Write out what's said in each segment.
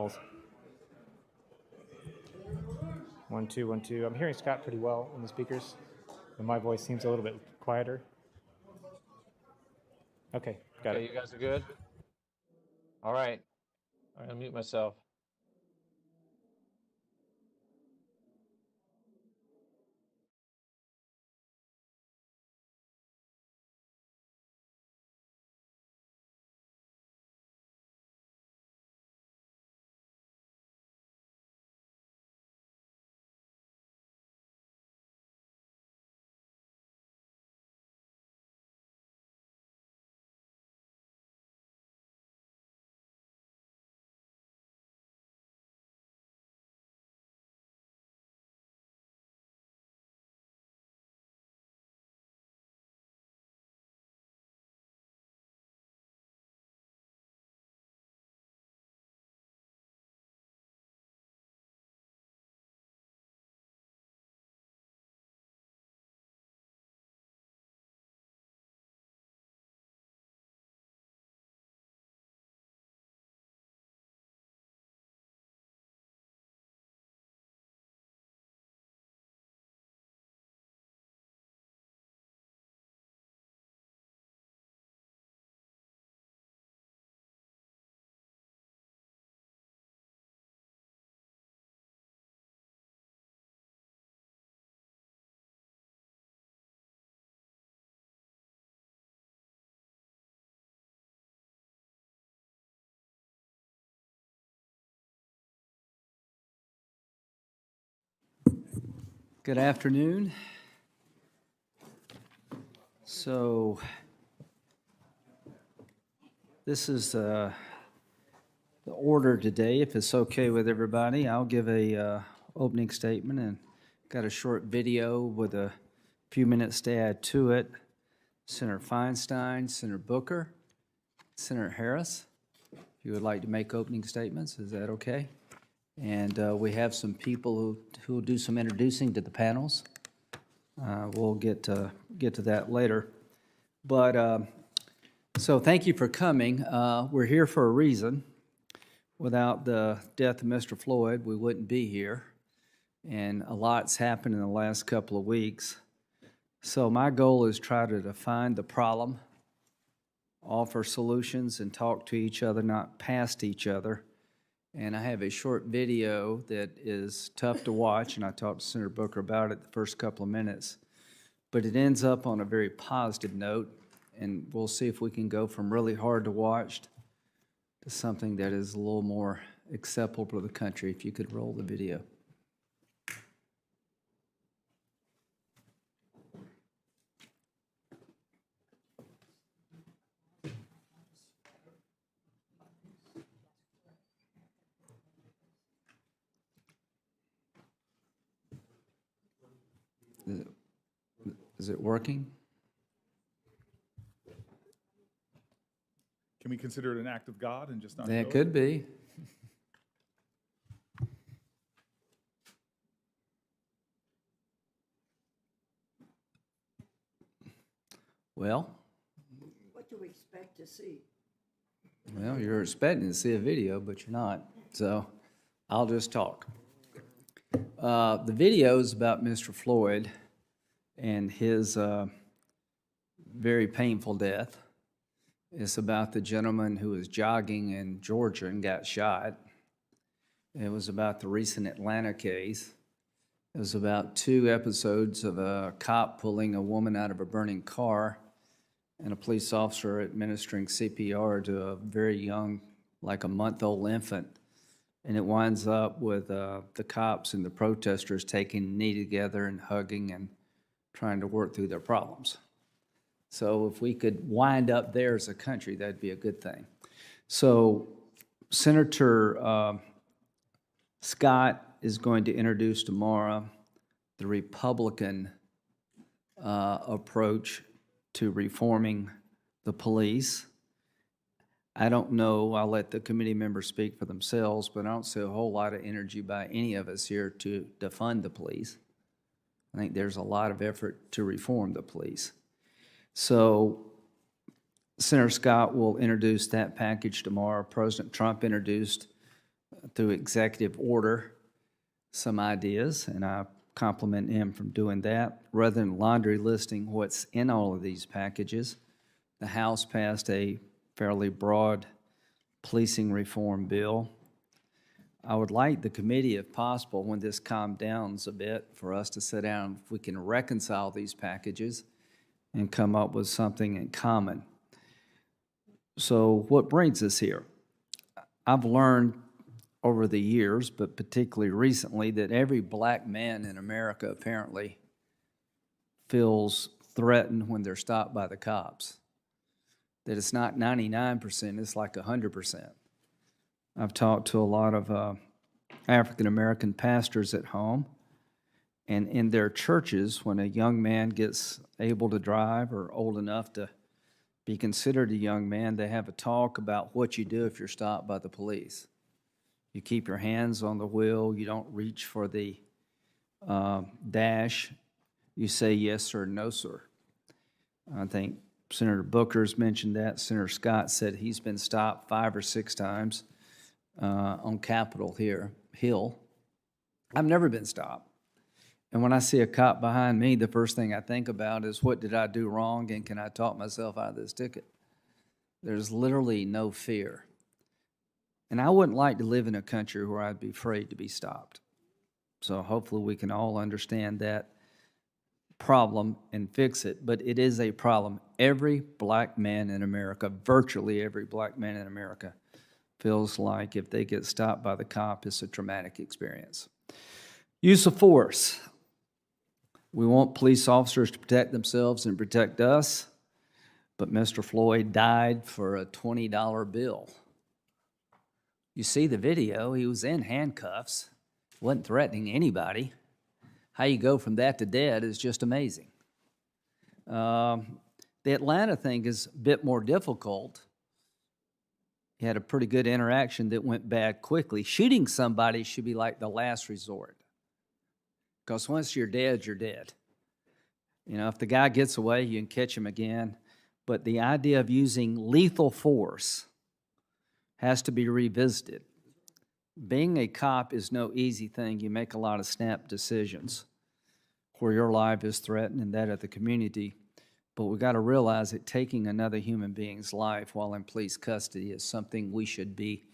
panels. 1, 2, 1, 2. I'm hearing Scott pretty well in the speakers, and my voice seems a little bit quieter. Okay, got it. Okay, you guys are good? All right. All right, I'll mute myself. Good afternoon. So this is the order today. If it's okay with everybody, I'll give a opening statement and got a short video with a few minutes to add to it. Senator Feinstein, Senator Booker, Senator Harris, if you would like to make opening statements, is that okay? And we have some people who will do some introducing to the panels. We'll get to that later. But so thank you for coming. We're here for a reason. Without the death of Mr. Floyd, we wouldn't be here. And a lot's happened in the last couple of weeks. So my goal is try to define the problem, offer solutions, and talk to each other, not past each other. And I have a short video that is tough to watch, and I talked to Senator Booker about it the first couple of minutes. But it ends up on a very positive note, and we'll see if we can go from really hard to watch to something that is a little more acceptable to the country. If you could roll the video. Is it working? Can we consider it an act of God and just not? That could be. Well. What do we expect to see? Well, you're expecting to see a video, but you're not. So I'll just talk. The video is about Mr. Floyd and his very painful death. It's about the gentleman who was jogging in Georgia and got shot. It was about the recent Atlanta case. It was about 2 episodes of a cop pulling a woman out of a burning car and a police officer administering CPR to a very young, like a month-old infant. And it winds up with the cops and the protesters taking a knee together and hugging and trying to work through their problems. So if we could wind up there as a country, that'd be a good thing. So Senator Scott is going to introduce tomorrow the Republican approach to reforming the police. I don't know, I'll let the committee members speak for themselves, but I don't see a whole lot of energy by any of us here to defund the police. I think there's a lot of effort to reform the police. So Senator Scott will introduce that package tomorrow. President Trump introduced through executive order some ideas, and I compliment him from doing that. Rather than laundry listing what's in all of these packages, the House passed a fairly broad policing reform bill. I would like the committee, if possible, when this calms down a bit, for us to sit down, if we can reconcile these packages and come up with something in common. So what brings us here? I've learned over the years, but particularly recently, that every black man in America apparently feels threatened when they're stopped by the cops. That it's not 99%, it's like 100%. I've talked to a lot of African-American pastors at home, and in their churches, when a young man gets able to drive or old enough to be considered a young man, they have a talk about what you do if you're stopped by the police. You keep your hands on the wheel, you don't reach for the dash, you say yes sir, no sir. I think Senator Booker's mentioned that. Senator Scott said he's been stopped 5 or 6 times on Capitol Hill. I've never been stopped. And when I see a cop behind me, the first thing I think about is, what did I do wrong, and can I talk myself out of this ticket? There's literally no fear. And I wouldn't like to live in a country where I'd be afraid to be stopped. So hopefully we can all understand that problem and fix it, but it is a problem. Every black man in America, virtually every black man in America, feels like if they get stopped by the cop, it's a traumatic experience. Use of force. We want police officers to protect themselves and protect us, but Mr. Floyd died for a $20 bill. You see the video, he was in handcuffs, wasn't threatening anybody. How you go from that to dead is just amazing. The Atlanta thing is a bit more difficult. He had a pretty good interaction that went bad quickly. Shooting somebody should be like the last resort, because once you're dead, you're dead. You know, if the guy gets away, you can catch him again. But the idea of using lethal force has to be revisited. Being a cop is no easy thing. You make a lot of snap decisions where your life is threatened and that of the community. But we got to realize that taking another human being's life while in police custody is something we should be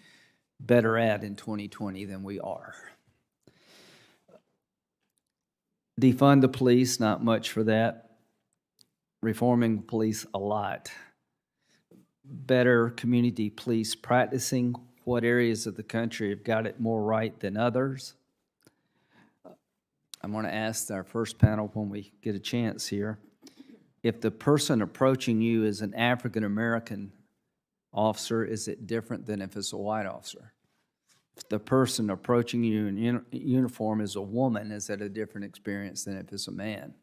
better at in 2020 than we are. Defund the police, not much for that. Reforming police, a lot. Better community police practicing. What areas of the country have got it more right than others? I'm going to ask our first panel when we get a chance here. If the person approaching you is an African-American officer, is it different than if it's a white officer? If the person approaching you in uniform is a woman, is that a different experience than if it's a man?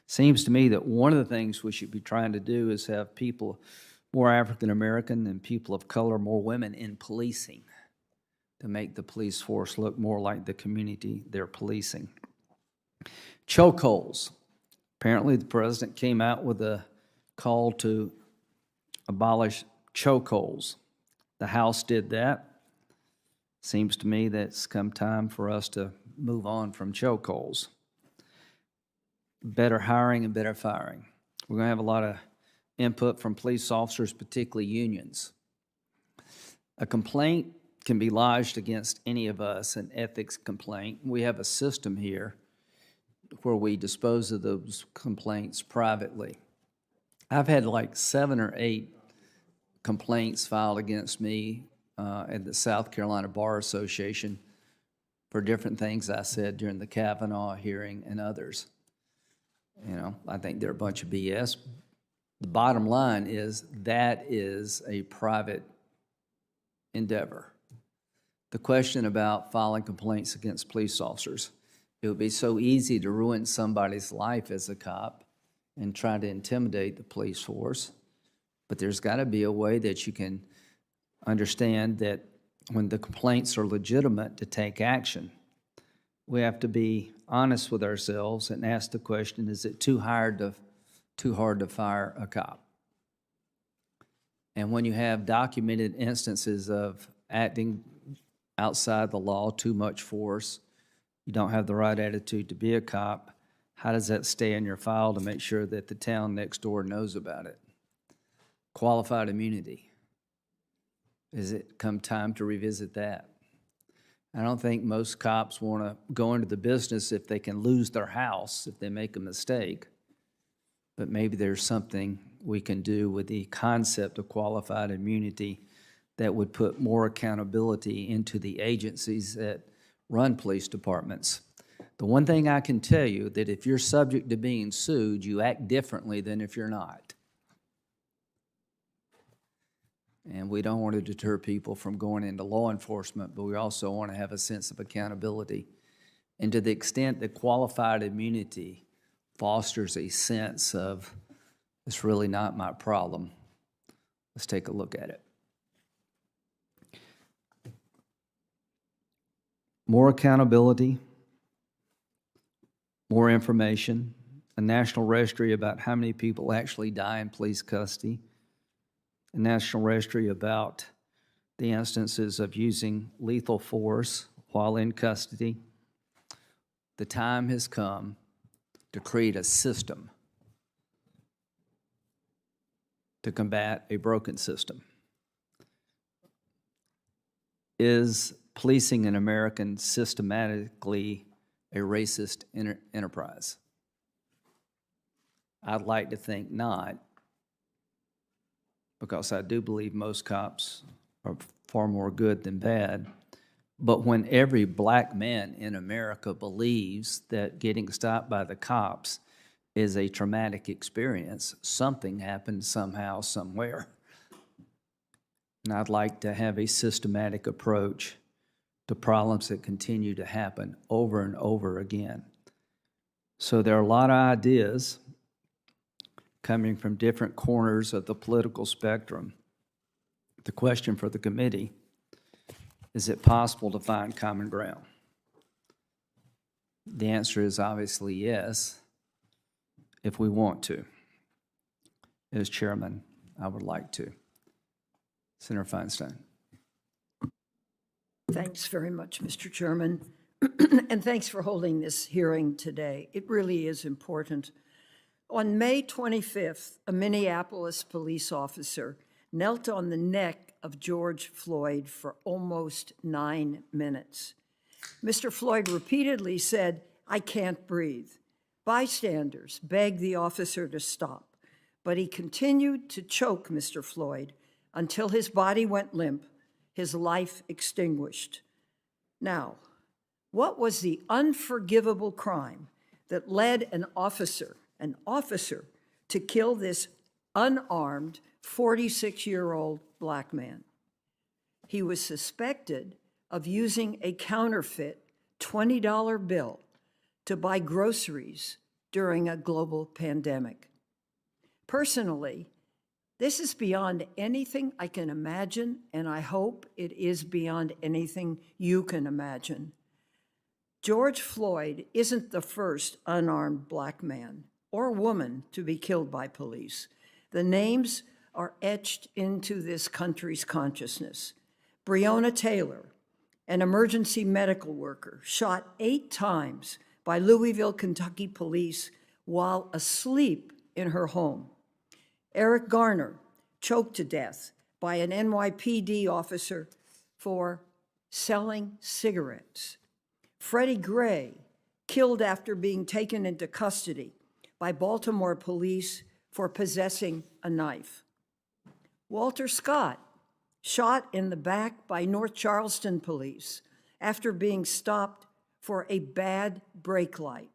Seems to me that one of the things we should be trying to do is have people more African-American and people of color, more women in policing, to make the police force look more like the community they're policing. Chokeholds. Apparently the president came out with a call to abolish chokeholds. The House did that. Seems to me that it's come time for us to move on from chokeholds. Better hiring and better firing. We're going to have a lot of input from police officers, particularly unions. A complaint can be lodged against any of us, an ethics complaint. We have a system here where we dispose of those complaints privately. I've had like 7 or 8 complaints filed against me at the South Carolina Bar Association for different things I said during the Kavanaugh hearing and others. You know, I think they're a bunch of BS. The bottom line is that is a private endeavor. The question about filing complaints against police officers, it would be so easy to ruin somebody's life as a cop and try to intimidate the police force, but there's got to be a way that you can understand that when the complaints are legitimate, to take action. We have to be honest with ourselves and ask the question, is it too hard to fire a cop? And when you have documented instances of acting outside the law, too much force, you don't have the right attitude to be a cop, how does that stay in your file to make sure that the town next door knows about it? Qualified immunity. Is it come time to revisit that? I don't think most cops want to go into the business if they can lose their house if they make a mistake. But maybe there's something we can do with the concept of qualified immunity that would put more accountability into the agencies that run police departments. The one thing I can tell you, that if you're subject to being sued, you act differently than if you're not. And we don't want to deter people from going into law enforcement, but we also want to have a sense of accountability. And to the extent that qualified immunity fosters a sense of, it's really not my problem, let's take a look at it. More accountability, more information, a national registry about how many people actually die in police custody, a national registry about the instances of using lethal force while in custody. The time has come to create a system to combat a broken system. Is policing in America systematically a racist enterprise? I'd like to think not, because I do believe most cops are far more good than bad. But when every black man in America believes that getting stopped by the cops is a traumatic experience, something happened somehow, somewhere. And I'd like to have a systematic approach to problems that continue to happen over and over again. So there are a lot of ideas coming from different corners of the political spectrum. The question for the committee, is it possible to find common ground? The answer is obviously yes, if we want to. As chairman, I would like to. Senator Feinstein. Thanks very much, Mr. Chairman. And thanks for holding this hearing today. It really is important. On May 25th, a Minneapolis police officer knelt on the neck of George Floyd for almost 9 minutes. Mr. Floyd repeatedly said, "I can't breathe." Bystanders begged the officer to stop, but he continued to choke Mr. Floyd until his body went limp, his life extinguished. Now, what was the unforgivable crime that led an officer to kill this unarmed 46-year-old black man? He was suspected of using a counterfeit $20 bill to buy groceries during a global pandemic. Personally, this is beyond anything I can imagine, and I hope it is beyond anything you can imagine. George Floyd isn't the first unarmed black man or woman to be killed by police. The names are etched into this country's consciousness. Breonna Taylor, an emergency medical worker, shot 8 times by Louisville, Kentucky police while asleep in her home. Eric Garner, choked to death by an NYPD officer for selling cigarettes. Freddie Gray, killed after being taken into custody by Baltimore police for possessing a knife. Walter Scott, shot in the back by North Charleston police after being stopped for a bad brake light.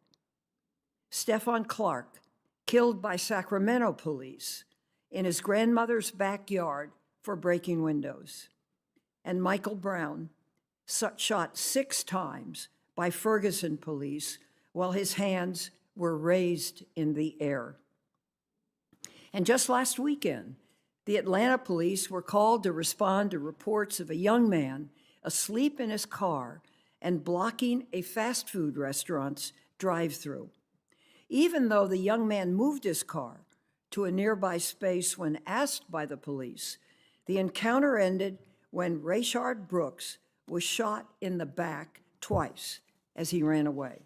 Stephon Clark, killed by Sacramento police in his grandmother's backyard for breaking windows. And Michael Brown, shot 6 times by Ferguson police while his hands were raised in the air. And just last weekend, the Atlanta police were called to respond to reports of a young man asleep in his car and blocking a fast food restaurant's drive-through. Even though the young man moved his car to a nearby space when asked by the police, the encounter ended when Rayshard Brooks was shot in the back twice as he ran away.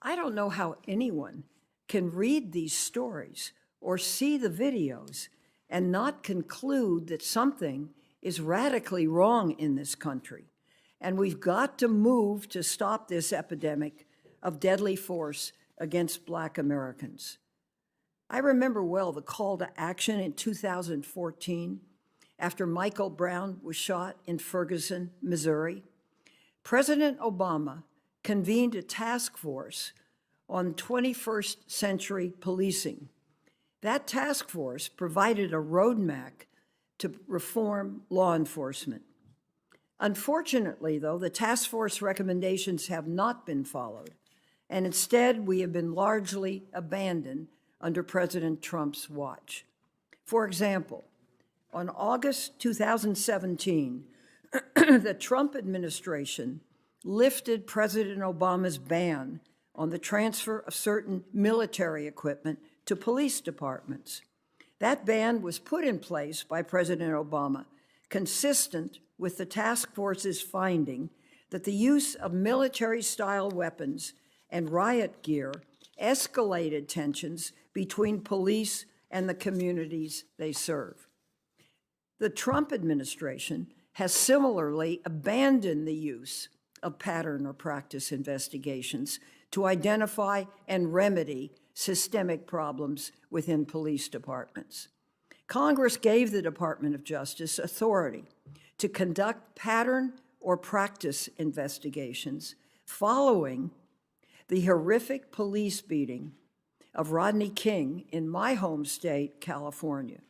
I don't know how anyone can read these stories or see the videos and not conclude that something is radically wrong in this country. And we've got to move to stop this epidemic of deadly force against Black Americans. I remember well the call to action in 2014 after Michael Brown was shot in Ferguson, Missouri. President Obama convened a task force on 21st century policing. That task force provided a roadmap to reform law enforcement. Unfortunately, though, the task force recommendations have not been followed, and instead we have been largely abandoned under President Trump's watch. For example, on August 2017, the Trump administration lifted President Obama's ban on the transfer of certain military equipment to police departments. That ban was put in place by President Obama, consistent with the task force's finding that the use of military-style weapons and riot gear escalated tensions between police and the communities they serve. The Trump administration has similarly abandoned the use of pattern or practice investigations to identify and remedy systemic problems within police departments. Congress gave the Department of Justice authority to conduct pattern or practice investigations following the horrific police beating of Rodney King in my home state, California.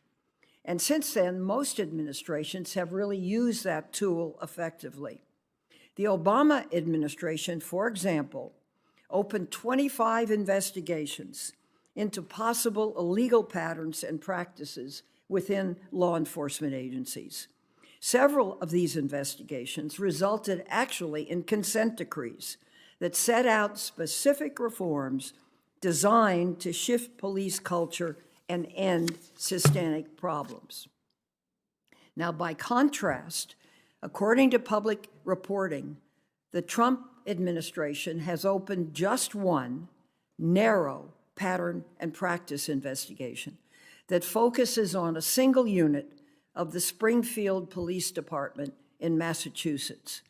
And since then, most administrations have really used that tool effectively. The Obama administration, for example, opened 25 investigations into possible illegal patterns and practices within law enforcement agencies. Several of these investigations resulted actually in consent decrees that set out specific reforms designed to shift police culture and end systemic problems. Now, by contrast, according to public reporting, the Trump administration has opened just one narrow pattern and practice investigation that focuses on a single unit of the Springfield Police Department in Massachusetts.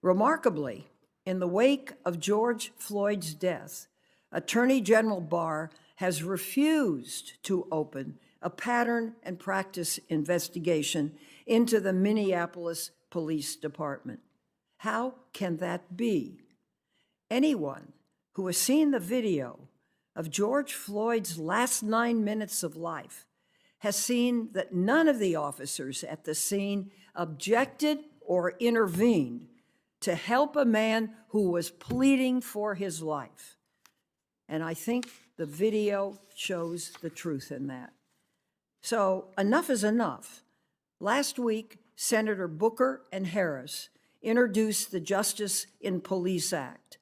Remarkably, in the wake of George Floyd's death, Attorney General Barr has refused to open a pattern and practice investigation into the Minneapolis Police Department. How can that be? Anyone who has seen the video of George Floyd's last 9 minutes of life has seen that none of the officers at the scene objected or intervened to help a man who was pleading for his life. And I think the video shows the truth in that. So enough is enough. Last week, Senator Booker and Harris introduced the Justice in Police Act.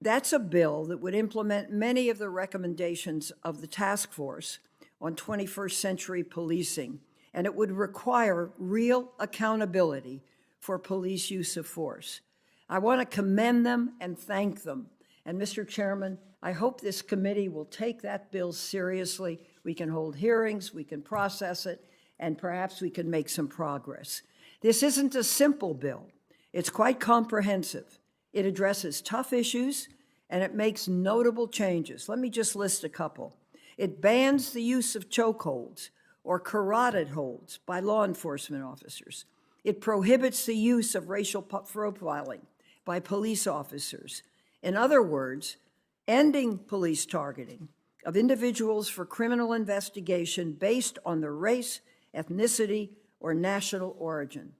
That's a bill that would implement many of the recommendations of the task force on 21st century policing, and it would require real accountability for police use of force. I want to commend them and thank them. And Mr. Chairman, I hope this committee will take that bill seriously. We can hold hearings, we can process it, and perhaps we can make some progress. This isn't a simple bill. It's quite comprehensive. It addresses tough issues, and it makes notable changes. Let me just list a couple. It bans the use of chokeholds or carotid holds by law enforcement officers. It prohibits the use of racial profiling by police officers. In other words, ending police targeting of individuals for criminal investigation based on their race, ethnicity, or national origin.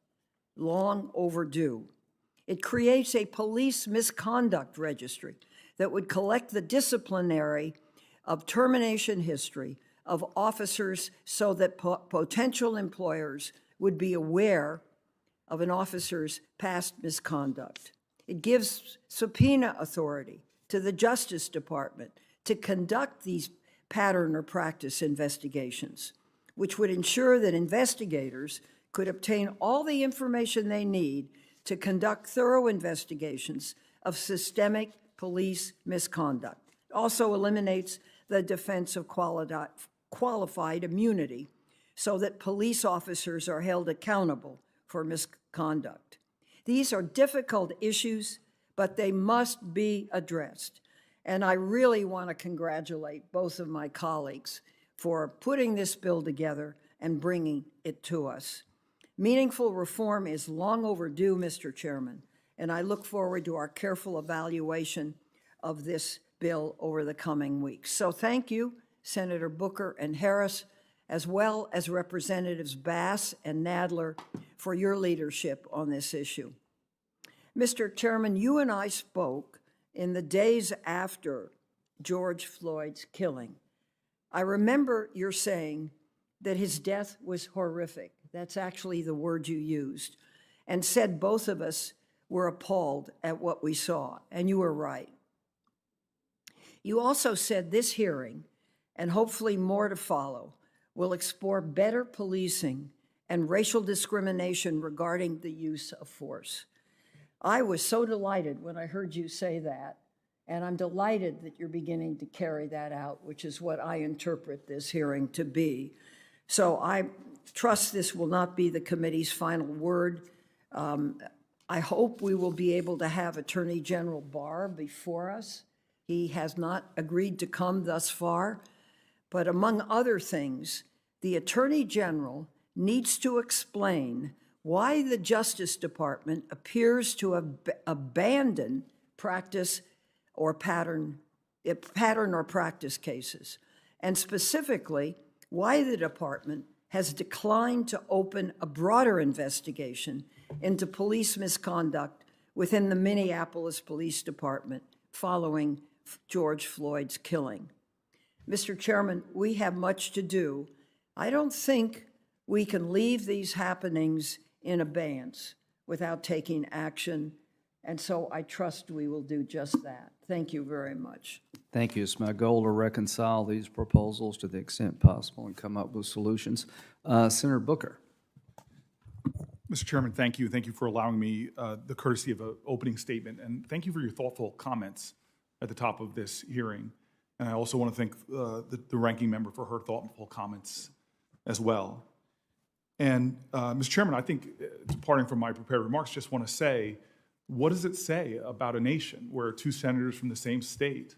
Long overdue. It creates a police misconduct registry that would collect the disciplinary of termination history of officers so that potential employers would be aware of an officer's past misconduct. It gives subpoena authority to the Justice Department to conduct these pattern or practice investigations, which would ensure that investigators could obtain all the information they need to conduct thorough investigations of systemic police misconduct. It also eliminates the defense of qualified immunity so that police officers are held accountable for misconduct. These are difficult issues, but they must be addressed. And I really want to congratulate both of my colleagues for putting this bill together and bringing it to us. Meaningful reform is long overdue, Mr. Chairman, and I look forward to our careful evaluation of this bill over the coming weeks. So thank you, Senator Booker and Harris, as well as Representatives Bass and Nadler, for your leadership on this issue. Mr. Chairman, you and I spoke in the days after George Floyd's killing. I remember your saying that his death was horrific. That's actually the word you used, and said both of us were appalled at what we saw, and you were right. You also said this hearing, and hopefully more to follow, will explore better policing and racial discrimination regarding the use of force. I was so delighted when I heard you say that, and I'm delighted that you're beginning to carry that out, which is what I interpret this hearing to be. So I trust this will not be the committee's final word. I hope we will be able to have Attorney General Barr before us. He has not agreed to come thus far, but among other things, the Attorney General needs to explain why the Justice Department appears to abandon practice or pattern or practice cases, and specifically why the department has declined to open a broader investigation into police misconduct within the Minneapolis Police Department following George Floyd's killing. Mr. Chairman, we have much to do. I don't think we can leave these happenings in abeyance without taking action, and so I trust we will do just that. Thank you very much. Thank you. It's my goal to reconcile these proposals to the extent possible and come up with solutions. Senator Booker. Mr. Chairman, thank you. Thank you for allowing me the courtesy of an opening statement, and thank you for your thoughtful comments at the top of this hearing. And I also want to thank the ranking member for her thoughtful comments as well. And Mr. Chairman, I think, departing from my prepared remarks, just want to say, what does it say about a nation where two senators from the same state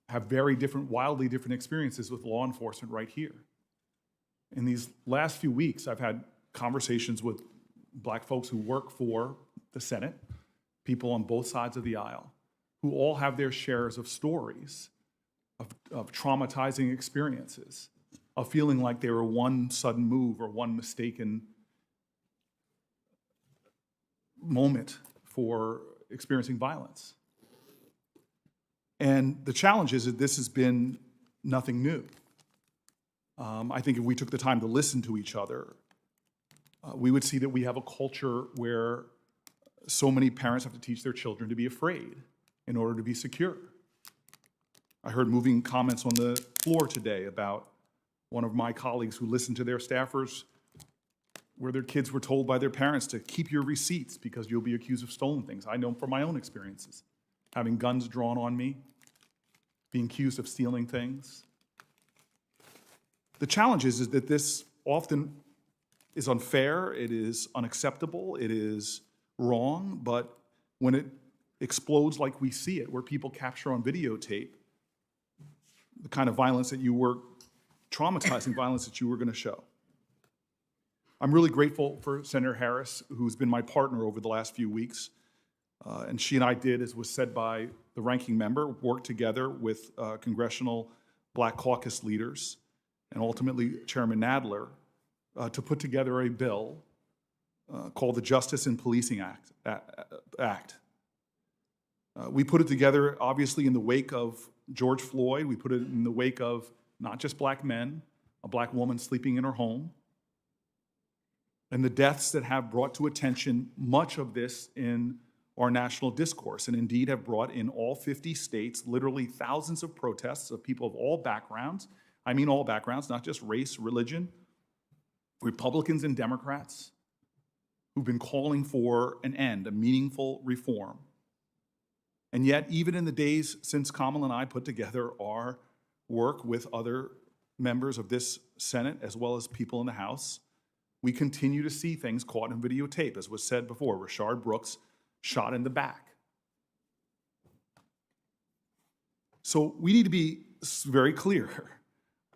have very different, wildly different experiences with law enforcement right here? In these last few weeks, I've had conversations with Black folks who work for the Senate, people on both sides of the aisle, who all have their shares of stories, of traumatizing experiences, of feeling like they were one sudden move or one mistaken moment for experiencing violence. And the challenge is that this has been nothing new. I think if we took the time to listen to each other, we would see that we have a culture where so many parents have to teach their children to be afraid in order to be secure. I heard moving comments on the floor today about one of my colleagues who listened to their staffers where their kids were told by their parents to keep your receipts because you'll be accused of stolen things. I know from my own experiences, having guns drawn on me, being accused of stealing things. The challenge is that this often is unfair, it is unacceptable, it is wrong, but when it explodes like we see it, where people capture on videotape the kind of violence that you were, traumatizing violence that you were going to show. I'm really grateful for Senator Harris, who's been my partner over the last few weeks. And she and I did, as was said by the ranking member, work together with Congressional Black Caucus leaders and ultimately Chairman Nadler to put together a bill called the Justice and Policing Act. We put it together, obviously, in the wake of George Floyd. We put it in the wake of not just Black men, a Black woman sleeping in her home, and the deaths that have brought to attention much of this in our national discourse, and indeed have brought in all 50 states literally thousands of protests of people of all backgrounds. I mean all backgrounds, not just race, religion, Republicans and Democrats who've been calling for an end, a meaningful reform. And yet, even in the days since Kamala and I put together our work with other members of this Senate, as well as people in the House, we continue to see things caught in videotape. As was said before, Rashard Brooks shot in the back. So we need to be very clear.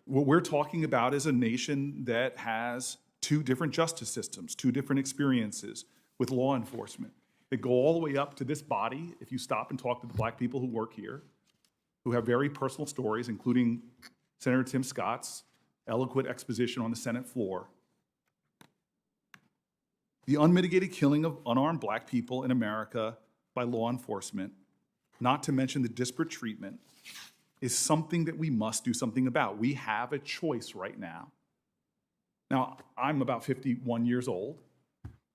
What we're talking about is a nation that has two different justice systems, two different experiences with law enforcement that go all the way up to this body. If you stop and talk to the black people who work here, who have very personal stories, including Senator Tim Scott's eloquent exposition on the Senate floor, the unmitigated killing of unarmed black people in America by law enforcement, not to mention the disparate treatment, is something that we must do something about. We have a choice right now. Now, I'm about 51 years old,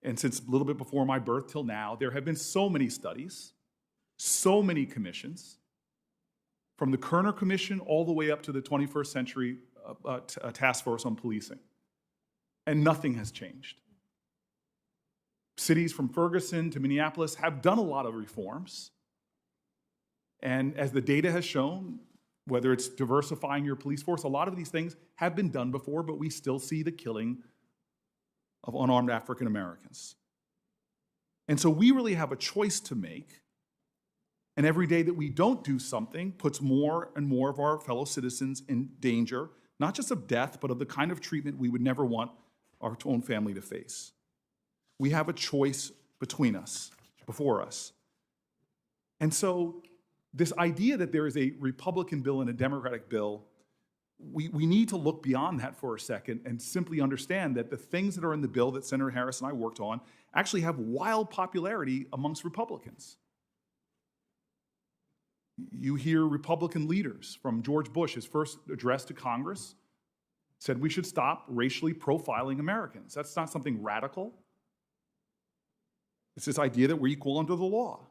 and since a little bit before my birth till now, there have been so many studies, so many commissions, from the Kerner Commission all the way up to the 21st Century Task Force on Policing, and nothing has changed. Cities from Ferguson to Minneapolis have done a lot of reforms, and as the data has shown, whether it's diversifying your police force, a lot of these things have been done before, but we still see the killing of unarmed African Americans. And so we really have a choice to make, and every day that we don't do something puts more and more of our fellow citizens in danger, not just of death, but of the kind of treatment we would never want our own family to face. We have a choice before us. And so this idea that there is a Republican bill and a Democratic bill, we need to look beyond that for a second and simply understand that the things that are in the bill that Senator Harris and I worked on actually have wild popularity amongst Republicans. You hear Republican leaders, from George Bush, his first address to Congress, said we should stop racially profiling Americans. That's not something radical. It's this idea that we're equal under the law.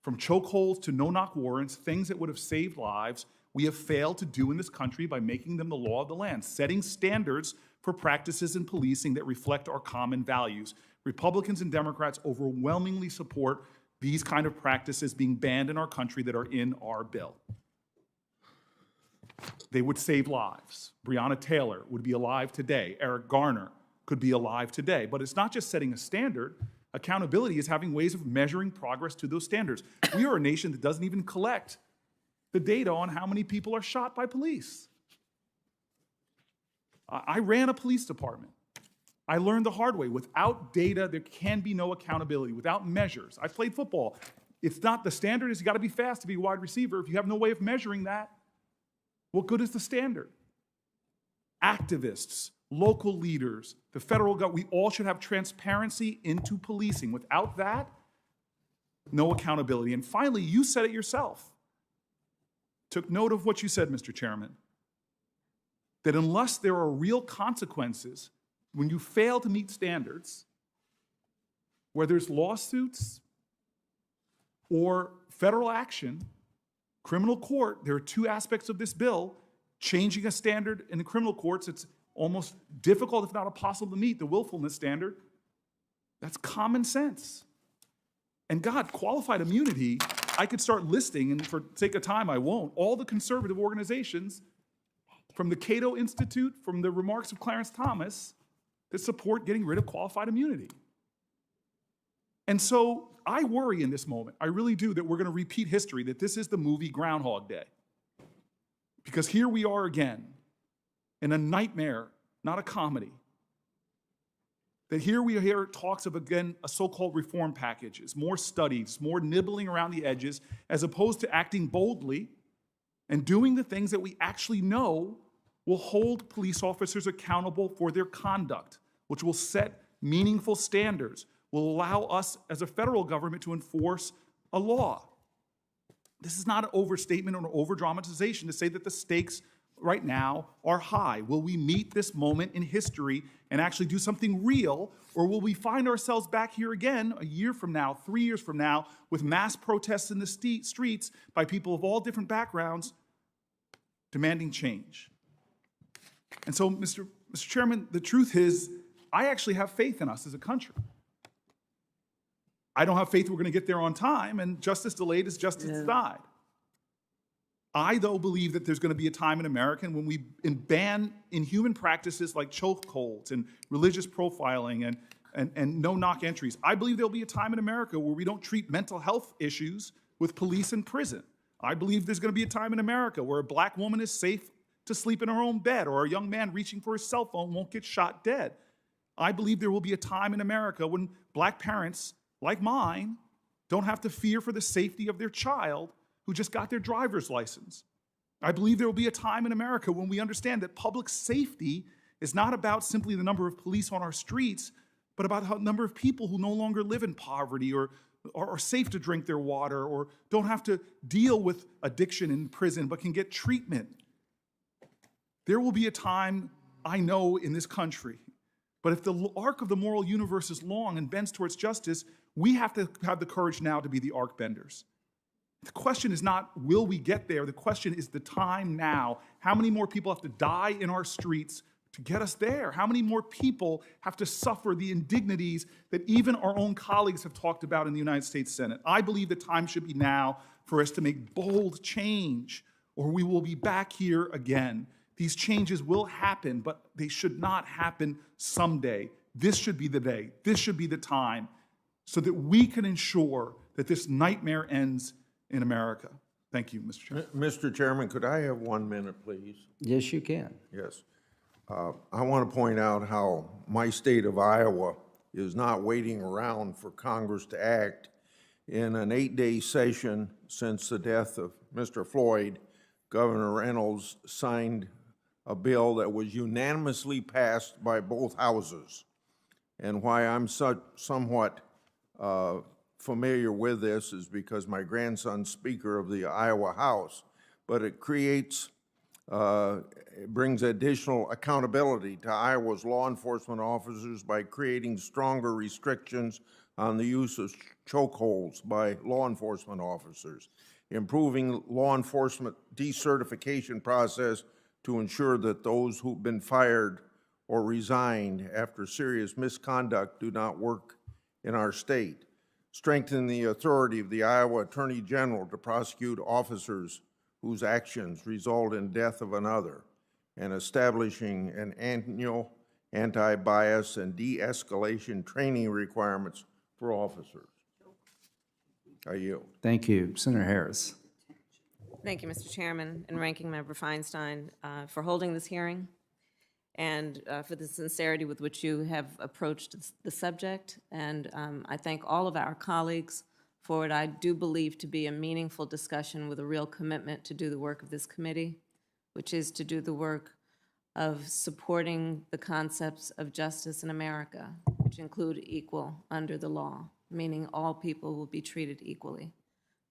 From chokeholds to no-knock warrants, things that would have saved lives, we have failed to do in this country by making them the law of the land, setting standards for practices in policing that reflect our common values. Republicans and Democrats overwhelmingly support these kind of practices being banned in our country that are in our bill. They would save lives. Breonna Taylor would be alive today. Eric Garner could be alive today. But it's not just setting a standard. Accountability is having ways of measuring progress to those standards. We are a nation that doesn't even collect the data on how many people are shot by police. I ran a police department. I learned the hard way. Without data, there can be no accountability. Without measures. I played football. It's not, the standard is you gotta be fast to be a wide receiver. If you have no way of measuring that, what good is the standard? Activists, local leaders, the federal government, we all should have transparency into policing. Without that, no accountability. And finally, you said it yourself. Took note of what you said, Mr. Chairman, that unless there are real consequences when you fail to meet standards, whether it's lawsuits or federal action, criminal court, there are two aspects of this bill. Changing a standard in the criminal courts, it's almost difficult, if not impossible, to meet the willfulness standard. That's common sense. And God, qualified immunity, I could start listing, and for sake of time, I won't, all the conservative organizations from the Cato Institute, from the remarks of Clarence Thomas, that support getting rid of qualified immunity. And so I worry in this moment, I really do, that we're going to repeat history, that this is the movie Groundhog Day. Because here we are again, in a nightmare, not a comedy. That here we hear talks of, again, a so-called reform packages, more studies, more nibbling around the edges, as opposed to acting boldly and doing the things that we actually know will hold police officers accountable for their conduct, which will set meaningful standards, will allow us as a federal government to enforce a law. This is not an overstatement or an over-dramatization to say that the stakes right now are high. Will we meet this moment in history and actually do something real, or will we find ourselves back here again a year from now, 3 years from now, with mass protests in the streets by people of all different backgrounds demanding change? And so, Mr. Mr. Chairman, the truth is, I actually have faith in us as a country. I don't have faith we're going to get there on time, and justice delayed is justice denied. I, though, believe that there's going to be a time in America when we ban inhuman practices like chokeholds and religious profiling and no-knock entries. I believe there'll be a time in America where we don't treat mental health issues with police in prison. I believe there's going to be a time in America where a black woman is safe to sleep in her own bed, or a young man reaching for his cell phone won't get shot dead. I believe there will be a time in America when black parents, like mine, don't have to fear for the safety of their child who just got their driver's license. I believe there will be a time in America when we understand that public safety is not about simply the number of police on our streets, but about the number of people who no longer live in poverty or are safe to drink their water or don't have to deal with addiction in prison but can get treatment. There will be a time, I know, in this country, but if the arc of the moral universe is long and bends towards justice, we have to have the courage now to be the arc benders. The question is not, will we get there? The question is the time now. How many more people have to die in our streets to get us there? How many more people have to suffer the indignities that even our own colleagues have talked about in the United States Senate? I believe the time should be now for us to make bold change, or we will be back here again. These changes will happen, but they should not happen someday. This should be the day. This should be the time so that we can ensure that this nightmare ends in America. Thank you, Mr. Chairman. Mr. Chairman, could I have 1 minute, please? Yes, you can. Yes. I want to point out how my state of Iowa is not waiting around for Congress to act. In an 8-day session since the death of Mr. Floyd, Governor Reynolds signed a bill that was unanimously passed by both houses. And why I'm somewhat familiar with this is because my grandson's Speaker of the Iowa House, but it creates, it brings additional accountability to Iowa's law enforcement officers by creating stronger restrictions on the use of chokeholds by law enforcement officers, improving law enforcement decertification process to ensure that those who've been fired or resigned after serious misconduct do not work in our state, strengthen the authority of the Iowa Attorney General to prosecute officers whose actions result in death of another, and establishing an annual anti-bias and de-escalation training requirements for officers. I yield. Thank you. Senator Harris. Thank you, Mr. Chairman and Ranking Member Feinstein, for holding this hearing and for the sincerity with which you have approached the subject. And I thank all of our colleagues for what I do believe to be a meaningful discussion with a real commitment to do the work of this committee, which is to do the work of supporting the concepts of justice in America, which include equal under the law, meaning all people will be treated equally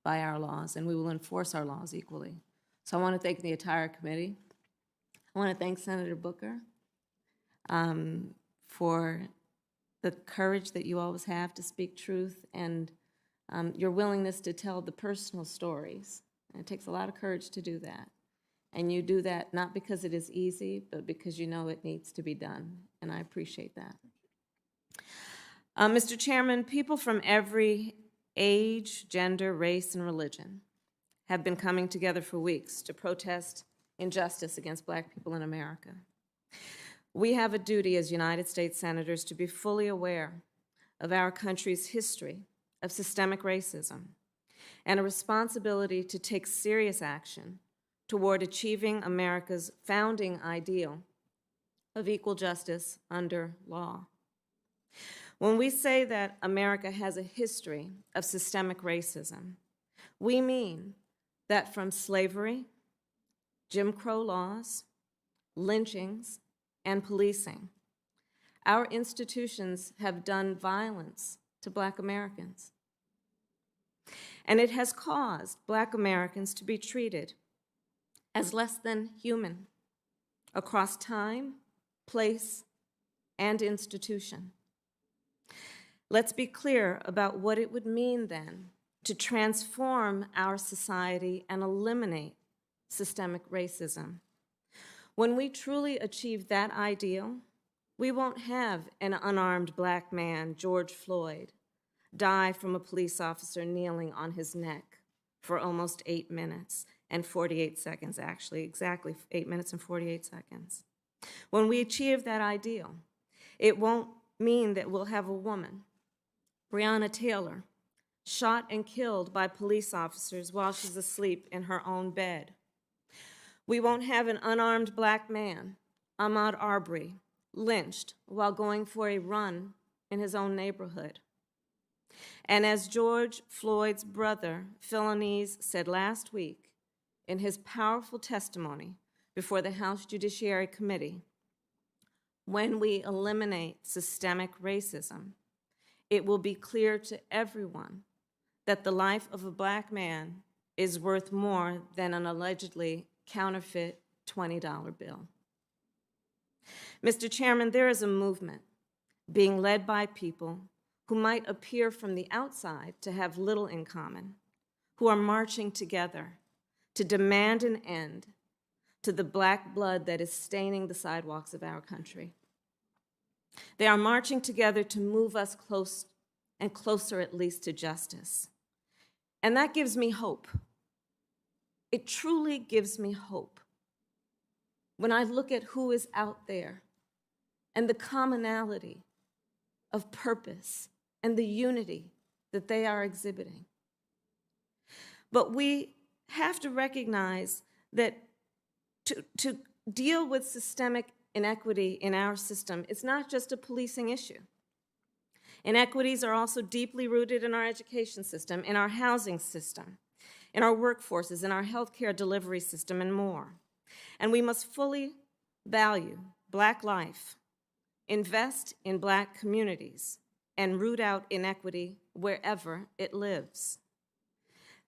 by our laws, and we will enforce our laws equally. So I want to thank the entire committee. I want to thank Senator Booker for the courage that you always have to speak truth and your willingness to tell the personal stories. And it takes a lot of courage to do that. And you do that not because it is easy, but because you know it needs to be done, and I appreciate that. Mr. Chairman, people from every age, gender, race, and religion have been coming together for weeks to protest injustice against Black people in America. We have a duty as United States Senators to be fully aware of our country's history of systemic racism and a responsibility to take serious action toward achieving America's founding ideal of equal justice under law. When we say that America has a history of systemic racism, we mean that from slavery, Jim Crow laws, lynchings, and policing, our institutions have done violence to Black Americans. And it has caused Black Americans to be treated as less than human across time, place, and institution. Let's be clear about what it would mean then to transform our society and eliminate systemic racism. When we truly achieve that ideal, we won't have an unarmed black man, George Floyd, die from a police officer kneeling on his neck for almost 8 minutes and 48 seconds, actually, exactly 8 minutes and 48 seconds. When we achieve that ideal, it won't mean that we'll have a woman, Breonna Taylor, shot and killed by police officers while she's asleep in her own bed. We won't have an unarmed black man, Ahmaud Arbery, lynched while going for a run in his own neighborhood. And as George Floyd's brother, Philanese, said last week in his powerful testimony before the House Judiciary Committee, when we eliminate systemic racism, it will be clear to everyone that the life of a black man is worth more than an allegedly counterfeit $20 bill. Mr. Chairman, there is a movement being led by people who might appear from the outside to have little in common, who are marching together to demand an end to the black blood that is staining the sidewalks of our country. They are marching together to move us close and closer, at least, to justice. And that gives me hope. It truly gives me hope when I look at who is out there and the commonality of purpose and the unity that they are exhibiting. But we have to recognize that to deal with systemic inequity in our system, it's not just a policing issue. Inequities are also deeply rooted in our education system, in our housing system, in our workforces, in our healthcare delivery system, and more. And we must fully value Black life, invest in Black communities, and root out inequity wherever it lives.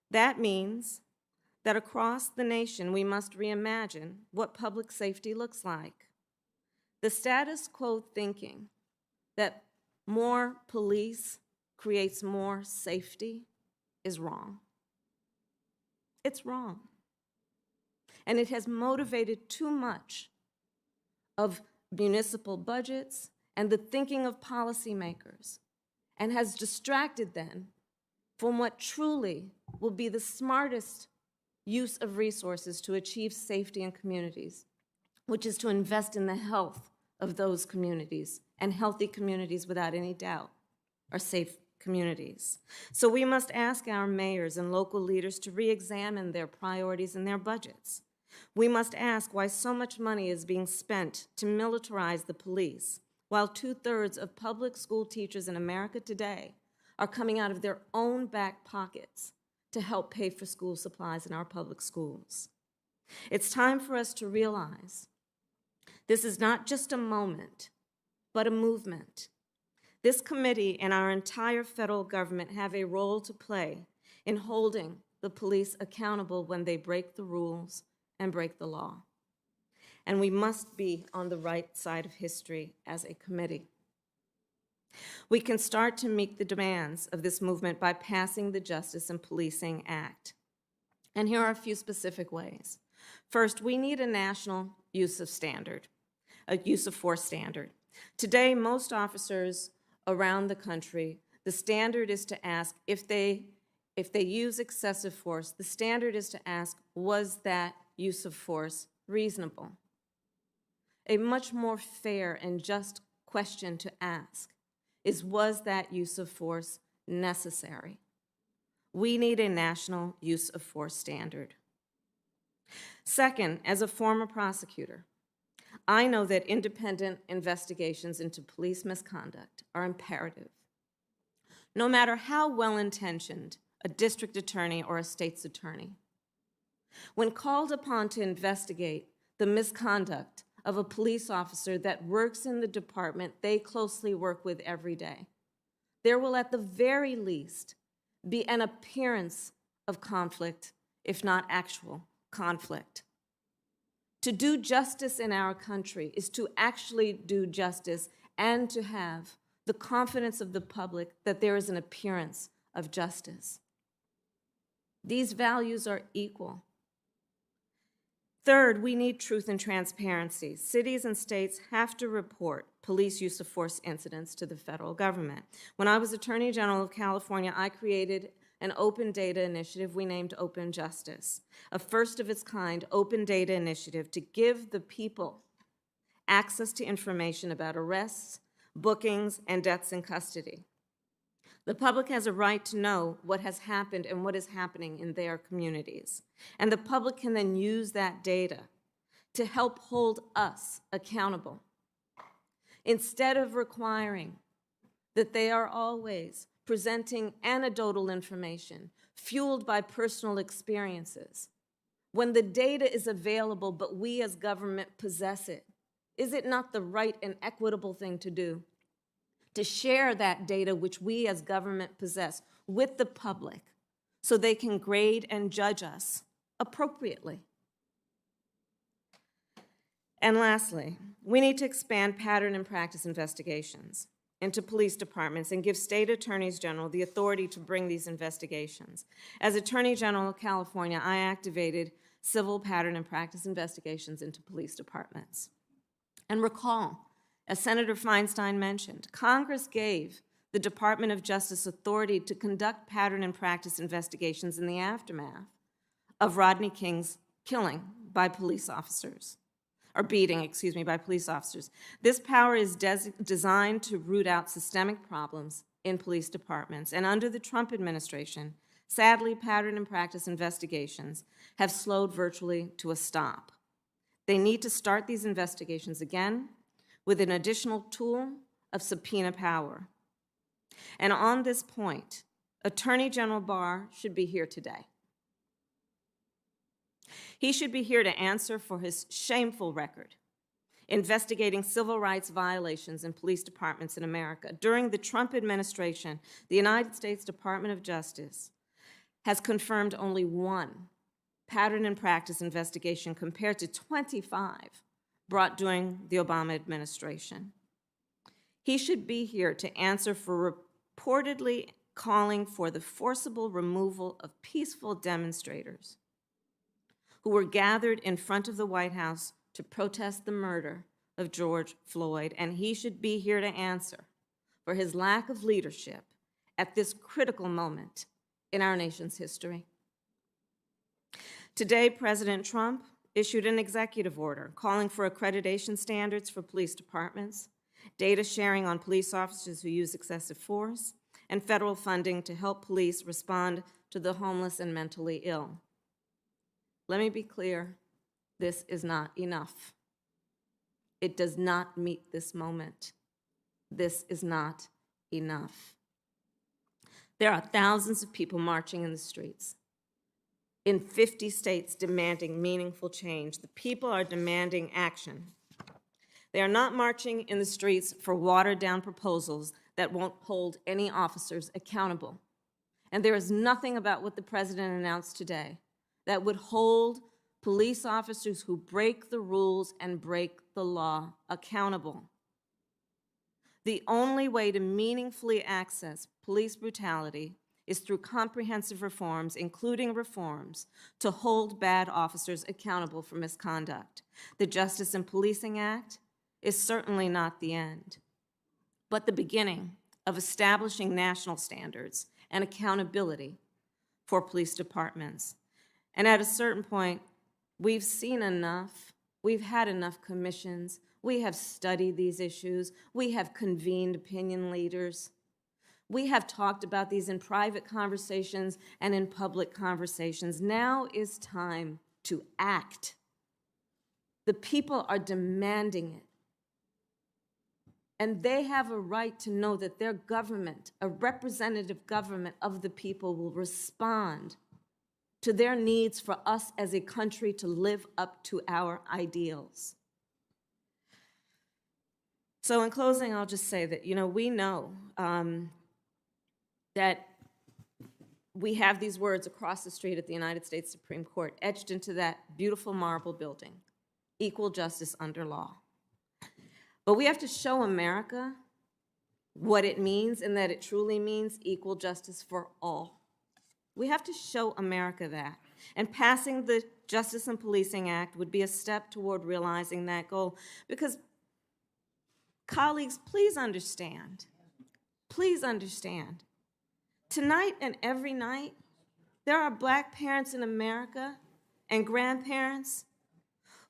That means that across the nation, we must reimagine what public safety looks like. The status quo thinking that more police creates more safety is wrong. It's wrong. And it has motivated too much of municipal budgets and the thinking of policymakers, and has distracted them from what truly will be the smartest use of resources to achieve safety in communities, which is to invest in the health of those communities, and healthy communities, without any doubt, are safe communities. So we must ask our mayors and local leaders to re-examine their priorities and their budgets. We must ask why so much money is being spent to militarize the police, while 2/3 of public school teachers in America today are coming out of their own back pockets to help pay for school supplies in our public schools. It's time for us to realize this is not just a moment, but a movement. This committee and our entire federal government have a role to play in holding the police accountable when they break the rules and break the law. And we must be on the right side of history as a committee. We can start to meet the demands of this movement by passing the Justice and Policing Act. And here are a few specific ways. First, we need a national use of force standard. Today, most officers around the country, the standard is to ask if they use excessive force, the standard is to ask, was that use of force reasonable? A much more fair and just question to ask is, was that use of force necessary? We need a national use of force standard. Second, as a former prosecutor, I know that independent investigations into police misconduct are imperative. No matter how well-intentioned a district attorney or a state's attorney, when called upon to investigate the misconduct of a police officer that works in the department they closely work with every day, there will at the very least be an appearance of conflict, if not actual conflict. To do justice in our country is to actually do justice and to have the confidence of the public that there is an appearance of justice. These values are equal. Third, we need truth and transparency. Cities and states have to report police use of force incidents to the federal government. When I was Attorney General of California, I created an open data initiative we named Open Justice, a first of its kind open data initiative to give the people access to information about arrests, bookings, and deaths in custody. The public has a right to know what has happened and what is happening in their communities. And the public can then use that data to help hold us accountable. Instead of requiring that they are always presenting anecdotal information fueled by personal experiences, when the data is available but we as government possess it, is it not the right and equitable thing to do? To share that data which we as government possess with the public so they can grade and judge us appropriately. And lastly, we need to expand pattern and practice investigations into police departments and give state attorneys general the authority to bring these investigations. As Attorney General of California, I activated civil pattern and practice investigations into police departments. And recall, as Senator Feinstein mentioned, Congress gave the Department of Justice authority to conduct pattern and practice investigations in the aftermath of Rodney King's killing by police officers, or beating, by police officers. This power is designed to root out systemic problems in police departments. And under the Trump administration, sadly, pattern and practice investigations have slowed virtually to a stop. They need to start these investigations again with an additional tool of subpoena power. And on this point, Attorney General Barr should be here today. He should be here to answer for his shameful record investigating civil rights violations in police departments in America. During the Trump administration, the United States Department of Justice has confirmed only one pattern and practice investigation compared to 25 brought during the Obama administration. He should be here to answer for reportedly calling for the forcible removal of peaceful demonstrators who were gathered in front of the White House to protest the murder of George Floyd, and he should be here to answer for his lack of leadership at this critical moment in our nation's history. Today, President Trump issued an executive order calling for accreditation standards for police departments, data sharing on police officers who use excessive force, and federal funding to help police respond to the homeless and mentally ill. Let me be clear, this is not enough. It does not meet this moment. This is not enough. There are thousands of people marching in the streets in 50 states demanding meaningful change. The people are demanding action. They are not marching in the streets for watered-down proposals that won't hold any officers accountable. And there is nothing about what the president announced today that would hold police officers who break the rules and break the law accountable. The only way to meaningfully access police brutality is through comprehensive reforms, including reforms to hold bad officers accountable for misconduct. The Justice in Policing Act is certainly not the end, but the beginning of establishing national standards and accountability for police departments. And at a certain point, we've seen enough. We've had enough commissions. We have studied these issues. We have convened opinion leaders. We have talked about these in private conversations and in public conversations. Now is time to act. The people are demanding it. And they have a right to know that their government, a representative government of the people, will respond to their needs for us as a country to live up to our ideals. So in closing, I'll just say that, we know that we have these words across the street at the United States Supreme Court etched into that beautiful marble building: equal justice under law. But we have to show America what it means, and that it truly means equal justice for all. We have to show America that. And passing the Justice and Policing Act would be a step toward realizing that goal. Because, colleagues, please understand, tonight and every night, there are Black parents in America and grandparents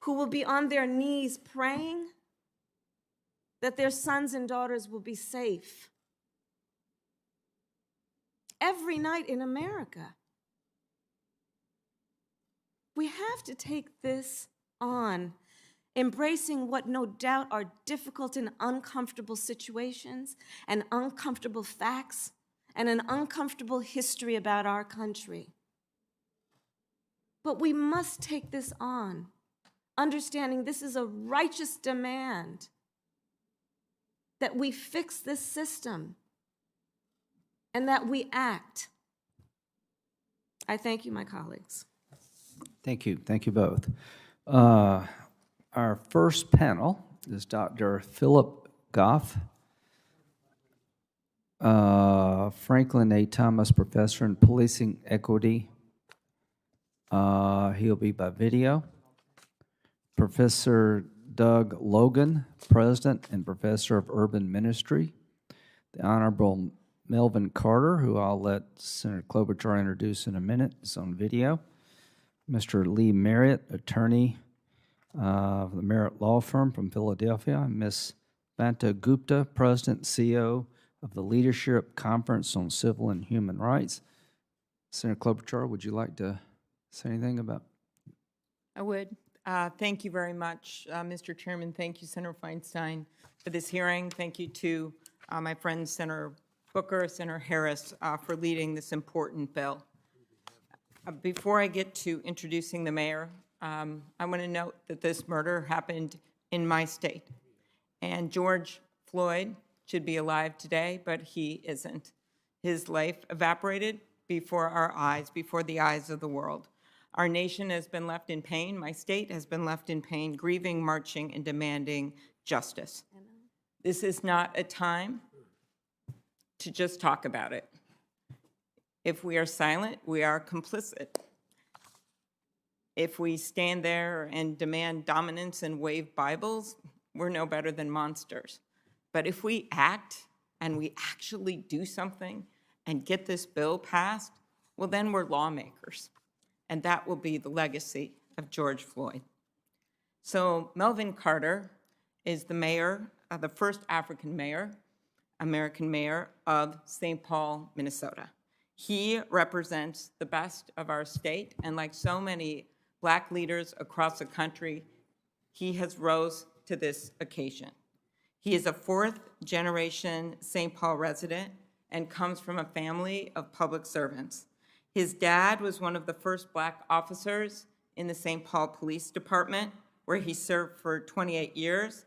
who will be on their knees praying that their sons and daughters will be safe. Every night in America. We have to take this on, embracing what no doubt are difficult and uncomfortable situations and uncomfortable facts and an uncomfortable history about our country. But we must take this on, understanding this is a righteous demand that we fix this system and that we act. I thank you, my colleagues. Thank you. Thank you both. Our first panel is Dr. Philip Goff, Franklin A. Thomas Professor in Policing Equity. He'll be by video. Professor Doug Logan, President and Professor of Urban Ministry. The Honorable Melvin Carter, who I'll let Senator Klobuchar introduce in a minute, is on video. Mr. Lee Merritt, attorney of the Merritt Law Firm from Philadelphia. Ms. Banta Gupta, President and CEO of the Leadership Conference on Civil and Human Rights. Senator Klobuchar, would you like to say anything about? I would. Thank you very much, Mr. Chairman. Thank you, Senator Feinstein, for this hearing. Thank you to my friends, Senator Booker, Senator Harris, for leading this important bill. Before I get to introducing the mayor, I want to note that this murder happened in my state. And George Floyd should be alive today, but he isn't. His life evaporated before our eyes, before the eyes of the world. Our nation has been left in pain. My state has been left in pain, grieving, marching, and demanding justice. This is not a time to just talk about it. If we are silent, we are complicit. If we stand there and demand dominance and wave Bibles, we're no better than monsters. But if we act and we actually do something and get this bill passed, well, then we're lawmakers. And that will be the legacy of George Floyd. So Melvin Carter is the mayor, the first African mayor, American mayor of St. Paul, Minnesota. He represents the best of our state, and like so many Black leaders across the country, he has rose to this occasion. He is a fourth-generation St. Paul resident and comes from a family of public servants. His dad was one of the first Black officers in the St. Paul Police Department, where he served for 28 years,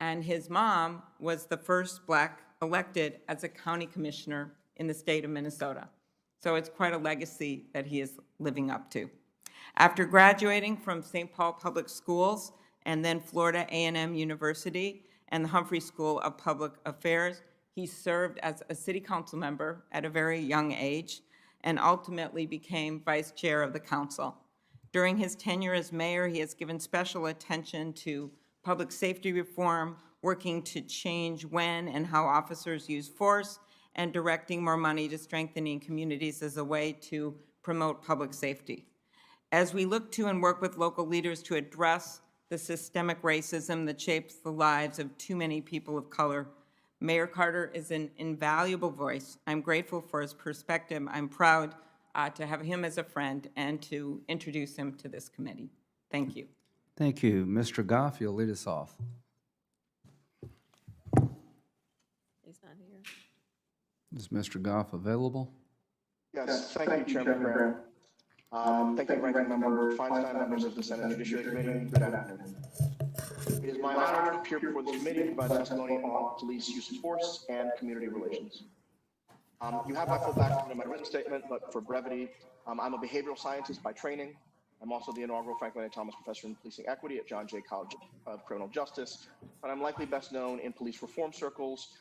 and his mom was the first Black elected as a county commissioner in the state of Minnesota. So it's quite a legacy that he is living up to. After graduating from St. Paul Public Schools and then Florida A&M University and the Humphrey School of Public Affairs, he served as a city council member at a very young age and ultimately became vice chair of the council. During his tenure as mayor, he has given special attention to public safety reform, working to change when and how officers use force, and directing more money to strengthening communities as a way to promote public safety. As we look to and work with local leaders to address the systemic racism that shapes the lives of too many people of color, Mayor Carter is an invaluable voice. I'm grateful for his perspective. I'm proud to have him as a friend and to introduce him to this committee. Thank you. Thank you. Mr. Goff, you'll lead us off. He's not here. Is Mr. Goff available? Yes, thank you, Chairman Graham. Thank you, Ranking Member Feinstein, members of the Senate Judiciary Committee. Good afternoon. It is my honor to appear before this committee to provide testimony on police use of force and community relations. You have my full background in my written statement, but for brevity, I'm a behavioral scientist by training. I'm also the inaugural Franklin A. Thomas Professor in Policing Equity at John Jay College of Criminal Justice, but I'm likely best known in police reform circles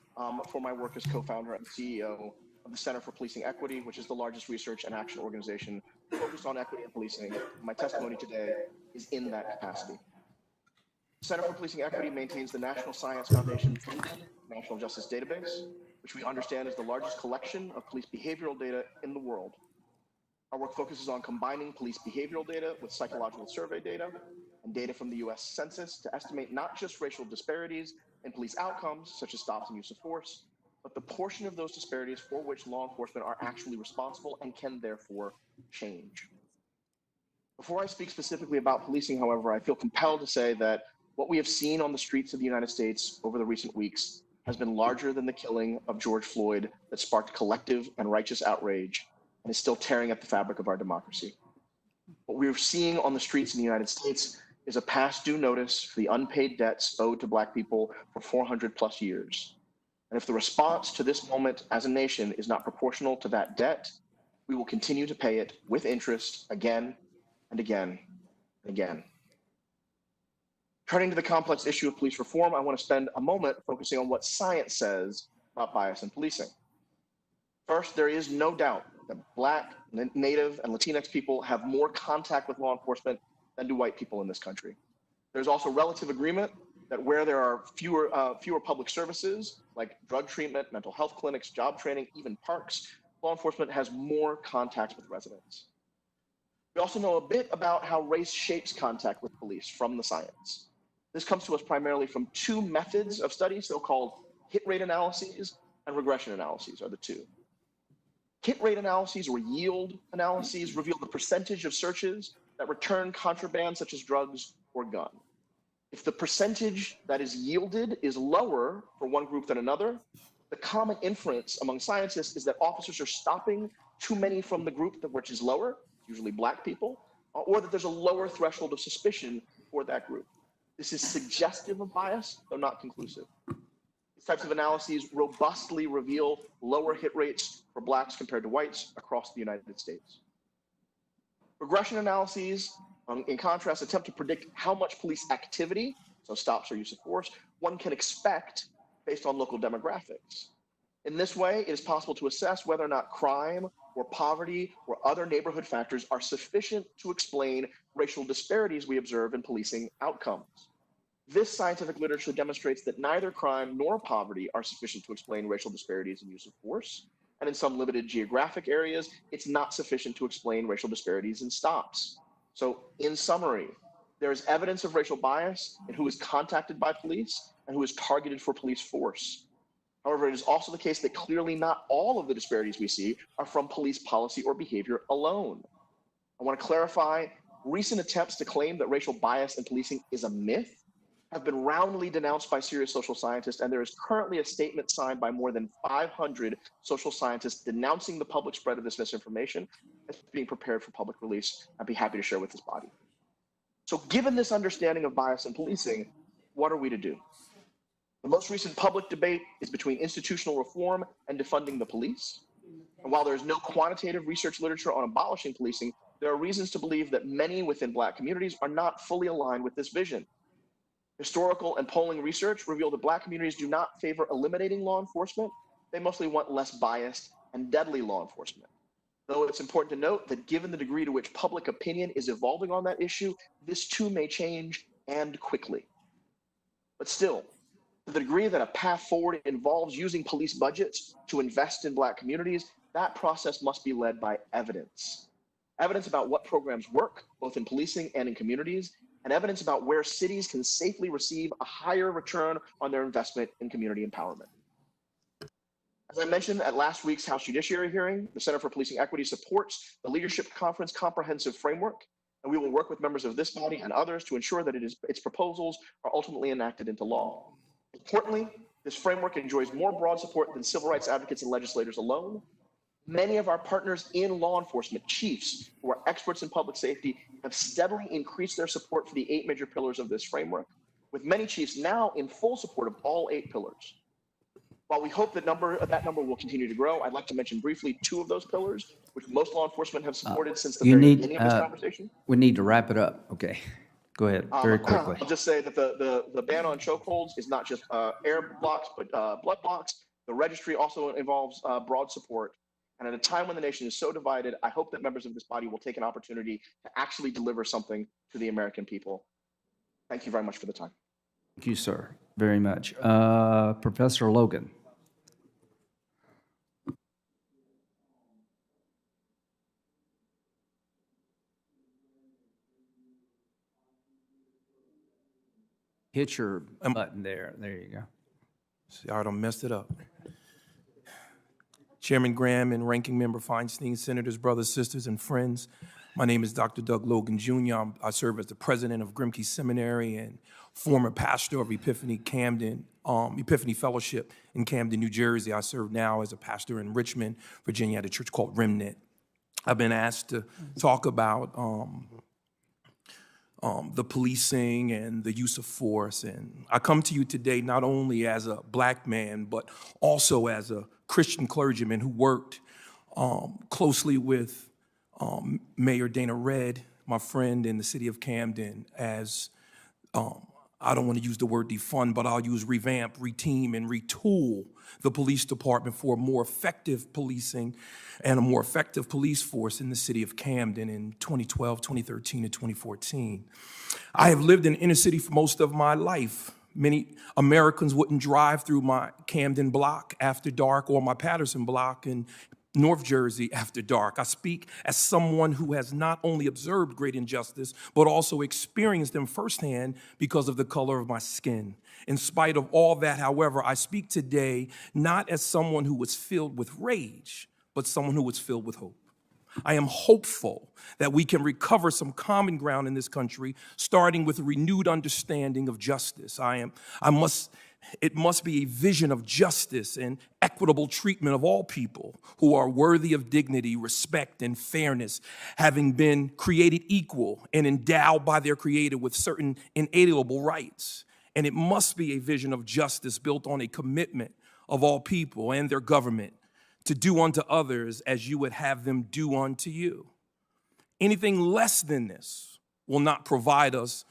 for my work as co-founder and CEO of the Center for Policing Equity, which is the largest research and action organization focused on equity and policing. My testimony today is in that capacity. The Center for Policing Equity maintains the National Science Foundation National Justice Database, which we understand is the largest collection of police behavioral data in the world. Our work focuses on combining police behavioral data with psychological survey data and data from the US Census to estimate not just racial disparities in police outcomes, such as stops and use of force, but the portion of those disparities for which law enforcement are actually responsible and can therefore change. Before I speak specifically about policing, however, I feel compelled to say that what we have seen on the streets of the United States over the recent weeks has been larger than the killing of George Floyd that sparked collective and righteous outrage and is still tearing at the fabric of our democracy. What we are seeing on the streets in the United States is a past due notice for the unpaid debts owed to Black people for 400 plus years. And if the response to this moment as a nation is not proportional to that debt, we will continue to pay it with interest again and again and again. Turning to the complex issue of police reform, I want to spend a moment focusing on what science says about bias in policing. First, there is no doubt that Black, Native, and Latinx people have more contact with law enforcement than do white people in this country. There's also relative agreement that where there are fewer public services like drug treatment, mental health clinics, job training, even parks, law enforcement has more contact with residents. We also know a bit about how race shapes contact with police from the science. This comes to us primarily from two methods of study, so-called hit rate analyses and regression analyses are the two. Hit rate analyses or yield analyses reveal the percentage of searches that return contraband such as drugs or gun. If the percentage that is yielded is lower for one group than another, the common inference among scientists is that officers are stopping too many from the group which is lower, usually Black people, or that there's a lower threshold of suspicion for that group. This is suggestive of bias, though not conclusive. These types of analyses robustly reveal lower hit rates for Blacks compared to whites across the United States. Regression analyses, in contrast, attempt to predict how much police activity, so stops or use of force, one can expect based on local demographics. In this way, it is possible to assess whether or not crime or poverty or other neighborhood factors are sufficient to explain racial disparities we observe in policing outcomes. This scientific literature demonstrates that neither crime nor poverty are sufficient to explain racial disparities in use of force. And in some limited geographic areas, it's not sufficient to explain racial disparities in stops. So in summary, there is evidence of racial bias in who is contacted by police and who is targeted for police force. However, it is also the case that clearly not all of the disparities we see are from police policy or behavior alone. I want to clarify, recent attempts to claim that racial bias in policing is a myth have been roundly denounced by serious social scientists, and there is currently a statement signed by more than 500 social scientists denouncing the public spread of this misinformation that's being prepared for public release. I'd be happy to share with this body. So given this understanding of bias in policing, what are we to do? The most recent public debate is between institutional reform and defunding the police. And while there is no quantitative research literature on abolishing policing, there are reasons to believe that many within Black communities are not fully aligned with this vision. Historical and polling research reveal that Black communities do not favor eliminating law enforcement. They mostly want less biased and deadly law enforcement. Though it's important to note that given the degree to which public opinion is evolving on that issue, this too may change and quickly. But still, to the degree that a path forward involves using police budgets to invest in Black communities, that process must be led by evidence. Evidence about what programs work, both in policing and in communities, and evidence about where cities can safely receive a higher return on their investment in community empowerment. As I mentioned at last week's House Judiciary hearing, the Center for Policing Equity supports the Leadership Conference Comprehensive Framework, and we will work with members of this body and others to ensure that its proposals are ultimately enacted into law. Importantly, this framework enjoys more broad support than civil rights advocates and legislators alone. Many of our partners in law enforcement, chiefs who are experts in public safety, have steadily increased their support for the 8 major pillars of this framework, with many chiefs now in full support of all 8 pillars. While we hope that number will continue to grow, I'd like to mention briefly 2 of those pillars, which most law enforcement have supported since the very beginning of this conversation. We need to wrap it up. Okay. Go ahead, very quickly. I'll just say that the ban on chokeholds is not just air blocks, but blood blocks. The registry also involves broad support. And at a time when the nation is so divided, I hope that members of this body will take an opportunity to actually deliver something to the American people. Thank you very much for the time. Thank you, sir, very much. Professor Logan. Hit your button there. There you go. See, I done messed it up. Chairman Graham and Ranking Member Feinstein, Senators, brothers, sisters, and friends. My name is Dr. Doug Logan Jr. I serve as the president of Grimke Seminary and former pastor of Epiphany Fellowship in Camden, New Jersey. I serve now as a pastor in Richmond, Virginia, at a church called Remnant. I've been asked to talk about the policing and the use of force. And I come to you today not only as a black man, but also as a Christian clergyman who worked closely with Mayor Dana Redd, my friend in the city of Camden, as I don't want to use the word defund, but I'll use revamp, reteam, and retool the police department for more effective policing and a more effective police force in the city of Camden in 2012, 2013, and 2014. I have lived in inner city for most of my life. Many Americans wouldn't drive through my Camden block after dark or my Patterson block in North Jersey after dark. I speak as someone who has not only observed great injustice, but also experienced them firsthand because of the color of my skin. In spite of all that, however, I speak today not as someone who was filled with rage, but someone who was filled with hope. I am hopeful that we can recover some common ground in this country, starting with a renewed understanding of justice. It must be a vision of justice and equitable treatment of all people who are worthy of dignity, respect, and fairness, having been created equal and endowed by their Creator with certain inalienable rights. And it must be a vision of justice built on a commitment of all people and their government to do unto others as you would have them do unto you. Anything less than this will not provide us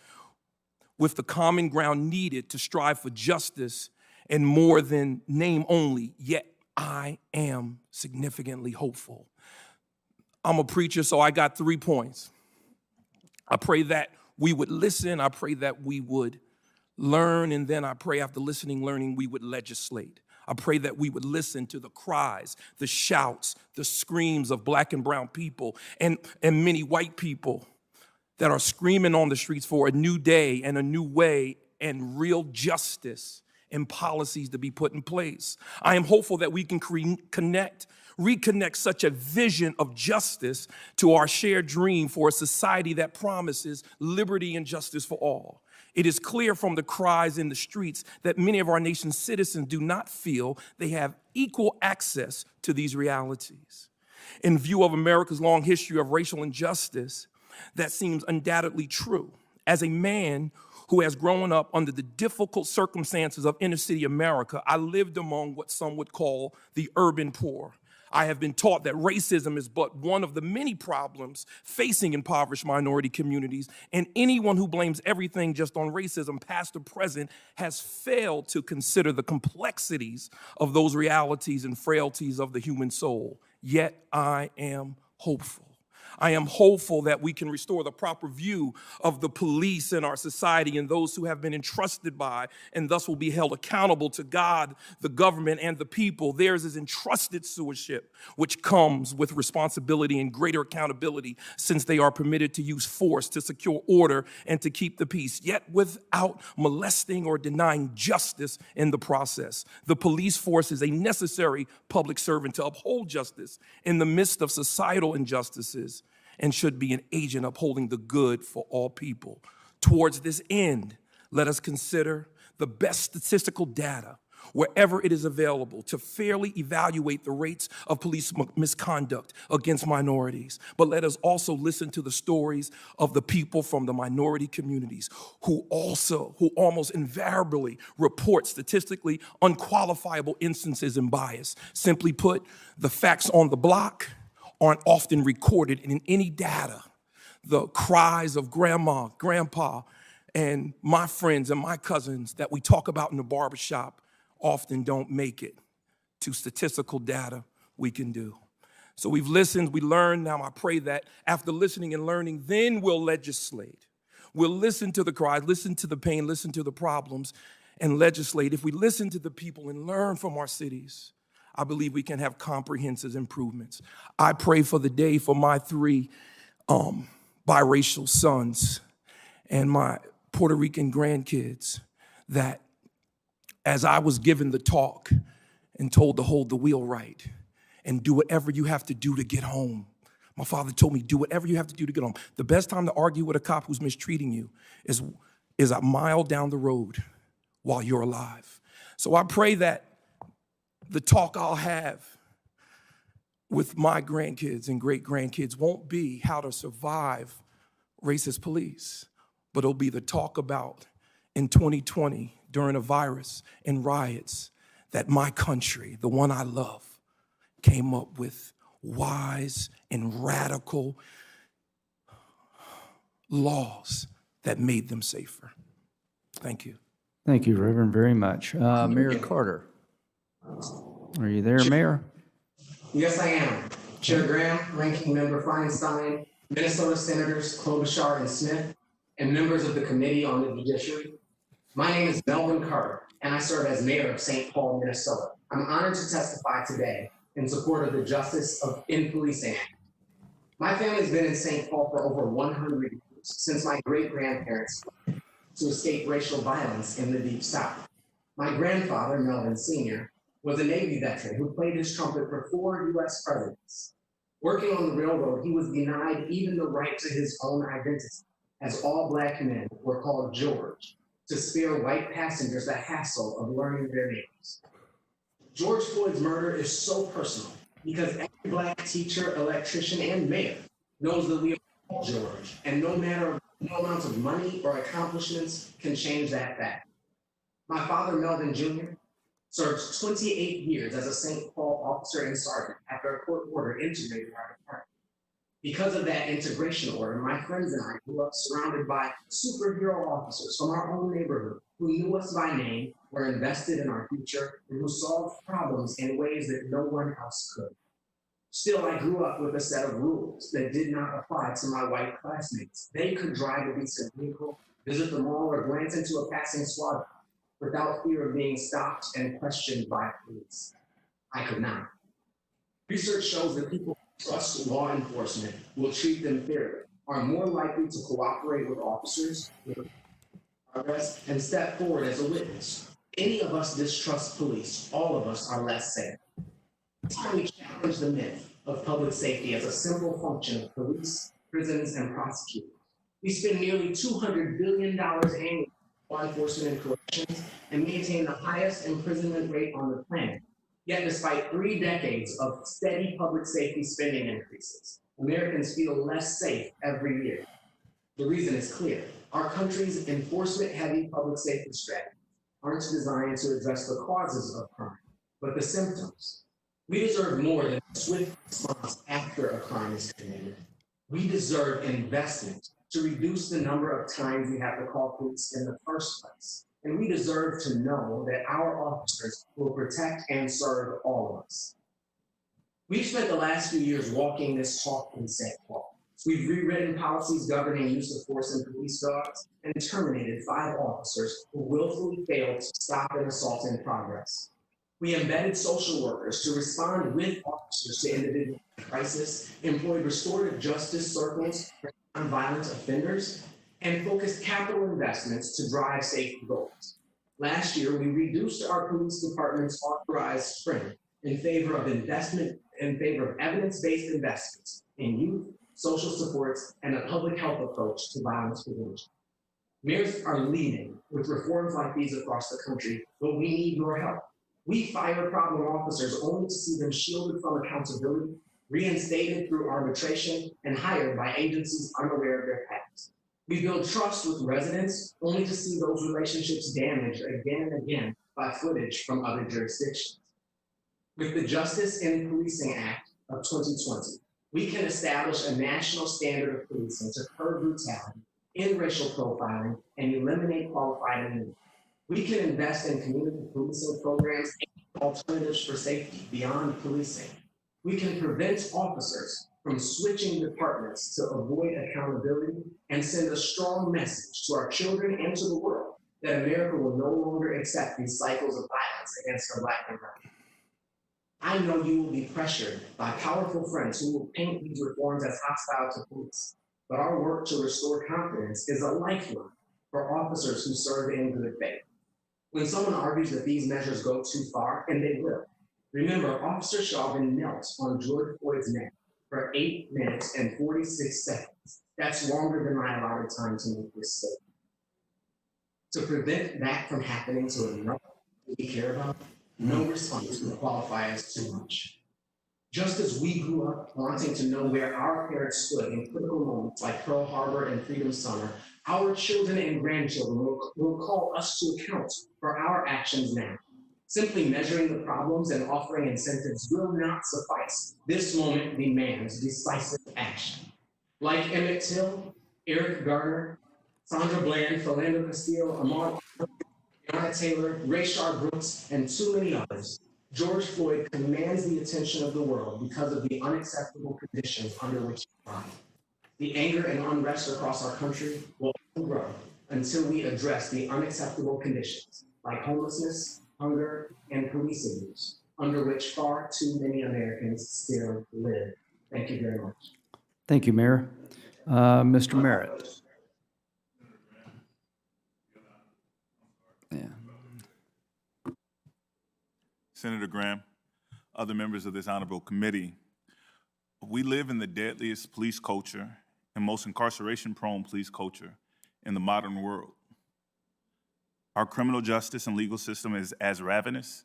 with the common ground needed to strive for justice and more than name only, yet I am significantly hopeful. I'm a preacher, so I got 3 points. I pray that we would listen, I pray that we would learn, and then I pray after listening, learning, we would legislate. I pray that we would listen to the cries, the shouts, the screams of black and brown people and many white people that are screaming on the streets for a new day and a new way and real justice and policies to be put in place. I am hopeful that we can reconnect such a vision of justice to our shared dream for a society that promises liberty and justice for all. It is clear from the cries in the streets that many of our nation's citizens do not feel they have equal access to these realities. In view of America's long history of racial injustice, that seems undoubtedly true. As a man who has grown up under the difficult circumstances of inner city America, I lived among what some would call the urban poor. I have been taught that racism is but one of the many problems facing impoverished minority communities, and anyone who blames everything just on racism, past or present, has failed to consider the complexities of those realities and frailties of the human soul. Yet I am hopeful. I am hopeful that we can restore the proper view of the police in our society and those who have been entrusted by and thus will be held accountable to God, the government, and the people. Theirs is entrusted stewardship, which comes with responsibility and greater accountability since they are permitted to use force to secure order and to keep the peace, yet without molesting or denying justice in the process. The police force is a necessary public servant to uphold justice in the midst of societal injustices, and should be an agent upholding the good for all people. Towards this end, let us consider the best statistical data wherever it is available to fairly evaluate the rates of police misconduct against minorities. But let us also listen to the stories of the people from the minority communities who almost invariably report statistically unqualifiable instances and bias. Simply put, the facts on the block aren't often recorded in any data. The cries of grandma, grandpa, and my friends and my cousins that we talk about in the barbershop often don't make it to statistical data we can do. So we've listened, we learned. Now I pray that after listening and learning, then we'll legislate. We'll listen to the cries, listen to the pain, listen to the problems, and legislate. If we listen to the people and learn from our cities, I believe we can have comprehensive improvements. I pray for the day for my 3 biracial sons and my Puerto Rican grandkids, that as I was given the talk and told to hold the wheel right and do whatever you have to do to get home. My father told me, do whatever you have to do to get home. The best time to argue with a cop who's mistreating you is a mile down the road while you're alive. So I pray that the talk I'll have with my grandkids and great-grandkids won't be how to survive racist police, but it'll be the talk about in 2020 during a virus and riots that my country, the one I love, came up with wise and radical laws that made them safer. Thank you. Thank you, Reverend, very much. Mayor Carter. Are you there, Mayor? Yes, I am. Chair Graham, Ranking Member Feinstein, Minnesota Senators Klobuchar and Smith, and members of the Committee on the Judiciary. My name is Melvin Carter, and I serve as Mayor of St. Paul, Minnesota. I'm honored to testify today in support of the Justice in Policing Act. My family's been in St. Paul for over 100 years, since my great-grandparents to escape racial violence in the Deep South. My grandfather, Melvin Sr., was a Navy veteran who played his trumpet for 4 U.S. presidents. Working on the railroad, he was denied even the right to his own identity, as all Black men were called George, to spare white passengers the hassle of learning their names. George Floyd's murder is so personal because every Black teacher, electrician, and mayor knows that we are all George, and no amount of money or accomplishments can change that fact. My father, Melvin Jr., served 28 years as a St. Paul officer and sergeant after a court order integrated our department. Because of that integration order, my friends and I grew up surrounded by superhero officers from our own neighborhood who knew us by name, were invested in our future, and who solved problems in ways that no one else could. Still, I grew up with a set of rules that did not apply to my white classmates. They could drive a decent vehicle, visit the mall, or glance into a passing squad car without fear of being stopped and questioned by police. I could not. Research shows that people who trust law enforcement, will treat them fairly, are more likely to cooperate with officers, arrest, and step forward as a witness. Any of us distrust police, all of us are less safe. It's time we challenge the myth of public safety as a simple function of police, prisons, and prosecutors. We spend nearly $200 billion annually on law enforcement and corrections and maintain the highest imprisonment rate on the planet. Yet despite 3 decades of steady public safety spending increases, Americans feel less safe every year. The reason is clear. Our country's enforcement-heavy public safety strategies aren't designed to address the causes of crime, but the symptoms. We deserve more than a swift response after a crime is committed. We deserve investment to reduce the number of times we have to call police in the first place. And we deserve to know that our officers will protect and serve all of us. We've spent the last few years walking this talk in St. Paul. We've rewritten policies governing use of force in police dogs and terminated 5 officers who willfully failed to stop an assault in progress. We embedded social workers to respond with officers to individual crisis, employed restorative justice circles for nonviolent offenders, and focused capital investments to drive safety goals. Last year, we reduced our police department's authorized sprint in favor of evidence-based investments in youth, social supports, and a public health approach to violence prevention. Mayors are leading with reforms like these across the country, but we need your help. We fire problem officers only to see them shielded from accountability, reinstated through arbitration, and hired by agencies unaware of their past. We build trust with residents only to see those relationships damaged again and again by footage from other jurisdictions. With the Justice in Policing Act of 2020, we can establish a national standard of policing to curb brutality, end racial profiling, and eliminate qualified immunity. We can invest in community policing programs alternatives for safety beyond policing. We can prevent officers from switching departments to avoid accountability and send a strong message to our children and to the world that America will no longer accept these cycles of violence against our Black and brown. I know you will be pressured by powerful friends who will paint these reforms as hostile to police, but our work to restore confidence is a lifeline for officers who serve in good faith. When someone argues that these measures go too far, and they will, remember Officer Chauvin knelt on George Floyd's neck for 8 minutes and 46 seconds. That's longer than my allotted time to make this statement. To prevent that from happening to another we care about, no response will qualify as too much. Just as we grew up wanting to know where our parents stood in critical moments like Pearl Harbor and Freedom Summer, our children and grandchildren will call us to account for our actions now. Simply measuring the problems and offering incentives will not suffice. This moment demands decisive action. Like Emmett Till, Eric Garner, Sandra Bland, Philando Castile, Ahmaud Breonna Taylor, Rayshard Brooks, and too many others, George Floyd commands the attention of the world because of the unacceptable conditions under which he died. The anger and unrest across our country will grow until we address the unacceptable conditions like homelessness, hunger, and police abuse, under which far too many Americans still live. Thank you very much. Thank you, Mayor. Mr. Merritt. Yeah. Senator Graham, other members of this honorable committee, we live in the deadliest police culture and most incarceration-prone police culture in the modern world. Our criminal justice and legal system is as ravenous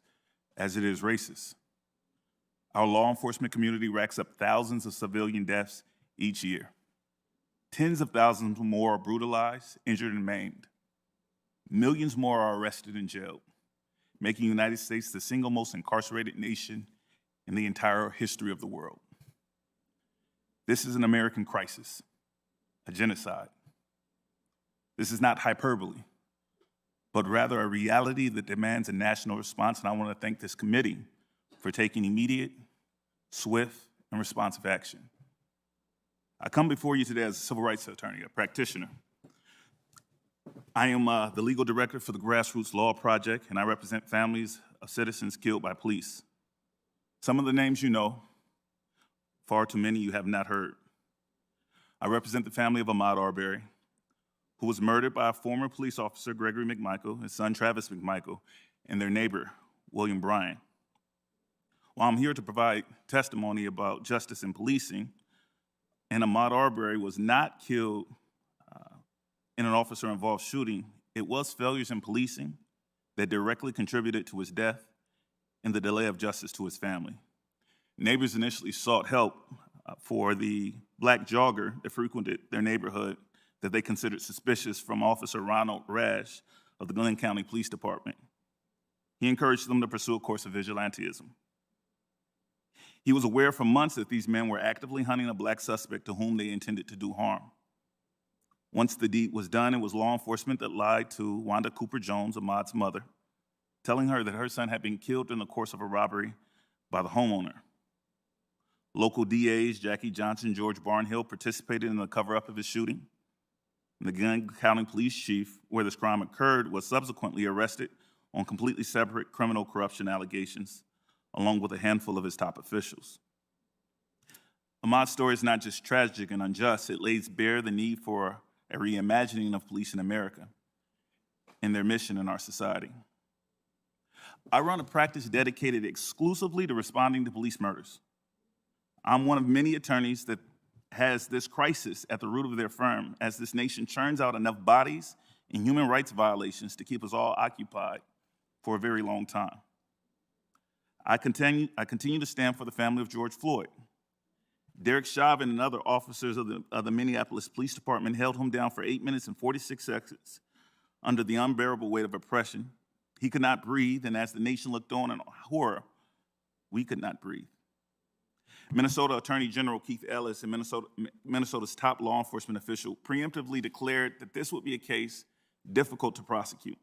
as it is racist. Our law enforcement community racks up thousands of civilian deaths each year. Tens of thousands more are brutalized, injured, and maimed. Millions more are arrested and jailed, making the United States the single most incarcerated nation in the entire history of the world. This is an American crisis, a genocide. This is not hyperbole, but rather a reality that demands a national response, and I want to thank this committee for taking immediate, swift, and responsive action. I come before you today as a civil rights attorney, a practitioner. I am the legal director for the Grassroots Law Project, and I represent families of citizens killed by police. Some of the names you know, far too many you have not heard. I represent the family of Ahmaud Arbery, who was murdered by a former police officer, Gregory McMichael, his son, Travis McMichael, and their neighbor, William Bryan. While I'm here to provide testimony about justice in policing, and Ahmaud Arbery was not killed in an officer-involved shooting, it was failures in policing that directly contributed to his death and the delay of justice to his family. Neighbors initially sought help for the black jogger that frequented their neighborhood that they considered suspicious from Officer Ronald Rash of the Glenn County Police Department. He encouraged them to pursue a course of vigilantism. He was aware for months that these men were actively hunting a black suspect to whom they intended to do harm. Once the deed was done, it was law enforcement that lied to Wanda Cooper Jones, Ahmaud's mother, telling her that her son had been killed in the course of a robbery by the homeowner. Local DAs Jackie Johnson, George Barnhill participated in the cover-up of his shooting. The Glenn County Police Chief, where this crime occurred, was subsequently arrested on completely separate criminal corruption allegations, along with a handful of his top officials. Ahmaud's story is not just tragic and unjust, it lays bare the need for a reimagining of police in America and their mission in our society. I run a practice dedicated exclusively to responding to police murders. I'm one of many attorneys that has this crisis at the root of their firm as this nation churns out enough bodies and human rights violations to keep us all occupied for a very long time. I continue to stand for the family of George Floyd. Derek Chauvin and other officers of the Minneapolis Police Department held him down for 8 minutes and 46 seconds under the unbearable weight of oppression. He could not breathe, and as the nation looked on in horror, we could not breathe. Minnesota Attorney General Keith Ellis and Minnesota's top law enforcement official preemptively declared that this would be a case difficult to prosecute.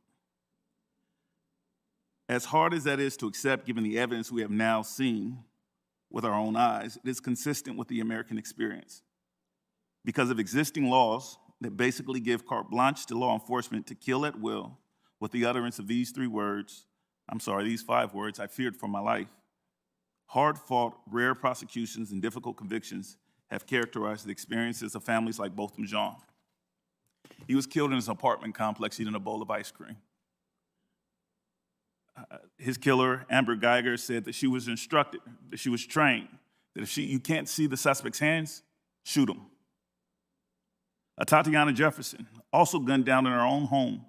As hard as that is to accept, given the evidence we have now seen with our own eyes, it is consistent with the American experience. Because of existing laws that basically give carte blanche to law enforcement to kill at will with the utterance of these these 5 words, I feared for my life. Hard-fought, rare prosecutions and difficult convictions have characterized the experiences of families like Botham Jean. He was killed in his apartment complex eating a bowl of ice cream. His killer, Amber Geiger, said that she was instructed, that she was trained, that if you can't see the suspect's hands, shoot him. Tatiana Jefferson, also gunned down in her own home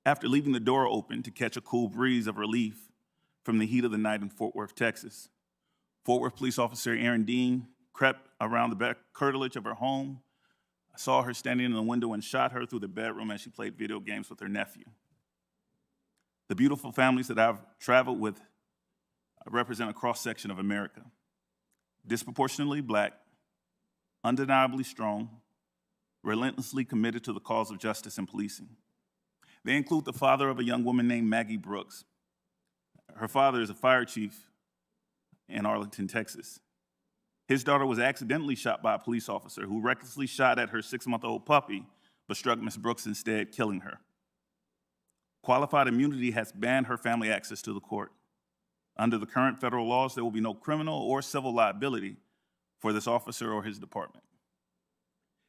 after leaving the door open to catch a cool breeze of relief from the heat of the night in Fort Worth, Texas. Fort Worth police officer Aaron Dean crept around the back curtilage of her home, saw her standing in the window and shot her through the bedroom as she played video games with her nephew. The beautiful families that I've traveled with represent a cross-section of America. Disproportionately Black, undeniably strong, relentlessly committed to the cause of justice and policing. They include the father of a young woman named Maggie Brooks. Her father is a fire chief in Arlington, Texas. His daughter was accidentally shot by a police officer who recklessly shot at her 6-month-old puppy, but struck Ms. Brooks instead, killing her. Qualified immunity has banned her family access to the court. Under the current federal laws, there will be no criminal or civil liability for this officer or his department.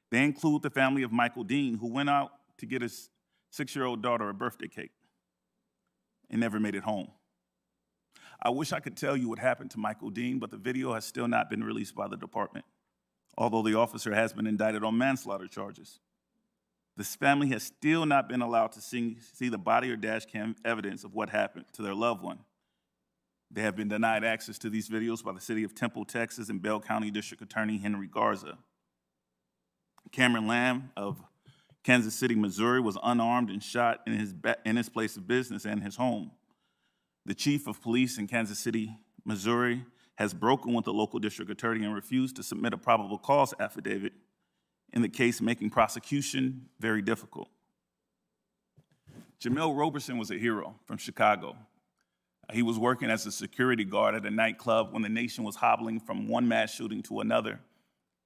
They include the family of Michael Dean, who went out to get his 6-year-old daughter a birthday cake and never made it home. I wish I could tell you what happened to Michael Dean, but the video has still not been released by the department, although the officer has been indicted on manslaughter charges. This family has still not been allowed to see the body or dash cam evidence of what happened to their loved one. They have been denied access to these videos by the city of Temple, Texas, and Bell County District Attorney Henry Garza. Cameron Lamb of Kansas City, Missouri, was unarmed and shot in his place of business and his home. The chief of police in Kansas City, Missouri, has broken with the local district attorney and refused to submit a probable cause affidavit in the case, making prosecution very difficult. Jamel Roberson was a hero from Chicago. He was working as a security guard at a nightclub when the nation was hobbling from one mass shooting to another.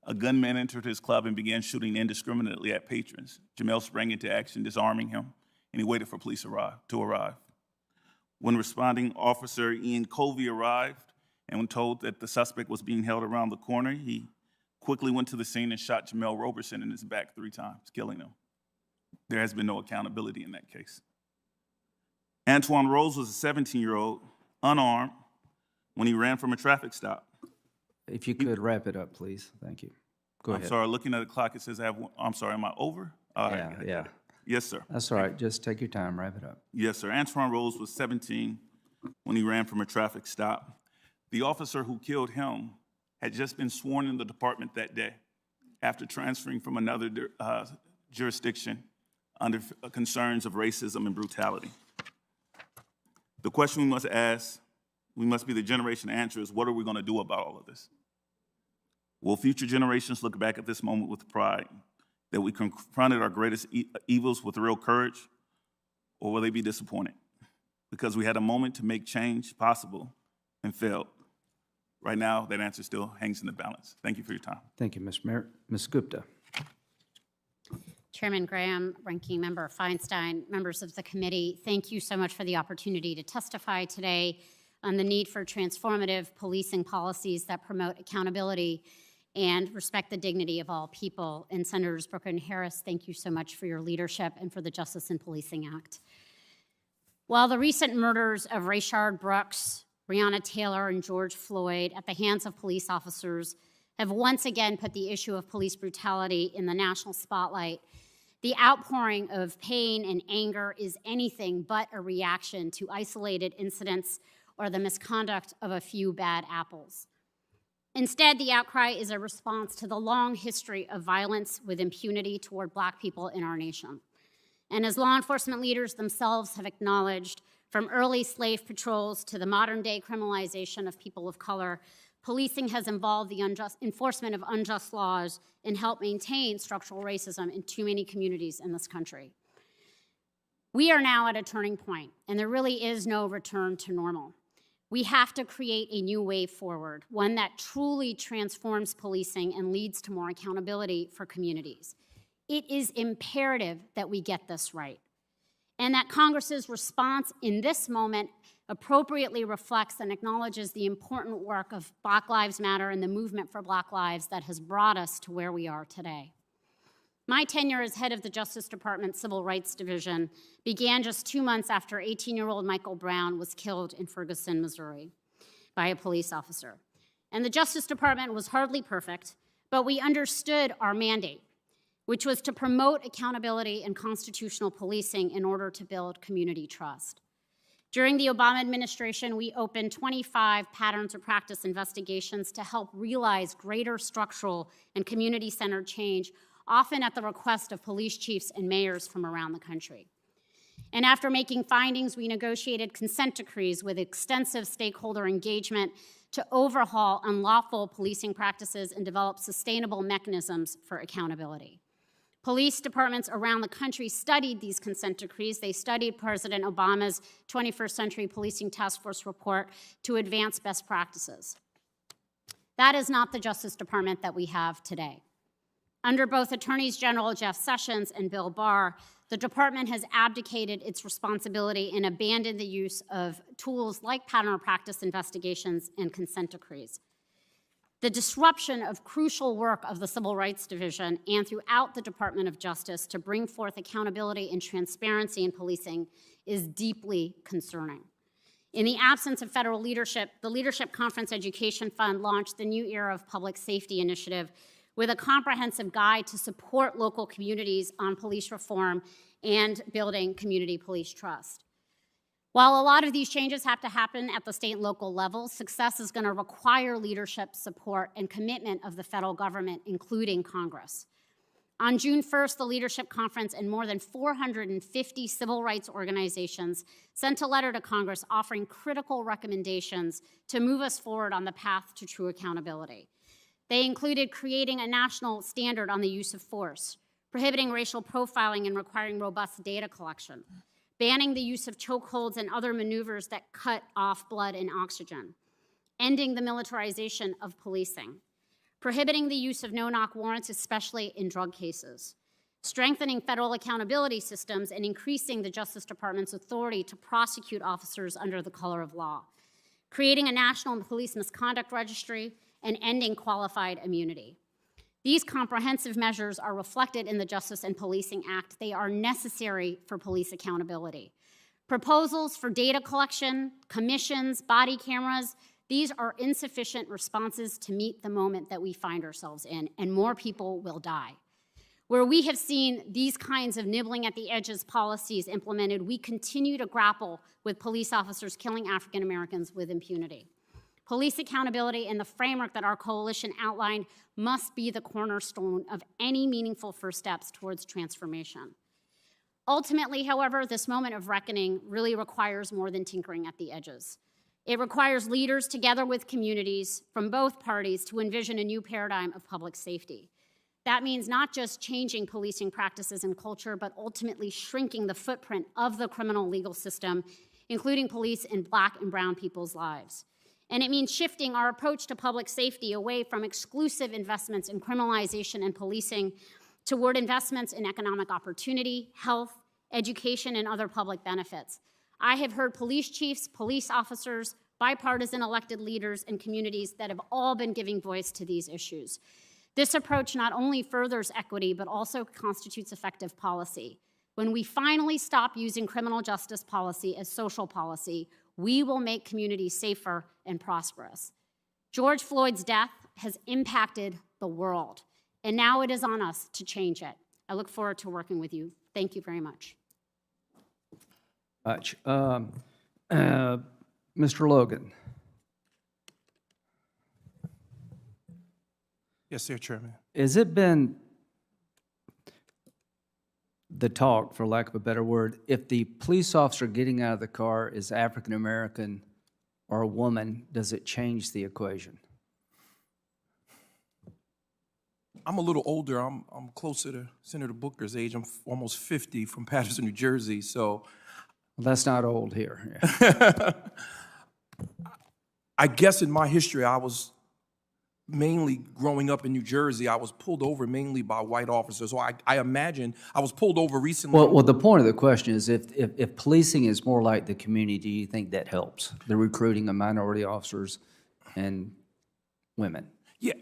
A gunman entered his club and began shooting indiscriminately at patrons. Jamel sprang into action, disarming him, and he waited for police to arrive. When responding officer Ian Covey arrived and when told that the suspect was being held around the corner, he quickly went to the scene and shot Jamel Roberson in his back 3 times, killing him. There has been no accountability in that case. Antoine Rose was a 17-year-old, unarmed, when he ran from a traffic stop. If you could wrap it up, please. Thank you. Go ahead. I'm sorry, looking at the clock, it says I have one. I'm sorry, am I over? All right. Yeah. Yes, sir. That's all right. Just take your time. Wrap it up. Yes, sir. Antoine Rose was 17 when he ran from a traffic stop. The officer who killed him had just been sworn in the department that day after transferring from another jurisdiction under concerns of racism and brutality. The question we must ask, we must be the generation to answer is, what are we going to do about all of this? Will future generations look back at this moment with pride that we confronted our greatest evils with real courage, or will they be disappointed because we had a moment to make change possible and failed? Right now, that answer still hangs in the balance. Thank you for your time. Thank you, Ms. Merritt. Ms. Gupta. Chairman Graham, Ranking Member Feinstein, members of the committee, thank you so much for the opportunity to testify today on the need for transformative policing policies that promote accountability and respect the dignity of all people. And Senators Booker and Harris, thank you so much for your leadership and for the Justice in Policing Act. While the recent murders of Rayshard Brooks, Breonna Taylor, and George Floyd at the hands of police officers have once again put the issue of police brutality in the national spotlight, the outpouring of pain and anger is anything but a reaction to isolated incidents or the misconduct of a few bad apples. Instead, the outcry is a response to the long history of violence with impunity toward Black people in our nation. And as law enforcement leaders themselves have acknowledged, from early slave patrols to the modern-day criminalization of people of color, policing has involved the enforcement of unjust laws and helped maintain structural racism in too many communities in this country. We are now at a turning point, and there really is no return to normal. We have to create a new way forward, one that truly transforms policing and leads to more accountability for communities. It is imperative that we get this right, and that Congress's response in this moment appropriately reflects and acknowledges the important work of Black Lives Matter and the movement for Black lives that has brought us to where we are today. My tenure as head of the Justice Department Civil Rights Division began just 2 months after 18-year-old Michael Brown was killed in Ferguson, Missouri, by a police officer. And the Justice Department was hardly perfect, but we understood our mandate, which was to promote accountability and constitutional policing in order to build community trust. During the Obama administration, we opened 25 patterns of practice investigations to help realize greater structural and community-centered change, often at the request of police chiefs and mayors from around the country. And after making findings, we negotiated consent decrees with extensive stakeholder engagement to overhaul unlawful policing practices and develop sustainable mechanisms for accountability. Police departments around the country studied these consent decrees. They studied President Obama's 21st Century Policing Task Force report to advance best practices. That is not the Justice Department that we have today. Under both Attorneys General Jeff Sessions and Bill Barr, the department has abdicated its responsibility and abandoned the use of tools like pattern of practice investigations and consent decrees. The disruption of crucial work of the Civil Rights Division and throughout the Department of Justice to bring forth accountability and transparency in policing is deeply concerning. In the absence of federal leadership, the Leadership Conference Education Fund launched the New Era of Public Safety Initiative with a comprehensive guide to support local communities on police reform and building community police trust. While a lot of these changes have to happen at the state and local level, success is going to require leadership, support, and commitment of the federal government, including Congress. On June 1st, the Leadership Conference and more than 450 civil rights organizations sent a letter to Congress offering critical recommendations to move us forward on the path to true accountability. They included creating a national standard on the use of force, prohibiting racial profiling and requiring robust data collection, banning the use of chokeholds and other maneuvers that cut off blood and oxygen, ending the militarization of policing, prohibiting the use of no-knock warrants, especially in drug cases, strengthening federal accountability systems and increasing the Justice Department's authority to prosecute officers under the color of law, creating a national police misconduct registry, and ending qualified immunity. These comprehensive measures are reflected in the Justice and Policing Act. They are necessary for police accountability. Proposals for data collection, commissions, body cameras, these are insufficient responses to meet the moment that we find ourselves in, and more people will die. Where we have seen these kinds of nibbling at the edges policies implemented, we continue to grapple with police officers killing African Americans with impunity. Police accountability and the framework that our coalition outlined must be the cornerstone of any meaningful first steps towards transformation. Ultimately, however, this moment of reckoning really requires more than tinkering at the edges. It requires leaders together with communities from both parties to envision a new paradigm of public safety. That means not just changing policing practices and culture, but ultimately shrinking the footprint of the criminal legal system, including police in Black and brown people's lives. And it means shifting our approach to public safety away from exclusive investments in criminalization and policing toward investments in economic opportunity, health, education, and other public benefits. I have heard police chiefs, police officers, bipartisan elected leaders, and communities that have all been giving voice to these issues. This approach not only furthers equity, but also constitutes effective policy. When we finally stop using criminal justice policy as social policy, we will make communities safer and prosperous. George Floyd's death has impacted the world, and now it is on us to change it. I look forward to working with you. Thank you very much. Mr. Logan. Yes, sir, Chairman. Has it been the talk, for lack of a better word, if the police officer getting out of the car is African American or a woman, does it change the equation? I'm a little older. I'm closer to Senator Booker's age. I'm almost 50 from Paterson, New Jersey. So Well, that's not old here. Yeah. I guess in my history, I was mainly growing up in New Jersey. I was pulled over mainly by white officers. So I imagine I was pulled over recently. Well, the point of the question is if policing is more like the community, do you think that helps the recruiting of minority officers and women? Yeah.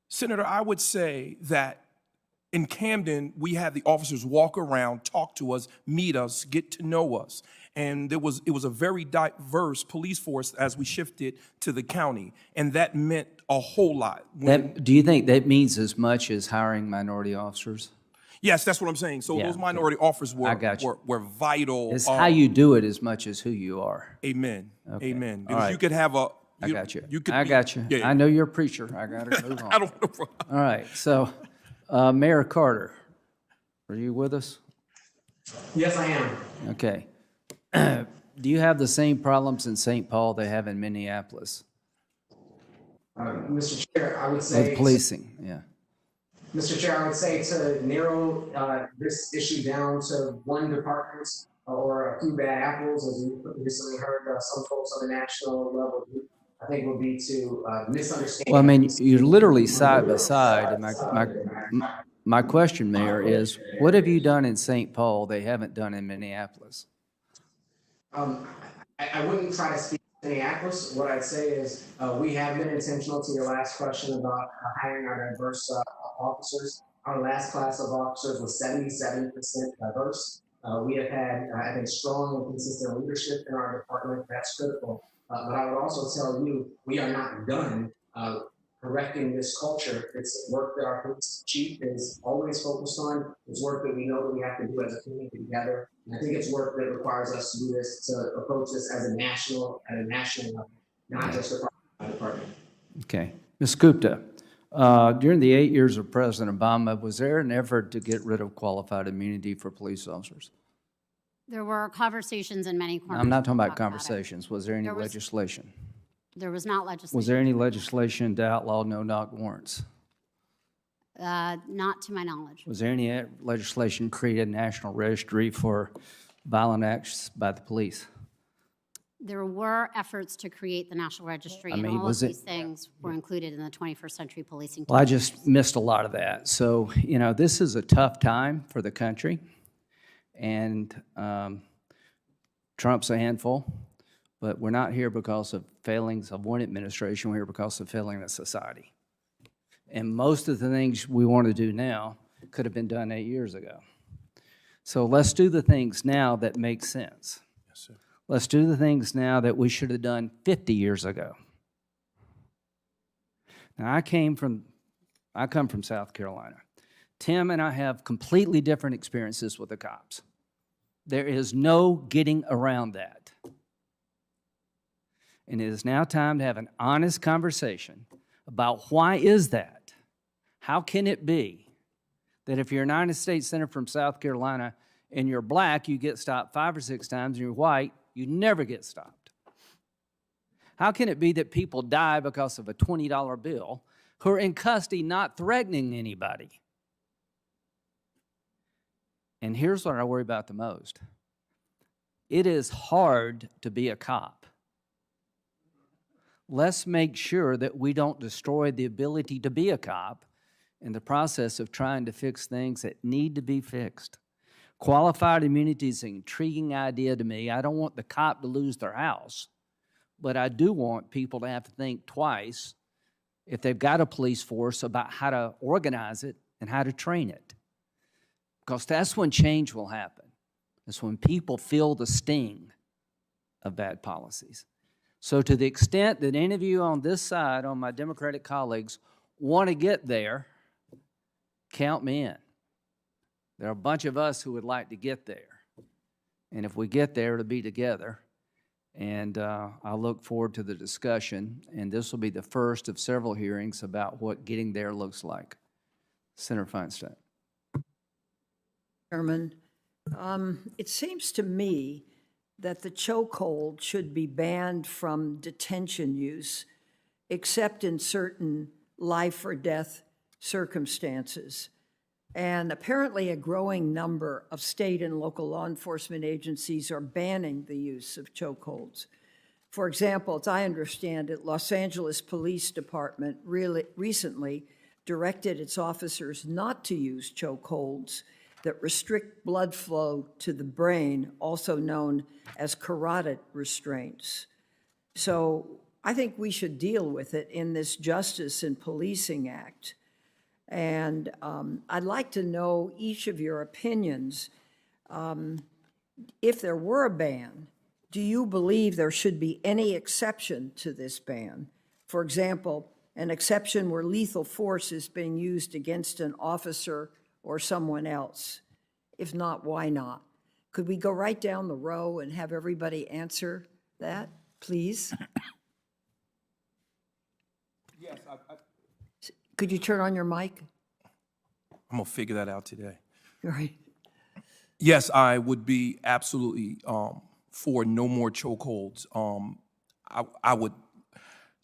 Senator, I would say that in Camden, we had the officers walk around, talk to us, meet us, get to know us. And it was a very diverse police force as we shifted to the county. And that meant a whole lot. Do you think that means as much as hiring minority officers? Yes, that's what I'm saying. So Yeah, those minority officers were vital. It's how you do it as much as who you are. Amen. Okay. Amen. All Because right. you could have a... I got you. I got you. Yeah. I know you're a preacher. I got to move on. I don't know. All right. So, Mayor Carter, are you with us? Yes, I am. Okay. Do you have the same problems in St. Paul they have in Minneapolis Mr. Chair, I would say. with policing? Yeah. Mr. Chair, I would say to narrow this issue down to one department or a few bad apples, as we recently heard some folks on the national level do, I think would be to misunderstand. Well, I mean, you're literally side by side. And my question, Mayor, is what have you done in St. Paul they haven't done in Minneapolis? I wouldn't try to speak to Minneapolis. What I'd say is we have been intentional to your last question about hiring our diverse officers. Our last class of officers was 77% diverse. We have had, I think, strong and consistent leadership in our department. That's critical. But I would also tell you, we are not done correcting this culture. It's work that our police chief is always focused on. It's work that we know that we have to do as a community together. And I think it's work that requires us to do this, to approach this at a national level, not just department by department. Okay. Ms. Gupta, during the 8 years of President Obama, was there an effort to get rid of qualified immunity for police officers? There were conversations in many corners. I'm not talking about that. conversations. Was there any legislation? There was not legislation. Was there any legislation to outlaw no-knock warrants? Not to my knowledge. Was there any legislation to create a national registry for violent acts by the police? There were efforts to create the National Registry, I mean, and all was of it- these things were included in the 21st Century Policing. Well, I just missed a lot of that. So, you know, this is a tough time for the country, and Trump's a handful, but we're not here because of failings of one administration. We're here because of failing of society. And most of the things we want to do now could have been done 8 years ago. So let's do the things now that make sense. Yes, sir. Let's do the things now that we should have done 50 years ago. Now, I come from South Carolina. Tim and I have completely different experiences with the cops. There is no getting around that. And it is now time to have an honest conversation about why is that? How can it be that if you're a United States Senator from South Carolina and you're black, you get stopped 5 or 6 times, and you're white, you never get stopped? How can it be that people die because of a $20 bill who are in custody not threatening anybody? And here's what I worry about the most. It is hard to be a cop. Let's make sure that we don't destroy the ability to be a cop in the process of trying to fix things that need to be fixed. Qualified immunity is an intriguing idea to me. I don't want the cop to lose their house, but I do want people to have to think twice if they've got a police force about how to organize it and how to train it. Because that's when change will happen. That's when people feel the sting of bad policies. So to the extent that any of you on this side, on my Democratic colleagues, want to get there, count me in. There are a bunch of us who would like to get there. And if we get there, it'll be together. And I look forward to the discussion. And this will be the first of several hearings about what getting there looks like. Senator Feinstein. Chairman, it seems to me that the chokehold should be banned from detention use, except in certain life or death circumstances. And apparently a growing number of state and local law enforcement agencies are banning the use of chokeholds. For example, as I understand it, Los Angeles Police Department recently directed its officers not to use chokeholds that restrict blood flow to the brain, also known as carotid restraints. So I think we should deal with it in this Justice in Policing Act. And I'd like to know each of your opinions. If there were a ban, do you believe there should be any exception to this ban? For example, an exception where lethal force is being used against an officer or someone else? If not, why not? Could we go right down the row and have everybody answer that, please? Yes, Could you turn on your mic? I'm gonna figure that out today. All right. Yes, I would be absolutely for no more chokeholds. I would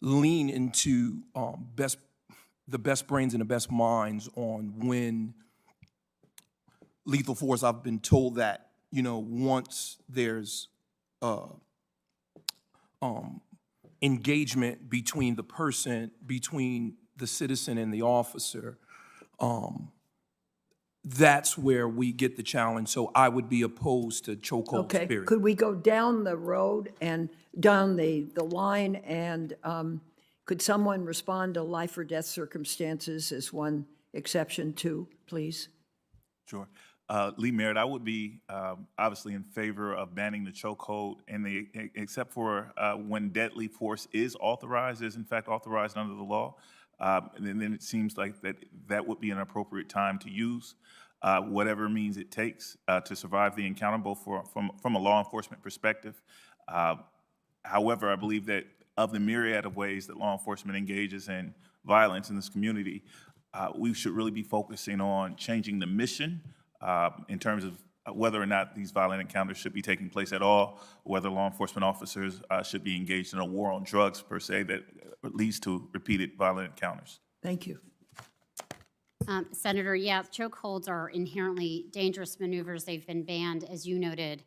lean into the best brains and the best minds on when lethal force. I've been told that, once there's engagement between between the citizen and the officer, that's where we get the challenge. So I would be opposed to chokeholds, Okay, period. could we go down the road and down the line, and could someone respond to life or death circumstances as one exception too, please? Sure. Lee Merritt, I would be obviously in favor of banning the chokehold, except for when deadly force is authorized, is in fact authorized under the law. And then it seems like that would be an appropriate time to use whatever means it takes to survive the encounter, both from a law enforcement perspective. However, I believe that of the myriad of ways that law enforcement engages in violence in this community, we should really be focusing on changing the mission in terms of whether or not these violent encounters should be taking place at all, whether law enforcement officers should be engaged in a war on drugs, per se, that leads to repeated violent encounters. Thank you. Senator, yeah, chokeholds are inherently dangerous maneuvers. They've been banned, as you noted,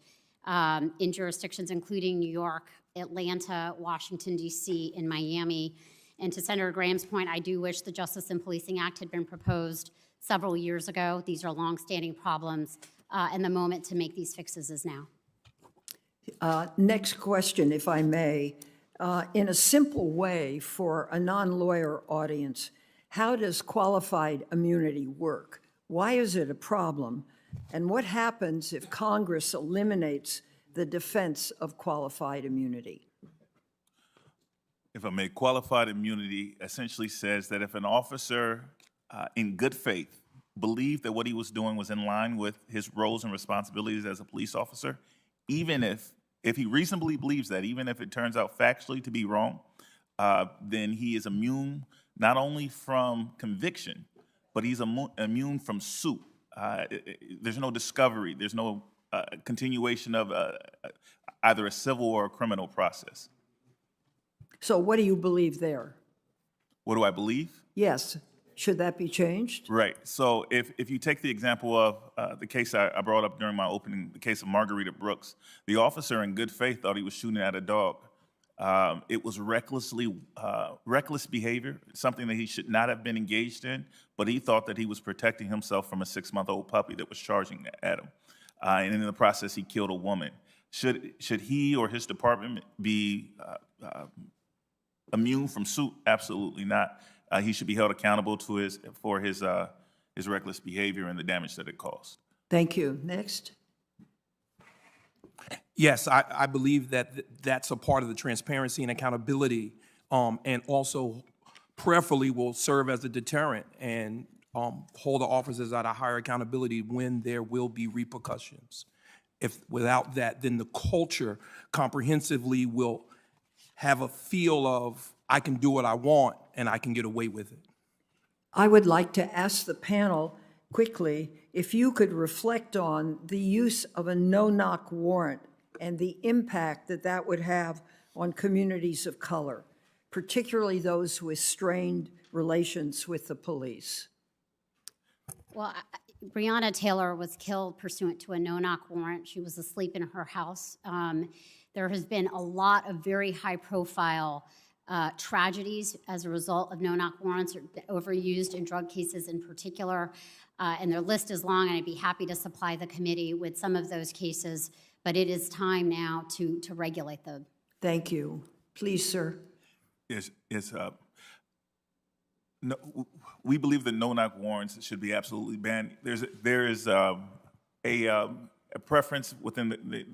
in jurisdictions including New York, Atlanta, Washington, D.C., and Miami. And to Senator Graham's point, I do wish the Justice and Policing Act had been proposed several years ago. These are longstanding problems, and the moment to make these fixes is now. Next question, if I may. In a simple way for a non-lawyer audience, how does qualified immunity work? Why is it a problem? And what happens if Congress eliminates the defense of qualified immunity? If I may, qualified immunity essentially says that if an officer in good faith believed that what he was doing was in line with his roles and responsibilities as a police officer, even if he reasonably believes that, even if it turns out factually to be wrong, then he is immune not only from conviction, but he's immune from suit. There's no discovery. There's no continuation of either a civil or a criminal process. So what do you believe there? What do I believe? Yes. Should that be changed? Right. So if you take the example of the case I brought up during my opening, the case of Margarita Brooks, the officer in good faith thought he was shooting at a dog. It was reckless behavior, something that he should not have been engaged in, but he thought that he was protecting himself from a 6-month-old puppy that was charging at him. And in the process, he killed a woman. Should he or his department be immune from suit? Absolutely not. He should be held accountable for his reckless behavior and the damage that it caused. Thank you. Next. Yes, I believe that that's a part of the transparency and accountability, and also prayerfully will serve as a deterrent and hold the officers at a higher accountability when there will be repercussions. If without that, then the culture comprehensively will have a feel of, I can do what I want and I can get away with it. I would like to ask the panel quickly if you could reflect on the use of a no-knock warrant and the impact that that would have on communities of color, particularly those with strained relations with the police. Well, Breonna Taylor was killed pursuant to a no-knock warrant. She was asleep in her house. There has been a lot of very high-profile tragedies as a result of no-knock warrants, overused in drug cases in particular, and their list is long, and I'd be happy to supply the committee with some of those cases, but it is time now to regulate them. Thank you. Please, sir. No, we believe that no-knock warrants should be absolutely banned. There is a preference within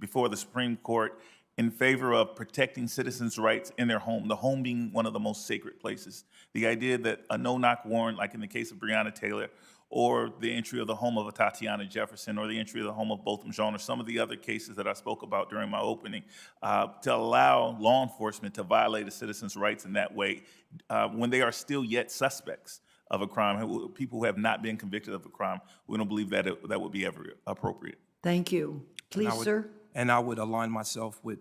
before the Supreme Court in favor of protecting citizens' rights in their home, the home being one of the most sacred places. The idea that a no-knock warrant, like in the case of Breonna Taylor, or the entry of the home of a Tatiana Jefferson, or the entry of the home of Botham Jean, or some of the other cases that I spoke about during my opening, to allow law enforcement to violate a citizen's rights in that way when they are still yet suspects of a crime, people who have not been convicted of a crime, we don't believe that that would be ever appropriate. Thank you. Please, sir. And I would align myself with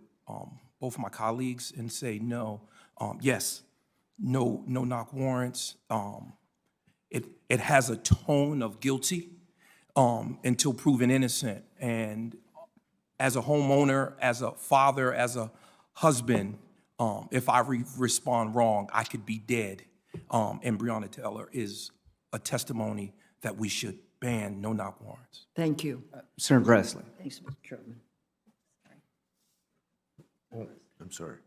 both my colleagues and say no. Yes, no-knock warrants. It has a tone of guilty until proven innocent. And as a homeowner, as a father, as a husband, if I respond wrong, I could be dead. And Breonna Taylor is a testimony that we should ban no-knock warrants. Thank you. Senator Grassley. Thanks, Mr. Chairman. I'm sorry.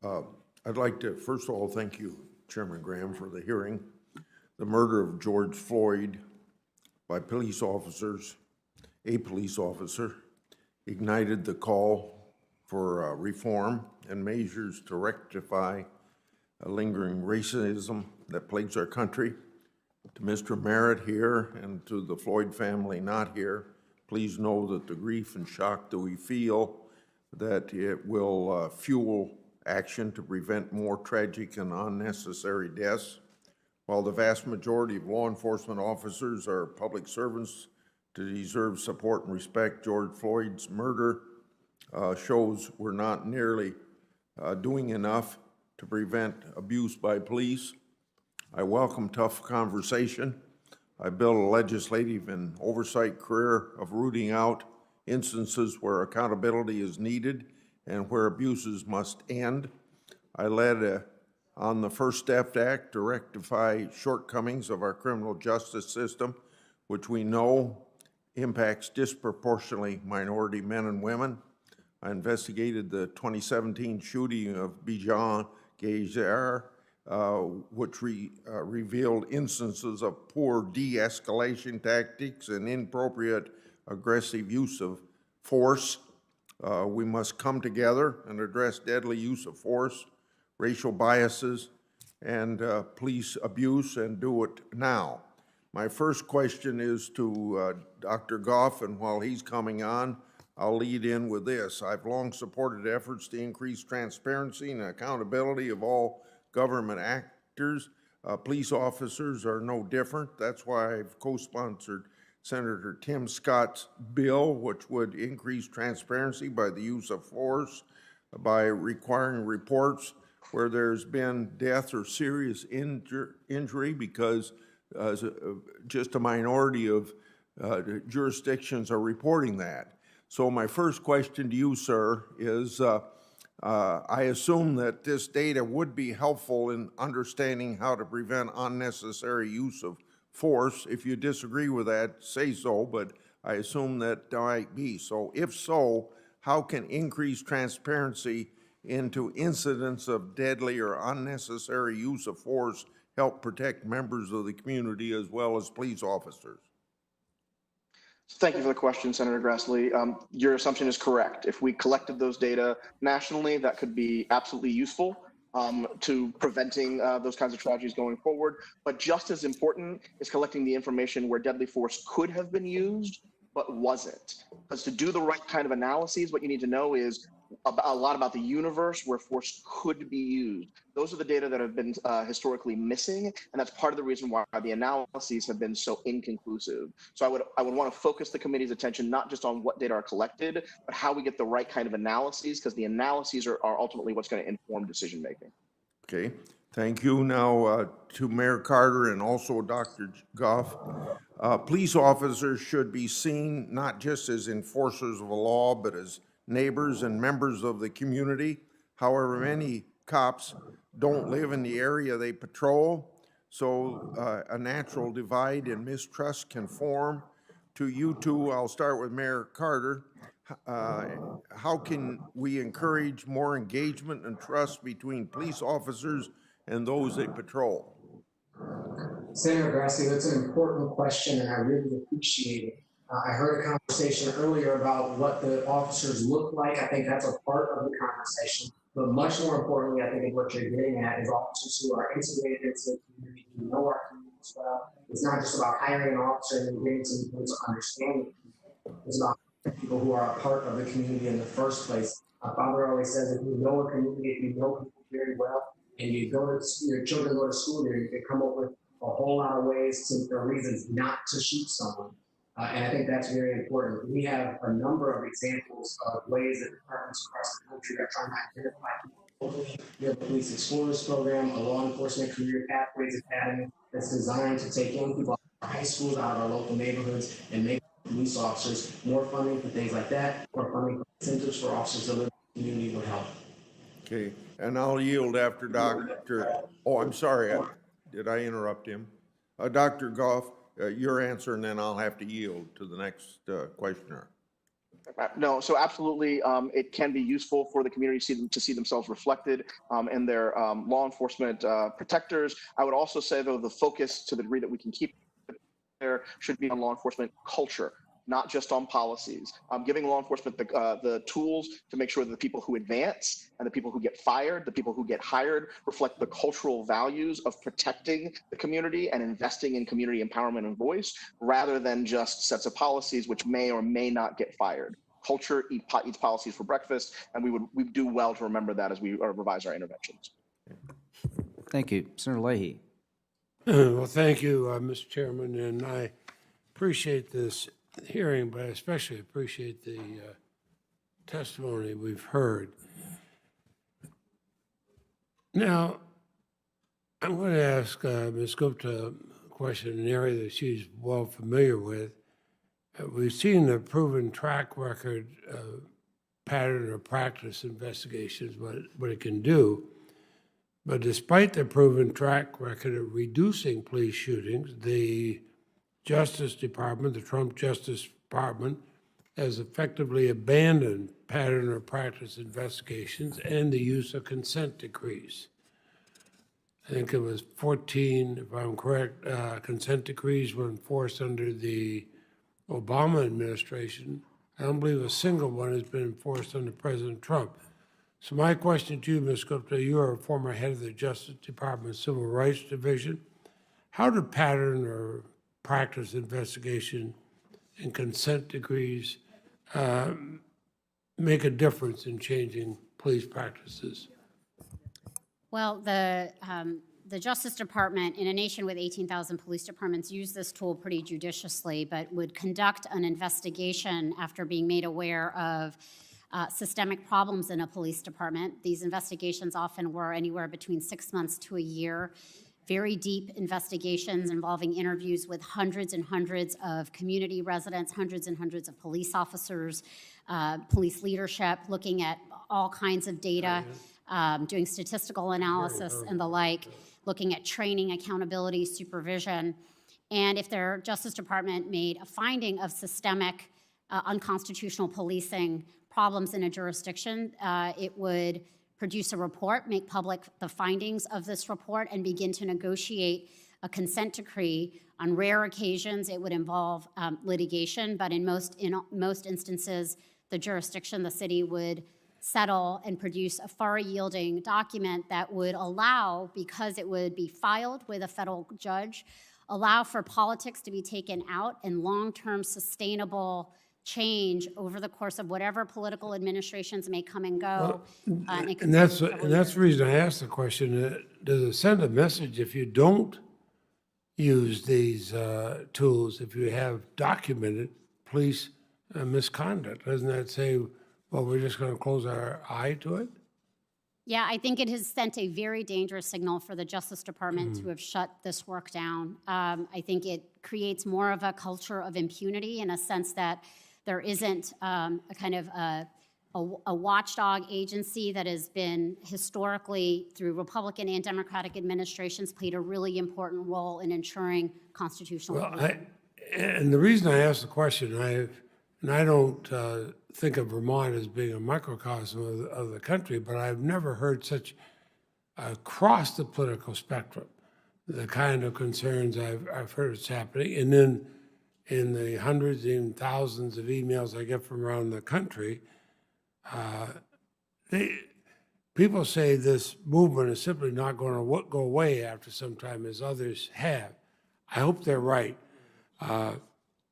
I'd like to, first of all, thank you, Chairman Graham, for the hearing. The murder of George Floyd by police officers, a police officer, ignited the call for reform and measures to rectify a lingering racism that plagues our country. To Mr. Merritt here and to the Floyd family not here, please know that the grief and shock that we feel, that it will fuel action to prevent more tragic and unnecessary deaths. While the vast majority of law enforcement officers are public servants to deserve support and respect, George Floyd's murder shows we're not nearly doing enough to prevent abuse by police. I welcome tough conversation. I built a legislative and oversight career of rooting out instances where accountability is needed and where abuses must end. I led on the First Step Act to rectify shortcomings of our criminal justice system, which we know impacts disproportionately minority men and women. I investigated the 2017 shooting of Bijan Gazer, which revealed instances of poor de-escalation tactics and inappropriate aggressive use of force. We must come together and address deadly use of force, racial biases, and police abuse, and do it now. My first question is to Dr. Goff, and while he's coming on, I'll lead in with this. I've long supported efforts to increase transparency and accountability of all government actors. Police officers are no different. That's why I've co-sponsored Senator Tim Scott's bill, which would increase transparency by the use of force, by requiring reports where there's been death or serious injury, because just a minority of jurisdictions are reporting that. So my first question to you, sir, is I assume that this data would be helpful in understanding how to prevent unnecessary use of force. If you disagree with that, say so, but I assume that might be. So if so, how can increased transparency into incidents of deadly or unnecessary use of force help protect members of the community as well as police officers? Thank you for the question, Senator Grassley. Your assumption is correct. If we collected those data nationally, that could be absolutely useful to preventing those kinds of tragedies going forward. But just as important is collecting the information where deadly force could have been used, but wasn't. Because to do the right kind of analyses, what you need to know is a lot about the universe where force could be used. Those are the data that have been historically missing, and that's part of the reason why the analyses have been so inconclusive. So I would want to focus the committee's attention not just on what data are collected, but how we get the right kind of analyses, because the analyses are ultimately what's going to inform decision making. Okay, Thank you. Now to Mayor Carter and also Dr. Goff. Police officers should be seen not just as enforcers of the law, but as neighbors and members of the community. However, many cops don't live in the area they patrol, so a natural divide and mistrust can form. To you two, I'll start with Mayor Carter. How can we encourage more engagement and trust between police officers and those they patrol? Senator Grassley, that's an important question, and I really appreciate it. I heard a conversation earlier about what the officers look like. I think that's a part of the conversation. But much more importantly, I think what you're getting at is officers who are integrated into the community, who know our community as well. It's not just about hiring an officer and then getting some people to understand it. It's about people who are a part of the community in the first place. My father always says, if you know a community, if you know people very well, and you go to your children go to school there, you can come up with a whole lot of ways or reasons not to shoot someone. And I think that's very important. We have a number of examples of ways that departments across the country are trying to identify people. We have a Police Explorers program, a Law Enforcement Career Pathways Academy that's designed to take young people out of high schools, out of our local neighborhoods, and make police officers. More funding for things like that, more funding for incentives for officers to live in the community would help. Okay, and I'll yield after Dr. Oh, I'm sorry. Did I interrupt him? Dr. Goff, your answer, and then I'll have to yield to the next questioner. No, so absolutely, it can be useful for the community to see themselves reflected in their law enforcement protectors. I would also say, though, the focus, to the degree that we can keep there, should be on law enforcement culture, not just on policies. Giving law enforcement the tools to make sure that the people who advance and the people who get fired, the people who get hired, reflect the cultural values of protecting the community and investing in community empowerment and voice, rather than just sets of policies which may or may not get fired. Culture eats policies for breakfast, and we do well to remember that as we revise our interventions. Thank you. Senator Leahy. Well, thank you, Mr. Chairman, and I appreciate this hearing, but I especially appreciate the testimony we've heard. Now, I'm going to ask Ms. Gupta a question in an area that she's well familiar with. We've seen the proven track record pattern or practice investigations, what it can do. But despite the proven track record of reducing police shootings, the Justice Department, the Trump Justice Department, has effectively abandoned pattern or practice investigations and the use of consent decrees. I think it was 14, if I'm correct, consent decrees were enforced under the Obama administration. I don't believe a single one has been enforced under President Trump. So my question to you, Ms. Gupta, you are a former head of the Justice Department Civil Rights Division. How do pattern or practice investigation and consent decrees make a difference in changing police practices? Well, the Justice Department, in a nation with 18,000 police departments, use this tool pretty judiciously, but would conduct an investigation after being made aware of systemic problems in a police department. These investigations often were anywhere between 6 months to a year. Very deep investigations involving interviews with hundreds and hundreds of community residents, hundreds and hundreds of police officers, police leadership, looking at all kinds of data, doing statistical analysis and the like, looking at training, accountability, supervision. And if their Justice Department made a finding of systemic unconstitutional policing problems in a jurisdiction, it would produce a report, make public the findings of this report, and begin to negotiate a consent decree. On rare occasions, it would involve litigation, but in most instances, the jurisdiction, the city, would settle and produce a far-yielding document that would allow, because it would be filed with a federal judge, allow for politics to be taken out and long-term sustainable change over the course of whatever political administrations may come and go. And that's the reason I asked the question. Does it send a message if you don't use these tools, if you have documented police misconduct? Doesn't that say, well, we're just going to close our eye to it? Yeah, I think it has sent a very dangerous signal for the Justice Department to have shut this work down. I think it creates more of a culture of impunity in a sense that there isn't a kind of a watchdog agency that has been historically, through Republican and Democratic administrations, played a really important role in ensuring constitutional Well, and the reason I asked the question, I don't think of Vermont as being a microcosm of the country, but I've never heard such across the political spectrum the kind of concerns I've heard it's happening. And then in the hundreds, even thousands of emails I get from around the country, people say this movement is simply not going to go away after some time, as others have. I hope they're right. What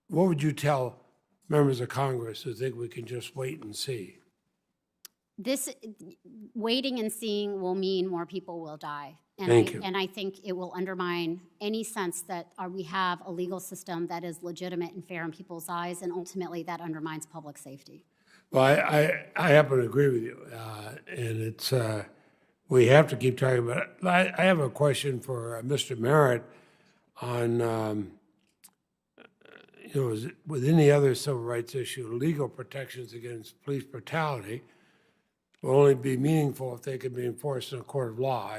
would you tell members of Congress who think we can just wait and see? This waiting and seeing will mean more people will die. And Thank you. And I think it will undermine any sense that we have a legal system that is legitimate and fair in people's eyes, and ultimately that undermines public safety. Well, I happen to agree with you, and it's we have to keep talking about it. I have a question for Mr. Merritt on with any other civil rights issue, legal protections against police brutality will only be meaningful if they can be enforced in a court of law.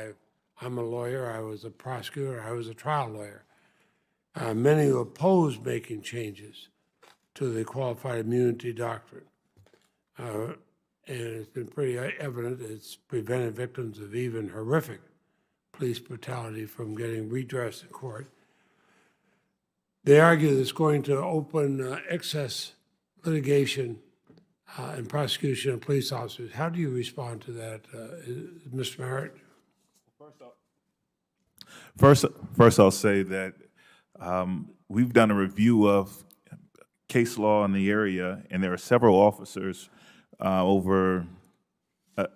I'm a lawyer, I was a prosecutor, I was a trial lawyer. Many who oppose making changes to the qualified immunity doctrine. And it's been pretty evident it's prevented victims of even horrific police brutality from getting redress in court. They argue that it's going to open excess litigation and prosecution of police officers. How do you respond to that, Mr. Merritt? First, I'll say that we've done a review of case law in the area, and there are several officers over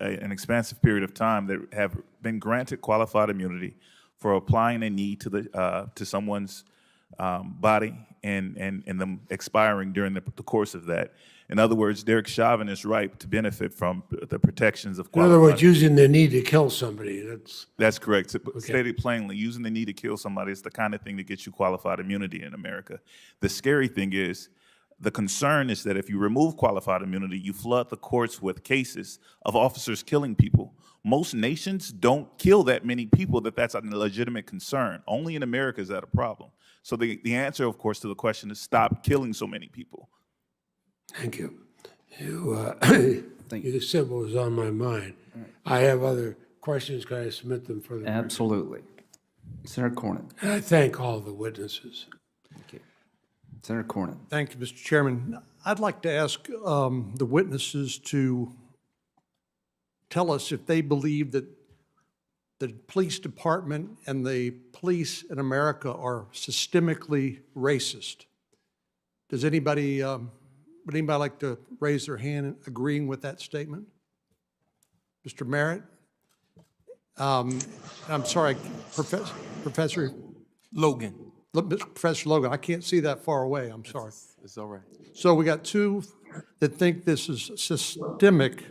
an expansive period of time that have been granted qualified immunity for applying a knee to someone's body and them expiring during the course of that. In other words, Derek Chauvin is ripe to benefit from the protections of qualified. In other words, using the knee to kill somebody. That's correct. Okay. Stated plainly, using the knee to kill somebody is the kind of thing that gets you qualified immunity in America. The scary thing is, the concern is that if you remove qualified immunity, you flood the courts with cases of officers killing people. Most nations don't kill that many people that's a legitimate concern. Only in America is that a problem. So the answer, of course, to the question is stop killing so many people. Thank you. You said what was on my mind. I have other questions. Can I submit them for the record? Absolutely. Senator Cornyn. And I thank all the witnesses. Thank you. Senator Cornyn. Thank you, Mr. Chairman. I'd like to ask the witnesses to tell us if they believe that the police department and the police in America are systemically racist. Does anybody, would anybody like to raise their hand agreeing with that statement? Mr. Merritt? I'm sorry, Professor Logan. Professor Logan, I can't see that far away, I'm sorry. It's all right. So we got two that think this is systemic,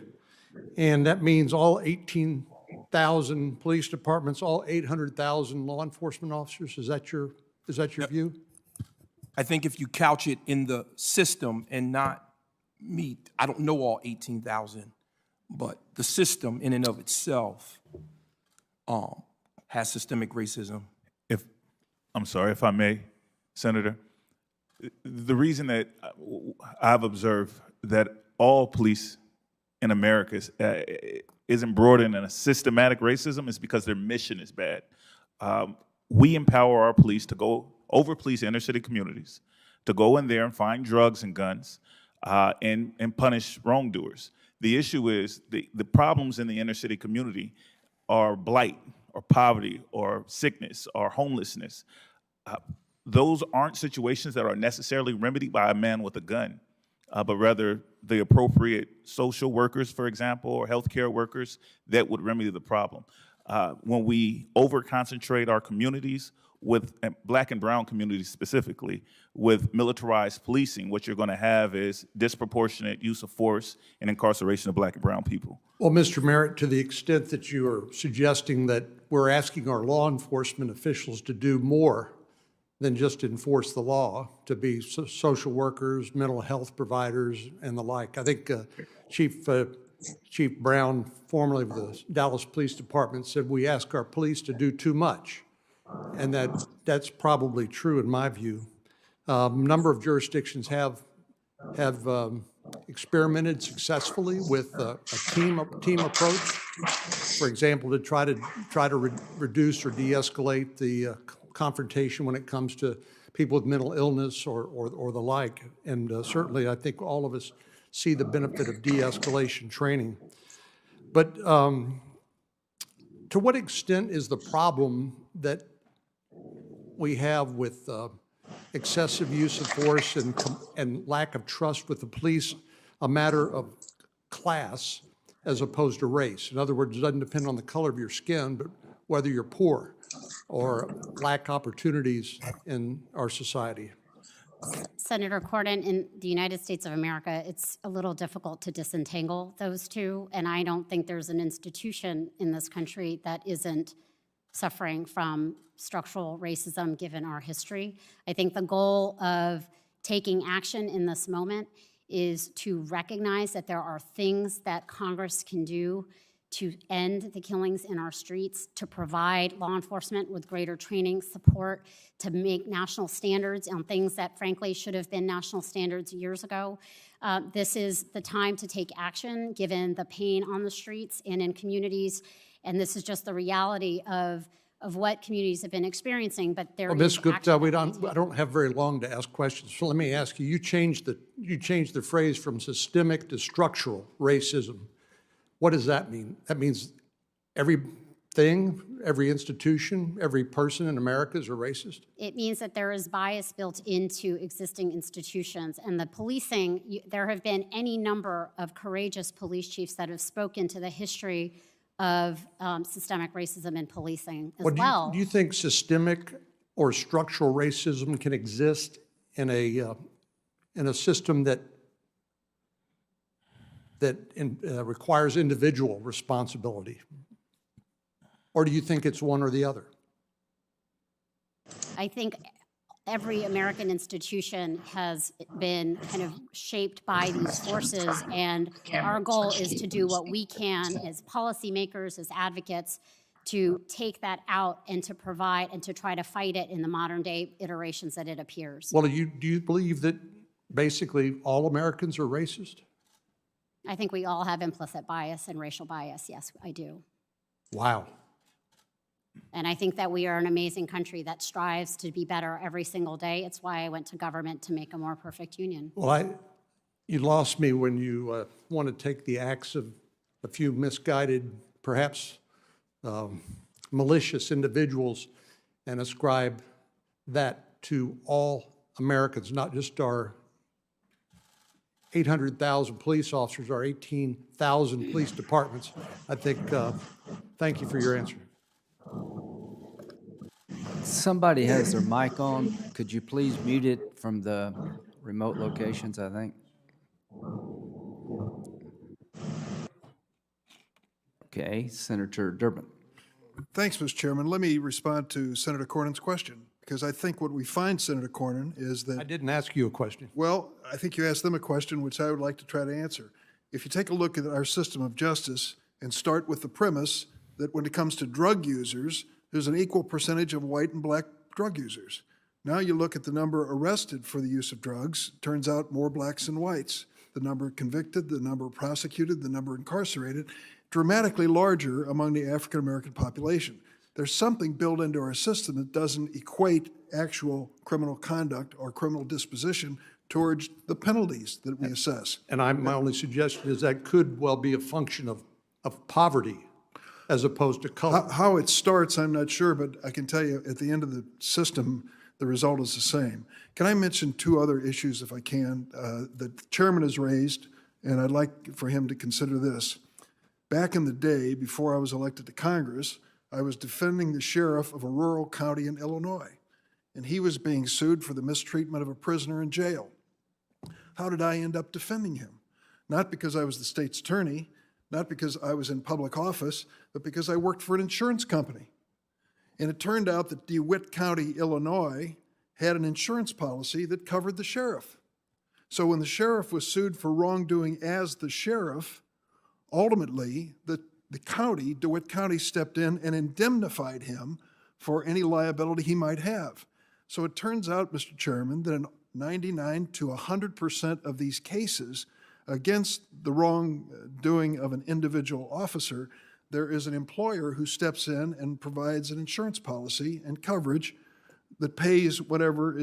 and that means all 18,000 police departments, all 800,000 law enforcement officers. Is that your view? I think if you couch it in the system and not meet, I don't know all 18,000, but the system in and of itself has systemic racism. I'm sorry, if I may, Senator. The reason that I've observed that all police in America isn't brought in a systematic racism is because their mission is bad. We empower our police to go over police inner city communities, to go in there and find drugs and guns and punish wrongdoers. The issue is the problems in the inner city community are blight or poverty or sickness or homelessness. Those aren't situations that are necessarily remedied by a man with a gun, but rather the appropriate social workers, for example, or healthcare workers that would remedy the problem. When we over-concentrate our communities with black and brown communities specifically, with militarized policing, what you're going to have is disproportionate use of force and incarceration of black and brown people. Well, Mr. Merritt, to the extent that you are suggesting that we're asking our law enforcement officials to do more than just enforce the law, to be social workers, mental health providers, and the like. I think Chief Brown, formerly of the Dallas Police Department, said we ask our police to do too much. And that's probably true in my view. A number of jurisdictions have experimented successfully with a team approach. For example, to try to reduce or de-escalate the confrontation when it comes to people with mental illness or the like. And certainly, I think all of us see the benefit of de-escalation training. But to what extent is the problem that we have with excessive use of force and lack of trust with the police a matter of class as opposed to race? In other words, it doesn't depend on the color of your skin, but whether you're poor or lack opportunities in our society. Senator Corden, in the United States of America, it's a little difficult to disentangle those two, and I don't think there's an institution in this country that isn't suffering from structural racism given our history. I think the goal of taking action in this moment is to recognize that there are things that Congress can do to end the killings in our streets, to provide law enforcement with greater training, support, to make national standards on things that frankly should have been national standards years ago. This is the time to take action given the pain on the streets and in communities, and this is just the reality of what communities have been experiencing, but there is Ms. Gupta, action I don't have very long to ask questions, so let me ask you, you changed the phrase from systemic to structural racism. What does that mean? That means everything, every institution, every person in America is a racist? It means that there is bias built into existing institutions. And the policing, there have been any number of courageous police chiefs that have spoken to the history of systemic racism in policing as well. Do you think systemic or structural racism can exist in a system that requires individual responsibility? Or do you think it's one or the other? I think every American institution has been kind of shaped by these forces, and our goal is to do what we can as policymakers, as advocates, to take that out and to provide and to try to fight it in the modern day iterations that it appears. Well, do you believe that basically all Americans are racist? I think we all have implicit bias and racial bias. Yes, I do. Wow. And I think that we are an amazing country that strives to be better every single day. It's why I went to government, to make a more perfect union. Well, you lost me when you want to take the acts of a few misguided, perhaps malicious individuals and ascribe that to all Americans, not just our 800,000 police officers, our 18,000 police departments. I think, thank you for your answer. Somebody has their mic on. Could you please mute it from the remote locations, I think? Okay, Senator Durbin. Thanks, Mr. Chairman. Let me respond to Senator Cornyn's question, because I think what we find, Senator Cornyn, is that... I didn't ask you a question. Well, I think you asked them a question, which I would like to try to answer. If you take a look at our system of justice and start with the premise that when it comes to drug users, there's an equal percentage of white and black drug users. Now you look at the number arrested for the use of drugs, turns out more blacks than whites. The number convicted, the number prosecuted, the number incarcerated, dramatically larger among the African American population. There's something built into our system that doesn't equate actual criminal conduct or criminal disposition towards the penalties that we assess. And my only suggestion is that could well be a function of poverty as opposed to color. How it starts, I'm not sure, but I can tell you at the end of the system, the result is the same. Can I mention two other issues, if I can, that the chairman has raised, and I'd like for him to consider this. Back in the day, before I was elected to Congress, I was defending the sheriff of a rural county in Illinois, and he was being sued for the mistreatment of a prisoner in jail. How did I end up defending him? Not because I was the state's attorney, not because I was in public office, but because I worked for an insurance company. And it turned out that DeWitt County, Illinois, had an insurance policy that covered the sheriff. So when the sheriff was sued for wrongdoing as the sheriff, ultimately the county, DeWitt County, stepped in and indemnified him for any liability he might have. So it turns out, Mr. Chairman, that in 99 to 100% of these cases against the wrongdoing of an individual officer, there is an employer who steps in and provides an insurance policy and coverage that pays whatever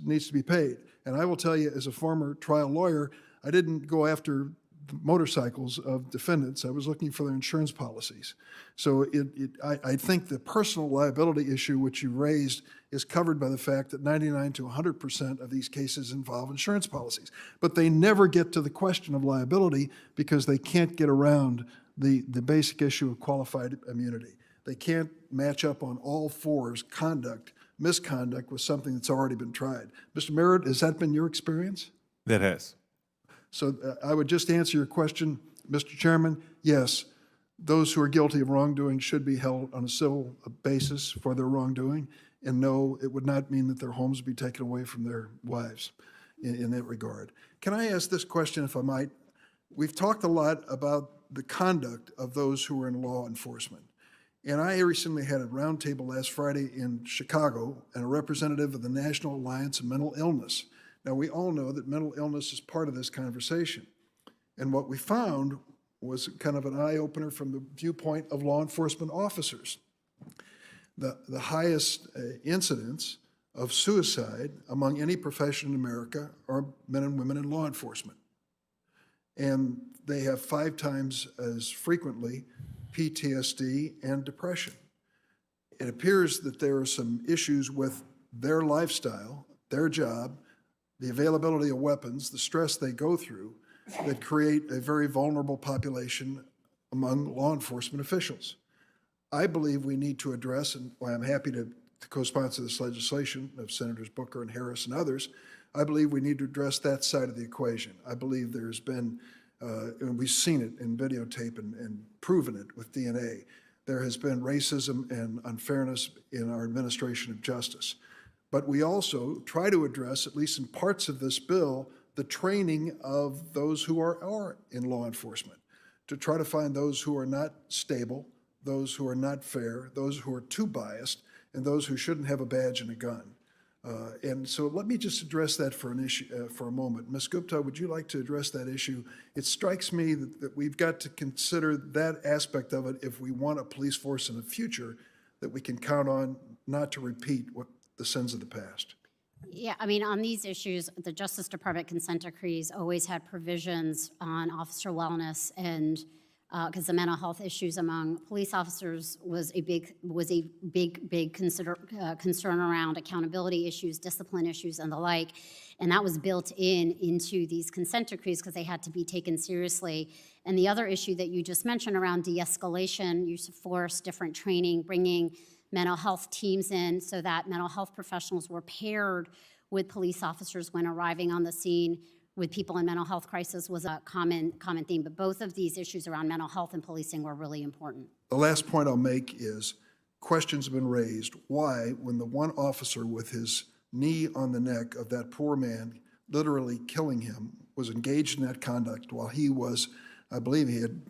needs to be paid. And I will tell you, as a former trial lawyer, I didn't go after the motorcycles of defendants. I was looking for their insurance policies. So I think the personal liability issue which you raised is covered by the fact that 99 to 100% of these cases involve insurance policies. But they never get to the question of liability because they can't get around the basic issue of qualified immunity. They can't match up on all fours misconduct with something that's already been tried. Mr. Merritt, has that been your experience? That has. So I would just answer your question, Mr. Chairman. Yes, those who are guilty of wrongdoing should be held on a civil basis for their wrongdoing. And no, it would not mean that their homes would be taken away from their wives in that regard. Can I ask this question, if I might? We've talked a lot about the conduct of those who are in law enforcement. And I recently had a roundtable last Friday in Chicago and a representative of the National Alliance of Mental Illness. Now, we all know that mental illness is part of this conversation. And what we found was kind of an eye-opener from the viewpoint of law enforcement officers. The highest incidence of suicide among any profession in America are men and women in law enforcement. And they have 5 times as frequently PTSD and depression. It appears that there are some issues with their lifestyle, their job, the availability of weapons, the stress they go through that create a very vulnerable population among law enforcement officials. I believe we need to address, and I'm happy to co-sponsor this legislation of Senators Booker and Harris and others, I believe we need to address that side of the equation. I believe there's been, and we've seen it in videotape and proven it with DNA, there has been racism and unfairness in our administration of justice. But we also try to address, at least in parts of this bill, the training of those who are in law enforcement, to try to find those who are not stable, those who are not fair, those who are too biased, and those who shouldn't have a badge and a gun. And so let me just address that for a moment. Ms. Gupta, would you like to address that issue? It strikes me that we've got to consider that aspect of it if we want a police force in the future that we can count on not to repeat what the sins of the past. Yeah, I mean, on these issues, the Justice Department consent decrees always had provisions on officer wellness, and because the mental health issues among police officers was a big concern around accountability issues, discipline issues, and the like, and that was built into these consent decrees because they had to be taken seriously. And the other issue that you just mentioned around de-escalation, use of force, different training, bringing mental health teams in so that mental health professionals were paired with police officers when arriving on the scene with people in mental health crisis was a common theme. But both of these issues around mental health and policing were really important. The last point I'll make is questions have been raised. Why, when the one officer with his knee on the neck of that poor man, literally killing him, was engaged in that conduct while he was, I believe he had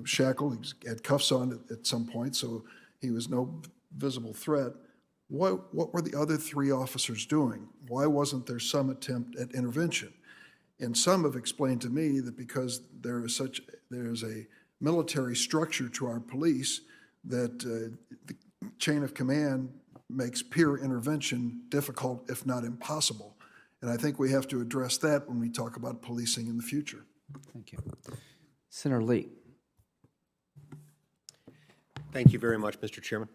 shackled, he had cuffs on at some point, so he was no visible threat. What were the other 3 officers doing? Why wasn't there some attempt at intervention? And some have explained to me that because there is a military structure to our police that the chain of command makes peer intervention difficult, if not impossible. And I think we have to address that when we talk about policing in the future. Thank you. Senator Lee. Thank you very much, Mr. Chairman.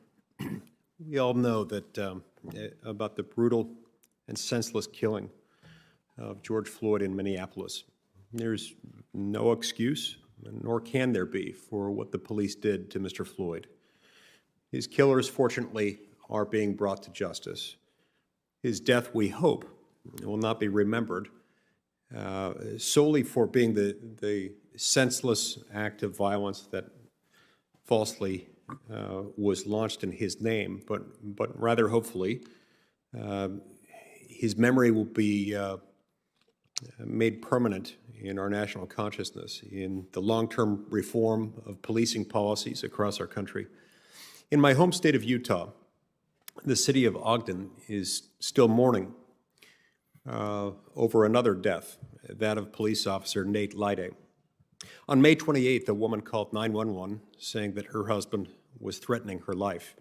We all know that about the brutal and senseless killing of George Floyd in Minneapolis. There's no excuse, nor can there be, for what the police did to Mr. Floyd. His killers, fortunately, are being brought to justice. His death, we hope, will not be remembered solely for being the senseless act of violence that falsely was launched in his name, but rather, hopefully, his memory will be made permanent in our national consciousness, in the long-term reform of policing policies across our country. In my home state of Utah, the city of Ogden is still mourning over another death, that of police officer Nate Lyday. On May 28th, a woman called 911 saying that her husband was threatening her life.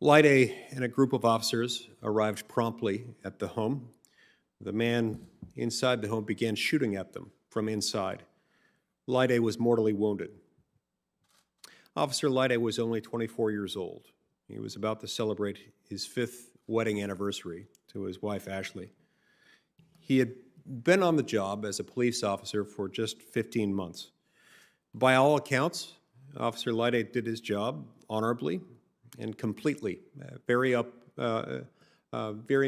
Lyday and a group of officers arrived promptly at the home. The man inside the home began shooting at them from inside. Lyday was mortally wounded. Officer Lyday was only 24 years old. He was about to celebrate his 5th wedding anniversary to his wife, Ashley. He had been on the job as a police officer for just 15 months. By all accounts, Officer Lyday did his job honorably and completely, very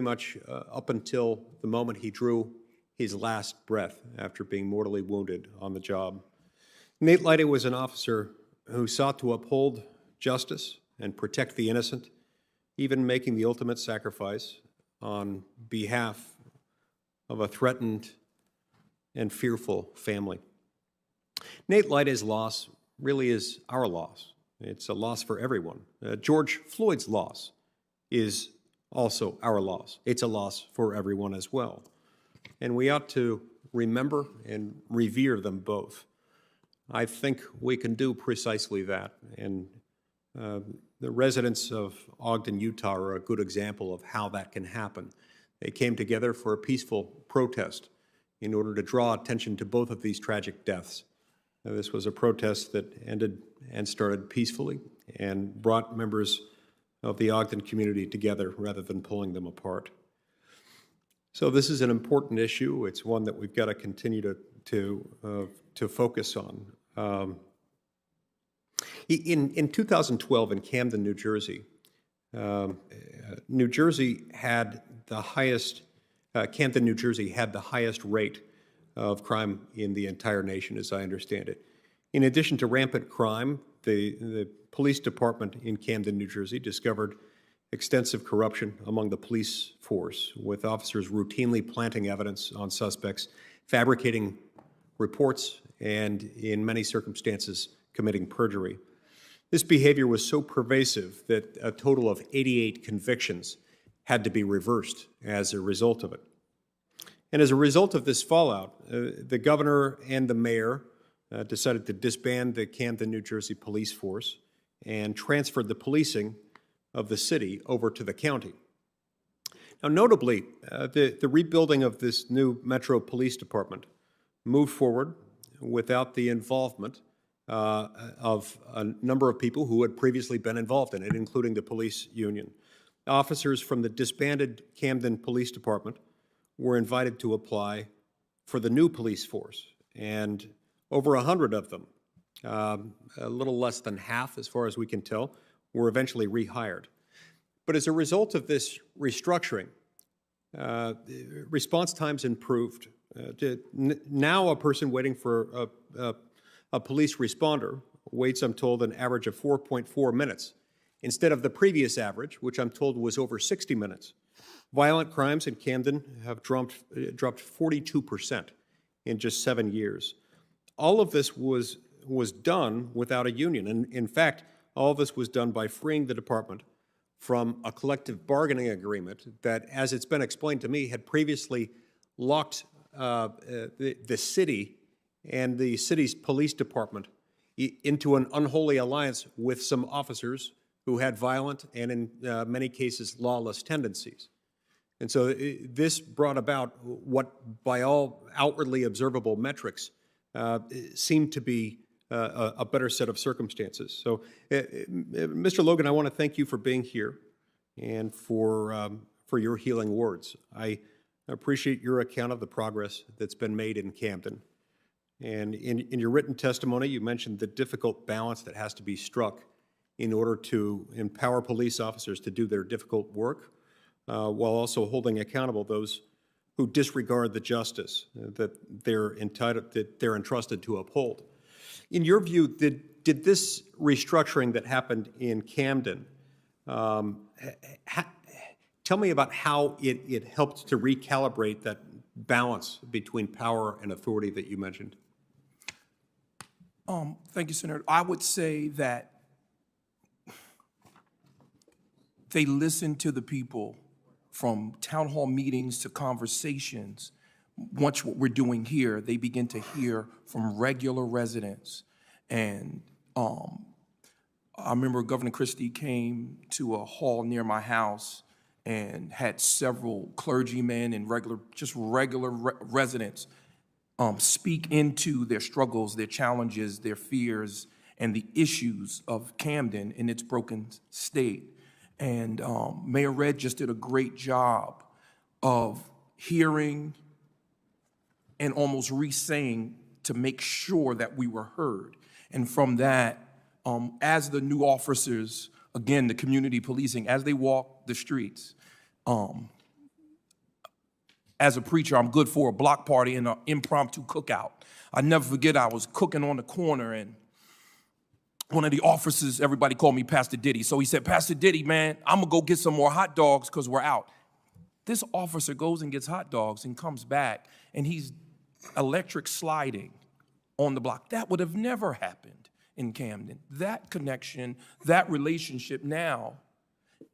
much up until the moment he drew his last breath after being mortally wounded on the job. Nate Lyday was an officer who sought to uphold justice and protect the innocent, even making the ultimate sacrifice on behalf of a threatened and fearful family. Nate Lyday's loss really is our loss. It's a loss for everyone. George Floyd's loss is also our loss. It's a loss for everyone as well. And we ought to remember and revere them both. I think we can do precisely that. And the residents of Ogden, Utah are a good example of how that can happen. They came together for a peaceful protest in order to draw attention to both of these tragic deaths. This was a protest that ended and started peacefully and brought members of the Ogden community together rather than pulling them apart. So this is an important issue. It's one that we've got to continue to focus on. In 2012 in Camden, New Jersey, Camden, New Jersey had the highest rate of crime in the entire nation, as I understand it. In addition to rampant crime, the police department in Camden, New Jersey discovered extensive corruption among the police force, with officers routinely planting evidence on suspects, fabricating reports, and in many circumstances, committing perjury. This behavior was so pervasive that a total of 88 convictions had to be reversed as a result of it. And as a result of this fallout, the governor and the mayor decided to disband the Camden, New Jersey police force and transferred the policing of the city over to the county. Now, notably, the rebuilding of this new Metro Police Department moved forward without the involvement of a number of people who had previously been involved in it, including the police union. Officers from the disbanded Camden Police Department were invited to apply for the new police force, and over 100 of them, a little less than half as far as we can tell, were eventually rehired. But as a result of this restructuring, response times improved. Now a person waiting for a police responder waits, I'm told, an average of 4.4 minutes, instead of the previous average, which I'm told was over 60 minutes. Violent crimes in Camden have dropped 42% in just 7 years. All of this was done without a union. And in fact, all of this was done by freeing the department from a collective bargaining agreement that, as it's been explained to me, had previously locked the city and the city's police department into an unholy alliance with some officers who had violent and, in many cases, lawless tendencies. And so this brought about what, by all outwardly observable metrics, seemed to be a better set of circumstances. So, Mr. Logan, I want to thank you for being here and for your healing words. I appreciate your account of the progress that's been made in Camden. And in your written testimony, you mentioned the difficult balance that has to be struck in order to empower police officers to do their difficult work, while also holding accountable those who disregard the justice that they're entrusted to uphold. In your view, did this restructuring that happened in Camden, tell me about how it helped to recalibrate that balance between power and authority that you mentioned? Thank you, Senator. I would say that they listened to the people from town hall meetings to conversations. Once what we're doing here, they begin to hear from regular residents. And I remember Governor Christie came to a hall near my house and had several clergymen and regular residents speak into their struggles, their challenges, their fears, and the issues of Camden in its broken state. And Mayor Red just did a great job of hearing and almost re-saying to make sure that we were heard. And from that, as the new officers, again, the community policing, as they walk the streets, as a preacher, I'm good for a block party and an impromptu cookout. I never forget, I was cooking on the corner, and one of the officers, everybody called me Pastor Diddy. So he said, Pastor Diddy, man, I'm gonna go get some more hot dogs because we're out. This officer goes and gets hot dogs and comes back, and he's electric sliding on the block. That would have never happened in Camden. That connection, that relationship now,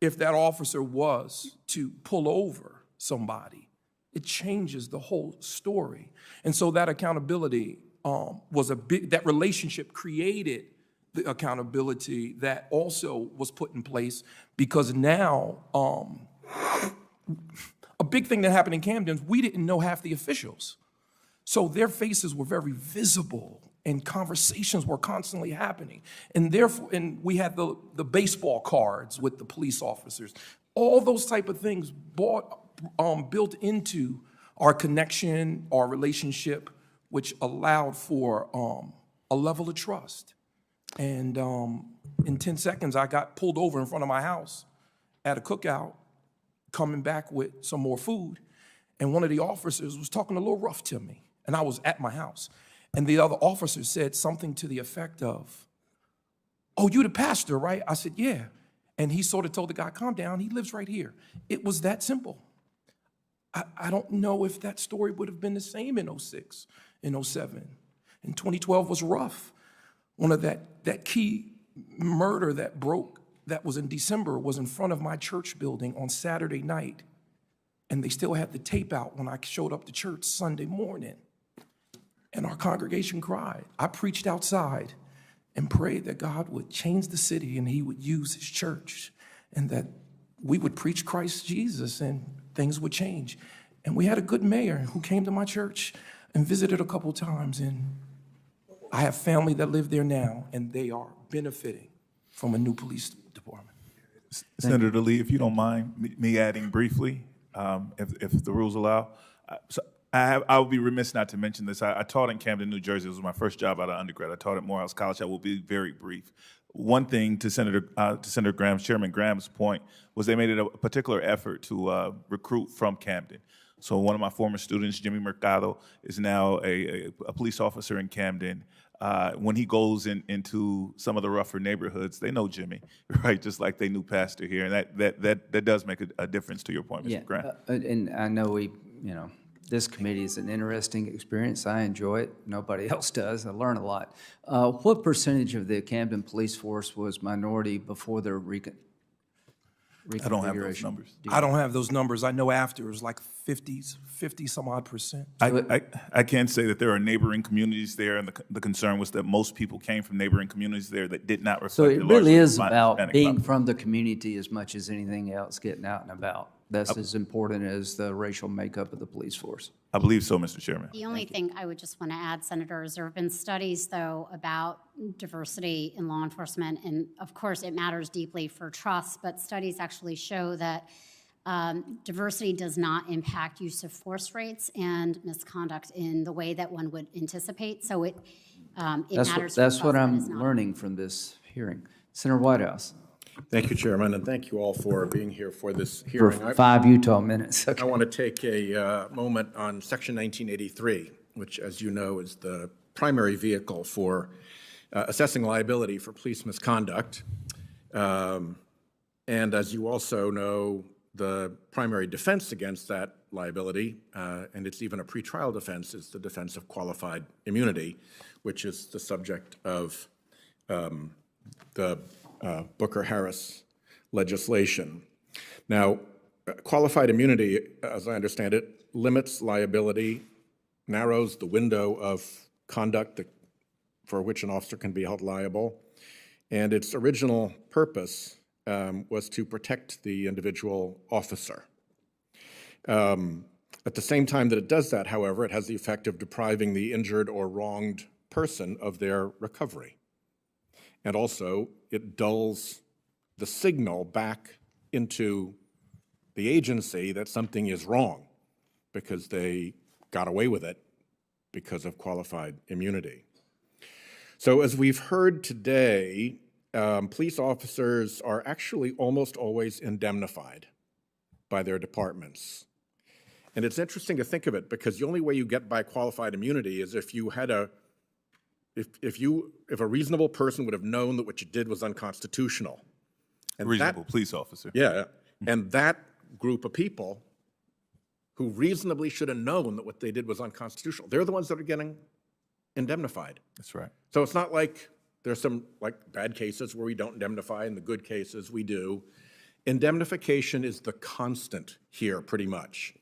if that officer was to pull over somebody, it changes the whole story. And so that accountability was that relationship created the accountability that also was put in place, because now a big thing that happened in Camden, we didn't know half the officials. So their faces were very visible and conversations were constantly happening. And therefore, and we had the baseball cards with the police officers. All those type of things built into our connection, our relationship, which allowed for a level of trust. And in 10 seconds, I got pulled over in front of my house at a cookout, coming back with some more food. And one of the officers was talking a little rough to me. And I was at my house. And the other officer said something to the effect of, "Oh, you the pastor, right?" I said, "Yeah." And he sort of told the guy, "Calm down, he lives right here." It was that simple. I don't know if that story would have been the same in 06, in 07. And 2012 was rough. One of that key murder that was in December was in front of my church building on Saturday night. And they still had the tape out when I showed up to church Sunday morning. And our congregation cried. I preached outside and prayed that God would change the city and he would use his church and that we would preach Christ Jesus and things would change. And we had a good mayor who came to my church and visited a couple times. And I have family that live there now, and they are benefiting from a new police department. Senator Lee, if you don't mind me adding briefly, if the rules allow. I would be remiss not to mention this. I taught in Camden, New Jersey. It was my first job out of undergrad. I taught at Morehouse College. I will be very brief. One thing to Senator Graham's, Chairman Graham's point, was they made it a particular effort to recruit from Camden. So one of my former students, Jimmy Mercado, is now a police officer in Camden. When he goes into some of the rougher neighborhoods, they know Jimmy, right? Just like they knew Pastor here, and that does make a difference to your point, Mr. Graham. And I know this committee is an interesting experience. I enjoy it. Nobody else does. I learn a lot. What percentage of the Camden police force was minority before their reconfiguration? I don't have those numbers. I don't have those numbers. I know after it was like 50 some odd percent. I can say that there are neighboring communities there, and the concern was that most people came from neighboring communities there that did not reflect. So it really is about being from the community as much as anything else, getting out and about. That's as important as the racial makeup of the police force. I believe so, Mr. Chairman. The only thing I would just want to add, Senators, there have been studies, though, about diversity in law enforcement, and of course it matters deeply for trust, but studies actually show that diversity does not impact use of force rates and misconduct in the way that one would anticipate. So it matters. That's what I'm learning from this hearing. Senator Whitehouse. Thank you, Chairman, and thank you all for being here for this For hearing. 5 Utah minutes. I Okay. want to take a moment on Section 1983, which, as you know, is the primary vehicle for assessing liability for police misconduct. And as you also know, the primary defense against that liability, and it's even a pretrial defense, is the defense of qualified immunity, which is the subject of the Booker-Harris legislation. Now, qualified immunity, as I understand it, limits liability, narrows the window of conduct for which an officer can be held liable, and its original purpose was to protect the individual officer. At the same time that it does that, however, it has the effect of depriving the injured or wronged person of their recovery. And also, it dulls the signal back into the agency that something is wrong because they got away with it because of qualified immunity. So as we've heard today, police officers are actually almost always indemnified by their departments. And it's interesting to think of it because the only way you get by qualified immunity is if you had if a reasonable person would have known that what you did was unconstitutional. And reasonable police officer. Yeah, and that group of people who reasonably should have known that what they did was unconstitutional, they're the ones that are getting indemnified. That's right. So it's not like there's some bad cases where we don't indemnify, and the good cases we do. Indemnification is the constant here, pretty much.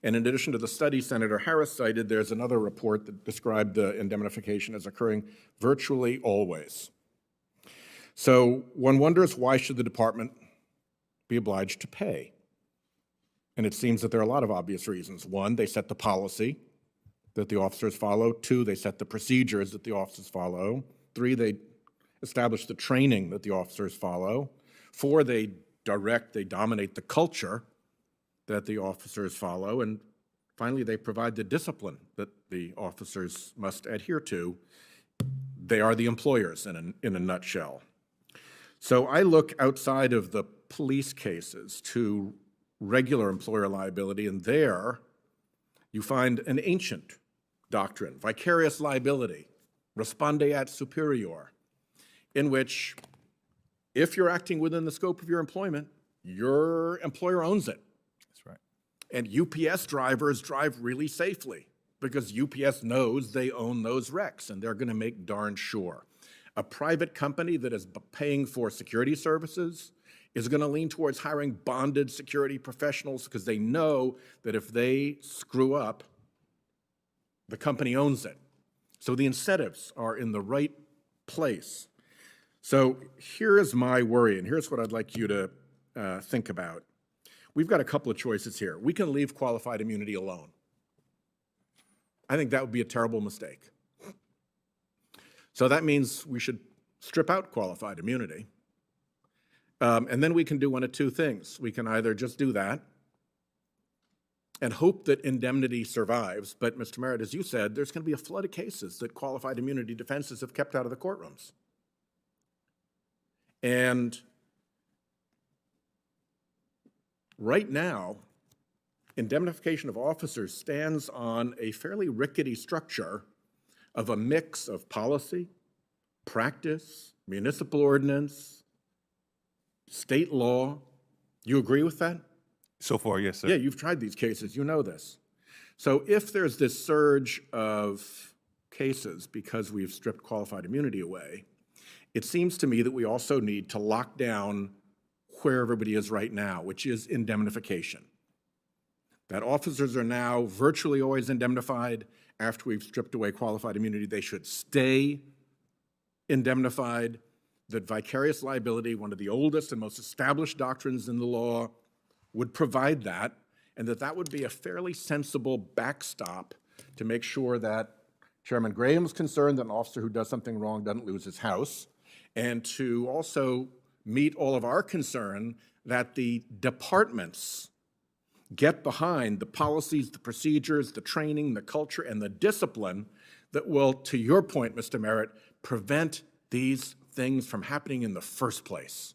And in addition to the study Senator Harris cited, there's another report that described the indemnification as occurring virtually always. So one wonders, why should the department be obliged to pay? And it seems that there are a lot of obvious reasons. One, they set the policy that the officers follow. Two, they set the procedures that the officers follow. Three, they establish the training that the officers follow. Four, they dominate the culture that the officers follow. And finally, they provide the discipline that the officers must adhere to. They are the employers in a nutshell. So I look outside of the police cases to regular employer liability, and there you find an ancient doctrine, vicarious liability, respondeat superior, in which if you're acting within the scope of your employment, your employer owns it. That's right. And UPS drivers drive really safely because UPS knows they own those wrecks, and they're going to make darn sure. A private company that is paying for security services is going to lean towards hiring bonded security professionals because they know that if they screw up, the company owns it. So the incentives are in the right place. So here is my worry, and here's what I'd like you to think about. We've got a couple of choices here. We can leave qualified immunity alone. I think that would be a terrible mistake. So that means we should strip out qualified immunity. And then we can do one of two things. We can either just do that and hope that indemnity survives. But Mr. Merritt, as you said, there's going to be a flood of cases that qualified immunity defenses have kept out of the courtrooms. And right now, indemnification of officers stands on a fairly rickety structure of a mix of policy, practice, municipal ordinance, state law. You agree with that? So far, yes, sir. Yeah, you've tried these cases. You know this. So if there's this surge of cases because we've stripped qualified immunity away, it seems to me that we also need to lock down where everybody is right now, which is indemnification. That officers are now virtually always indemnified. After we've stripped away qualified immunity, they should stay indemnified. That vicarious liability, one of the oldest and most established doctrines in the law, would provide that, and that would be a fairly sensible backstop to make sure that Chairman Graham's concerned that an officer who does something wrong doesn't lose his house, and to also meet all of our concern that the departments get behind the policies, the procedures, the training, the culture, and the discipline that will, to your point, Mr. Merritt, prevent these things from happening in the first place.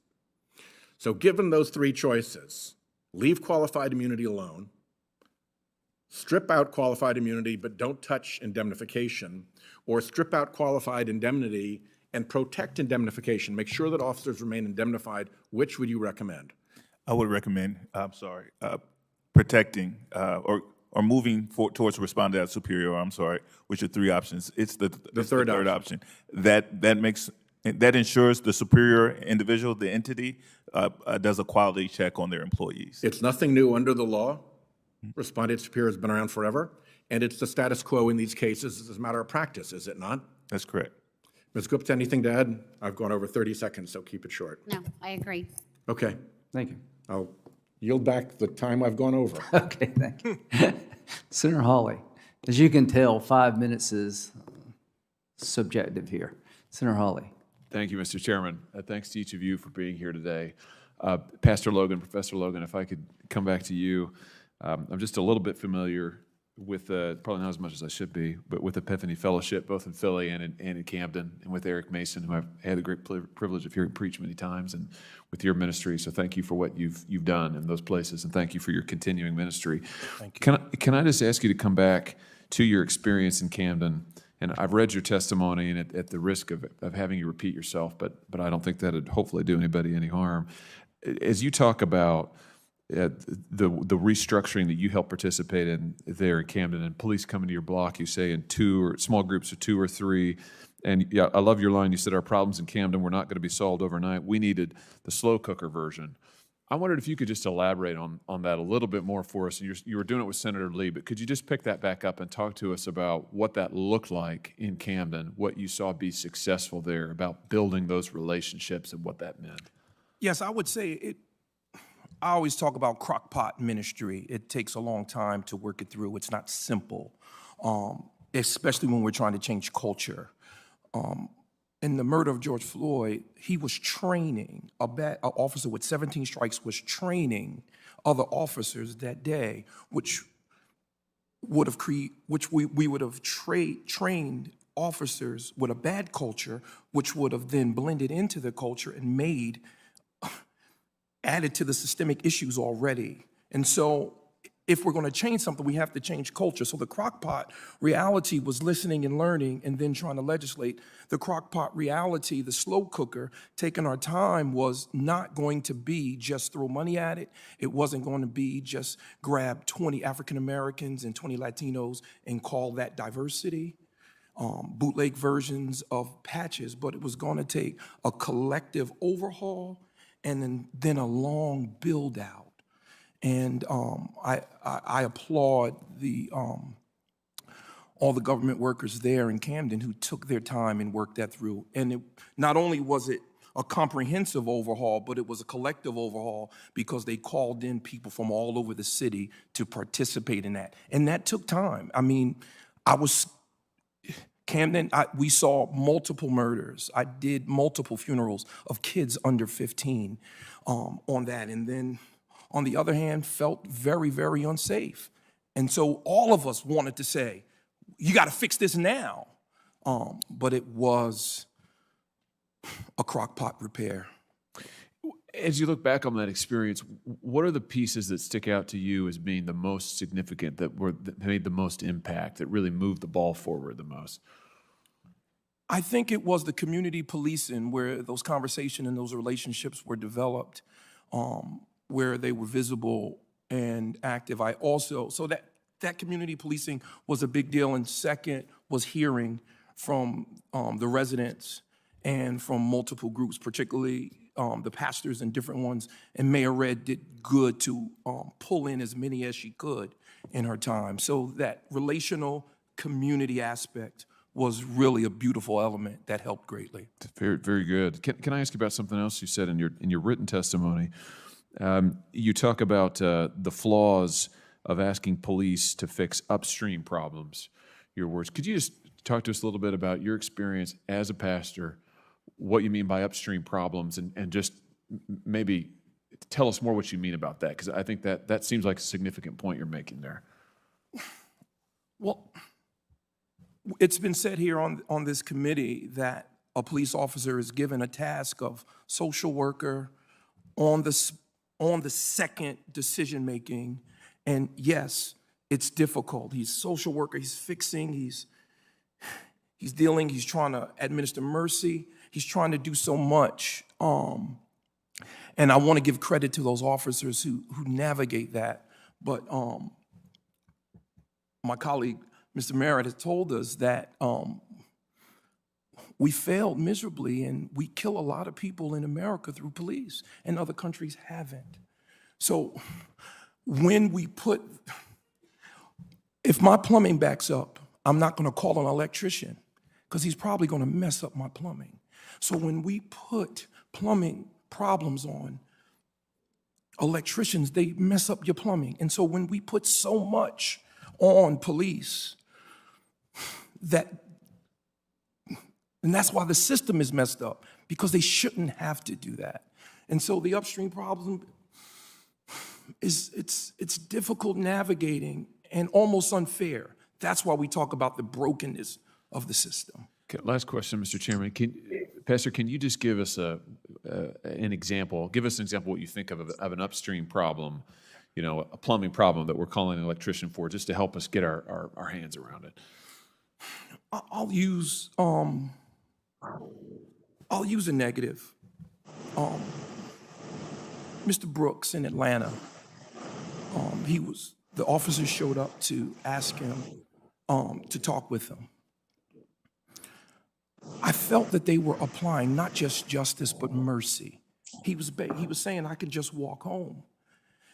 So given those three choices, leave qualified immunity alone, strip out qualified immunity but don't touch indemnification, or strip out qualified indemnity and protect indemnification, make sure that officers remain indemnified, which would you recommend? I would recommend, protecting or moving towards responding as superior, which are three options. It's the third option. That ensures the superior individual, the entity, does a quality check on their employees. It's nothing new under the law. Respondent superior has been around forever, and it's the status quo in these cases as a matter of practice, is it not? That's correct. Ms. Gupta, anything to add? I've gone over 30 seconds, so keep it short. No, I agree. Okay. Thank you. I'll yield back the time I've gone over. Okay, thank you. Senator Hawley, as you can tell, 5 minutes is subjective here. Senator Hawley. Thank you, Mr. Chairman. Thanks to each of you for being here today. Pastor Logan, Professor Logan, if I could come back to you. I'm just a little bit familiar with, probably not as much as I should be, but with Epiphany Fellowship, both in Philly and in Camden, and with Eric Mason, who I've had the great privilege of hearing preach many times, and with your ministry. So thank you for what you've done in those places, and thank you for your continuing ministry. Thank you. Can I just ask you to come back to your experience in Camden? And I've read your testimony, and at the risk of having you repeat yourself, but I don't think that would hopefully do anybody any harm. As you talk about the restructuring that you helped participate in there in Camden, and police coming to your block, you say in small groups of 2 or 3, and yeah, I love your line. You said our problems in Camden were not going to be solved overnight. We needed the slow cooker version. I wondered if you could just elaborate on that a little bit more for us. You were doing it with Senator Lee, but could you just pick that back up and talk to us about what that looked like in Camden, what you saw be successful there, about building those relationships and what that meant? Yes, I would say I always talk about crockpot ministry. It takes a long time to work it through. It's not simple, especially when we're trying to change culture. In the murder of George Floyd, he was training, an officer with 17 strikes was training other officers that day, which we would have trained officers with a bad culture, which would have then blended into the culture and added to the systemic issues already. And so if we're going to change something, we have to change culture. So the crockpot reality was listening and learning and then trying to legislate. The crockpot reality, the slow cooker, taking our time, was not going to be just throw money at it. It wasn't going to be just grab 20 African Americans and 20 Latinos and call that diversity, bootleg versions of patches, but it was going to take a collective overhaul and then a long build out. And I applaud all the government workers there in Camden who took their time and worked that through. And not only was it a comprehensive overhaul, but it was a collective overhaul because they called in people from all over the city to participate in that. And that took time. I mean, Camden, we saw multiple murders. I did multiple funerals of kids under 15 on that. And then, on the other hand, felt very, very unsafe. And so all of us wanted to say, you got to fix this now. But it was a crockpot repair. As you look back on that experience, what are the pieces that stick out to you as being the most significant, that made the most impact, that really moved the ball forward the most? I think it was the community policing, where those conversations and those relationships were developed, where they were visible and active. So that community policing was a big deal. And second was hearing from the residents and from multiple groups, particularly the pastors and different ones. And Mayor Red did good to pull in as many as she could in her time. So that relational community aspect was really a beautiful element that helped greatly. Very, very good. Can I ask you about something else you said in your written testimony? You talk about the flaws of asking police to fix upstream problems, your words. Could you just talk to us a little bit about your experience as a pastor, what you mean by upstream problems, and just maybe tell us more what you mean about that, because I think that seems like a significant point you're making there. Well, it's been said here on this committee that a police officer is given a task of social worker on the second decision-making. And yes, it's difficult. He's social worker, he's fixing, he's dealing, he's trying to administer mercy, he's trying to do so much. And I want to give credit to those officers who navigate that. But my colleague, Mr. Merritt, has told us that we failed miserably, and we kill a lot of people in America through police, and other countries haven't. So when we if my plumbing backs up, I'm not going to call an electrician because he's probably going to mess up my plumbing. So when we put plumbing problems on electricians, they mess up your plumbing. And so when we put so much on police, and that's why the system is messed up, because they shouldn't have to do that. And so the upstream problem it's difficult navigating and almost unfair. That's why we talk about the brokenness of the system. Okay, last question, Mr. Chairman. Pastor, can you just give us an example? Give us an example of what you think of an upstream problem, a plumbing problem that we're calling an electrician for, just to help us get our hands around it. I'll use a negative. Mr. Brooks in Atlanta, the officers showed up to ask him to talk with him. I felt that they were applying not just justice, but mercy. He was saying, I can just walk home.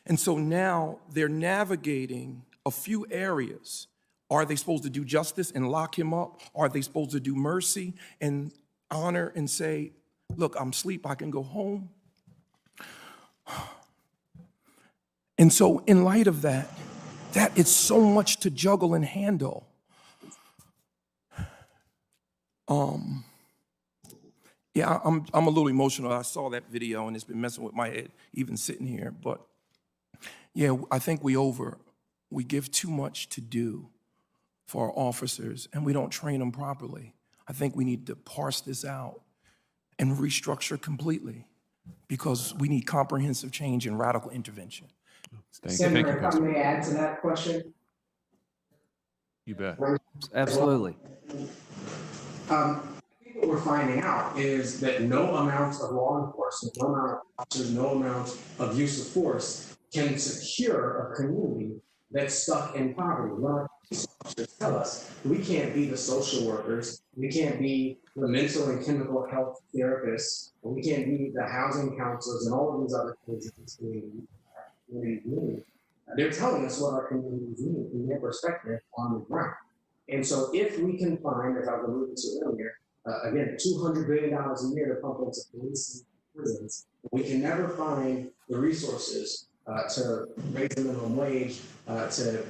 And so now they're navigating a few areas. Are they supposed to do justice and lock him up? Are they supposed to do mercy and honor and say, look, I'm asleep, I can go home? And so in light of that it's so much to juggle and handle. Yeah, I'm a little emotional. I saw that video and it's been messing with my head, even sitting here. But yeah, I think we give too much to do for our officers, and we don't train them properly. I think we need to parse this out and restructure completely, because we need comprehensive change and radical intervention. Senator, if I may add to that question. You bet. Absolutely. What we're finding out is that no amount of law enforcement, no amount of officers, no amount of use of force can secure a community that's stuck in poverty. Well, police officers tell us we can't be the social workers, we can't be the mental and chemical health therapists, we can't be the housing counselors and all of these other things that this community needs. They're telling us what our communities need from their perspective on the ground. And so if we can find, as I was alluding to earlier, again, $200 billion a year to pump into police and prisons, we can never find the resources to raise the minimum wage, to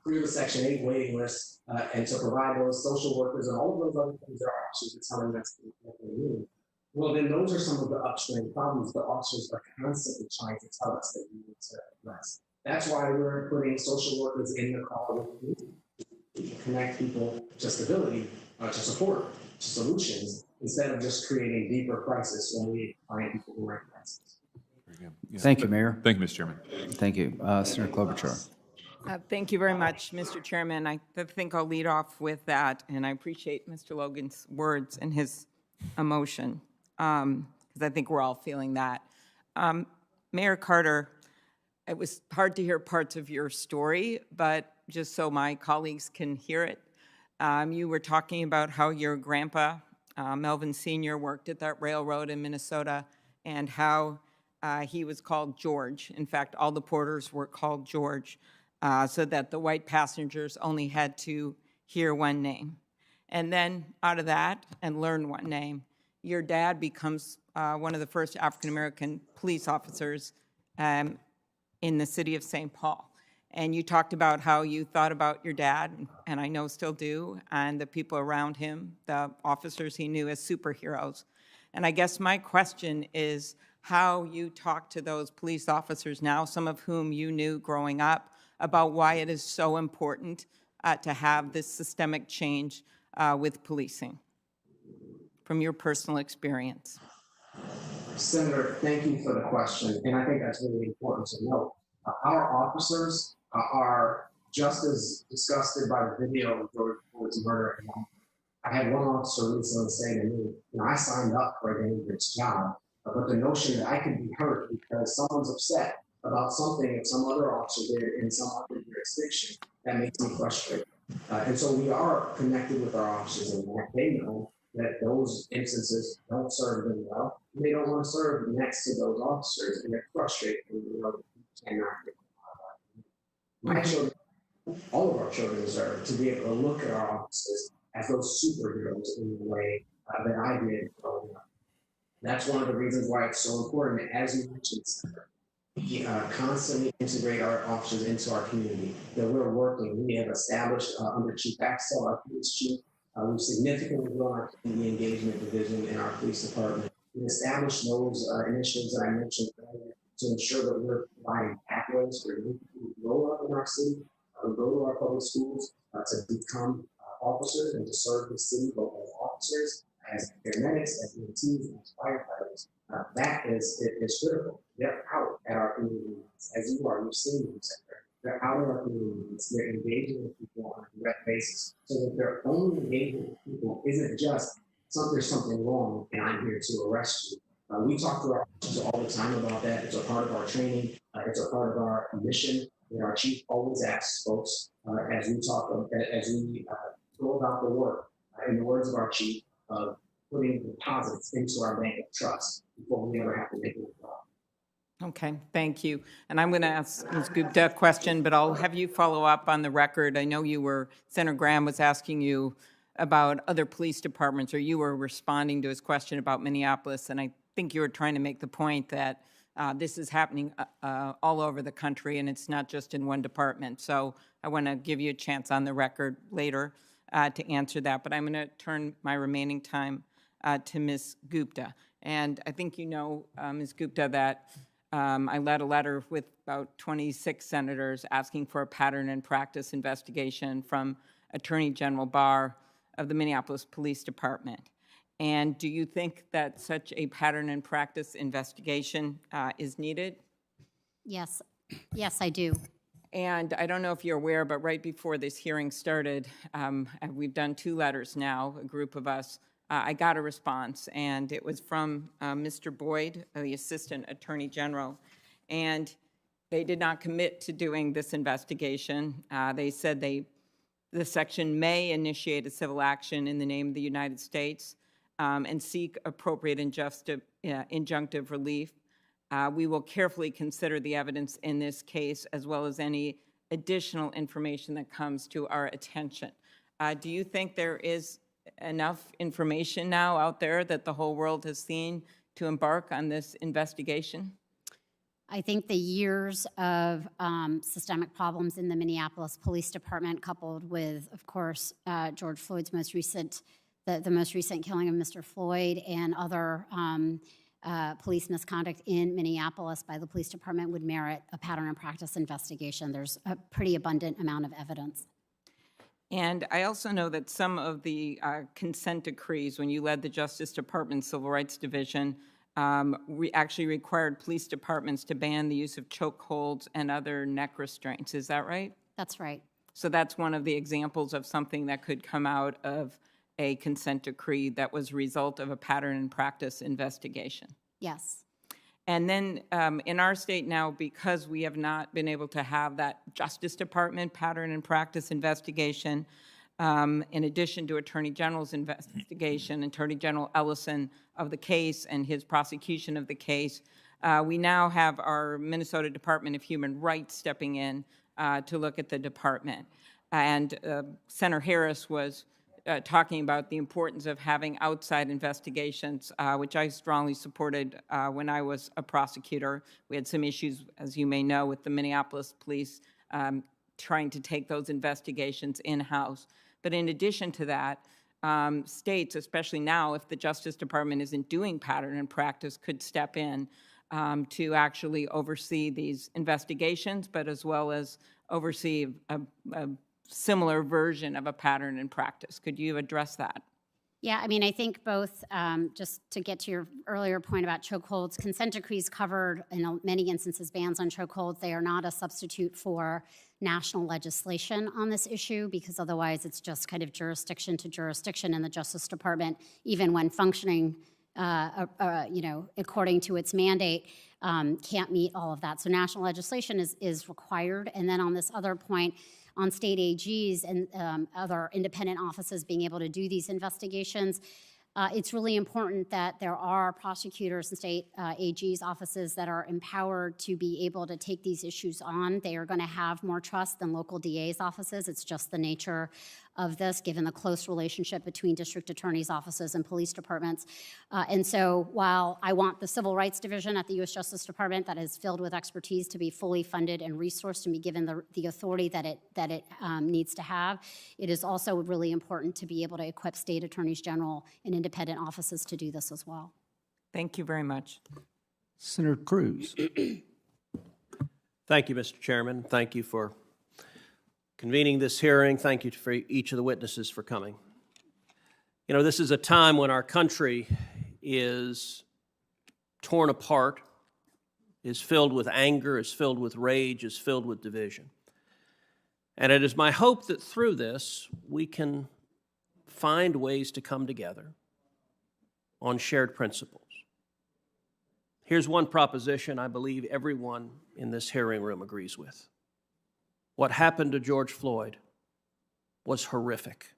clear the Section 8 waiting list, and to provide those social workers and all of those other things that our officers are telling us that they need. Well, then those are some of the upstream problems the officers are constantly trying to tell us that we need to address. That's why we're putting social workers in the car with to connect people to stability, to support, to solutions, instead of just creating deeper crisis when we find people who are in crisis. Yeah. Thank you, Mayor. Thank you, Mr. Chairman. Thank you. Senator Klobuchar. Thank you very much, Mr. Chairman. I think I'll lead off with that, and I appreciate Mr. Logan's words and his emotion, because I think we're all feeling that. Mayor Carter, it was hard to hear parts of your story, but just so my colleagues can hear it, you were talking about how your grandpa, Melvin Sr., worked at that railroad in Minnesota, and how he was called George. In fact, all the porters were called George, so that the white passengers only had to hear one name. And then out of that, and learn one name, your dad becomes one of the first African-American police officers in the city of St. Paul. And you talked about how you thought about your dad, and I know still do, and the people around him, the officers he knew as superheroes. And I guess my question is how you talk to those police officers now, some of whom you knew growing up, about why it is so important to have this systemic change with policing. from your personal experience? Senator, thank you for the question, and I think that's really important to note. Our officers are just as disgusted by the video of George Floyd's murder. I had one officer recently say to me, you know, I signed up for a dangerous job, but the notion that I could be hurt because someone's upset about something that some other officer did in some other jurisdiction, that makes me frustrated. And so we are connected with our officers, and they know that those instances don't serve them well. They don't want to serve next to those officers, and they're frustrated when you know that you cannot get my children, all of our children deserve to be able to look at our officers as those superheroes in the way that I did growing up. That's one of the reasons why it's so important that, as you mentioned, we constantly integrate our officers into our community, that we're working. We have established under Chief Axtell, our police chief, we've significantly grown our community engagement division in our police department. We established those initiatives that I mentioned earlier to ensure that we're providing pathways for young people who grow up in our city, who go to our public schools to become officers and to serve the city, both as officers, as paramedics, as EMTs, and as firefighters. That is critical. They're out at our community meetings, as you are. You've seen them, Senator. They're out at our community meetings. They're engaging with people on a direct basis, so that their only engagement with people isn't just there's something wrong and I'm here to arrest you. We talk to our officers all the time about that. It's a part of our training. It's a part of our mission. And our chief always asks folks as we go about the work, in the words of our chief, of putting deposits into our bank of trust before we ever have to make a withdrawal. Okay, thank you. And I'm going to ask Ms. Gupta a question, but I'll have you follow up on the record. I know Senator Graham was asking you about other police departments, or you were responding to his question about Minneapolis, and I think you were trying to make the point that this is happening all over the country, and it's not just in one department. So I want to give you a chance on the record later to answer that, but I'm going to turn my remaining time to Ms. Gupta. And I think you know, Ms. Gupta, that I led a letter with about 26 senators asking for a pattern and practice investigation from Attorney General Barr of the Minneapolis Police Department. And do you think that such a pattern and practice investigation is needed? Yes. Yes, I do. And I don't know if you're aware, but right before this hearing started, we've done 2 letters now, a group of us. I got a response, and it was from Mr. Boyd, the Assistant Attorney General, and they did not commit to doing this investigation. They said the section may initiate a civil action in the name of the United States and seek appropriate injunctive relief. We will carefully consider the evidence in this case, as well as any additional information that comes to our attention. Do you think there is enough information now out there that the whole world has seen to embark on this investigation? I think the years of systemic problems in the Minneapolis Police Department, coupled with, of course, George Floyd's most recent killing of Mr. Floyd and other police misconduct in Minneapolis by the police department would merit a pattern and practice investigation. There's a pretty abundant amount of evidence. And I also know that some of the consent decrees, when you led the Justice Department Civil Rights Division, actually required police departments to ban the use of chokeholds and other neck restraints. Is that right? That's right. So that's one of the examples of something that could come out of a consent decree that was a result of a pattern and practice investigation. Yes. And then in our state now, because we have not been able to have that Justice Department pattern and practice investigation, in addition to Attorney General's investigation, Attorney General Ellison of the case and his prosecution of the case, we now have our Minnesota Department of Human Rights stepping in to look at the department. And Senator Harris was talking about the importance of having outside investigations, which I strongly supported when I was a prosecutor. We had some issues, as you may know, with the Minneapolis police trying to take those investigations in-house. But in addition to that, states, especially now, if the Justice Department isn't doing pattern and practice, could step in to actually oversee these investigations, but as well as oversee a similar version of a pattern and practice. Could you address that? Yeah, I mean, I think both, just to get to your earlier point about chokeholds, consent decrees covered, in many instances, bans on chokeholds. They are not a substitute for national legislation on this issue, because otherwise it's just kind of jurisdiction to jurisdiction in the Justice Department, even when functioning, according to its mandate, can't meet all of that. So national legislation is required. And then on this other point, on state AGs and other independent offices being able to do these investigations, it's really important that there are prosecutors and state AGs offices that are empowered to be able to take these issues on. They are going to have more trust than local DA's offices. It's just the nature of this, given the close relationship between district attorneys' offices and police departments. And so while I want the Civil Rights Division at the U.S. Justice Department that is filled with expertise to be fully funded and resourced and be given the authority that it needs to have, it is also really important to be able to equip state attorneys general and independent offices to do this as well. Thank you very much. Senator Cruz. Thank you, Mr. Chairman. Thank you for convening this hearing. Thank you for each of the witnesses for coming. You know, this is a time when our country is torn apart, is filled with anger, is filled with rage, is filled with division. And it is my hope that through this, we can find ways to come together on shared principles. Here's one proposition I believe everyone in this hearing room agrees with. What happened to George Floyd was horrific.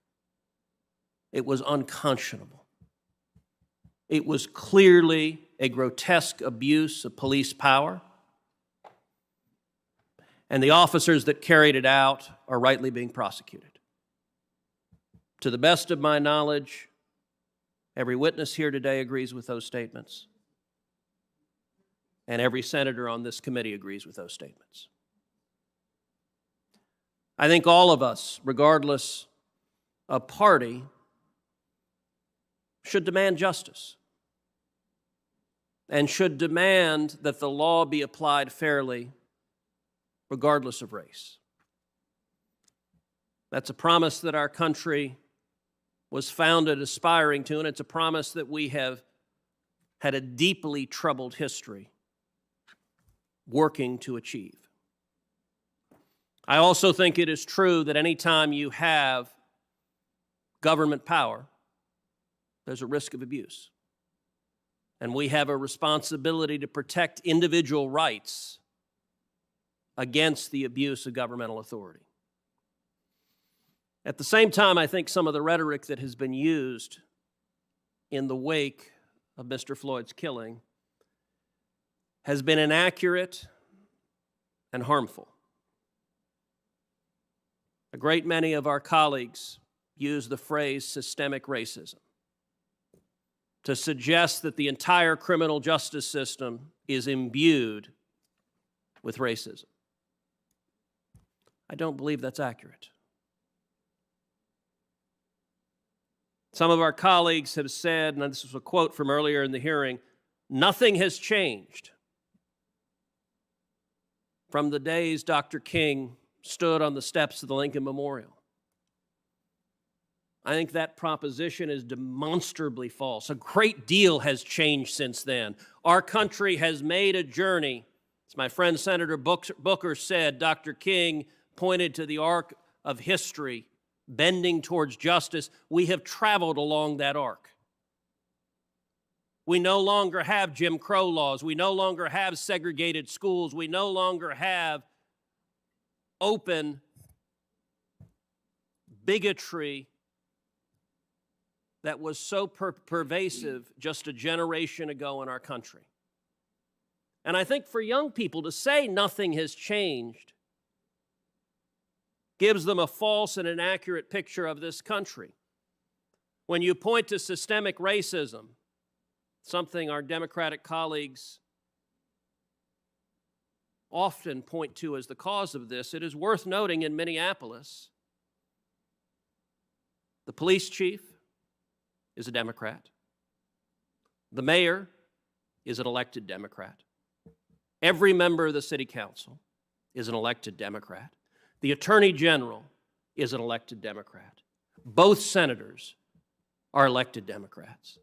It was unconscionable. It was clearly a grotesque abuse of police power, and the officers that carried it out are rightly being prosecuted. To the best of my knowledge, every witness here today agrees with those statements, and every senator on this committee agrees with those statements. I think all of us, regardless of party, should demand justice and should demand that the law be applied fairly, regardless of race. That's a promise that our country was founded aspiring to, and it's a promise that we have had a deeply troubled history working to achieve. I also think it is true that anytime you have government power, there's a risk of abuse. And we have a responsibility to protect individual rights against the abuse of governmental authority. At the same time, I think some of the rhetoric that has been used in the wake of Mr. Floyd's killing has been inaccurate and harmful. A great many of our colleagues use the phrase systemic racism to suggest that the entire criminal justice system is imbued with racism. I don't believe that's accurate. Some of our colleagues have said, and this was a quote from earlier in the hearing, nothing has changed from the days Dr. King stood on the steps of the Lincoln Memorial. I think that proposition is demonstrably false. A great deal has changed since then. Our country has made a journey. As my friend Senator Booker said, Dr. King pointed to the arc of history bending towards justice. We have traveled along that arc. We no longer have Jim Crow laws. We no longer have segregated schools. We no longer have open bigotry that was so pervasive just a generation ago in our country. And I think for young people to say nothing has changed gives them a false and inaccurate picture of this country. When you point to systemic racism, something our Democratic colleagues often point to as the cause of this, it is worth noting in Minneapolis, the police chief is a Democrat. The mayor is an elected Democrat. Every member of the city council is an elected Democrat. The attorney general is an elected Democrat. Both senators are elected Democrats.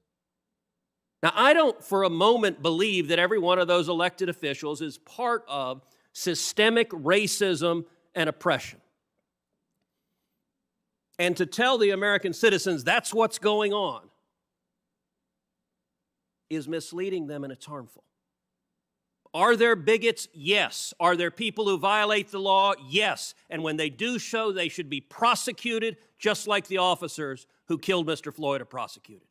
Now, I don't for a moment believe that every one of those elected officials is part of systemic racism and oppression. And to tell the American citizens that's what's going on is misleading them, and it's harmful. Are there bigots? Yes. Are there people who violate the law? Yes. And when they do so, they should be prosecuted, just like the officers who killed Mr. Floyd are prosecuted.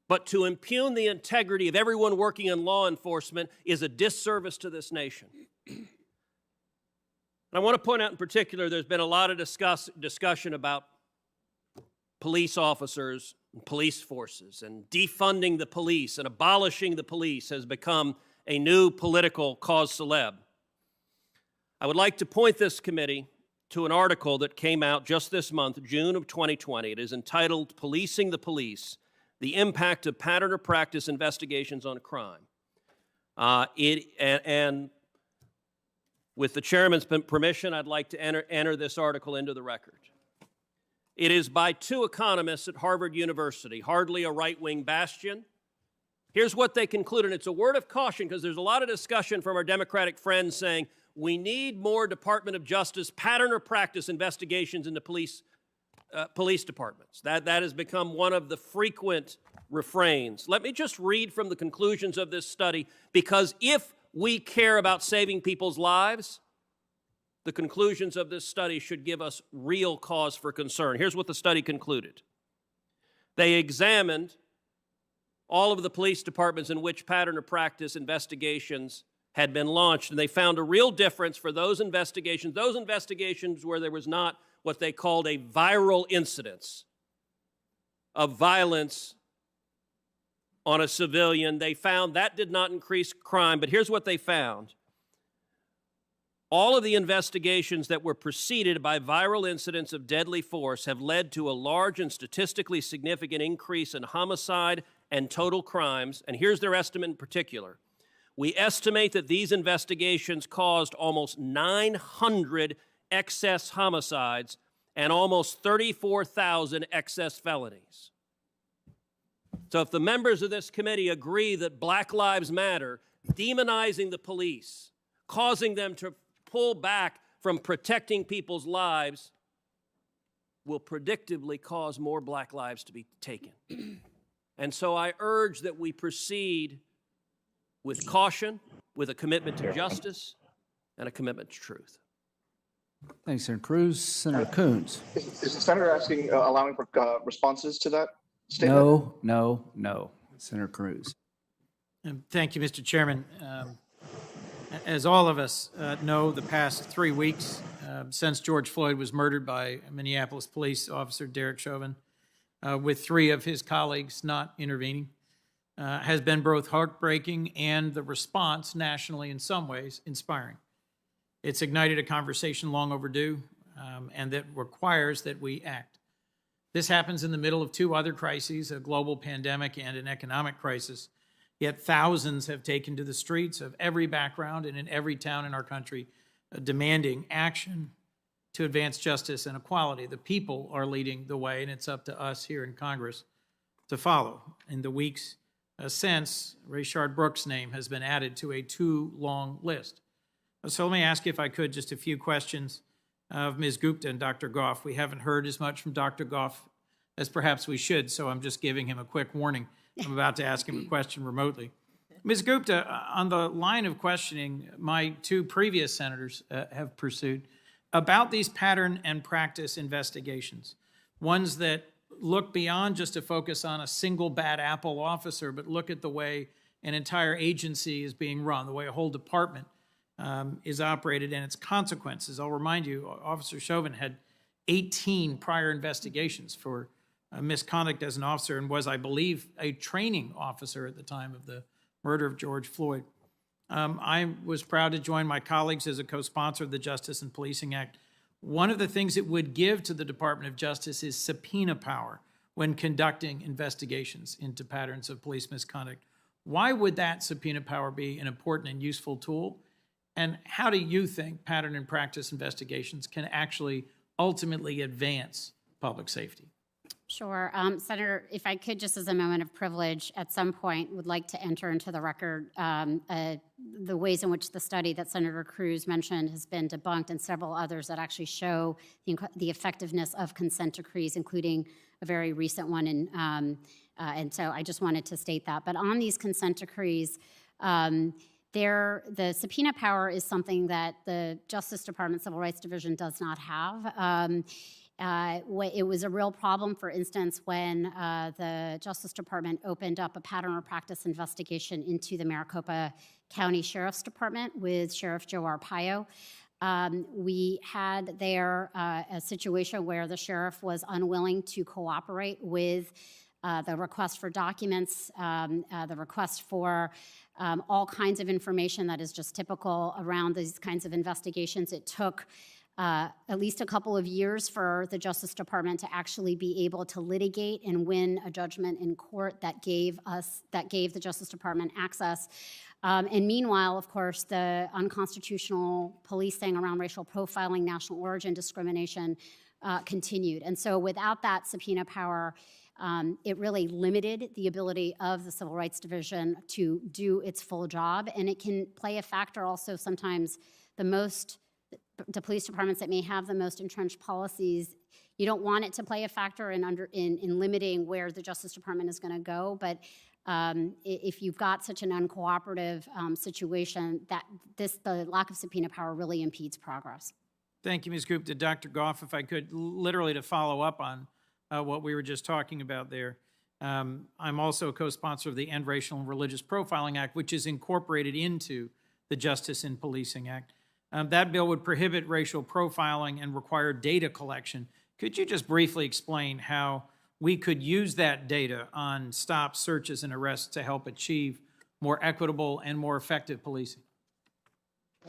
But to impugn the integrity of everyone working in law enforcement is a disservice to this nation. And I want to point out in particular, there's been a lot of discussion about police officers and police forces, and defunding the police and abolishing the police has become a new political cause célèbre. I would like to point this committee to an article that came out just this month, June of 2020. It is entitled Policing the Police: The Impact of Pattern or Practice Investigations on Crime. And with the chairman's permission, I'd like to enter this article into the record. It is by two economists at Harvard University, hardly a right-wing bastion. Here's what they conclude, and it's a word of caution because there's a lot of discussion from our Democratic friends saying we need more Department of Justice pattern or practice investigations into police departments. That has become one of the frequent refrains. Let me just read from the conclusions of this study, because if we care about saving people's lives, the conclusions of this study should give us real cause for concern. Here's what the study concluded. They examined all of the police departments in which pattern or practice investigations had been launched, and they found a real difference for those investigations where there was not what they called a viral incidence of violence on a civilian. They found that did not increase crime, but here's what they found. All of the investigations that were preceded by viral incidents of deadly force have led to a large and statistically significant increase in homicide and total crimes, and here's their estimate in particular. We estimate that these investigations caused almost 900 excess homicides and almost 34,000 excess felonies. So if the members of this committee agree that Black Lives Matter, demonizing the police, causing them to pull back from protecting people's lives, will predictably cause more black lives to be taken. And so I urge that we proceed with caution, with a commitment to justice and a commitment to truth. Thanks, Senator Cruz. Senator Coons. Is the senator asking, allowing for responses to that statement? No. Senator Cruz. Thank you, Mr. Chairman. As all of us know, the past 3 weeks since George Floyd was murdered by Minneapolis police officer Derek Chauvin, with 3 of his colleagues not intervening, has been both heartbreaking and the response nationally in some ways inspiring. It's ignited a conversation long overdue and that requires that we act. This happens in the middle of 2 other crises, a global pandemic and an economic crisis. Yet thousands have taken to the streets of every background and in every town in our country, demanding action to advance justice and equality. The people are leading the way, and it's up to us here in Congress to follow. In the weeks since, Rayshard Brooks' name has been added to a too long list. So let me ask you, if I could, just a few questions of Ms. Gupta and Dr. Goff. We haven't heard as much from Dr. Goff as perhaps we should, so I'm just giving him a quick warning. I'm about to ask him a question remotely. Ms. Gupta, on the line of questioning my 2 previous senators have pursued about these pattern and practice investigations, ones that look beyond just a focus on a single bad apple officer, but look at the way an entire agency is being run, the way a whole department is operated and its consequences. I'll remind you, Officer Chauvin had 18 prior investigations for misconduct as an officer and was, I believe, a training officer at the time of the murder of George Floyd. I was proud to join my colleagues as a co-sponsor of the Justice and Policing Act. One of the things it would give to the Department of Justice is subpoena power when conducting investigations into patterns of police misconduct. Why would that subpoena power be an important and useful tool? And how do you think pattern and practice investigations can actually ultimately advance public safety? Sure. Senator, if I could, just as a moment of privilege, at some point would like to enter into the record the ways in which the study that Senator Cruz mentioned has been debunked, and several others that actually show the effectiveness of consent decrees, including a very recent one. And so I just wanted to state that. But on these consent decrees, the subpoena power is something that the Justice Department Civil Rights Division does not have. It was a real problem, for instance, when the Justice Department opened up a pattern or practice investigation into the Maricopa County Sheriff's Department with Sheriff Joe Arpaio. We had there a situation where the sheriff was unwilling to cooperate with the request for documents, the request for all kinds of information that is just typical around these kinds of investigations. It took at least a couple of years for the Justice Department to actually be able to litigate and win a judgment in court that gave the Justice Department access. And meanwhile, of course, the unconstitutional policing around racial profiling, national origin discrimination continued. And so without that subpoena power, it really limited the ability of the Civil Rights Division to do its full job. And it can play a factor also sometimes the police departments that may have the most entrenched policies, you don't want it to play a factor in limiting where the Justice Department is going to go. But if you've got such an uncooperative situation, the lack of subpoena power really impedes progress. Thank you, Ms. Gupta. Dr. Goff, if I could, literally to follow up on what we were just talking about there. I'm also a co-sponsor of the End Racial and Religious Profiling Act, which is incorporated into the Justice in Policing Act. That bill would prohibit racial profiling and require data collection. Could you just briefly explain how we could use that data on stops, searches, and arrests to help achieve more equitable and more effective policing?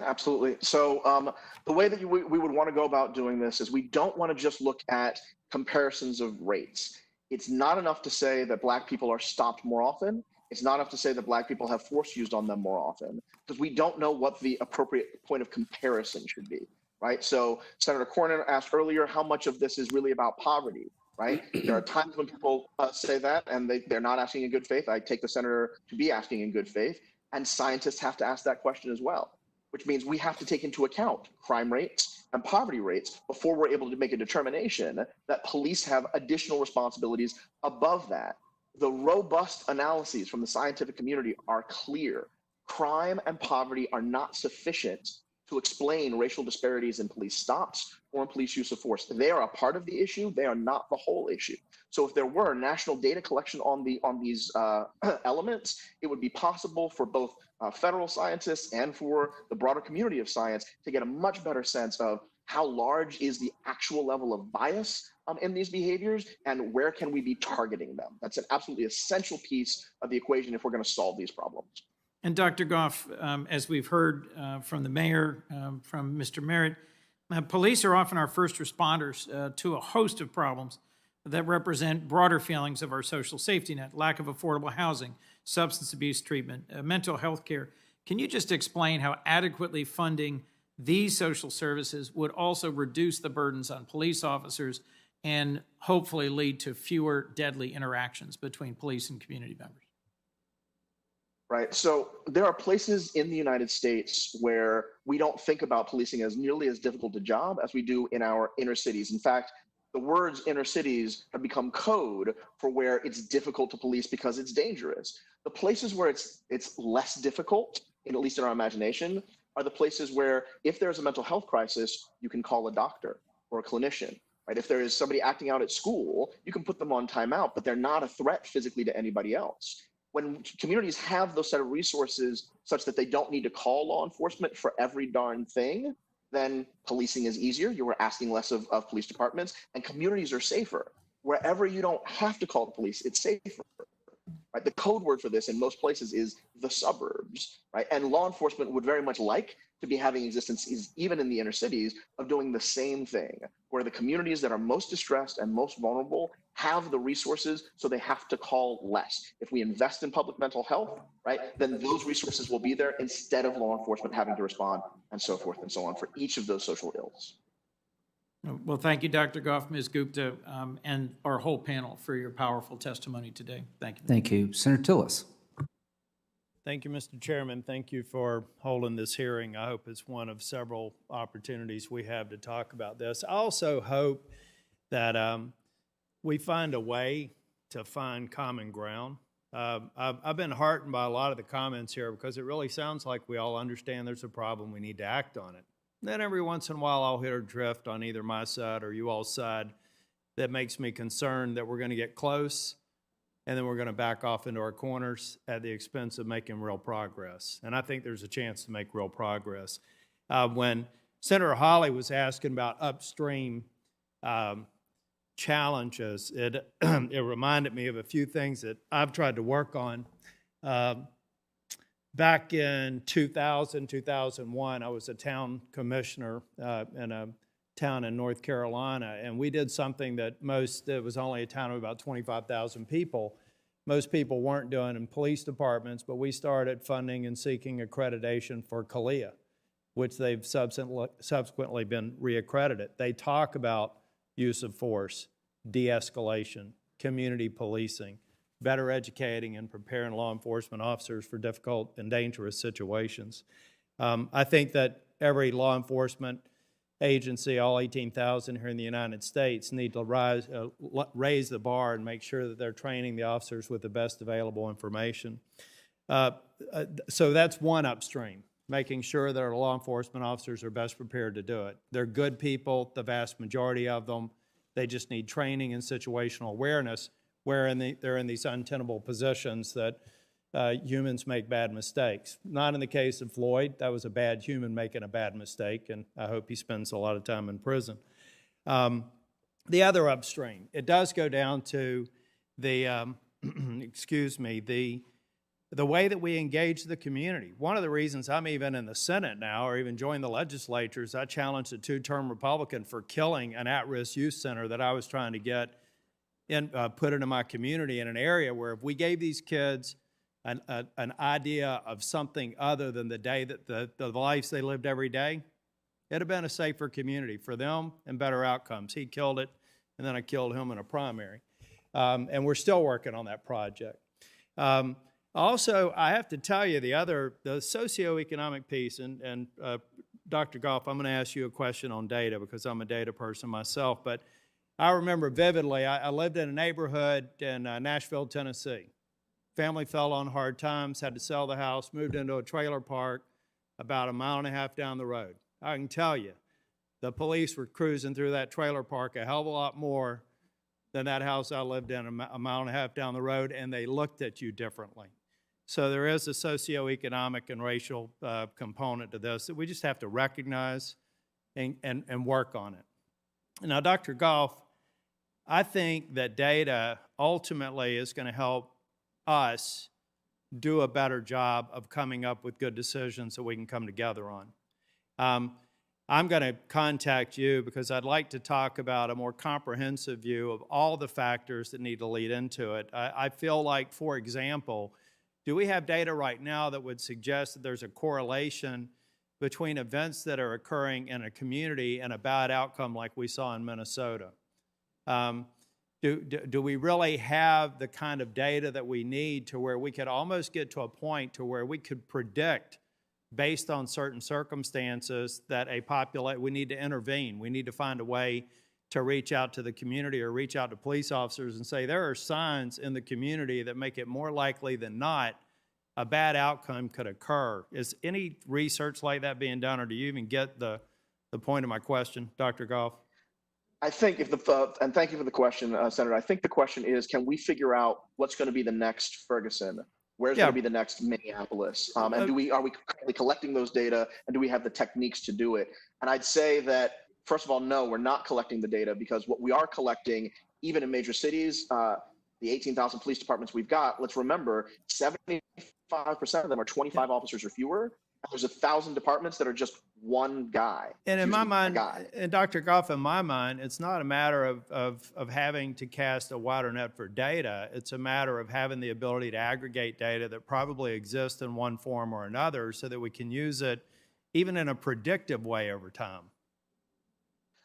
Absolutely. So the way that we would want to go about doing this is we don't want to just look at comparisons of rates. It's not enough to say that Black people are stopped more often. It's not enough to say that Black people have force used on them more often, because we don't know what the appropriate point of comparison should be, right? So Senator Cornyn asked earlier how much of this is really about poverty, right? There are times when people say that and they're not asking in good faith. I take the senator to be asking in good faith, and scientists have to ask that question as well, which means we have to take into account crime rates and poverty rates before we're able to make a determination that police have additional responsibilities above that. The robust analyses from the scientific community are clear. Crime and poverty are not sufficient to explain racial disparities in police stops or in police use of force. They are a part of the issue. They are not the whole issue. So if there were national data collection on these elements, it would be possible for both federal scientists and for the broader community of science to get a much better sense of how large is the actual level of bias in these behaviors, and where can we be targeting them? That's an absolutely essential piece of the equation if we're going to solve these problems. And Dr. Goff, as we've heard from the mayor, from Mr. Merritt, police are often our first responders to a host of problems that represent broader feelings of our social safety net: lack of affordable housing, substance abuse treatment, mental health care. Can you just explain how adequately funding these social services would also reduce the burdens on police officers and hopefully lead to fewer deadly interactions between police and community members? Right. So there are places in the United States where we don't think about policing as nearly as difficult a job as we do in our inner cities. In fact, the words inner cities have become code for where it's difficult to police because it's dangerous. The places where it's less difficult, at least in our imagination, are the places where if there's a mental health crisis, you can call a doctor or a clinician. Right? If there is somebody acting out at school, you can put them on timeout, but they're not a threat physically to anybody else. When communities have those set of resources such that they don't need to call law enforcement for every darn thing, then policing is easier. You were asking less of police departments, and communities are safer. Wherever you don't have to call the police, it's safer. Right? The code word for this in most places is the suburbs, right? And law enforcement would very much like to be having existences, even in the inner cities, of doing the same thing, where the communities that are most distressed and most vulnerable have the resources, so they have to call less. If we invest in public mental health, right, then those resources will be there instead of law enforcement having to respond, and so forth and so on, for each of those social ills. Well, thank you, Dr. Goff, Ms. Gupta, and our whole panel for your powerful testimony today. Thank you. Thank you. Senator Tillis. Thank you, Mr. Chairman. Thank you for holding this hearing. I hope it's one of several opportunities we have to talk about this. I also hope that we find a way to find common ground. I've been heartened by a lot of the comments here because it really sounds like we all understand there's a problem, we need to act on it. Then every once in a while I'll hit a drift on either my side or you all's side that makes me concerned that we're going to get close and then we're going to back off into our corners at the expense of making real progress. And I think there's a chance to make real progress. When Senator Hawley was asking about upstream challenges, it reminded me of a few things that I've tried to work on. Back in 2000, 2001, I was a town commissioner in a town in North Carolina, and we did something that it was only a town of about 25,000 people. Most people weren't doing in police departments, but we started funding and seeking accreditation for CALEA, which they've subsequently been reaccredited. They talk about use of force, de-escalation, community policing, better educating and preparing law enforcement officers for difficult and dangerous situations. I think that every law enforcement agency, all 18,000 here in the United States, need to raise the bar and make sure that they're training the officers with the best available information. So that's one upstream, making sure that our law enforcement officers are best prepared to do it. They're good people, the vast majority of them. They just need training and situational awareness where they're in these untenable positions that humans make bad mistakes. Not in the case of Floyd. That was a bad human making a bad mistake, and I hope he spends a lot of time in prison. The other upstream, it does go down to the, the way that we engage the community. One of the reasons I'm even in the Senate now, or even joined the legislature, is I challenged a two-term Republican for killing an at-risk youth center that I was trying to get put into my community in an area where if we gave these kids an idea of something other than the day that the lives they lived every day, it'd have been a safer community for them and better outcomes. He killed it, and then I killed him in a primary. And we're still working on that project. Also, I have to tell you the socioeconomic piece, and Dr. Goff, I'm going to ask you a question on data because I'm a data person myself, but I remember vividly, I lived in a neighborhood in Nashville, Tennessee. Family fell on hard times, had to sell the house, moved into a trailer park about 1.5 miles down the road. I can tell you, the police were cruising through that trailer park a hell of a lot more than that house I lived in 1.5 miles down the road, and they looked at you differently. So there is a socioeconomic and racial component to this that we just have to recognize and work on it. Now, Dr. Goff, I think that data ultimately is going to help us do a better job of coming up with good decisions that we can come together on. I'm going to contact you because I'd like to talk about a more comprehensive view of all the factors that need to lead into it. I feel like, for example, do we have data right now that would suggest that there's a correlation between events that are occurring in a community and a bad outcome like we saw in Minnesota? Do we really have the kind of data that we need to where we could almost get to a point to where we could predict, based on certain circumstances, that we need to intervene? We need to find a way to reach out to the community or reach out to police officers and say there are signs in the community that make it more likely than not a bad outcome could occur. Is any research like that being done, or do you even get the point of my question, Dr. Goff? I think and thank you for the question, Senator. I think the question is, can we figure out what's going to be the next Ferguson? Where's going to be the next Minneapolis? And are we currently collecting those data, and do we have the techniques to do it? And I'd say that, first of all, no, we're not collecting the data, because what we are collecting, even in major cities, the 18,000 police departments we've got, let's remember, 75% of them are 25 officers or fewer. And there's 1,000 departments that are just one guy. And in my mind, and Dr. Goff, in my mind, it's not a matter of having to cast a wider net for data. It's a matter of having the ability to aggregate data that probably exists in one form or another so that we can use it even in a predictive way over time.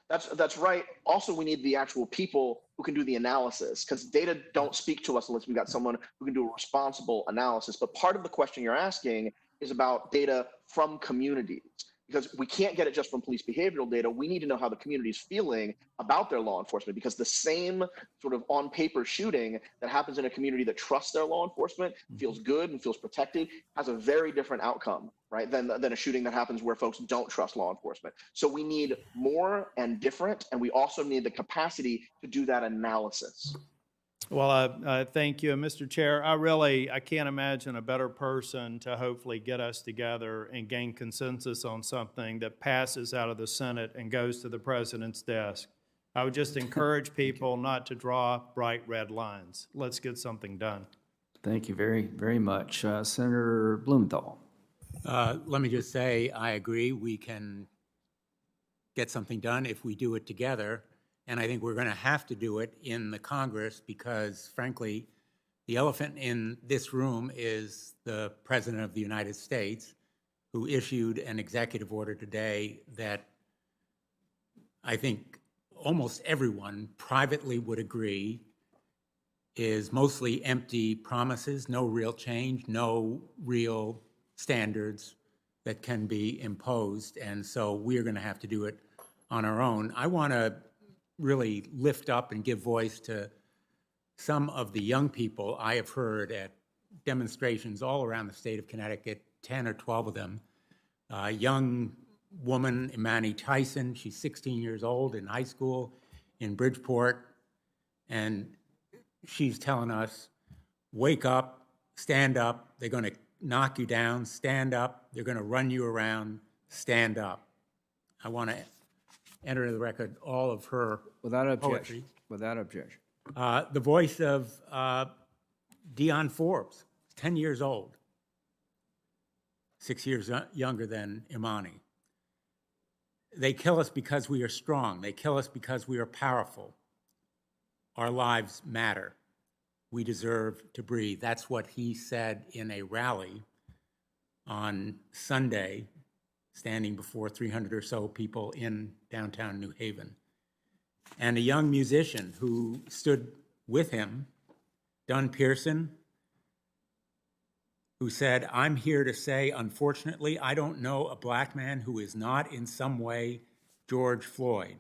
That's right. Also, we need the actual people who can do the analysis, because data don't speak to us unless we've got someone who can do a responsible analysis. But part of the question you're asking is about data from communities, because we can't get it just from police behavioral data. We need to know how the community is feeling about their law enforcement, because the same sort of on paper shooting that happens in a community that trusts their law enforcement, feels good and feels protected, has a very different outcome, right, than a shooting that happens where folks don't trust law enforcement. So we need more and different, and we also need the capacity to do that analysis. Well, thank you. And Mr. Chair, I can't imagine a better person to hopefully get us together and gain consensus on something that passes out of the Senate and goes to the president's desk. I would just encourage people not to draw bright red lines. Let's get something done. Thank you very, very much. Senator Blumenthal. Let me just say, I agree. We can get something done if we do it together. And I think we're going to have to do it in the Congress because, frankly, the elephant in this room is the President of the United States, who issued an executive order today that I think almost everyone privately would agree is mostly empty promises, no real change, no real standards that can be imposed. And so we're going to have to do it on our own. I want to really lift up and give voice to some of the young people I have heard at demonstrations all around the state of Connecticut, 10 or 12 of them. A young woman, Imani Tyson, she's 16 years old, in high school in Bridgeport, and she's telling us, wake up, stand up, they're going to knock you down, stand up, they're going to run you around, stand up. I want to enter into the record all of her Without objection. poetry. Without objection. The voice of Dion Forbes, 10 years old, 6 years younger than Imani. They kill us because we are strong. They kill us because we are powerful. Our lives matter. We deserve to breathe. That's what he said in a rally on Sunday, standing before 300 or so people in downtown New Haven. And a young musician who stood with him, Dunn Pearson, who said, I'm here to say, unfortunately, I don't know a black man who is not in some way George Floyd.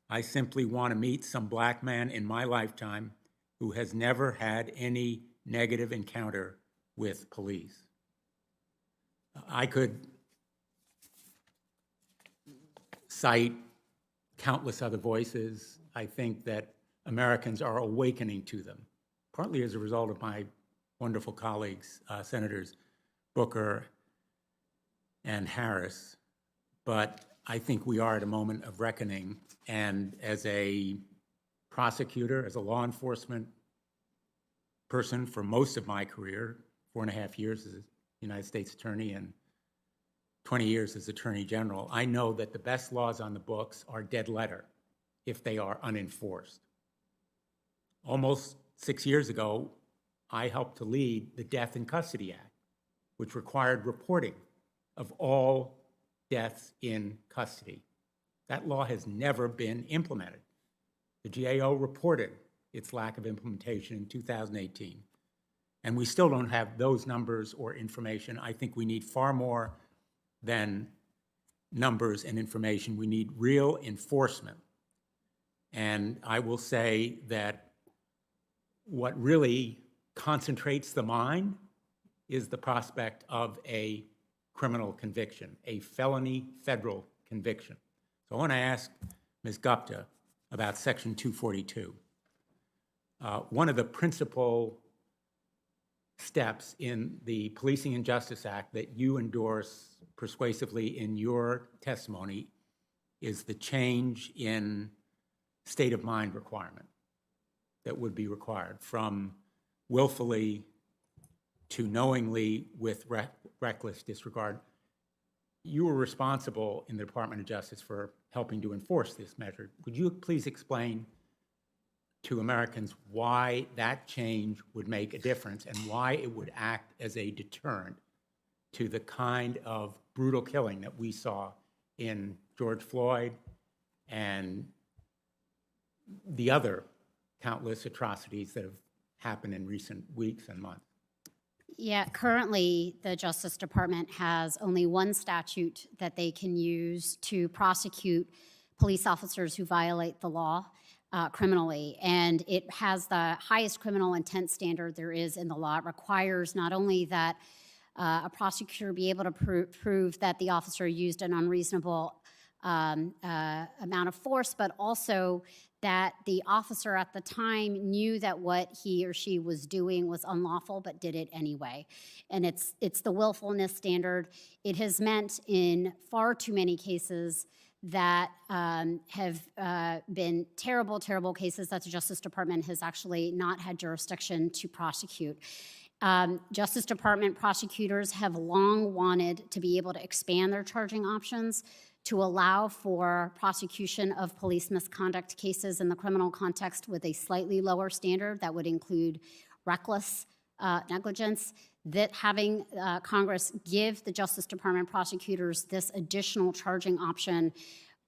I simply want to meet some black man in my lifetime who has never had any negative encounter with police. I could cite countless other voices. I think that Americans are awakening to them, partly as a result of my wonderful colleagues, Senators Booker and Harris. But I think we are at a moment of reckoning. And as a prosecutor, as a law enforcement person for most of my career, 4.5 years as a United States attorney and 20 years as Attorney General, I know that the best laws on the books are dead letter if they are unenforced. Almost 6 years ago, I helped to lead the Death in Custody Act, which required reporting of all deaths in custody. That law has never been implemented. The GAO reported its lack of implementation in 2018, and we still don't have those numbers or information. I think we need far more than numbers and information. We need real enforcement. And I will say that what really concentrates the mind is the prospect of a criminal conviction, a felony federal conviction. So I want to ask Ms. Gupta about Section 242. One of the principal steps in the Policing and Justice Act that you endorse persuasively in your testimony is the change in state of mind requirement that would be required from willfully to knowingly with reckless disregard. You were responsible in the Department of Justice for helping to enforce this measure. Would you please explain to Americans why that change would make a difference and why it would act as a deterrent to the kind of brutal killing that we saw in George Floyd and the other countless atrocities that have happened in recent weeks and months? Yeah, currently, the Justice Department has only one statute that they can use to prosecute police officers who violate the law criminally, and it has the highest criminal intent standard there is in the law. It requires not only that a prosecutor be able to prove that the officer used an unreasonable amount of force, but also that the officer at the time knew that what he or she was doing was unlawful, but did it anyway. And it's the willfulness standard. It has meant in far too many cases that have been terrible, terrible cases that the Justice Department has actually not had jurisdiction to prosecute. Justice Department prosecutors have long wanted to be able to expand their charging options to allow for prosecution of police misconduct cases in the criminal context with a slightly lower standard that would include reckless negligence. That having Congress give the Justice Department prosecutors this additional charging option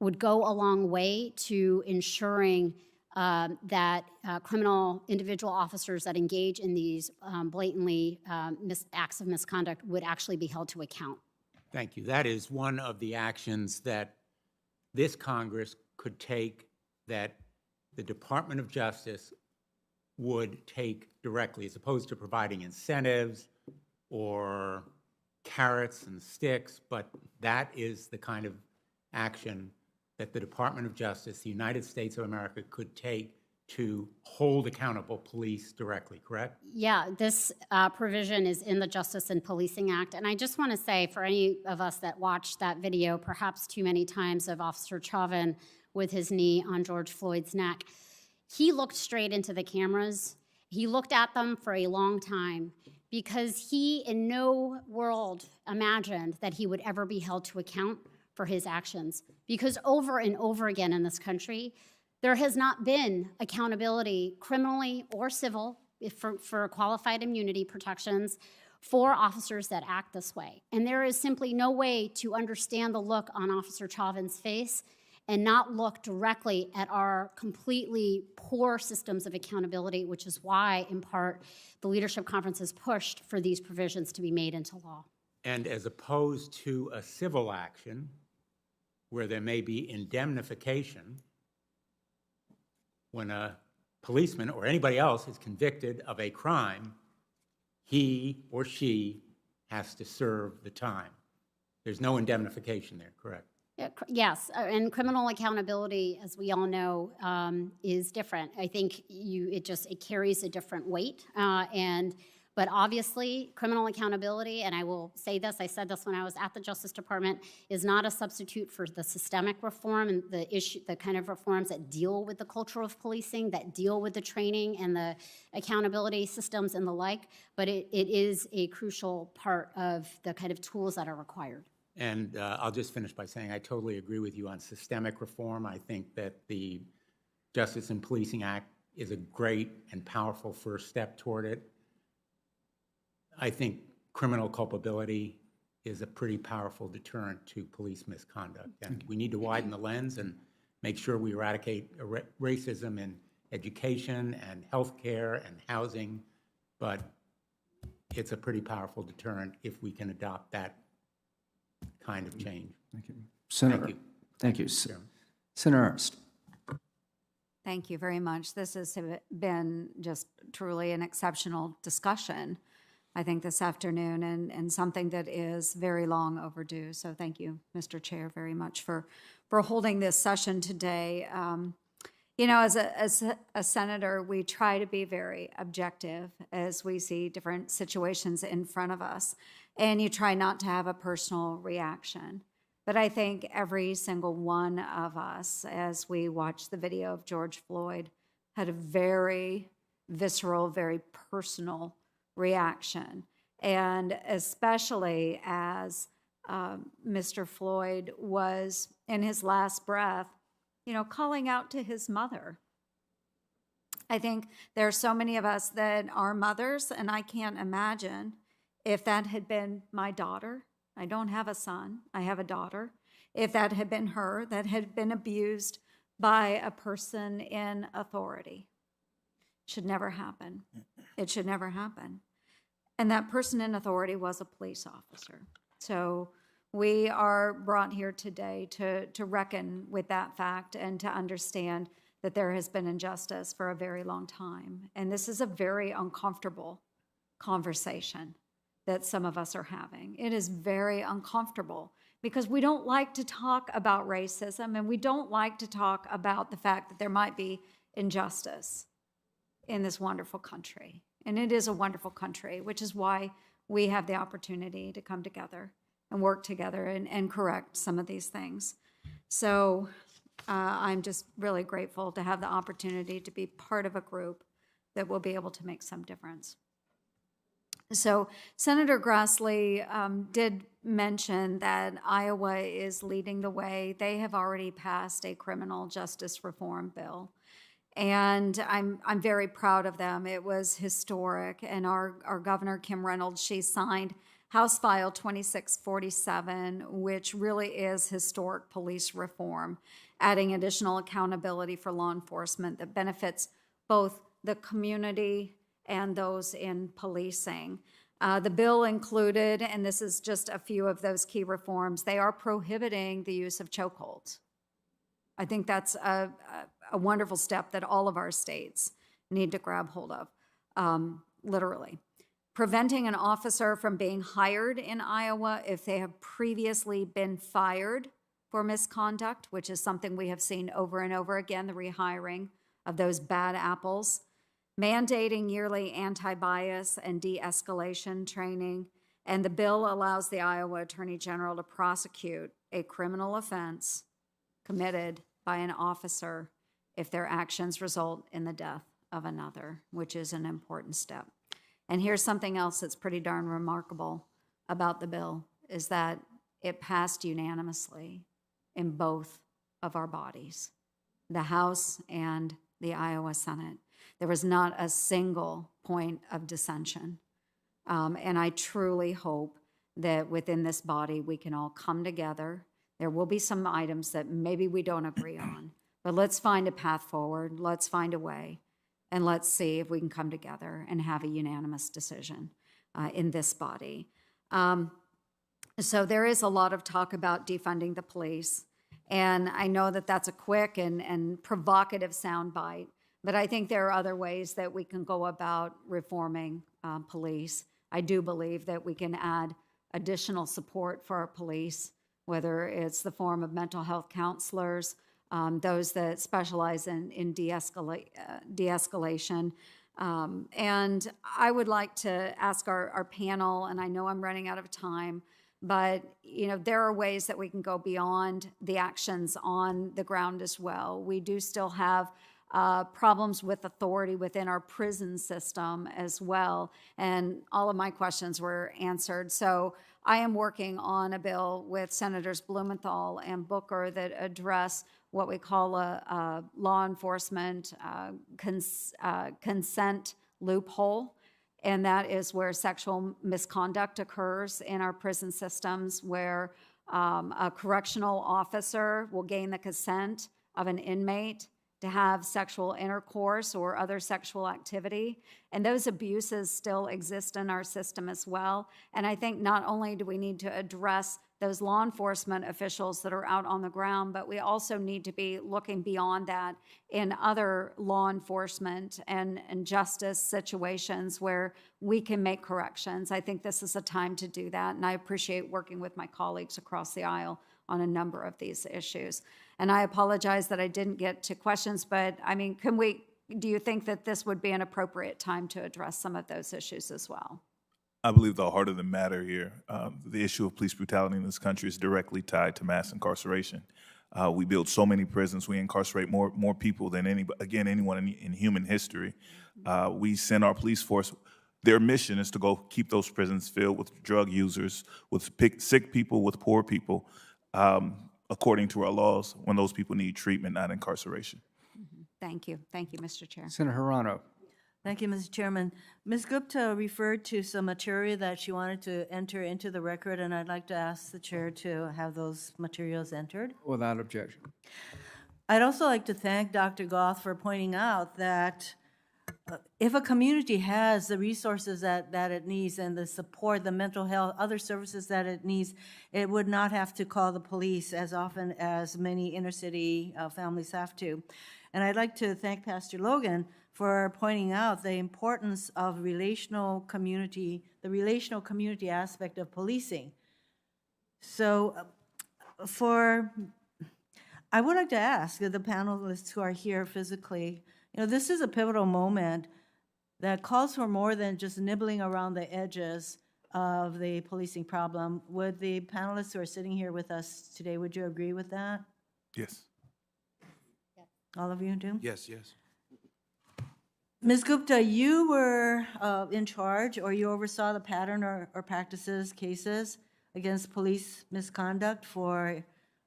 would go a long way to ensuring that criminal individual officers that engage in these blatantly acts of misconduct would actually be held to account. Thank you. That is one of the actions that this Congress could take, that the Department of Justice would take directly, as opposed to providing incentives or carrots and sticks, but that is the kind of action that the Department of Justice, the United States of America, could take to hold accountable police directly, correct? Yeah, this provision is in the Justice and Policing Act. And I just want to say, for any of us that watched that video, perhaps too many times, of Officer Chauvin with his knee on George Floyd's neck, he looked straight into the cameras. He looked at them for a long time because he, in no world, imagined that he would ever be held to account for his actions. Because over and over again in this country, there has not been accountability, criminally or civil, for qualified immunity protections for officers that act this way. And there is simply no way to understand the look on Officer Chauvin's face and not look directly at our completely poor systems of accountability, which is why, in part, the Leadership Conference has pushed for these provisions to be made into law. And as opposed to a civil action where there may be indemnification, when a policeman or anybody else is convicted of a crime, he or she has to serve the time. There's no indemnification there, correct? Yes, and criminal accountability, as we all know, is different. I think it carries a different weight, but obviously criminal accountability, and I will say this, I said this when I was at the Justice Department, is not a substitute for the systemic reform and the kind of reforms that deal with the culture of policing, that deal with the training and the accountability systems and the like, but it is a crucial part of the kind of tools that are required. And I'll just finish by saying I totally agree with you on systemic reform. I think that the Justice and Policing Act is a great and powerful first step toward it. I think criminal culpability is a pretty powerful deterrent to police misconduct. And we need to widen the lens and make sure we eradicate racism in education and healthcare and housing. But it's a pretty powerful deterrent if we can adopt that kind of change. Thank you. Senator. Thank you. Senator Ernst. Thank you very much. This has been just truly an exceptional discussion, I think, this afternoon, and something that is very long overdue. So thank you, Mr. Chair, very much for holding this session today. You know, as a senator, we try to be very objective as we see different situations in front of us, and you try not to have a personal reaction. But I think every single one of us, as we watched the video of George Floyd, had a very visceral, very personal reaction. And especially as Mr. Floyd was in his last breath, you know, calling out to his mother. I think there are so many of us that are mothers, and I can't imagine if that had been my daughter. I don't have a son, I have a daughter. If that had been her, that had been abused by a person in authority. Should never happen. It should never happen. And that person in authority was a police officer. So we are brought here today to reckon with that fact and to understand that there has been injustice for a very long time. And this is a very uncomfortable conversation that some of us are having. It is very uncomfortable because we don't like to talk about racism and we don't like to talk about the fact that there might be injustice in this wonderful country. And it is a wonderful country, which is why we have the opportunity to come together and work together and correct some of these things. So I'm just really grateful to have the opportunity to be part of a group that will be able to make some difference. So Senator Grassley did mention that Iowa is leading the way. They have already passed a criminal justice reform bill. And I'm very proud of them. It was historic. And our Governor, Kim Reynolds, she signed House File 2647, which really is historic police reform, adding additional accountability for law enforcement that benefits both the community and those in policing. The bill included, and this is just a few of those key reforms, they are prohibiting the use of chokeholds. I think that's a wonderful step that all of our states need to grab hold of, literally. Preventing an officer from being hired in Iowa if they have previously been fired for misconduct, which is something we have seen over and over again, the rehiring of those bad apples. Mandating yearly anti-bias and de-escalation training. And the bill allows the Iowa Attorney General to prosecute a criminal offense committed by an officer if their actions result in the death of another, which is an important step. And here's something else that's pretty darn remarkable about the bill, is that it passed unanimously in both of our bodies, the House and the Iowa Senate. There was not a single point of dissension. And I truly hope that within this body we can all come together. There will be some items that maybe we don't agree on, but let's find a path forward. Let's find a way, and let's see if we can come together and have a unanimous decision in this body. So there is a lot of talk about defunding the police, and I know that that's a quick and provocative soundbite, but I think there are other ways that we can go about reforming police. I do believe that we can add additional support for our police, whether it's the form of mental health counselors, those that specialize in de-escalation. And I would like to ask our panel, and I know I'm running out of time, but there are ways that we can go beyond the actions on the ground as well. We do still have problems with authority within our prison system as well. And all of my questions were answered. So I am working on a bill with Senators Blumenthal and Booker that address what we call a law enforcement consent loophole. And that is where sexual misconduct occurs in our prison systems, where a correctional officer will gain the consent of an inmate to have sexual intercourse or other sexual activity. And those abuses still exist in our system as well. And I think not only do we need to address those law enforcement officials that are out on the ground, but we also need to be looking beyond that in other law enforcement and justice situations where we can make corrections. I think this is a time to do that. And I appreciate working with my colleagues across the aisle on a number of these issues. And I apologize that I didn't get to questions, but I mean, do you think that this would be an appropriate time to address some of those issues as well? I believe the heart of the matter here, the issue of police brutality in this country is directly tied to mass incarceration. We build so many prisons, we incarcerate more people than anyone in human history. We send our police force. Their mission is to go keep those prisons filled with drug users, with sick people, with poor people, according to our laws, when those people need treatment, not incarceration. Thank you. Thank you, Mr. Chair. Senator Hirano. Thank you, Mr. Chairman. Ms. Gupta referred to some material that she wanted to enter into the record, and I'd like to ask the chair to have those materials entered. Without objection. I'd also like to thank Dr. Goff for pointing out that if a community has the resources that it needs and the support, the mental health, other services that it needs, it would not have to call the police as often as many inner city families have to. And I'd like to thank Pastor Logan for pointing out the importance of relational community, the relational community aspect of policing. So I would like to ask the panelists who are here physically, this is a pivotal moment that calls for more than just nibbling around the edges of the policing problem. Would the panelists who are sitting here with us today, would you agree with that? Yes. All of you do? Yes, yes. Ms. Gupta, you were in charge, or you oversaw the pattern or practices cases against police misconduct for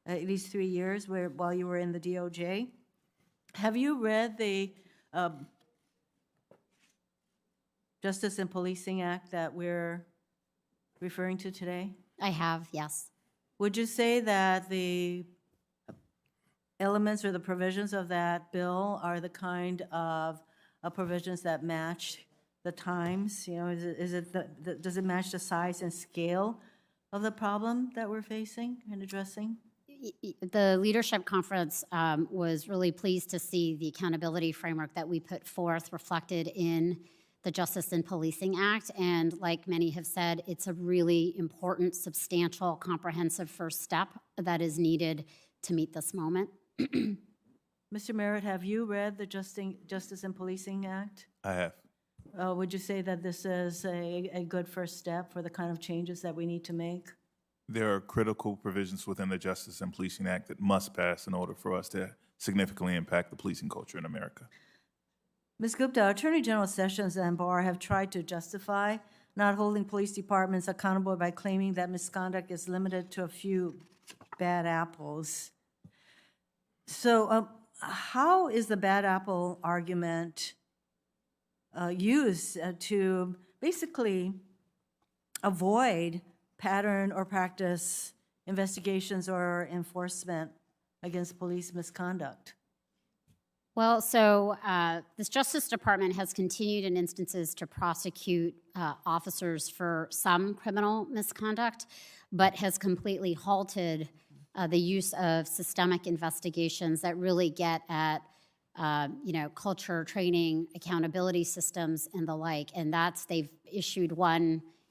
at least 3 years while you were in the DOJ. Have you read the Justice and Policing Act that we're referring to today? I have, yes. Would you say that the elements or the provisions of that bill are the kind of provisions that match the times? Does it match the size and scale of the problem that we're facing and addressing? The leadership conference was really pleased to see the accountability framework that we put forth reflected in the Justice and Policing Act. And like many have said, it's a really important, substantial, comprehensive first step that is needed to meet this moment. Mr. Merritt, have you read the Justice and Policing Act? I have. Would you say that this is a good first step for the kind of changes that we need to make? There are critical provisions within the Justice and Policing Act that must pass in order for us to significantly impact the policing culture in America. Ms. Gupta, Attorney General Sessions and Barr have tried to justify not holding police departments accountable by claiming that misconduct is limited to a few bad apples. So how is the bad apple argument used to basically avoid pattern or practice investigations or enforcement against police misconduct? Well, so this Justice Department has continued in instances to prosecute officers for some criminal misconduct, but has completely halted the use of systemic investigations that really get at culture, training, accountability systems, and the like. And they've issued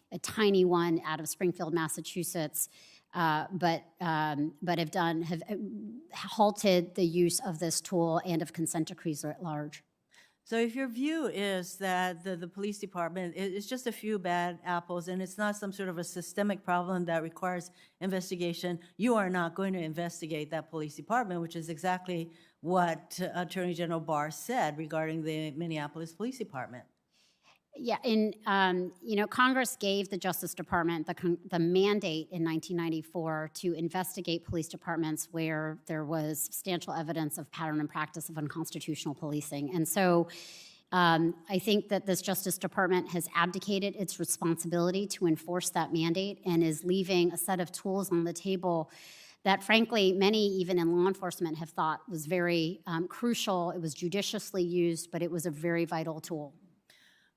a tiny one out of Springfield, Massachusetts, but have halted the use of this tool and of consent decrees at large. So if your view is that the police department is just a few bad apples and it's not some sort of a systemic problem that requires investigation, you are not going to investigate that police department, which is exactly what Attorney General Barr said regarding the Minneapolis Police Department. Yeah, Congress gave the Justice Department the mandate in 1994 to investigate police departments where there was substantial evidence of pattern and practice of unconstitutional policing. And so I think that this Justice Department has abdicated its responsibility to enforce that mandate and is leaving a set of tools on the table that, frankly, many, even in law enforcement, have thought was very crucial. It was judiciously used, but it was a very vital tool.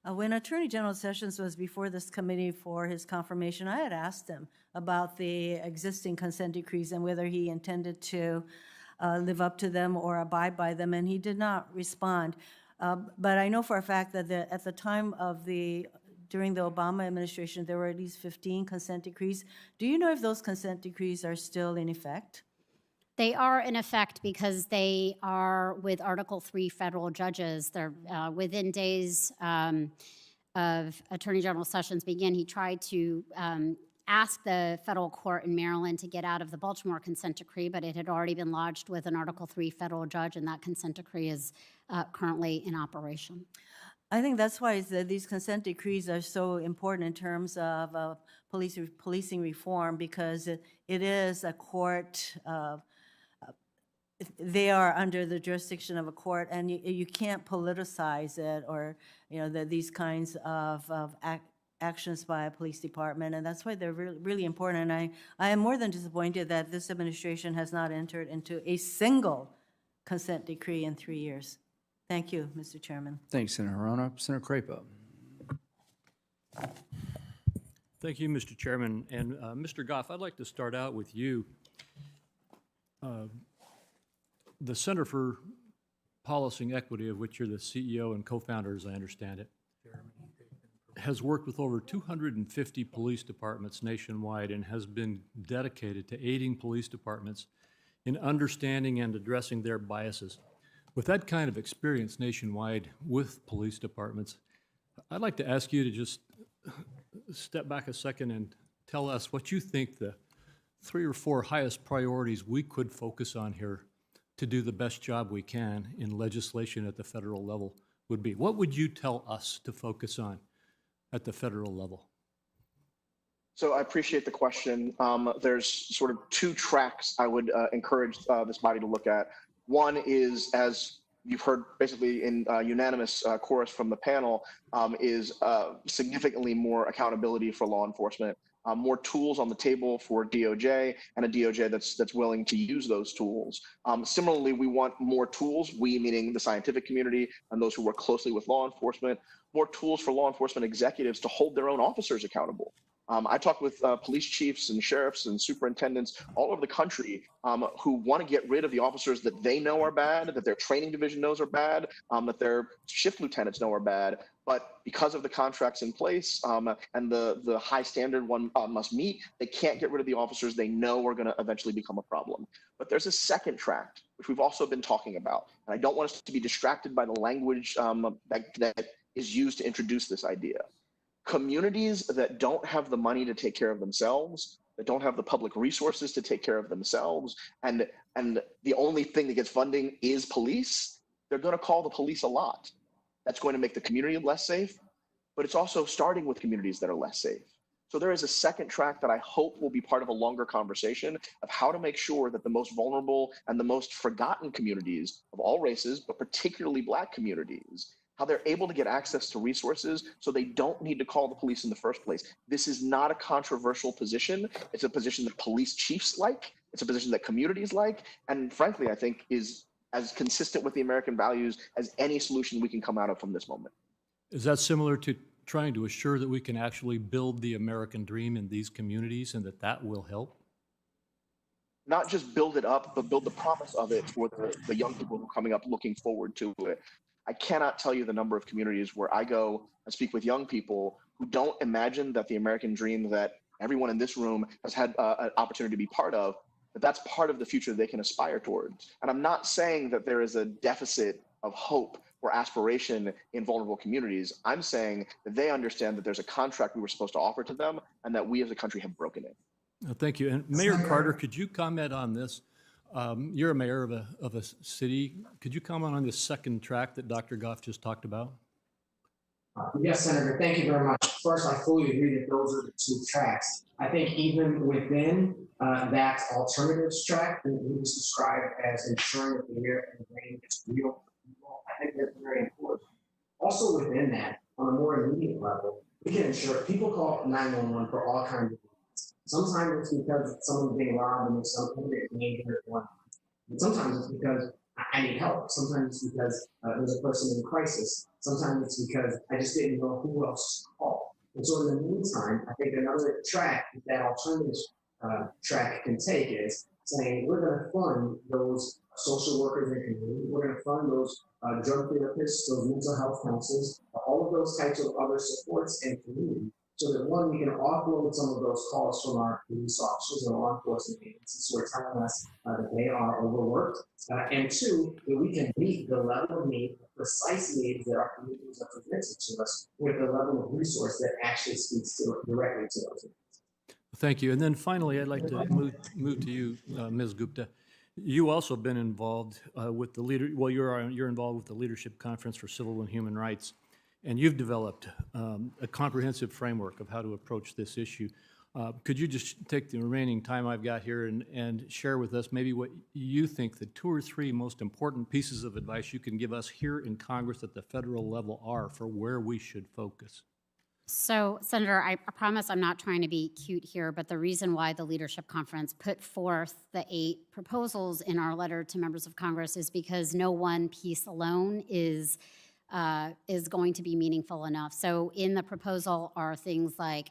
When Attorney General Sessions was before this committee for his confirmation, I had asked him about the existing consent decrees and whether he intended to live up to them or abide by them, and he did not respond. But I know for a fact that at the time during the Obama administration, there were at least 15 consent decrees. Do you know if those consent decrees are still in effect? They are in effect because they are with Article 3 federal judges. They're within days of Attorney General Sessions begin. He tried to ask the federal court in Maryland to get out of the Baltimore consent decree, but it had already been lodged with an Article 3 federal judge, and that consent decree is currently in operation. I think that's why these consent decrees are so important in terms of policing reform, because it is a court. They are under the jurisdiction of a court, and you can't politicize it or these kinds of actions by a police department, and that's why they're really, really important. And I am more than disappointed that this administration has not entered into a single consent decree in 3 years. Thank you, Mr. Chairman. Thanks, Senator Hirono. Senator Crapo. Thank you, Mr. Chairman. And Mr. Goff, I'd like to start out with you. The Center for Policy and Equity, of which you're the CEO and co-founder, as I understand it, has worked with over 250 police departments nationwide and has been dedicated to aiding police departments in understanding and addressing their biases. With that kind of experience nationwide with police departments, I'd like to ask you to just step back a second and tell us what you think the 3 or 4 highest priorities we could focus on here to do the best job we can in legislation at the federal level would be. What would you tell us to focus on at the federal level? So I appreciate the question. There's sort of 2 tracks I would encourage this body to look at. One is, as you've heard basically in unanimous chorus from the panel, is significantly more accountability for law enforcement, more tools on the table for DOJ, and a DOJ that's willing to use those tools. Similarly, we want more tools, we meaning the scientific community and those who work closely with law enforcement, more tools for law enforcement executives to hold their own officers accountable. I talk with police chiefs and sheriffs and superintendents all over the country who want to get rid of the officers that they know are bad, that their training division knows are bad, that their shift lieutenants know are bad. But because of the contracts in place and the high standard one must meet, they can't get rid of the officers they know are going to eventually become a problem. But there's a second track, which we've also been talking about. And I don't want us to be distracted by the language that is used to introduce this idea. Communities that don't have the money to take care of themselves, that don't have the public resources to take care of themselves, and the only thing that gets funding is police, they're going to call the police a lot. That's going to make the community less safe, but it's also starting with communities that are less safe. So there is a second track that I hope will be part of a longer conversation of how to make sure that the most vulnerable and the most forgotten communities of all races, but particularly Black communities, how they're able to get access to resources so they don't need to call the police in the first place. This is not a controversial position. It's a position that police chiefs like. It's a position that communities like. And frankly, I think is as consistent with the American values as any solution we can come out of from this moment. Is that similar to trying to assure that we can actually build the American dream in these communities and that will help? Not just build it up, but build the promise of it for the young people who are coming up looking forward to it. I cannot tell you the number of communities where I go and speak with young people who don't imagine that the American dream that everyone in this room has had an opportunity to be part of, that's part of the future they can aspire towards. And I'm not saying that there is a deficit of hope or aspiration in vulnerable communities. I'm saying that they understand that there's a contract we were supposed to offer to them and that we as a country have broken it. Thank you. And Mayor Carter, could you comment on this? You're a mayor of a city. Could you comment on this second track that Dr. Goff just talked about? Yes, Senator, thank you very much. First, I fully agree that those are the 2 tracks. I think even within that alternatives track that we just described as ensuring that the American dream is real for people, I think that's very important. Also within that, on a more immediate level, we can ensure people call 911 for all kinds of reasons. Sometimes it's because someone's being robbed and there's some imminent danger at one. And sometimes it's because I need help. Sometimes it's because there's a person in crisis. Sometimes it's because I just didn't know who else to call. And so in the meantime, I think another track that alternatives track can take is saying we're going to fund those social workers in the community. We're going to fund those drug therapists, those mental health counselors, all of those types of other supports in community. So that one, we can offload some of those calls from our police officers and law enforcement agencies who are telling us that they are overworked. And 2, that we can meet the level of need, the precise needs that our communities are presented to us with the level of resource that actually speaks directly to those needs. Thank you. And then finally, I'd like to move to you, Ms. Gupta. You also been involved with the you're involved with the Leadership Conference for Civil and Human Rights. And you've developed a comprehensive framework of how to approach this issue. Could you just take the remaining time I've got here and share with us maybe what you think the 2 or 3 most important pieces of advice you can give us here in Congress at the federal level are for where we should focus? So, Senator, I promise I'm not trying to be cute here, but the reason why the Leadership Conference put forth the 8 proposals in our letter to members of Congress is because no one piece alone is going to be meaningful enough. So in the proposal are things like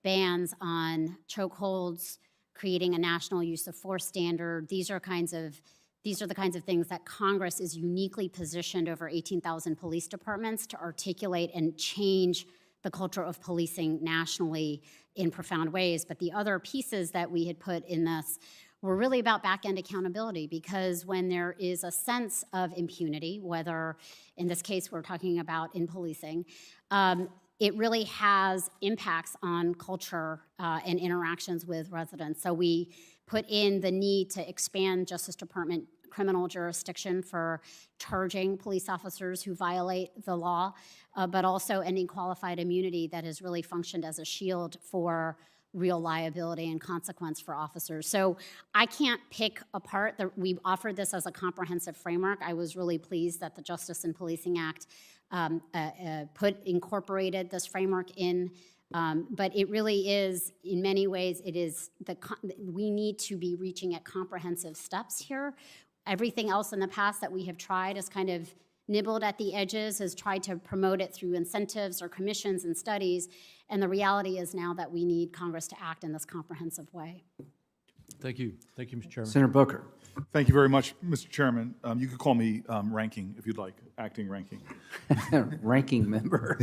bans on chokeholds, creating a national use of force standard. These are the kinds of things that Congress is uniquely positioned over 18,000 police departments to articulate and change the culture of policing nationally in profound ways. But the other pieces that we had put in this were really about back-end accountability, because when there is a sense of impunity, whether in this case we're talking about in policing, it really has impacts on culture and interactions with residents. So we put in the need to expand Justice Department criminal jurisdiction for charging police officers who violate the law, but also ending qualified immunity that has really functioned as a shield for real liability and consequence for officers. So I can't pick apart. We offered this as a comprehensive framework. I was really pleased that the Justice and Policing Act incorporated this framework in, but it really is, in many ways, we need to be reaching at comprehensive steps here. Everything else in the past that we have tried is kind of nibbled at the edges, has tried to promote it through incentives or commissions and studies, and the reality is now that we need Congress to act in this comprehensive way. Thank you. Thank you, Mr. Chairman. Senator Booker. Thank you very much, Mr. Chairman. You could call me Ranking if you'd like, Acting Ranking. Ranking member.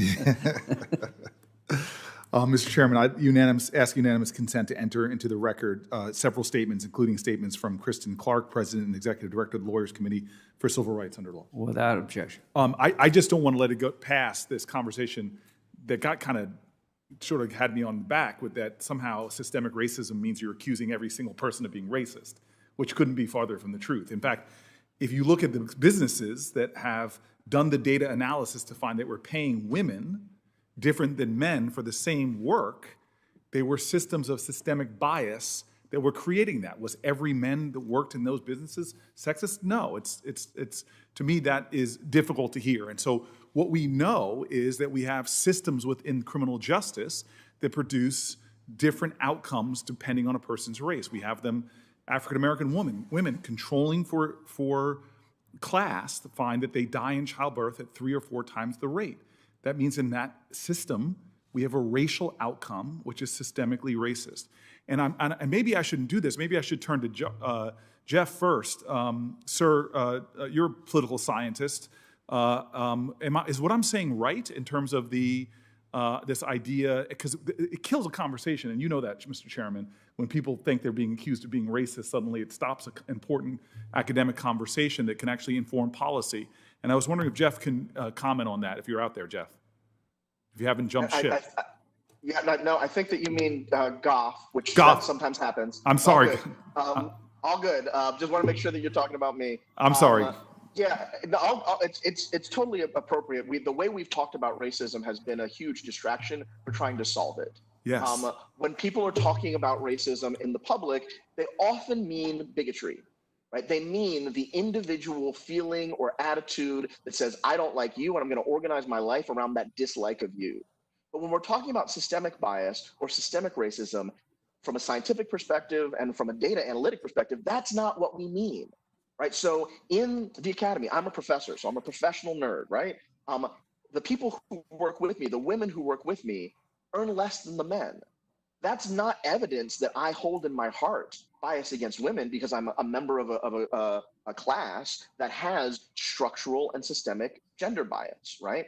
Mr. Chairman, I ask unanimous consent to enter into the record several statements, including statements from Kristen Clark, President and Executive Director of the Lawyers Committee for Civil Rights under Law. Without objection. I just don't want to let it go past this conversation that got kind of sort of had me on the back with that somehow systemic racism means you're accusing every single person of being racist, which couldn't be farther from the truth. In fact, if you look at the businesses that have done the data analysis to find that we're paying women different than men for the same work, they were systems of systemic bias that were creating that. Was every man that worked in those businesses sexist? No, it's to me that is difficult to hear. And so what we know is that we have systems within criminal justice that produce different outcomes depending on a person's race. We have them, African-American women controlling for class to find that they die in childbirth at 3 or 4 times the rate. That means in that system, we have a racial outcome, which is systemically racist. And maybe I shouldn't do this. Maybe I should turn to Jeff first. Sir, you're a political scientist. Is what I'm saying right in terms of this idea? Because it kills a conversation, and you know that, Mr. Chairman. When people think they're being accused of being racist, suddenly it stops an important academic conversation that can actually inform policy. And I was wondering if Jeff can comment on that, if you're out there, Jeff. If you haven't jumped ship. I think that you mean Goff, which sometimes happens. I'm sorry. All good. Just want to make sure that you're talking about me. I'm sorry. It's totally appropriate. The way we've talked about racism has been a huge distraction for trying to solve it. Yes. When people are talking about racism in the public, they often mean bigotry. Right? They mean the individual feeling or attitude that says, I don't like you, and I'm going to organize my life around that dislike of you. But when we're talking about systemic bias or systemic racism, from a scientific perspective and from a data analytic perspective, that's not what we mean. Right? So in the academy, I'm a professor, so I'm a professional nerd, right? The people who work with me, the women who work with me, earn less than the men. That's not evidence that I hold in my heart bias against women because I'm a member of a class that has structural and systemic gender bias, right?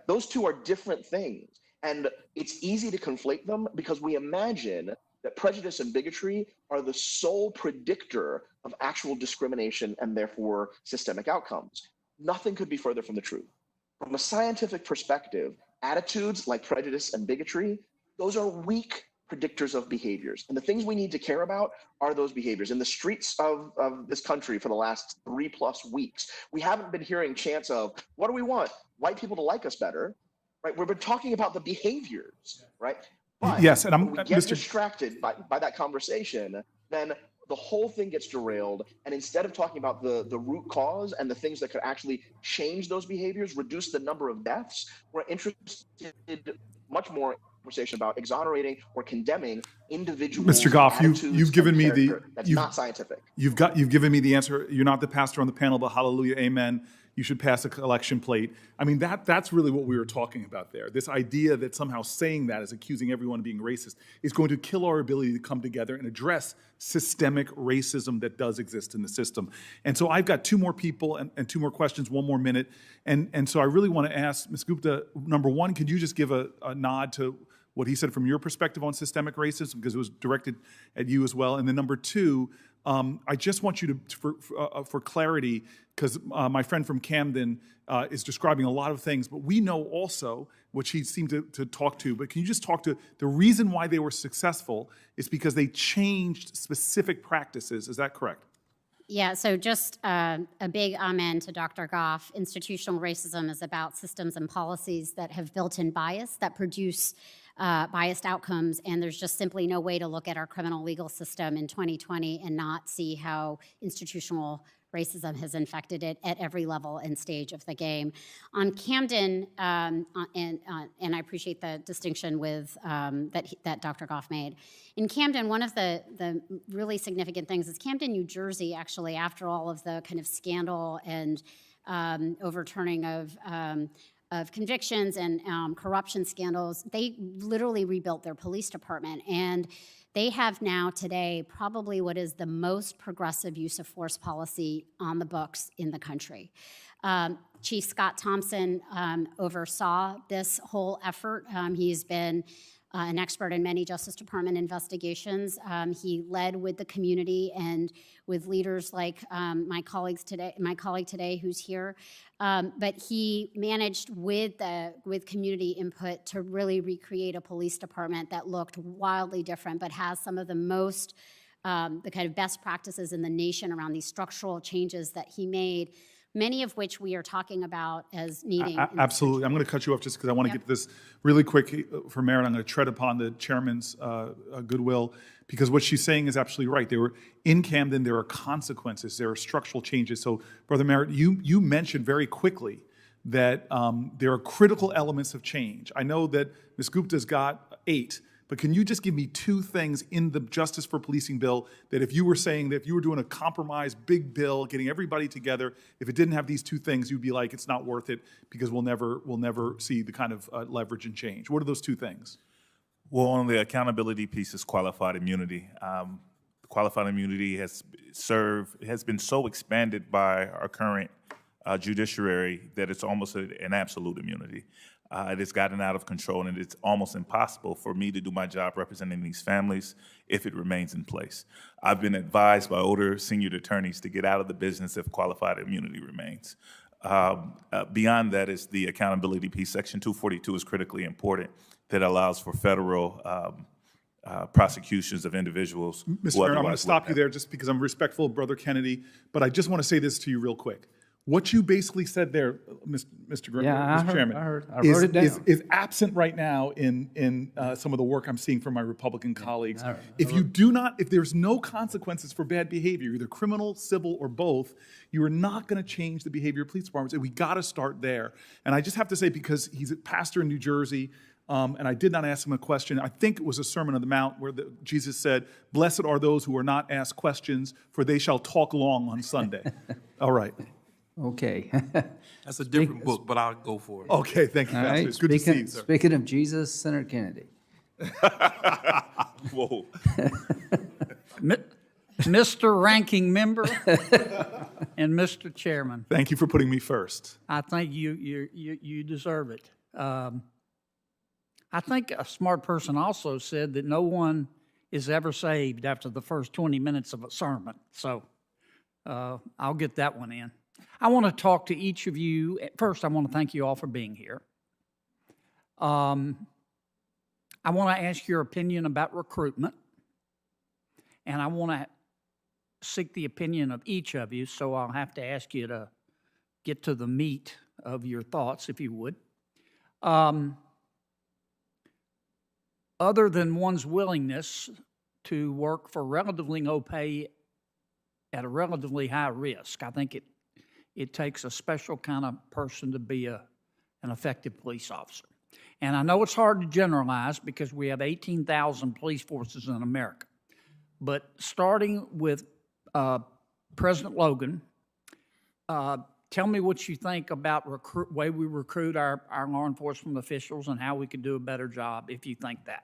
Those two are different things. And it's easy to conflate them because we imagine that prejudice and bigotry are the sole predictor of actual discrimination and therefore systemic outcomes. Nothing could be further from the truth. From a scientific perspective, attitudes like prejudice and bigotry, those are weak predictors of behaviors. And the things we need to care about are those behaviors. In the streets of this country for the last 3+ weeks, we haven't been hearing chants of, what do we want? White people to like us better, right? We've been talking about the behaviors, right? But yes, and when we get distracted by that conversation, then the whole thing gets derailed. And instead of talking about the root cause and the things that could actually change those behaviors, reduce the number of deaths, we're interested much more conversation about exonerating or condemning individuals. Mr. Goff, attitudes, you've given and me the character. That's not scientific. You've given me the answer. You're not the pastor on the panel, but hallelujah, amen. You should pass a collection plate. I mean, that's really what we were talking about there. This idea that somehow saying that is accusing everyone of being racist is going to kill our ability to come together and address systemic racism that does exist in the system. And so I've got two more people and two more questions, one more minute. And so I really want to ask Ms. Gupta, number one, could you just give a nod to what he said from your perspective on systemic racism, because it was directed at you as well. And then number two, I just want you to, for clarity, because my friend from Camden is describing a lot of things, but we know also, which he seemed to talk to, but can you just talk to the reason why they were successful is because they changed specific practices. Is that correct? Yeah, so just a big amen to Dr. Goff. Institutional racism is about systems and policies that have built-in bias that produce biased outcomes, and there's just simply no way to look at our criminal legal system in 2020 and not see how institutional racism has infected it at every level and stage of the game. On Camden, and I appreciate the distinction with that Dr. Goff made. In Camden, one of the really significant things is Camden, New Jersey, actually, after all of the kind of scandal and overturning of convictions and corruption scandals, they literally rebuilt their police department. And they have now today probably what is the most progressive use of force policy on the books in the country. Chief Scott Thompson oversaw this whole effort. He's been an expert in many Justice Department investigations. He led with the community and with leaders like my colleague today who's here. But he managed with community input to really recreate a police department that looked wildly different, but has some of the most, the kind of best practices in the nation around these structural changes that he made, many of which we are talking about as needing. Absolutely. I'm going to cut you off just because I want to get to this really quick for Mayor, and I'm going to tread upon the chairman's goodwill, because what she's saying is absolutely right. They were in Camden, there are consequences, there are structural changes. So, Brother Merritt, you mentioned very quickly that there are critical elements of change. I know that Ms. Gupta's got 8, but can you just give me 2 things in the Justice for Policing bill that if you were saying that if you were doing a compromise big bill, getting everybody together, if it didn't have these 2 things, you'd be like, it's not worth it because we'll never see the kind of leverage and change. What are those 2 things? Well, on the accountability piece is qualified immunity. Qualified immunity has been so expanded by our current judiciary that it's almost an absolute immunity. It has gotten out of control, and it's almost impossible for me to do my job representing these families if it remains in place. I've been advised by older senior attorneys to get out of the business if qualified immunity remains. Beyond that is the accountability piece. Section 242 is critically important, that allows for federal prosecutions of individuals. Mr. Mayor, I'm going to stop you there just because I'm respectful of Brother Kennedy, but I just want to say this to you real quick. What you basically said there, Mr. Chairman, I wrote it down. Is absent right now in some of the work I'm seeing from my Republican colleagues. If there's no consequences for bad behavior, either criminal, civil, or both, you are not going to change the behavior of police departments, and we got to start there. And I just have to say, because he's a pastor in New Jersey, and I did not ask him a question. I think it was a Sermon on the Mount where Jesus said, "Blessed are those who are not asked questions, for they shall talk long on Sunday." All right. Okay. That's a different book, but I'll go for it. Okay, thank you, Pastor. It's good to see you, sir. Speaking of Jesus, Senator Kennedy. Whoa. Mr. Ranking Member and Mr. Chairman. Thank you for putting me first. I think you deserve it. I think a smart person also said that no one is ever saved after the first 20 minutes of a sermon. So I'll get that one in. I want to talk to each of you. First, I want to thank you all for being here. I want to ask your opinion about recruitment, and I want to seek the opinion of each of you, so I'll have to ask you to get to the meat of your thoughts, if you would. Other than one's willingness to work for relatively low pay at a relatively high risk, I think it takes a special kind of person to be an effective police officer. And I know it's hard to generalize because we have 18,000 police forces in America. But starting with President Logan, tell me what you think about way we recruit our law enforcement officials and how we could do a better job if you think that.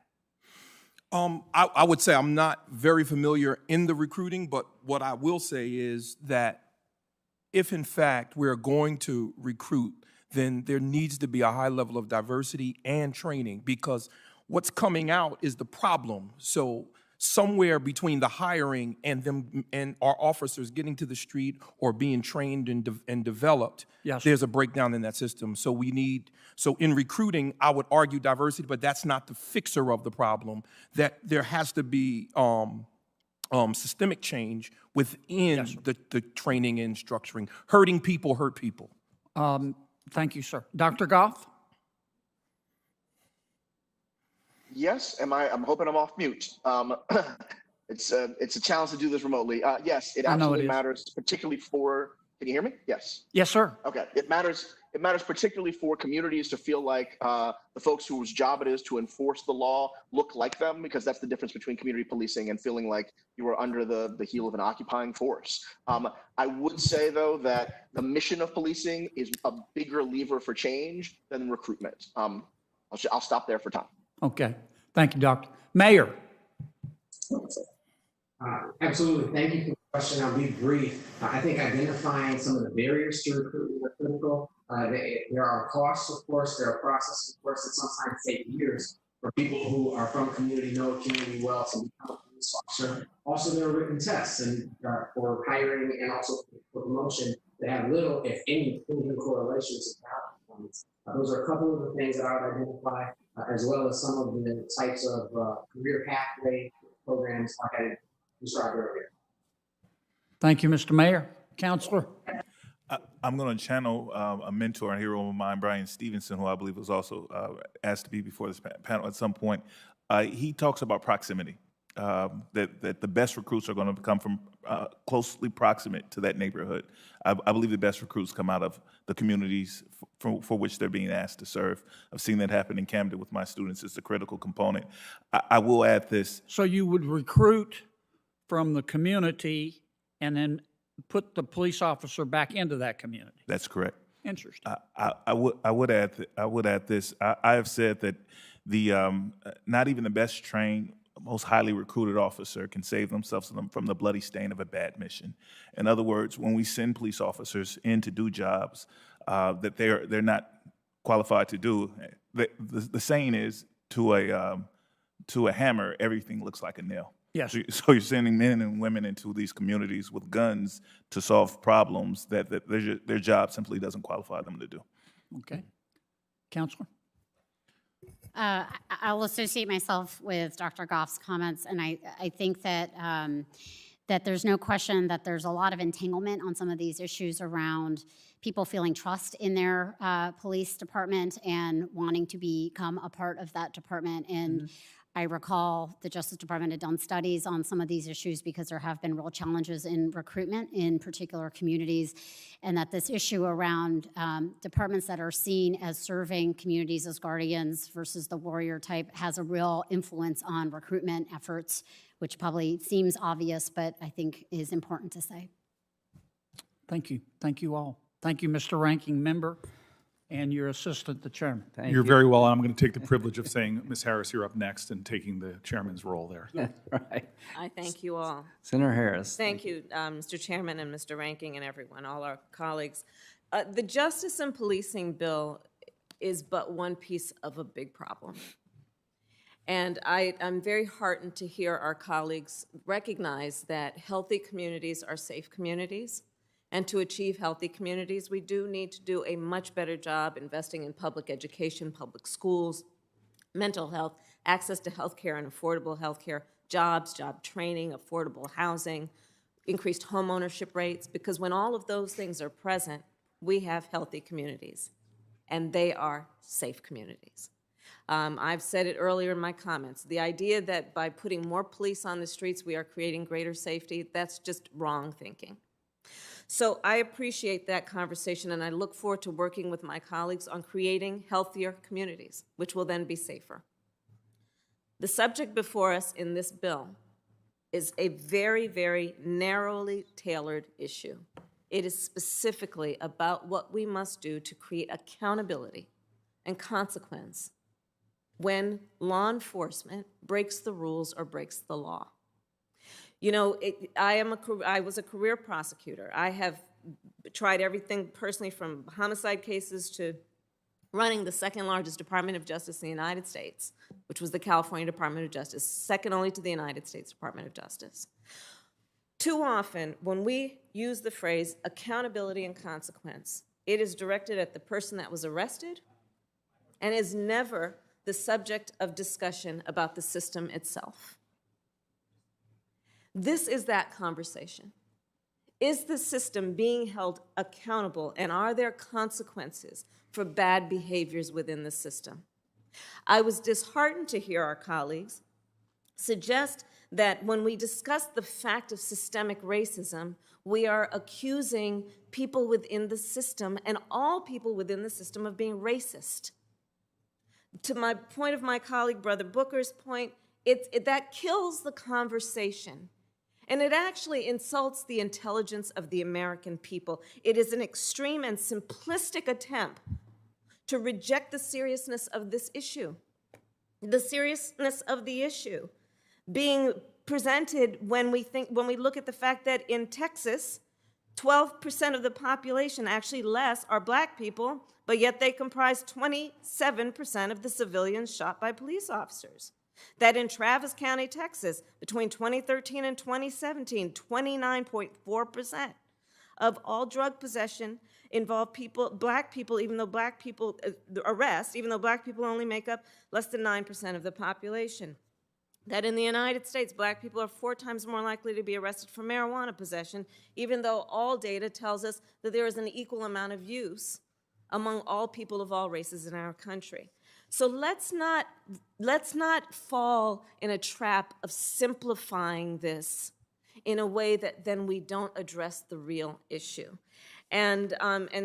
I would say I'm not very familiar in the recruiting, but what I will say is that if in fact we're going to recruit, then there needs to be a high level of diversity and training, because what's coming out is the problem. So somewhere between the hiring and them and our officers getting to the street or being trained and developed, yes, there's a breakdown in that system. So in recruiting, I would argue diversity, but that's not the fixer of the problem. That there has to be systemic change within the training and structuring. Hurting people hurt people. Thank you, sir. Dr. Goff? Yes, I'm hoping I'm off mute. It's a challenge to do this remotely. Yes, it absolutely matters, particularly for, can you hear me? Yes. Yes, sir. Okay, it matters particularly for communities to feel like the folks whose job it is to enforce the law look like them, because that's the difference between community policing and feeling like you are under the heel of an occupying force. I would say, though, that the mission of policing is a bigger lever for change than recruitment. I'll stop there for time. Okay. Thank you, Doctor. Mayor. Absolutely. Thank you for the question. I'll be brief. I think identifying some of the barriers to recruitment are critical. There are costs, of course. There are processes, of course, that sometimes take years for people who are from community, know community well, to become a police officer. Also, there are written tests and for hiring and also for promotion that have little, if any, correlation to talent performance. Those are a couple of the things that I would identify, as well as some of the types of career pathway programs like I described earlier. Thank you, Mr. Mayor. Counselor? I'm going to channel a mentor and hero of mine, Brian Stevenson, who I believe was also asked to be before this panel at some point. He talks about proximity, that the best recruits are going to come from closely proximate to that neighborhood. I believe the best recruits come out of the communities for which they're being asked to serve. I've seen that happen in Camden with my students. It's a critical component. I will add this. So you would recruit from the community and then put the police officer back into that community? That's correct. Interesting. I would add this. I have said that the not even the best trained, most highly recruited officer can save themselves from the bloody stain of a bad mission. In other words, when we send police officers in to do jobs that they're not qualified to do, the saying is to a hammer, everything looks like a nail. Yes. So you're sending men and women into these communities with guns to solve problems that their job simply doesn't qualify them to do. Okay. Counselor? I'll associate myself with Dr. Goff's comments, and I think that that there's no question that there's a lot of entanglement on some of these issues around people feeling trust in their police department and wanting to become a part of that department. And I recall the Justice Department had done studies on some of these issues because there have been real challenges in recruitment in particular communities, and that this issue around departments that are seen as serving communities as guardians versus the warrior type has a real influence on recruitment efforts, which probably seems obvious, but I think is important to say. Thank you. Thank you all. Thank you, Mr. Ranking Member, and your assistant, the chairman. You're very well, and I'm going to take the privilege of saying, Ms. Harris, you're up next and taking the chairman's role there. Right. I thank you all. Senator Harris. Thank you, Mr. Chairman and Mr. Ranking and everyone, all our colleagues. The Justice and Policing Bill is but one piece of a big problem. And I'm very heartened to hear our colleagues recognize that healthy communities are safe communities. And to achieve healthy communities, we do need to do a much better job investing in public education, public schools, mental health, access to health care and affordable health care, jobs, job training, affordable housing, increased home ownership rates, because when all of those things are present, we have healthy communities, and they are safe communities. I've said it earlier in my comments. The idea that by putting more police on the streets, we are creating greater safety, that's just wrong thinking. So I appreciate that conversation, and I look forward to working with my colleagues on creating healthier communities, which will then be safer. The subject before us in this bill is a very, very narrowly tailored issue. It is specifically about what we must do to create accountability and consequence when law enforcement breaks the rules or breaks the law. You know, I was a career prosecutor. I have tried everything personally from homicide cases to running the second largest Department of Justice in the United States, which was the California Department of Justice, second only to the United States Department of Justice. Too often, when we use the phrase accountability and consequence, it is directed at the person that was arrested and is never the subject of discussion about the system itself. This is that conversation. Is the system being held accountable, and are there consequences for bad behaviors within the system? I was disheartened to hear our colleagues suggest that when we discuss the fact of systemic racism, we are accusing people within the system and all people within the system of being racist. To my point of my colleague, Brother Booker's point, that kills the conversation. And it actually insults the intelligence of the American people. It is an extreme and simplistic attempt to reject the seriousness of this issue. The seriousness of the issue being presented when we look at the fact that in Texas, 12% of the population, actually less, are black people, but yet they comprise 27% of the civilians shot by police officers. That in Travis County, Texas, between 2013 and 2017, 29.4% of all drug possession involved black people, even though black people only make up less than 9% of the population. That in the United States, black people are 4 times more likely to be arrested for marijuana possession, even though all data tells us that there is an equal amount of use among all people of all races in our country. So let's not fall in a trap of simplifying this in a way that then we don't address the real issue. And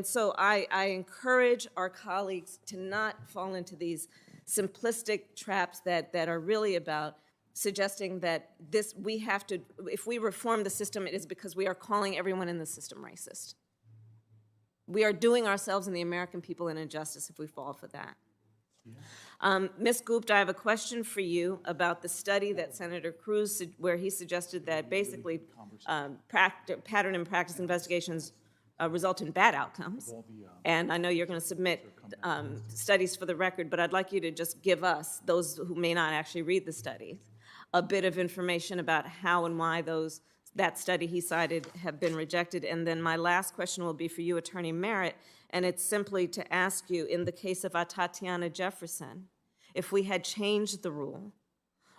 so I encourage our colleagues to not fall into these simplistic traps that are really about suggesting that if we reform the system, it is because we are calling everyone in the system racist. We are doing ourselves and the American people an injustice if we fall for that. Ms. Gupta, I have a question for you about the study that Senator Cruz, where he suggested that basically pattern and practice investigations result in bad outcomes. And I know you're going to submit studies for the record, but I'd like you to just give us, those who may not actually read the study, a bit of information about how and why that study he cited have been rejected. And then my last question will be for you, Attorney Merritt, and it's simply to ask you, in the case of Tatiana Jefferson, if we had changed the rule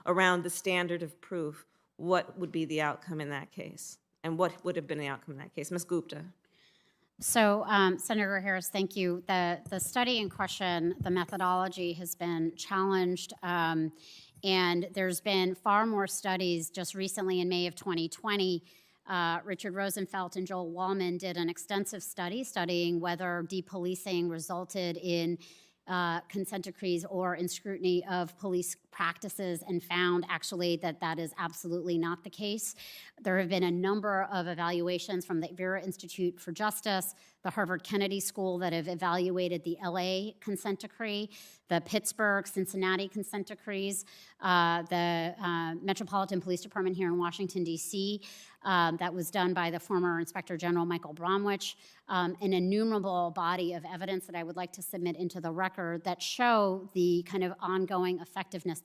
around the standard of proof, what would be the outcome in that case? And what would have been the outcome in that case? Ms. Gupta. So, Senator Harris, thank you. The study in question, the methodology has been challenged, and there's been far more studies. Just recently in May of 2020, Richard Rosenfeld and Joel Wallman did an extensive study studying whether depolicing resulted in consent decrees or in scrutiny of police practices, and found actually that is absolutely not the case. There have been a number of evaluations from the Vera Institute for Justice, the Harvard Kennedy School that have evaluated the LA consent decree, the Pittsburgh, Cincinnati consent decrees, the Metropolitan Police Department here in Washington, D.C., that was done by the former Inspector General Michael Bromwich, an innumerable body of evidence that I would like to submit into the record that show the kind of ongoing effectiveness.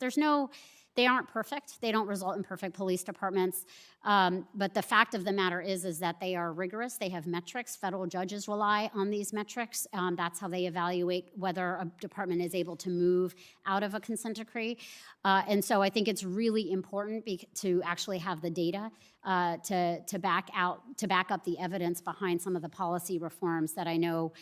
They aren't perfect. They don't result in perfect police departments. But the fact of the matter is that they are rigorous. They have metrics. Federal judges rely on these metrics. That's how they evaluate whether a department is able to move out of a consent decree. And so I think it's really important to actually have the data to back up the evidence behind some of the policy reforms that I know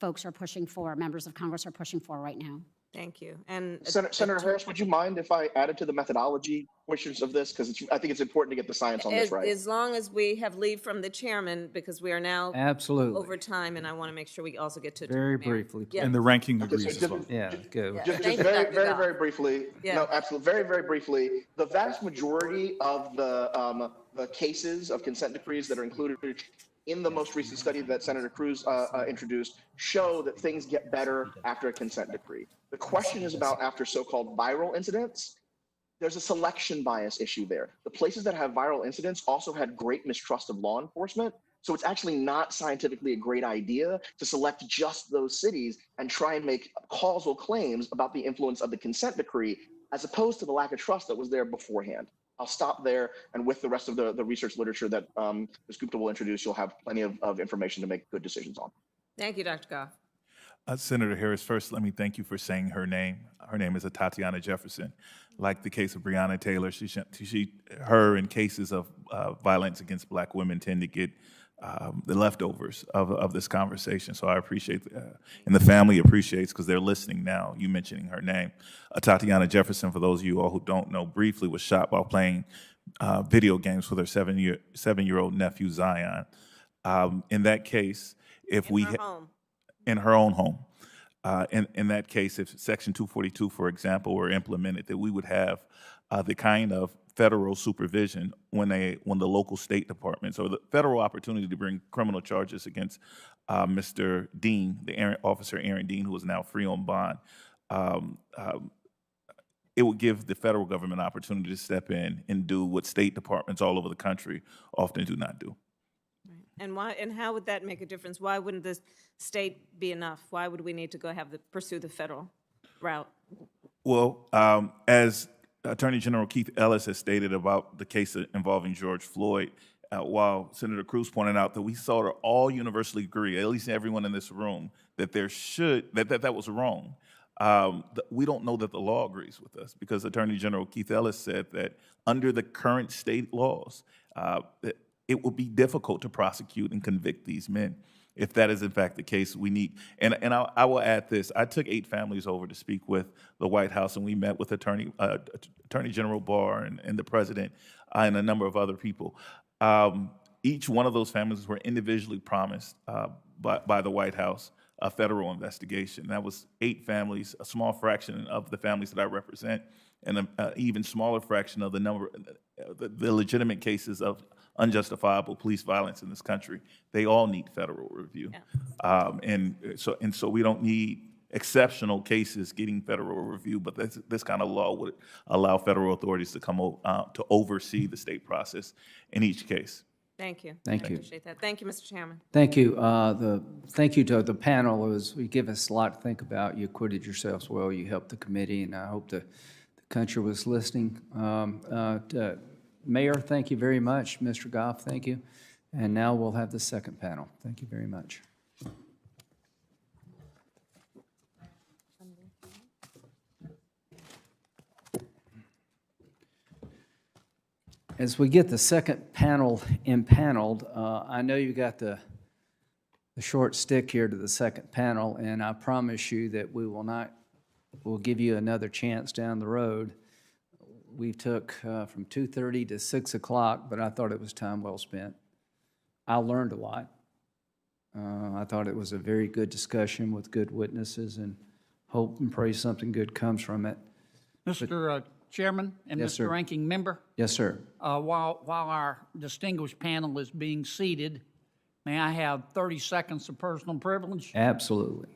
folks are pushing for, members of Congress are pushing for right now. Thank you. And Senator Harris, would you mind if I added to the methodology portions of this? Because I think it's important to get the science on this right. as long as we have leave from the chairman, because we are now Absolutely. over time, and I want to make sure we also get to Very Mayor. briefly, please. Yeah. And the ranking agrees as well. Yeah, go. Just Thank you, very, Dr. very, Goff. very briefly. Yeah. No, absolutely. Very, very briefly. The vast majority of the cases of consent decrees that are included in the most recent study that Senator Cruz introduced show that things get better after a consent decree. The question is about after so-called viral incidents. There's a selection bias issue there. The places that have viral incidents also had great mistrust of law enforcement. So it's actually not scientifically a great idea to select just those cities and try and make causal claims about the influence of the consent decree, as opposed to the lack of trust that was there beforehand. I'll stop there, and with the rest of the research literature that Ms. Gupta will introduce, you'll have plenty of information to make good decisions on. Thank you, Dr. Goff. Senator Harris, first, let me thank you for saying her name. Her name is Tatiana Jefferson. Like the case of Breonna Taylor, her in cases of violence against Black women tend to get the leftovers of this conversation. So I appreciate, and the family appreciates, because they're listening now, you mentioning her name. Tatiana Jefferson, for those of you all who don't know, briefly was shot while playing video games with her seven-year-old nephew, Zion. In that case, if we... In her own home. In that case, if Section 242, for example, were implemented, that we would have the kind of federal supervision when the local state departments, or the federal opportunity to bring criminal charges against Mr. Dean, Officer Aaron Dean, who is now free on bond. It would give the federal government opportunity to step in and do what state departments all over the country often do not do. And why? And how would that make a difference? Why wouldn't the state be enough? Why would we need to go pursue the federal route? Well, as Attorney General Keith Ellis has stated about the case involving George Floyd, while Senator Cruz pointed out that we sort of all universally agree, at least everyone in this room, that that was wrong. We don't know that the law agrees with us, because Attorney General Keith Ellis said that under the current state laws, it will be difficult to prosecute and convict these men. If that is in fact the case, we need, and I will add this, I took 8 families over to speak with the White House, and we met with Attorney General Barr and the President and a number of other people. Each one of those families were individually promised by the White House a federal investigation. That was 8 families, a small fraction of the families that I represent, and an even smaller fraction of the legitimate cases of unjustifiable police violence in this country. They all need federal review. Yeah. And so we don't need exceptional cases getting federal review, but this kind of law would allow federal authorities to come to oversee the state process in each case. Thank you. Thank you. I appreciate that. Thank you, Mr. Chairman. Thank you. Thank you to the panel. You give us a lot to think about. You acquitted yourselves well. You helped the committee, and I hope the country was listening. Mayor, thank you very much. Mr. Goff, thank you. And now we'll have the second panel. Thank you very much. As we get the second panel impaneled, I know you got the short stick here to the second panel, and I promise you that we'll give you another chance down the road. We took from 2:30 to 6 o'clock, but I thought it was time well spent. I learned a lot. I thought it was a very good discussion with good witnesses, and hope and pray something good comes from it. Mr. Chairman and Yes, Mr. sir. Ranking Member, Yes, sir. while our distinguished panel is being seated, may I have 30 seconds of personal privilege? Absolutely.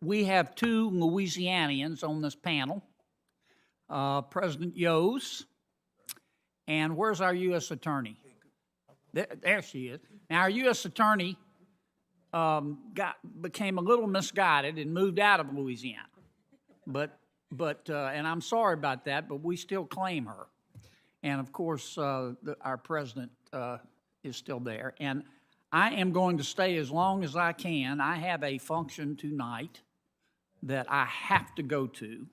We have 2 Louisianians on this panel, President Yos, and where's our U.S. Attorney? There she is. Now, our U.S. Attorney became a little misguided and moved out of Louisiana, but and I'm sorry about that, but we still claim her. And of course, our president is still there. And I am going to stay as long as I can. I have a function tonight that I have to go to.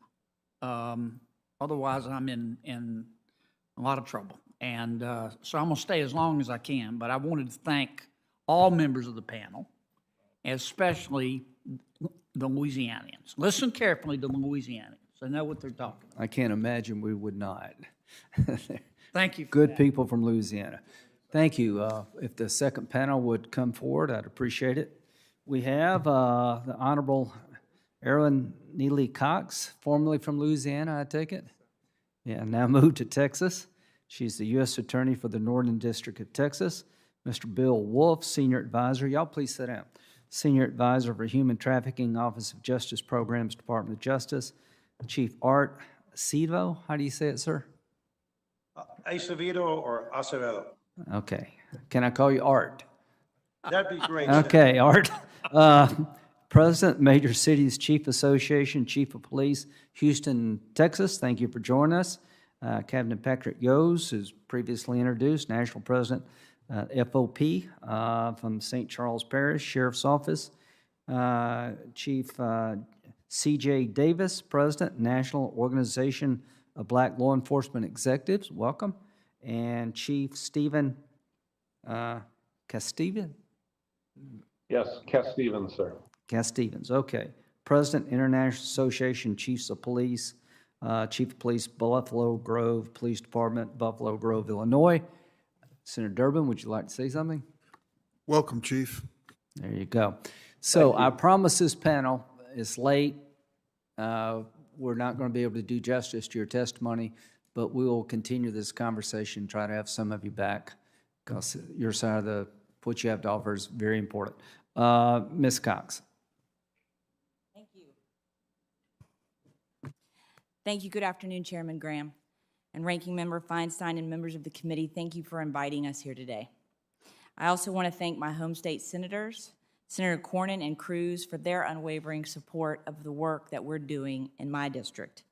Otherwise, I'm in a lot of trouble. And so I'm going to stay as long as I can. But I wanted to thank all members of the panel, especially the Louisianians. Listen carefully to the Louisianians. They know what they're talking about. I can't imagine we would not. Thank you for Good that. people from Louisiana. Thank you. If the second panel would come forward, I'd appreciate it. We have the Honorable Erin Neely Cox, formerly from Louisiana, I take it? Yeah, now moved to Texas. She's the U.S. Attorney for the Northern District of Texas. Mr. Bill Wolf, Senior Advisor. Y'all please sit down. Senior Advisor for Human Trafficking, Office of Justice Programs, Department of Justice. Chief Art Acevedo, how do you say it, sir? Acevedo or Acevedo? Okay. Can I call you Art? That'd be great. Okay, Art. President, Major Cities Chief Association, Chief of Police, Houston, Texas. Thank you for joining us. Captain Patrick Yose, who's previously introduced, National President, FOP from St. Charles Parish Sheriff's Office. Chief C.J. Davis, President, National Organization of Black Law Enforcement Executives. Welcome. And Chief Stephen Casteven? Yes, Cass Stevens, sir. Cass Stevens, okay. President, International Association Chiefs of Police, Chief of Police, Buffalo Grove Police Department, Buffalo Grove, Illinois. Senator Durbin, would you like to say something? Welcome, Chief. There you go. So I promise this panel is late. We're not going to be able to do justice to your testimony, but we will continue this conversation, try to have some of you back, because your side of what you have to offer is very important. Ms. Cox. Thank you. Thank you. Good afternoon, Chairman Graham and Ranking Member Feinstein and members of the committee. Thank you for inviting us here today. I also want to thank my home state senators, Senator Cornyn and Cruz, for their unwavering support of the work that we're doing in my district.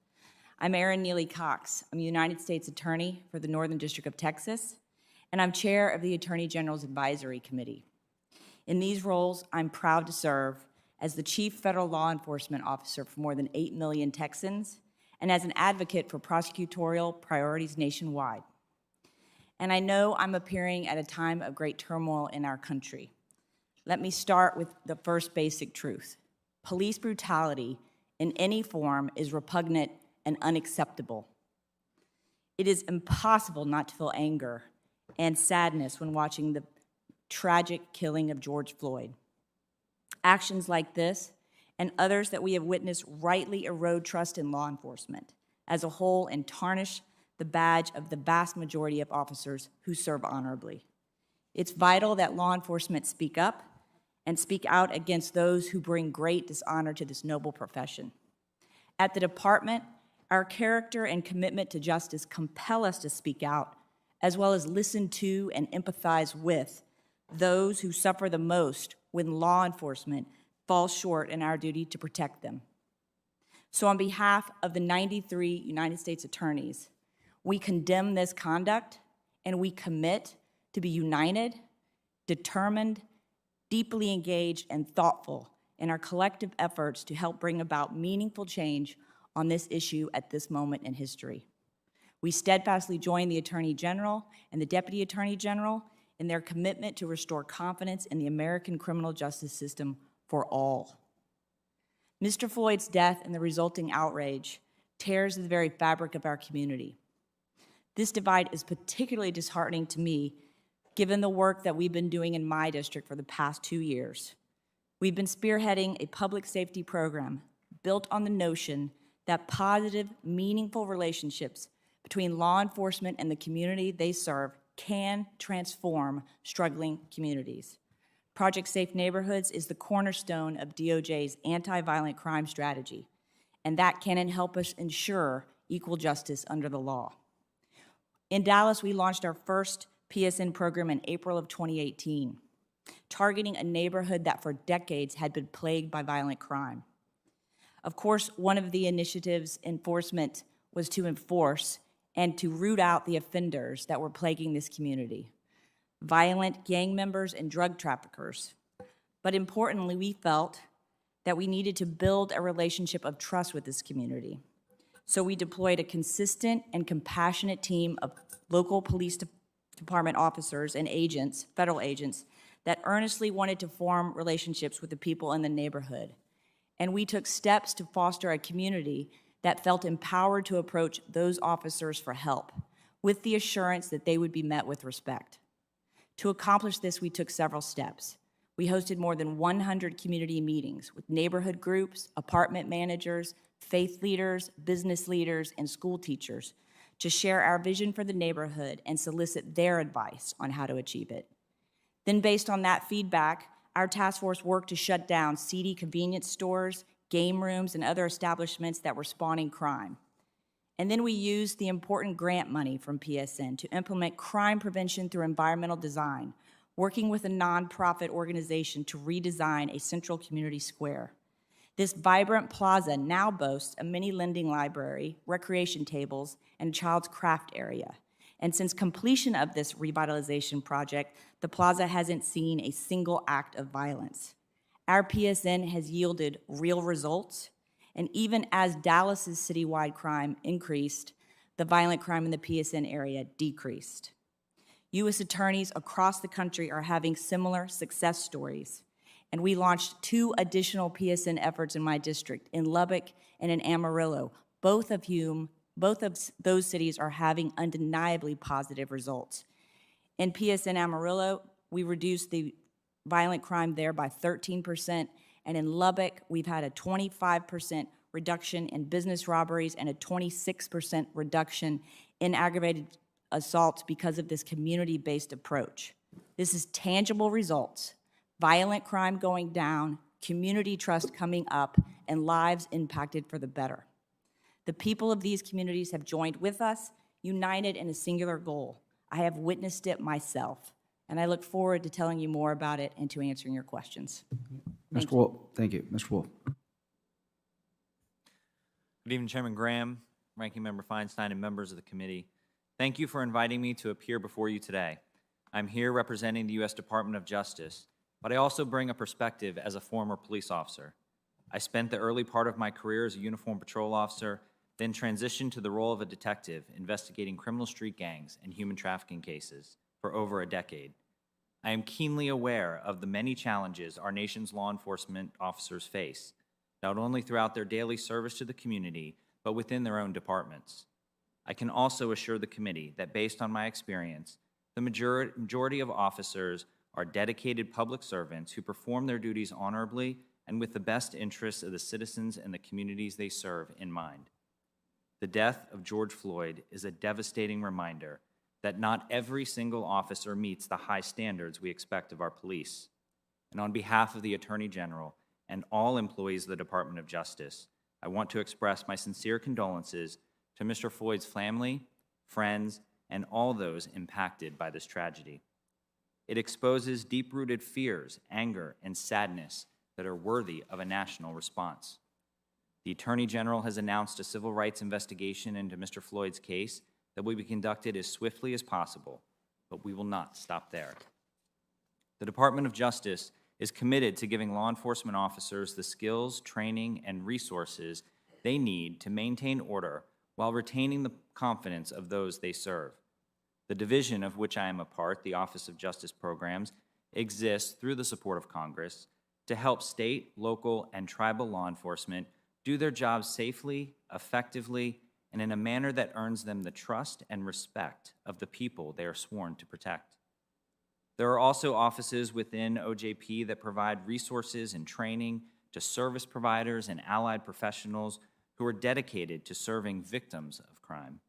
I'm Erin Neely Cox. I'm a United States Attorney for the Northern District of Texas, and I'm chair of the Attorney General's Advisory Committee. In these roles, I'm proud to serve as the Chief Federal Law Enforcement Officer for more than 8 million Texans and as an advocate for prosecutorial priorities nationwide. And I know I'm appearing at a time of great turmoil in our country. Let me start with the first basic truth. Police brutality in any form is repugnant and unacceptable. It is impossible not to feel anger and sadness when watching the tragic killing of George Floyd. Actions like this and others that we have witnessed rightly erode trust in law enforcement as a whole and tarnish the badge of the vast majority of officers who serve honorably. It's vital that law enforcement speak up and speak out against those who bring great dishonor to this noble profession. At the department, our character and commitment to justice compel us to speak out, as well as listen to and empathize with those who suffer the most when law enforcement falls short in our duty to protect them. So on behalf of the 93 United States attorneys, we condemn this conduct and we commit to be united, determined, deeply engaged, and thoughtful in our collective efforts to help bring about meaningful change on this issue at this moment in history. We steadfastly join the Attorney General and the Deputy Attorney General in their commitment to restore confidence in the American criminal justice system for all. Mr. Floyd's death and the resulting outrage tears the very fabric of our community. This divide is particularly disheartening to me, given the work that we've been doing in my district for the past 2 years. We've been spearheading a public safety program built on the notion that positive, meaningful relationships between law enforcement and the community they serve can transform struggling communities. Project Safe Neighborhoods is the cornerstone of DOJ's anti-violent crime strategy, and that can help us ensure equal justice under the law. In Dallas, we launched our first PSN program in April of 2018, targeting a neighborhood that for decades had been plagued by violent crime. Of course, one of the initiatives' enforcement was to enforce and to root out the offenders that were plaguing this community, violent gang members and drug traffickers. But importantly, we felt that we needed to build a relationship of trust with this community. So we deployed a consistent and compassionate team of local police department officers and agents, federal agents, that earnestly wanted to form relationships with the people in the neighborhood. and we took steps to foster a community that felt empowered to approach those officers for help, with the assurance that they would be met with respect. To accomplish this, we took several steps. We hosted more than 100 community meetings with neighborhood groups, apartment managers, faith leaders, business leaders, and school teachers to share our vision for the neighborhood and solicit their advice on how to achieve it. Then, based on that feedback, our task force worked to shut down seedy convenience stores, game rooms, and other establishments that were spawning crime. And then we used the important grant money from PSN to implement crime prevention through environmental design, working with a nonprofit organization to redesign a central community square. This vibrant plaza now boasts a mini lending library, recreation tables, and a child's craft area. And since completion of this revitalization project, the plaza hasn't seen a single act of violence. Our PSN has yielded real results, and even as Dallas's citywide crime increased, the violent crime in the PSN area decreased. U.S. attorneys across the country are having similar success stories, and we launched 2 additional PSN efforts in my district, in Lubbock and in Amarillo, both of those cities are having undeniably positive results. In PSN Amarillo, we reduced the violent crime there by 13%, and in Lubbock, we've had a 25% reduction in business robberies and a 26% reduction in aggravated assaults because of this community-based approach. This is tangible results, violent crime going down, community trust coming up, and lives impacted for the better. The people of these communities have joined with us, united in a singular goal. I have witnessed it myself, and I look forward to telling you more about it and to answering your questions. Mr. Wolf, thank you. Mr. Wolf. Good evening, Chairman Graham, Ranking Member Feinstein, and members of the committee. Thank you for inviting me to appear before you today. I'm here representing the U.S. Department of Justice, but I also bring a perspective as a former police officer. I spent the early part of my career as a uniformed patrol officer, then transitioned to the role of a detective investigating criminal street gangs and human trafficking cases for over a decade. I am keenly aware of the many challenges our nation's law enforcement officers face, not only throughout their daily service to the community, but within their own departments. I can also assure the committee that based on my experience, the majority of officers are dedicated public servants who perform their duties honorably and with the best interests of the citizens and the communities they serve in mind. The death of George Floyd is a devastating reminder that not every single officer meets the high standards we expect of our police. And on behalf of the Attorney General and all employees of the Department of Justice, I want to express my sincere condolences to Mr. Floyd's family, friends, and all those impacted by this tragedy. It exposes deep-rooted fears, anger, and sadness that are worthy of a national response. The Attorney General has announced a civil rights investigation into Mr. Floyd's case that will be conducted as swiftly as possible, but we will not stop there. The Department of Justice is committed to giving law enforcement officers the skills, training, and resources they need to maintain order while retaining the confidence of those they serve. The division of which I am a part, the Office of Justice Programs, exists through the support of Congress to help state, local, and tribal law enforcement do their jobs safely, effectively, and in a manner that earns them the trust and respect of the people they are sworn to protect. There are also offices within OJP that provide resources and training to service providers and allied professionals who are dedicated to serving victims of crime.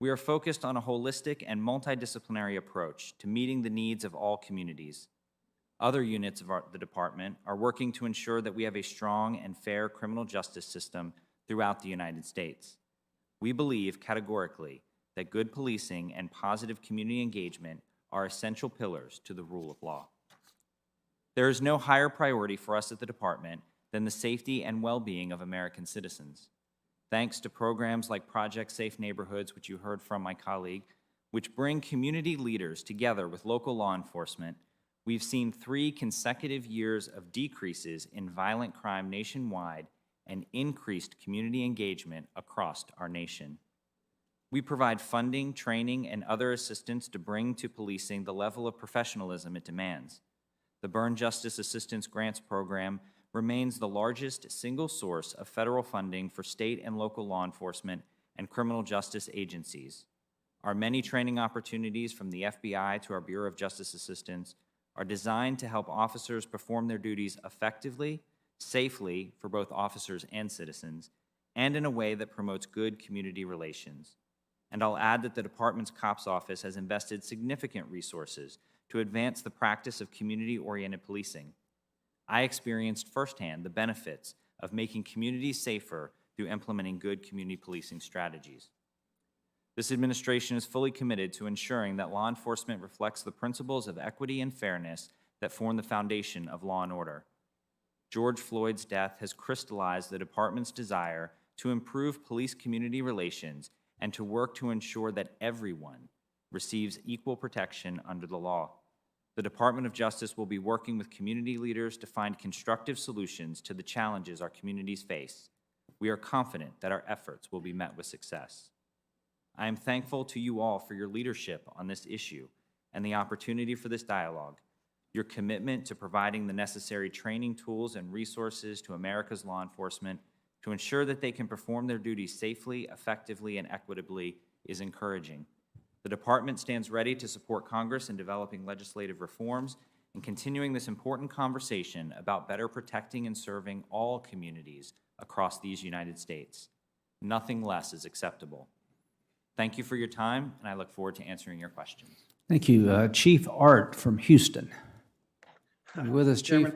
We are focused on a holistic and multidisciplinary approach to meeting the needs of all communities. Other units of the department are working to ensure that we have a strong and fair criminal justice system throughout the United States. We believe categorically that good policing and positive community engagement are essential pillars to the rule of law. There is no higher priority for us at the department than the safety and well-being of American citizens. Thanks to programs like Project Safe Neighborhoods, which you heard from my colleague, which bring community leaders together with local law enforcement, we've seen 3 consecutive years of decreases in violent crime nationwide and increased community engagement across our nation. We provide funding, training, and other assistance to bring to policing the level of professionalism it demands. The Burn Justice Assistance Grants Program remains the largest single source of federal funding for state and local law enforcement and criminal justice agencies. Our many training opportunities, from the FBI to our Bureau of Justice Assistance, are designed to help officers perform their duties effectively, safely for both officers and citizens, and in a way that promotes good community relations. And I'll add that the department's COPS office has invested significant resources to advance the practice of community-oriented policing. I experienced firsthand the benefits of making communities safer through implementing good community policing strategies. This administration is fully committed to ensuring that law enforcement reflects the principles of equity and fairness that form the foundation of law and order. George Floyd's death has crystallized the department's desire to improve police-community relations and to work to ensure that everyone receives equal protection under the law. The Department of Justice will be working with community leaders to find constructive solutions to the challenges our communities face. We are confident that our efforts will be met with success. I am thankful to you all for your leadership on this issue and the opportunity for this dialogue. Your commitment to providing the necessary training, tools, and resources to America's law enforcement to ensure that they can perform their duties safely, effectively, and equitably is encouraging. The department stands ready to support Congress in developing legislative reforms and continuing this important conversation about better protecting and serving all communities across these United States. Nothing less is acceptable. Thank you for your time, and I look forward to answering your questions. Thank you. Chief Art from Houston. Are you with us, Chief?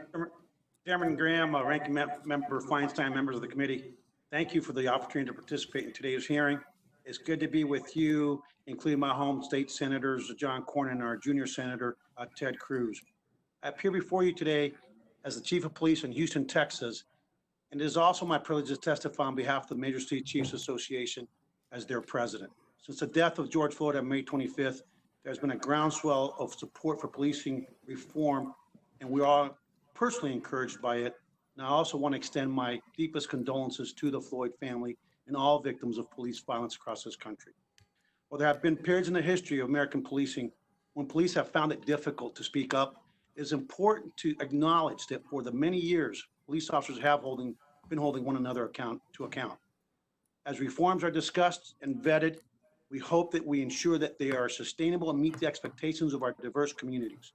Chairman Graham, Ranking Member Feinstein, members of the committee, thank you for the opportunity to participate in today's hearing. It's good to be with you, including my home state senators, John Cornyn, and our junior senator, Ted Cruz. I appear before you today as the Chief of Police in Houston, Texas, and it is also my privilege to testify on behalf of the Major State Chiefs Association as their president. Since the death of George Floyd on May 25th, there's been a groundswell of support for policing reform, and we are personally encouraged by it. And I also want to extend my deepest condolences to the Floyd family and all victims of police violence across this country. Well, there have been periods in the history of American policing when police have found it difficult to speak up. It is important to acknowledge that for the many years, police officers have been holding one another to account. As reforms are discussed and vetted, we hope that we ensure that they are sustainable and meet the expectations of our diverse communities.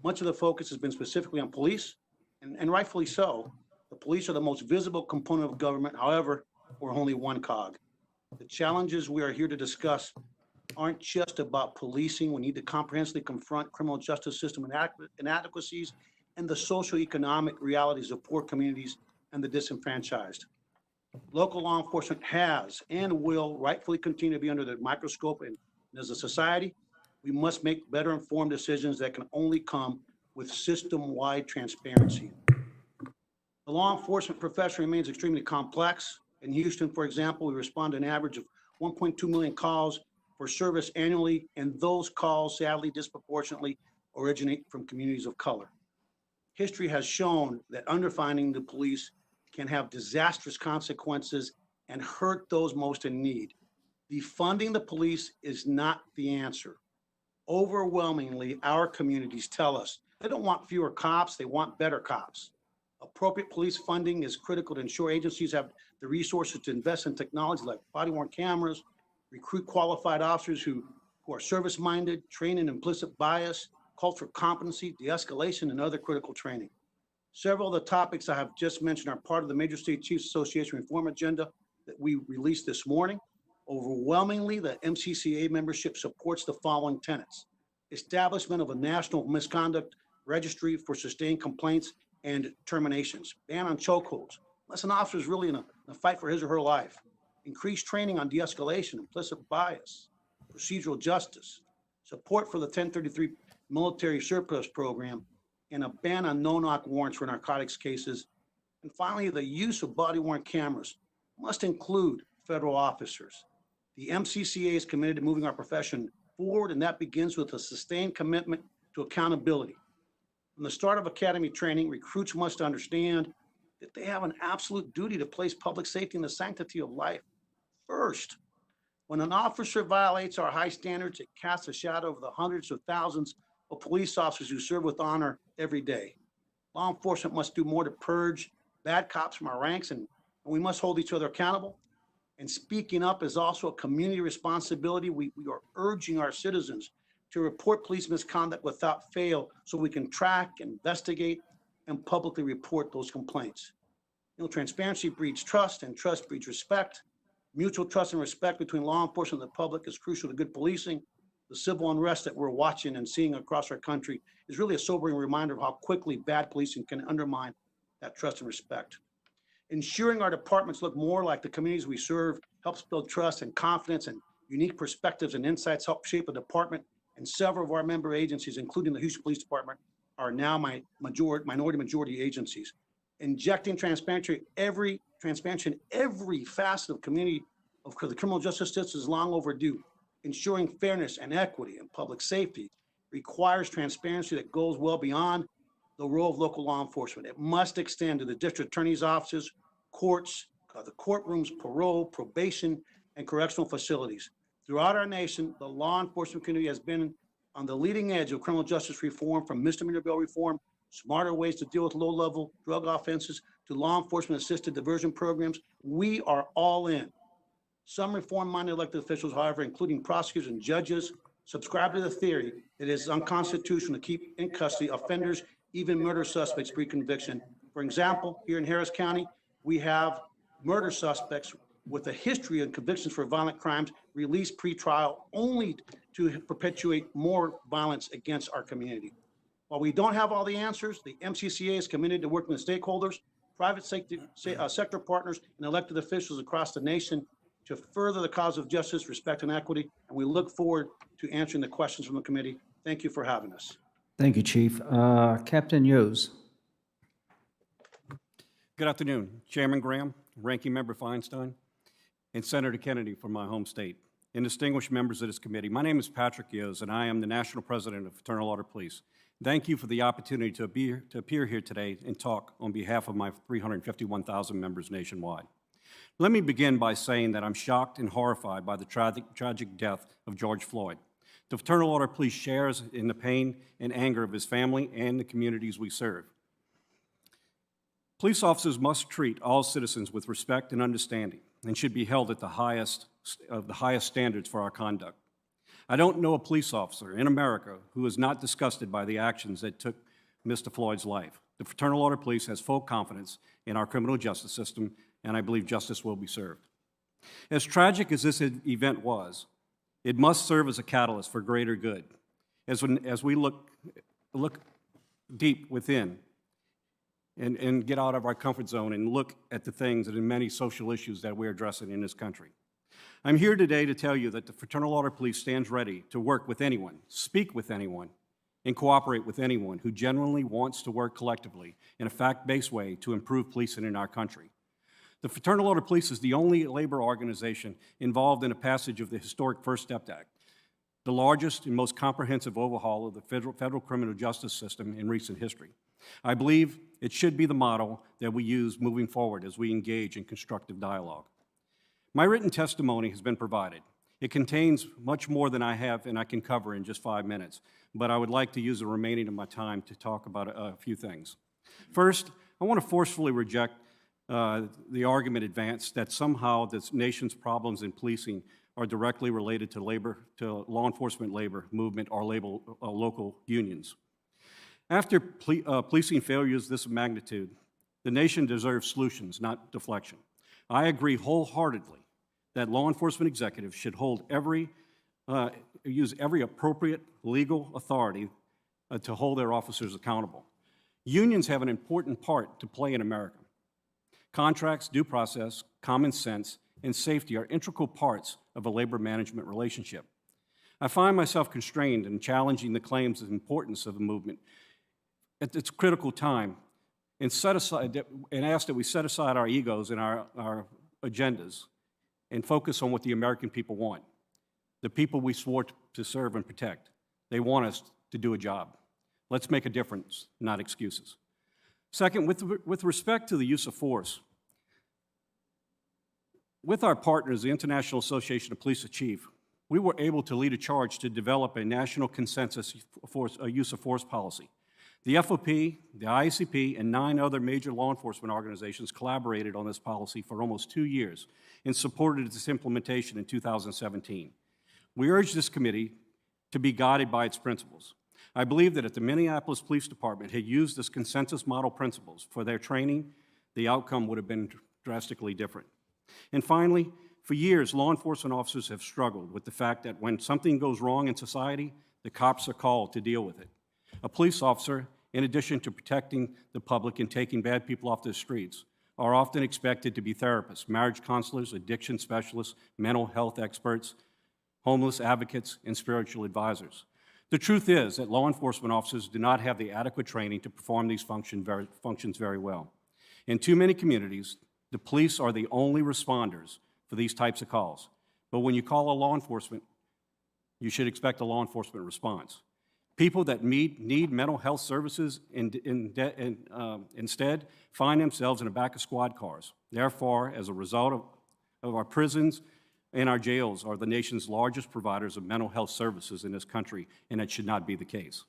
Much of the focus has been specifically on police, and rightfully so. The police are the most visible component of government. However, we're only one cog. The challenges we are here to discuss aren't just about policing. We need to comprehensively confront criminal justice system inadequacies and the socioeconomic realities of poor communities and the disenfranchised. Local law enforcement has and will rightfully continue to be under the microscope, and as a society, we must make better informed decisions that can only come with system-wide transparency. The law enforcement profession remains extremely complex. In Houston, for example, we respond to an average of 1.2 million calls for service annually, and those calls sadly disproportionately originate from communities of color. History has shown that underfunding the police can have disastrous consequences and hurt those most in need. Defunding the police is not the answer. Overwhelmingly, our communities tell us they don't want fewer cops, they want better cops. Appropriate police funding is critical to ensure agencies have the resources to invest in technology like body-worn cameras, recruit qualified officers who are service-minded, train in implicit bias, cultural competency, de-escalation, and other critical training. Several of the topics I have just mentioned are part of the Major State Chiefs Association reform agenda that we released this morning. Overwhelmingly, the MCCA membership supports the following tenets: establishment of a national misconduct registry for sustained complaints and terminations, ban on chokeholds, unless an officer is really in a fight for his or her life, increased training on de-escalation, implicit bias, procedural justice, support for the 1033 military surplus program, and a ban on no-knock warrants for narcotics cases. And finally, the use of body-worn cameras must include federal officers. The MCCA is committed to moving our profession forward, and that begins with a sustained commitment to accountability. From the start of academy training, recruits must understand that they have an absolute duty to place public safety and the sanctity of life first. When an officer violates our high standards, it casts a shadow over the hundreds of thousands of police officers who serve with honor every day. Law enforcement must do more to purge bad cops from our ranks, and we must hold each other accountable. And speaking up is also a community responsibility. We are urging our citizens to report police misconduct without fail so we can track, investigate, and publicly report those complaints. You know, transparency breeds trust, and trust breeds respect. Mutual trust and respect between law enforcement and the public is crucial to good policing. The civil unrest that we're watching and seeing across our country is really a sobering reminder of how quickly bad policing can undermine that trust and respect. Ensuring our departments look more like the communities we serve helps build trust and confidence, and unique perspectives and insights help shape the department. And several of our member agencies, including the Houston Police Department, are now minority majority agencies. Injecting transparency in every facet of community of the criminal justice system is long overdue. Ensuring fairness and equity and public safety requires transparency that goes well beyond the role of local law enforcement. It must extend to the district attorney's offices, courts, the courtrooms, parole, probation, and correctional facilities. Throughout our nation, the law enforcement community has been on the leading edge of criminal justice reform, from misdemeanor bail reform, smarter ways to deal with low-level drug offenses, to law enforcement-assisted diversion programs. We are all in. Some reform-minded elected officials, however, including prosecutors and judges, subscribe to the theory that it is unconstitutional to keep in custody offenders, even murder suspects, pre-conviction. For example, here in Harris County, we have murder suspects with a history of convictions for violent crimes released pre-trial only to perpetuate more violence against our community. While we don't have all the answers, the MCCA is committed to working with stakeholders, private sector partners, and elected officials across the nation to further the cause of justice, respect, and equity. And we look forward to answering the questions from the committee. Thank you for having us. Thank you, Chief. Captain Yos. Good afternoon, Chairman Graham, Ranking Member Feinstein, and Senator Kennedy from my home state, and distinguished members of this committee. My name is Patrick Yos, and I am the National President of Fraternal Order Police. Thank you for the opportunity to appear here today and talk on behalf of my 351,000 members nationwide. Let me begin by saying that I'm shocked and horrified by the tragic death of George Floyd. The Fraternal Order Police shares in the pain and anger of his family and the communities we serve. Police officers must treat all citizens with respect and understanding, and should be held at the highest standards for our conduct. I don't know a police officer in America who is not disgusted by the actions that took Mr. Floyd's life. The Fraternal Order Police has full confidence in our criminal justice system, and I believe justice will be served. As tragic as this event was, it must serve as a catalyst for greater good. As we look deep within and get out of our comfort zone and look at the things and the many social issues that we're addressing in this country. I'm here today to tell you that the Fraternal Order Police stands ready to work with anyone, speak with anyone, and cooperate with anyone who genuinely wants to work collectively in a fact-based way to improve policing in our country. The Fraternal Order Police is the only labor organization involved in a passage of the historic First Step Act, the largest and most comprehensive overhaul of the federal criminal justice system in recent history. I believe it should be the model that we use moving forward as we engage in constructive dialogue. My written testimony has been provided. It contains much more than I have and I can cover in just 5 minutes, but I would like to use the remaining of my time to talk about a few things. First, I want to forcefully reject the argument advanced that somehow this nation's problems in policing are directly related to law enforcement labor movement or local unions. After policing failures this magnitude, the nation deserves solutions, not deflection. I agree wholeheartedly that law enforcement executives should use every appropriate legal authority to hold their officers accountable. Unions have an important part to play in America. Contracts, due process, common sense, and safety are integral parts of a labor management relationship. I find myself constrained in challenging the claims of importance of the movement at its critical time and ask that we set aside our egos and our agendas and focus on what the American people want, the people we swore to serve and protect. They want us to do a job. Let's make a difference, not excuses. Second, with respect to the use of force, with our partners, the International Association of Police Chiefs, we were able to lead a charge to develop a national consensus use of force policy. The FOP, the IACP, and 9 other major law enforcement organizations collaborated on this policy for almost 2 years and supported its implementation in 2017. We urge this committee to be guided by its principles. I believe that if the Minneapolis Police Department had used this consensus model principles for their training, the outcome would have been drastically different. And finally, for years, law enforcement officers have struggled with the fact that when something goes wrong in society, the cops are called to deal with it. A police officer, in addition to protecting the public and taking bad people off the streets, are often expected to be therapists, marriage counselors, addiction specialists, mental health experts, homeless advocates, and spiritual advisors. The truth is that law enforcement officers do not have the adequate training to perform these functions very well. In too many communities, the police are the only responders for these types of calls. But when you call a law enforcement, you should expect a law enforcement response. People that need mental health services instead find themselves in the back of squad cars. Therefore, as a result of our prisons and our jails are the nation's largest providers of mental health services in this country, and it should not be the case.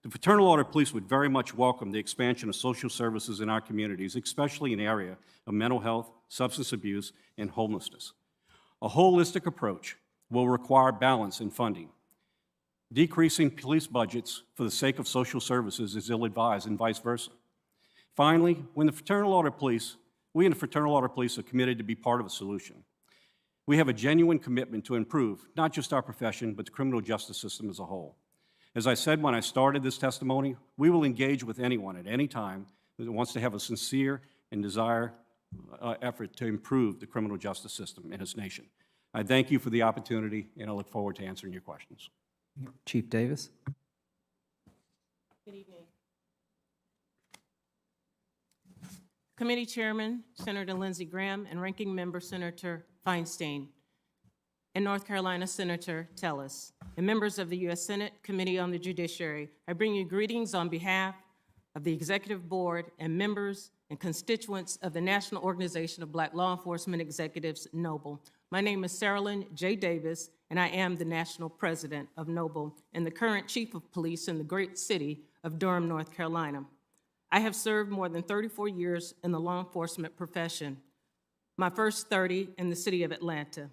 The Fraternal Order Police would very much welcome the expansion of social services in our communities, especially in the area of mental health, substance abuse, and homelessness. A holistic approach will require balance in funding. Decreasing police budgets for the sake of social services is ill-advised and vice versa. Finally, we in the Fraternal Order Police are committed to be part of a solution. We have a genuine commitment to improve not just our profession, but the criminal justice system as a whole. As I said when I started this testimony, we will engage with anyone at any time that wants to have a sincere and desire effort to improve the criminal justice system in this nation. I thank you for the opportunity, and I look forward to answering your questions. Chief Davis. Good evening. Committee Chairman, Senator Lindsey Graham, and Ranking Member Senator Feinstein, and North Carolina Senator Tellis, and members of the U.S. Senate Committee on the Judiciary, I bring you greetings on behalf of the Executive Board and members and constituents of the National Organization of Black Law Enforcement Executives, NOBLE. My name is Saralyn J. Davis, and I am the National President of NOBLE and the current Chief of Police in the great city of Durham, North Carolina. I have served more than 34 years in the law enforcement profession, my first 30 in the city of Atlanta.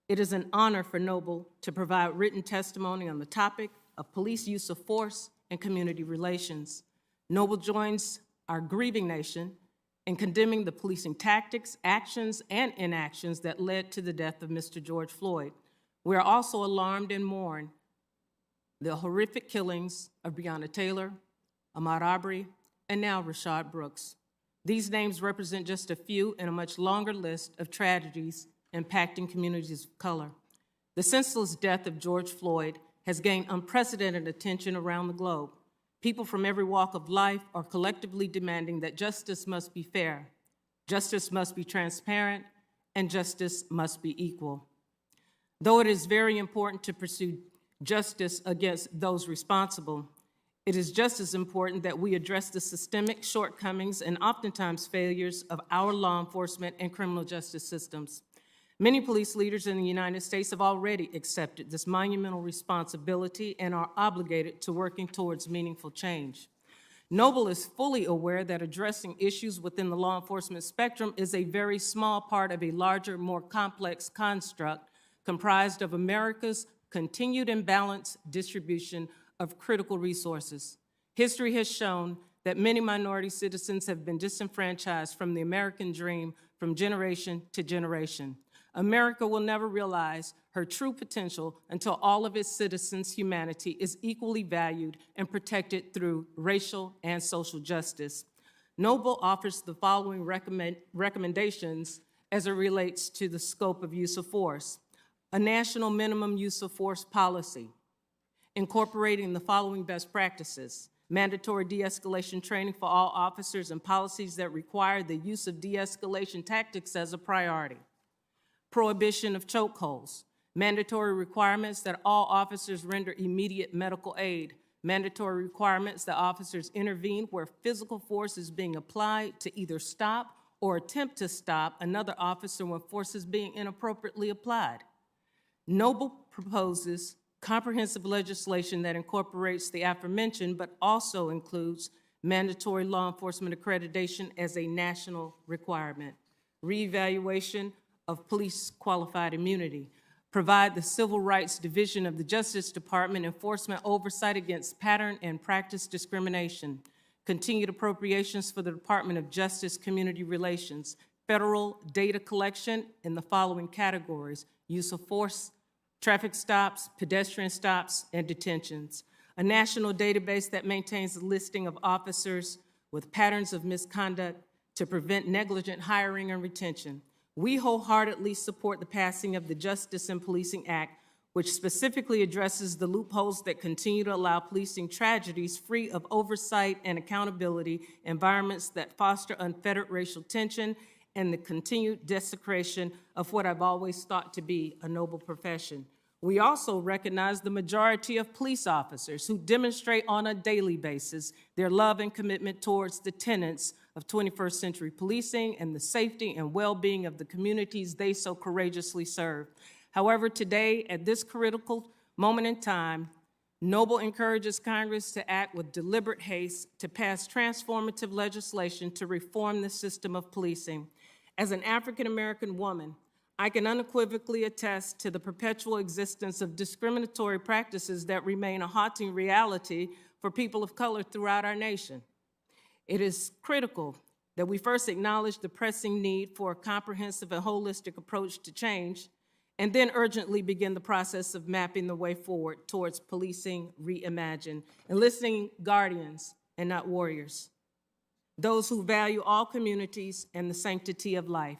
It is an honor for NOBLE to provide written testimony on the topic of police use of force and community relations. NOBLE joins our grieving nation in condemning the policing tactics, actions, and inactions that led to the death of Mr. George Floyd. We are also alarmed and mourn the horrific killings of Breonna Taylor, Ahmaud Arbery, and now Rayshard Brooks. These names represent just a few in a much longer list of tragedies impacting communities of color. The senseless death of George Floyd has gained unprecedented attention around the globe. People from every walk of life are collectively demanding that justice must be fair, justice must be transparent, and justice must be equal. Though it is very important to pursue justice against those responsible, it is just as important that we address the systemic shortcomings and oftentimes failures of our law enforcement and criminal justice systems. Many police leaders in the United States have already accepted this monumental responsibility and are obligated to working towards meaningful change. NOBLE is fully aware that addressing issues within the law enforcement spectrum is a very small part of a larger, more complex construct comprised of America's continued imbalanced distribution of critical resources. History has shown that many minority citizens have been disenfranchised from the American dream from generation to generation. America will never realize her true potential until all of its citizens' humanity is equally valued and protected through racial and social justice. NOBLE offers the following recommendations as it relates to the scope of use of force. A national minimum use of force policy, incorporating the following best practices: mandatory de-escalation training for all officers and policies that require the use of de-escalation tactics as a priority. Prohibition of chokeholds, mandatory requirements that all officers render immediate medical aid, mandatory requirements that officers intervene where physical force is being applied to either stop or attempt to stop another officer when force is being inappropriately applied. NOBLE proposes comprehensive legislation that incorporates the aforementioned, but also includes mandatory law enforcement accreditation as a national requirement, reevaluation of police qualified immunity, provide the Civil Rights Division of the Justice Department enforcement oversight against pattern and practice discrimination, continued appropriations for the Department of Justice Community Relations, federal data collection in the following categories: use of force, traffic stops, pedestrian stops, and detentions. A national database that maintains a listing of officers with patterns of misconduct to prevent negligent hiring and retention. We wholeheartedly support the passing of the Justice in Policing Act, which specifically addresses the loopholes that continue to allow policing tragedies free of oversight and accountability, environments that foster unfettered racial tension, and the continued desecration of what I've always thought to be a noble profession. We also recognize the majority of police officers who demonstrate on a daily basis their love and commitment towards the tenets of 21st century policing and the safety and well-being of the communities they so courageously serve. However, today, at this critical moment in time, Noble encourages Congress to act with deliberate haste to pass transformative legislation to reform the system of policing. As an African-American woman, I can unequivocally attest to the perpetual existence of discriminatory practices that remain a haunting reality for people of color throughout our nation. It is critical that we first acknowledge the pressing need for a comprehensive and holistic approach to change, and then urgently begin the process of mapping the way forward towards policing reimagined, enlisting guardians and not warriors, those who value all communities and the sanctity of life.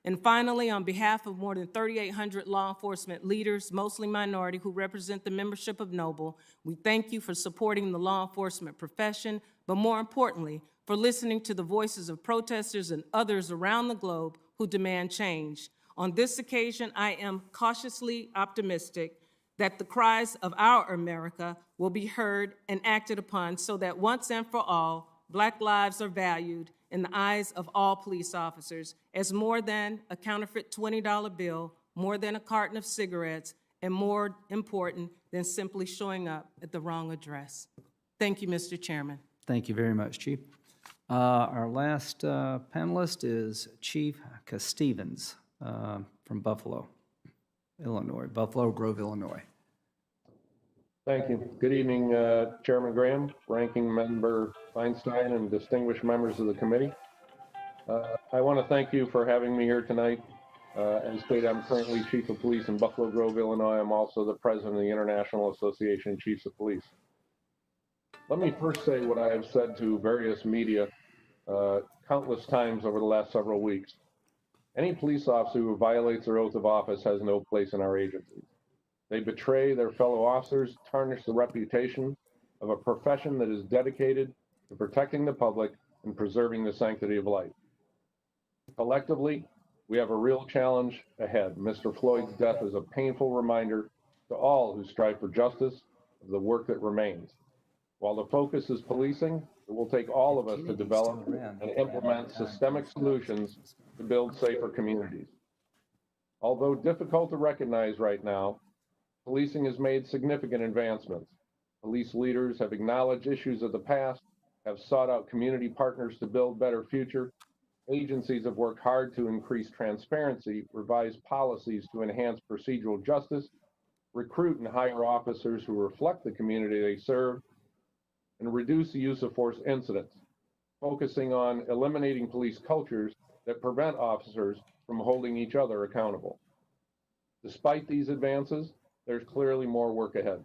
And finally, on behalf of more than 3,800 law enforcement leaders, mostly minority, who represent the membership of Noble, we thank you for supporting the law enforcement profession, but more importantly, for listening to the voices of protesters and others around the globe who demand change. On this occasion, I am cautiously optimistic that the cries of our America will be heard and acted upon so that once and for all, Black lives are valued in the eyes of all police officers as more than a counterfeit $20 bill, more than a carton of cigarettes, and more important than simply showing up at the wrong address. Thank you, Mr. Chairman. Thank you very much, Chief. Our last panelist is Chief Stevens from Buffalo, Illinois, Buffalo Grove, Illinois. Thank you. Good evening, Chairman Graham, Ranking Member Feinstein, and distinguished members of the committee. I want to thank you for having me here tonight. As stated, I'm currently Chief of Police in Buffalo Grove, Illinois. I'm also the President of the International Association of Chiefs of Police. Let me first say what I have said to various media countless times over the last several weeks. Any police officer who violates their oath of office has no place in our agencies. They betray their fellow officers, tarnish the reputation of a profession that is dedicated to protecting the public and preserving the sanctity of life. Collectively, we have a real challenge ahead. Mr. Floyd's death is a painful reminder to all who strive for justice of the work that remains. While the focus is policing, it will take all of us to develop and implement systemic solutions to build safer communities. Although difficult to recognize right now, policing has made significant advancements. Police leaders have acknowledged issues of the past, have sought out community partners to build better future. Agencies have worked hard to increase transparency, revise policies to enhance procedural justice, recruit and hire officers who reflect the community they serve, and reduce the use of force incidents, focusing on eliminating police cultures that prevent officers from holding each other accountable. Despite these advances, there's clearly more work ahead.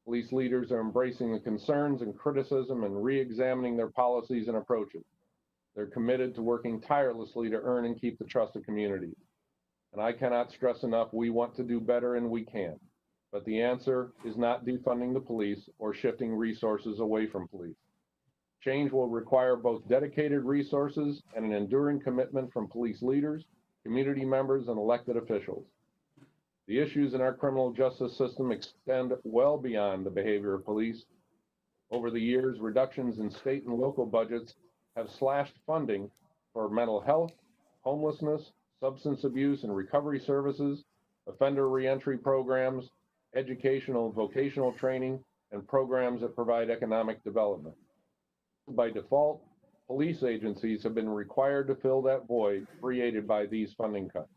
Police leaders are embracing the concerns and criticism and re-examining their policies and approaches. They're committed to working tirelessly to earn and keep the trust of communities. And I cannot stress enough, we want to do better and we can. But the answer is not defunding the police or shifting resources away from police. Change will require both dedicated resources and an enduring commitment from police leaders, community members, and elected officials. The issues in our criminal justice system extend well beyond the behavior of police. Over the years, reductions in state and local budgets have slashed funding for mental health, homelessness, substance abuse and recovery services, offender reentry programs, educational and vocational training, and programs that provide economic development. By default, police agencies have been required to fill that void created by these funding cuts.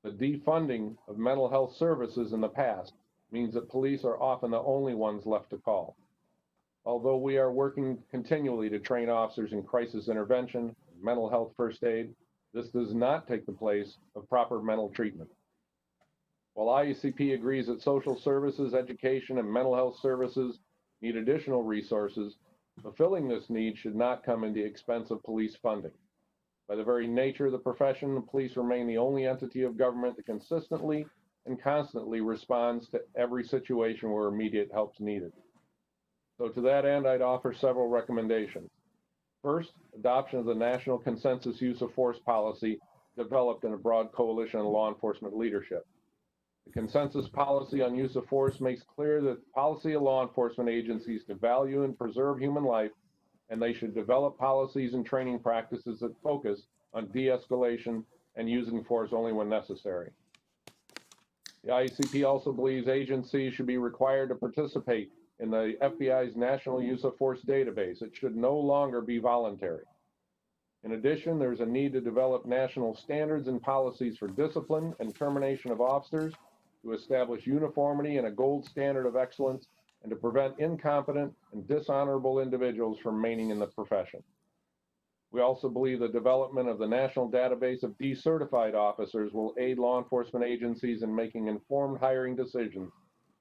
The defunding of mental health services in the past means that police are often the only ones left to call. Although we are working continually to train officers in crisis intervention, mental health first aid, this does not take the place of proper mental treatment. While IUCP agrees that social services, education, and mental health services need additional resources, fulfilling this need should not come at the expense of police funding. By the very nature of the profession, the police remain the only entity of government that consistently and constantly responds to every situation where immediate help is needed. So to that end, I'd offer several recommendations. First, adoption of the National Consensus Use of Force policy developed in a broad coalition of law enforcement leadership. The consensus policy on use of force makes clear that the policy of law enforcement agencies to value and preserve human life, and they should develop policies and training practices that focus on de-escalation and using force only when necessary. The ICP also believes agencies should be required to participate in the FBI's National Use of Force database. It should no longer be voluntary. In addition, there's a need to develop national standards and policies for discipline and termination of officers, to establish uniformity and a gold standard of excellence, and to prevent incompetent and dishonorable individuals from remaining in the profession. We also believe the development of the national database of decertified officers will aid law enforcement agencies in making informed hiring decisions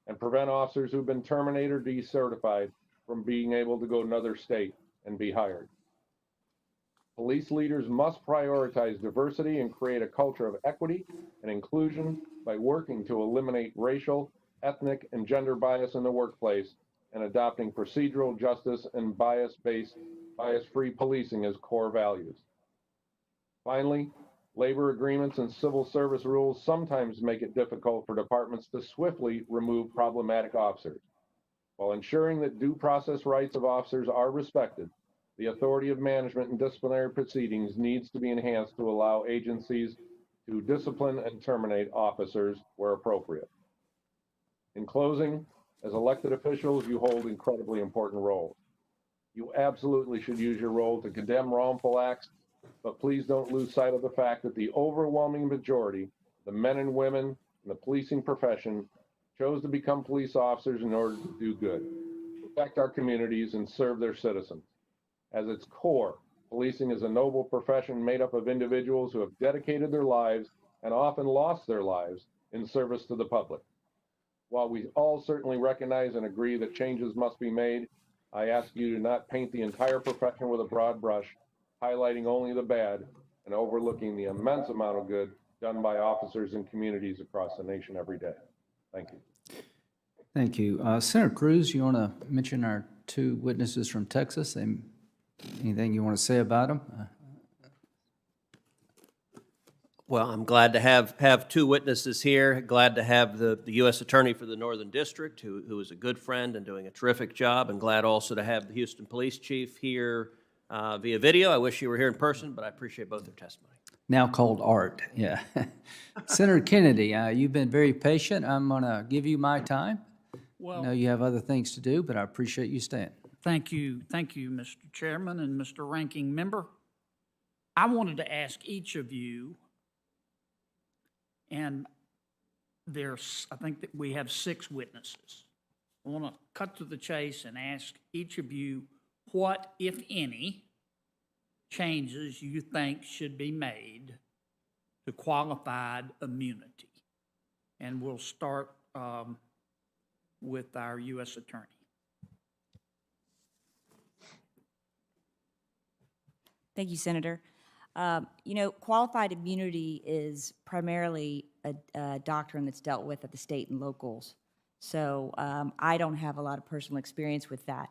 and prevent officers who've been terminated or decertified from being able to go to another state and be hired. Police leaders must prioritize diversity and create a culture of equity and inclusion by working to eliminate racial, ethnic, and gender bias in the workplace and adopting procedural justice and bias-free policing as core values. Finally, labor agreements and civil service rules sometimes make it difficult for departments to swiftly remove problematic officers. While ensuring that due process rights of officers are respected, the authority of management and disciplinary proceedings needs to be enhanced to allow agencies to discipline and terminate officers where appropriate. In closing, as elected officials, you hold incredibly important roles. You absolutely should use your role to condemn wrongful acts, but please don't lose sight of the fact that the overwhelming majority, the men and women in the policing profession, chose to become police officers in order to do good, protect our communities, and serve their citizens. As its core, policing is a noble profession made up of individuals who have dedicated their lives and often lost their lives in service to the public. While we all certainly recognize and agree that changes must be made, I ask you to not paint the entire profession with a broad brush, highlighting only the bad and overlooking the immense amount of good done by officers and communities across the nation every day. Thank you. Thank you. Senator Cruz, you want to mention our two witnesses from Texas? Anything you want to say about them? Well, I'm glad to have two witnesses here. Glad to have the U.S. Attorney for the Northern District, who is a good friend and doing a terrific job, and glad also to have the Houston Police Chief here via video. I wish you were here in person, but I appreciate both their testimony. Now called Art, yeah. Senator Kennedy, you've been very patient. I'm going to give you my time. Well, I know you have other things to do, but I appreciate you staying. thank you, Mr. Chairman and Mr. Ranking Member. I wanted to ask each of you, and I think that we have 6 witnesses. I want to cut to the chase and ask each of you what, if any, changes you think should be made to qualified immunity. And we'll start with our U.S. Attorney. Thank you, Senator. Qualified immunity is primarily a doctrine that's dealt with at the state and locals. So I don't have a lot of personal experience with that.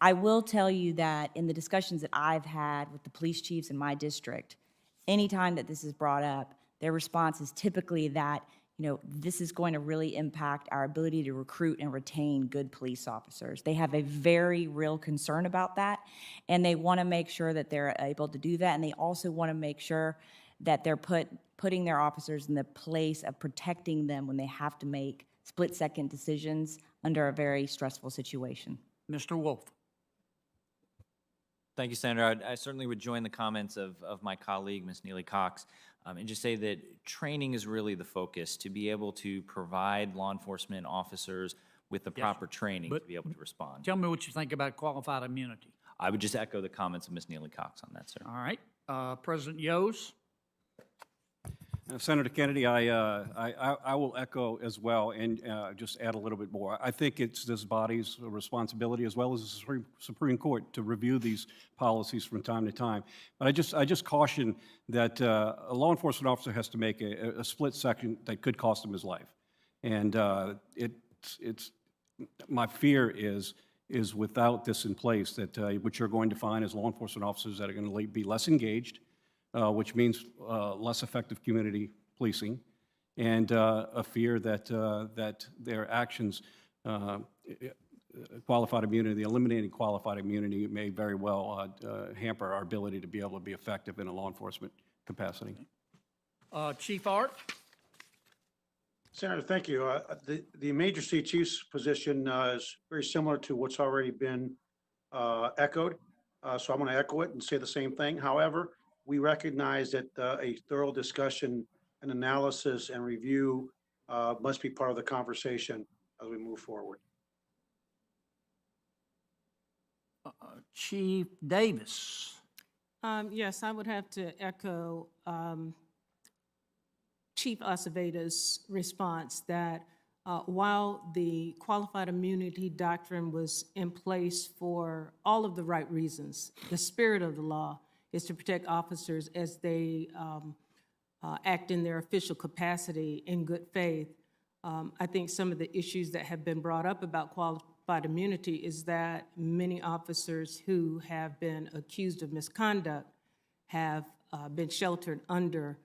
I will tell you that in the discussions that I've had with the police chiefs in my district, anytime that this is brought up, their response is typically that, this is going to really impact our ability to recruit and retain good police officers. They have a very real concern about that, and they want to make sure that they're able to do that, and they also want to make sure that they're putting their officers in the place of protecting them when they have to make split-second decisions under a very stressful situation. Mr. Wolf. Thank you, Senator. I certainly would join the comments of my colleague, Ms. Neely Cox, and just say that training is really the focus, to be able to provide law enforcement officers with the proper training to be able to respond. Tell me what you think about qualified immunity. I would just echo the comments of Ms. Neely Cox on that, sir. All right. President Yost? Senator Kennedy, I will echo as well and just add a little bit more. I think it's this body's responsibility as well as the Supreme Court to review these policies from time to time. But I just caution that a law enforcement officer has to make a split second that could cost him his life. And it's my fear is without this in place that what you're going to find is law enforcement officers that are going to be less engaged, which means less effective community policing, and a fear that that their actions, qualified immunity, eliminating qualified immunity may very well hamper our ability to be able to be effective in a law enforcement capacity. Chief Art? Senator, thank you. The emergency chief's position is very similar to what's already been echoed. So I'm going to echo it and say the same thing. However, we recognize that a thorough discussion and analysis and review must be part of the conversation as we move forward. Chief Davis? Yes, I would have to echo Chief Acevedo's response that while the qualified immunity doctrine was in place for all of the right reasons, the spirit of the law is to protect officers as they act in their official capacity in good faith. I think some of the issues that have been brought up about qualified immunity is that many officers who have been accused of misconduct have been sheltered under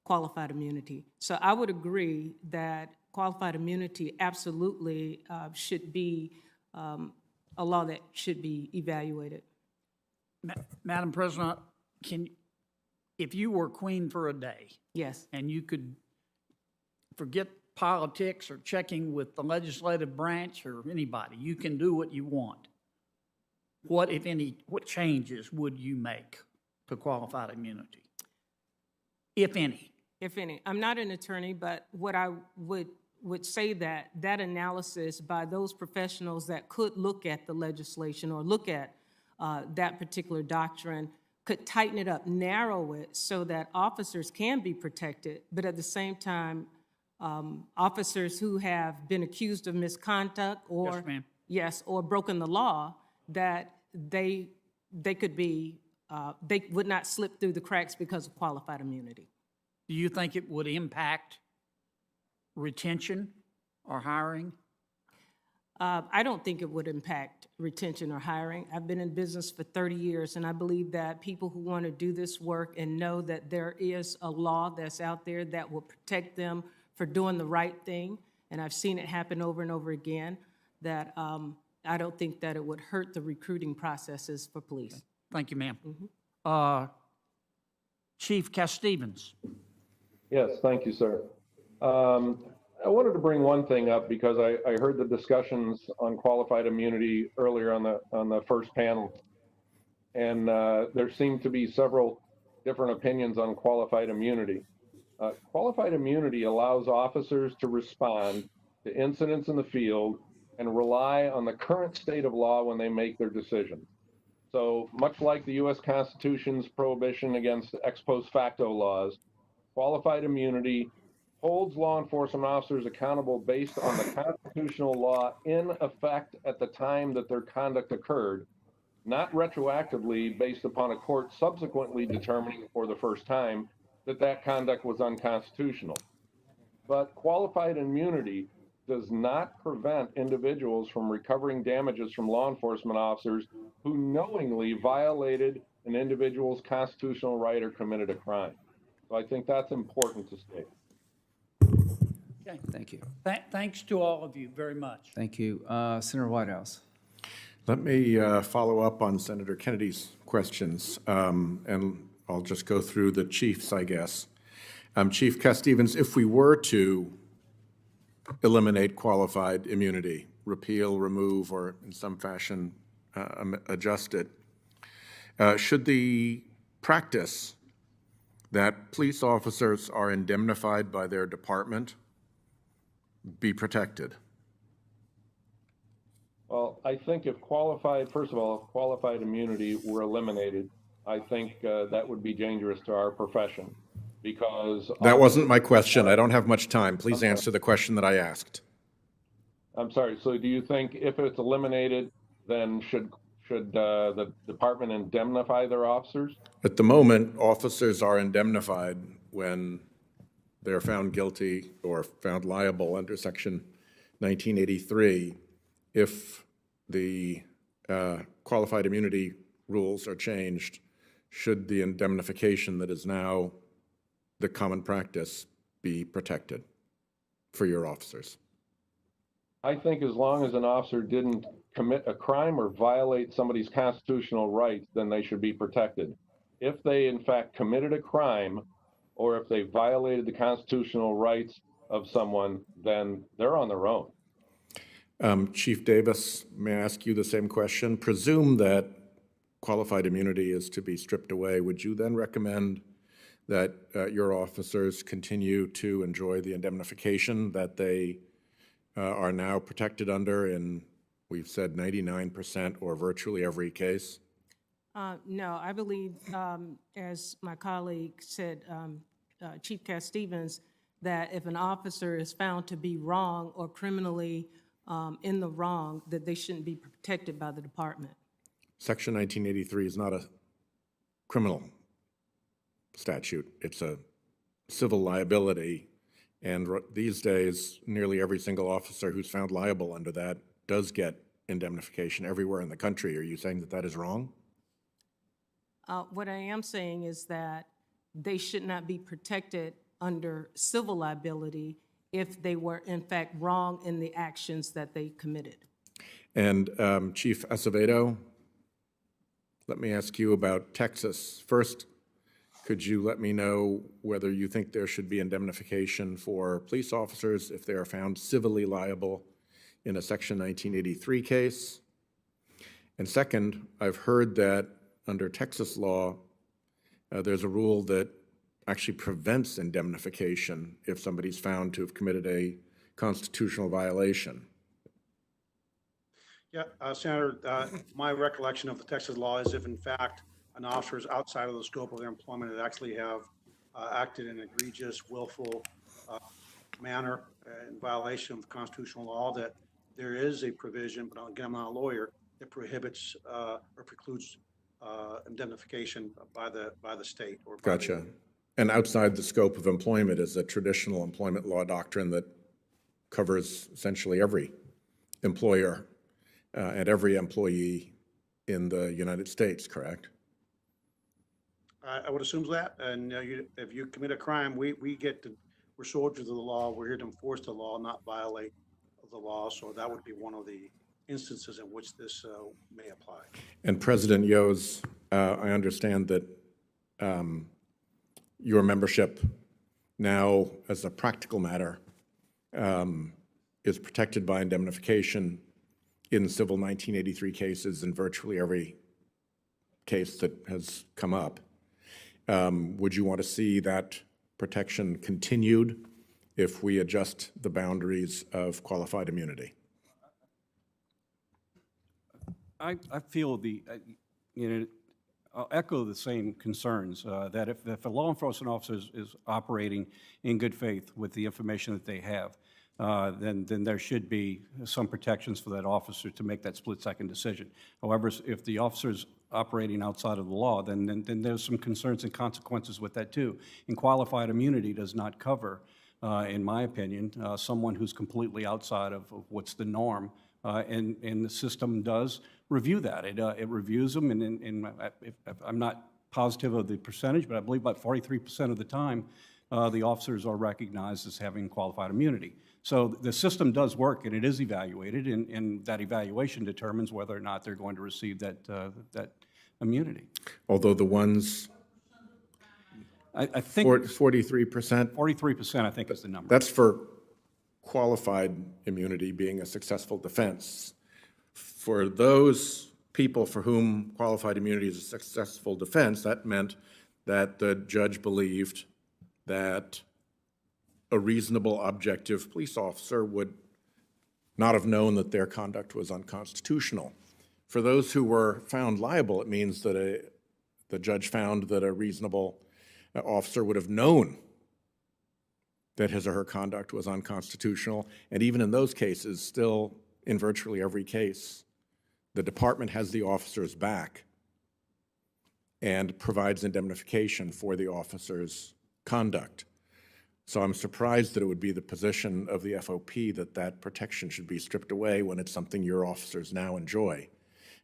qualified immunity. So I would agree that qualified immunity absolutely should be a law that should be evaluated. Madam President, if you were queen for a day, yes, and you could forget politics or checking with the legislative branch or anybody, you can do what you want. What, if any, what changes would you make to qualified immunity, if any? If any. I'm not an attorney, but what I would say that analysis by those professionals that could look at the legislation or look at that particular doctrine could tighten it up, narrow it so that officers can be protected, but at the same time, officers who have been accused of misconduct or or broken the law, that they could be they would not slip through the cracks because of qualified immunity. Do you think it would impact retention or hiring? I don't think it would impact retention or hiring. I've been in business for 30 years, and I believe that people who want to do this work and know that there is a law that's out there that will protect them for doing the right thing, and I've seen it happen over and over again, that I don't think that it would hurt the recruiting processes for police. Thank you, ma'am. Chief Cass-Stevens. Yes, thank you, sir. I wanted to bring one thing up because I heard the discussions on qualified immunity earlier on the first panel, and there seemed to be several different opinions on qualified immunity. Qualified immunity allows officers to respond to incidents in the field and rely on the current state of law when they make their decisions. So much like the U.S. Constitution's prohibition against ex post facto laws, qualified immunity holds law enforcement officers accountable based on the constitutional law in effect at the time that their conduct occurred, not retroactively based upon a court subsequently determining for the first time that that conduct was unconstitutional. But qualified immunity does not prevent individuals from recovering damages from law enforcement officers who knowingly violated an individual's constitutional right or committed a crime. So I think that's important to state. Okay. Thank you. Thanks to all of you very much. Thank you. Senator Whitehouse. Let me follow up on Senator Kennedy's questions, and I'll just go through the chiefs, I guess. Chief Cass-Stevens, if we were to eliminate qualified immunity, repeal, remove, or in some fashion adjust it, should the practice that police officers are indemnified by their department be protected? Well, I think if first of all, if qualified immunity were eliminated, I think that would be dangerous to our profession because. That wasn't my question. I don't have much time. Please answer the question that I asked. I'm sorry. So do you think if it's eliminated, then should the department indemnify their officers? At the moment, officers are indemnified when they're found guilty or found liable under Section 1983 if the qualified immunity rules are changed, should the indemnification that is now the common practice be protected for your officers? I think as long as an officer didn't commit a crime or violate somebody's constitutional rights, then they should be protected. If they in fact committed a crime or if they violated the constitutional rights of someone, then they're on their own. Chief Davis, may I ask you the same question? Presume that qualified immunity is to be stripped away. Would you then recommend that your officers continue to enjoy the indemnification that they are now protected under in, we've said 99% or virtually every case? No, I believe, as my colleague said, Chief Cass Stevens, that if an officer is found to be wrong or criminally in the wrong, that they shouldn't be protected by the department. Section 1983 is not a criminal statute. It's a civil liability. And these days, nearly every single officer who's found liable under that does get indemnification everywhere in the country. Are you saying that that is wrong? What I am saying is that they should not be protected under civil liability if they were in fact wrong in the actions that they committed. And Chief Acevedo, let me ask you about Texas. First, could you let me know whether you think there should be indemnification for police officers if they are found civilly liable in a Section 1983 case? And second, I've heard that under Texas law, there's a rule that actually prevents indemnification if somebody's found to have committed a constitutional violation. Yeah, Senator, my recollection of the Texas law is if in fact an officer is outside of the scope of their employment and actually have acted in an egregious, willful manner in violation of the constitutional law, that there is a provision, but again, I'm not a lawyer, that prohibits or precludes indemnification by the state. Or by Gotcha. And outside the scope of employment is a traditional employment law doctrine that covers essentially every employer and every employee in the United States, correct? I would assume that, and if you commit a crime, we're soldiers of the law. We're here to enforce the law, not violate the law. So that would be one of the instances in which this may apply. And President Yos, I understand that your membership now, as a practical matter, is protected by indemnification in civil 1983 cases in virtually every case that has come up. Would you want to see that protection continued if we adjust the boundaries of qualified immunity? I feel I'll echo the same concerns that if a law enforcement officer is operating in good faith with the information that they have, then there should be some protections for that officer to make that split-second decision. However, if the officer's operating outside of the law, then there's some concerns and consequences with that too. And qualified immunity does not cover, in my opinion, someone who's completely outside of what's the norm. And the system does review that. It reviews them, and I'm not positive of the percentage, but I believe about 43% of the time, the officers are recognized as having qualified immunity. So the system does work, and it is evaluated, and that evaluation determines whether or not they're going to receive that immunity. Although the ones, I think 43%? 43%, I think, is the number. That's for qualified immunity being a successful defense. For those people for whom qualified immunity is a successful defense, that meant that the judge believed that a reasonable, objective police officer would not have known that their conduct was unconstitutional. For those who were found liable, it means that the judge found that a reasonable officer would have known that his or her conduct was unconstitutional. And even in those cases, still in virtually every case, the department has the officer's back and provides indemnification for the officer's conduct. So I'm surprised that it would be the position of the FOP that that protection should be stripped away when it's something your officers now enjoy.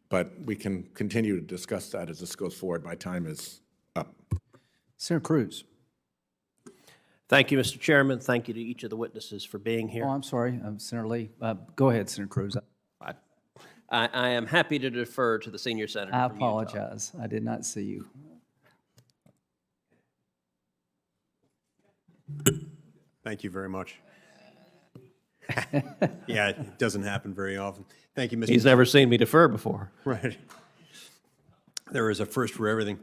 But we can continue to discuss that as this goes forward. My time is up. Senator Cruz. Thank you, Mr. Chairman. Thank you to each of the witnesses for being here. Oh, I'm sorry, Senator Lee. Go ahead, Senator Cruz. I am happy to defer to the senior senator I from Utah. apologize. I did not see you. Thank you very much. Yeah, it doesn't happen very often. Thank you, Mr. He's never seen me defer before. Right. There is a first for everything.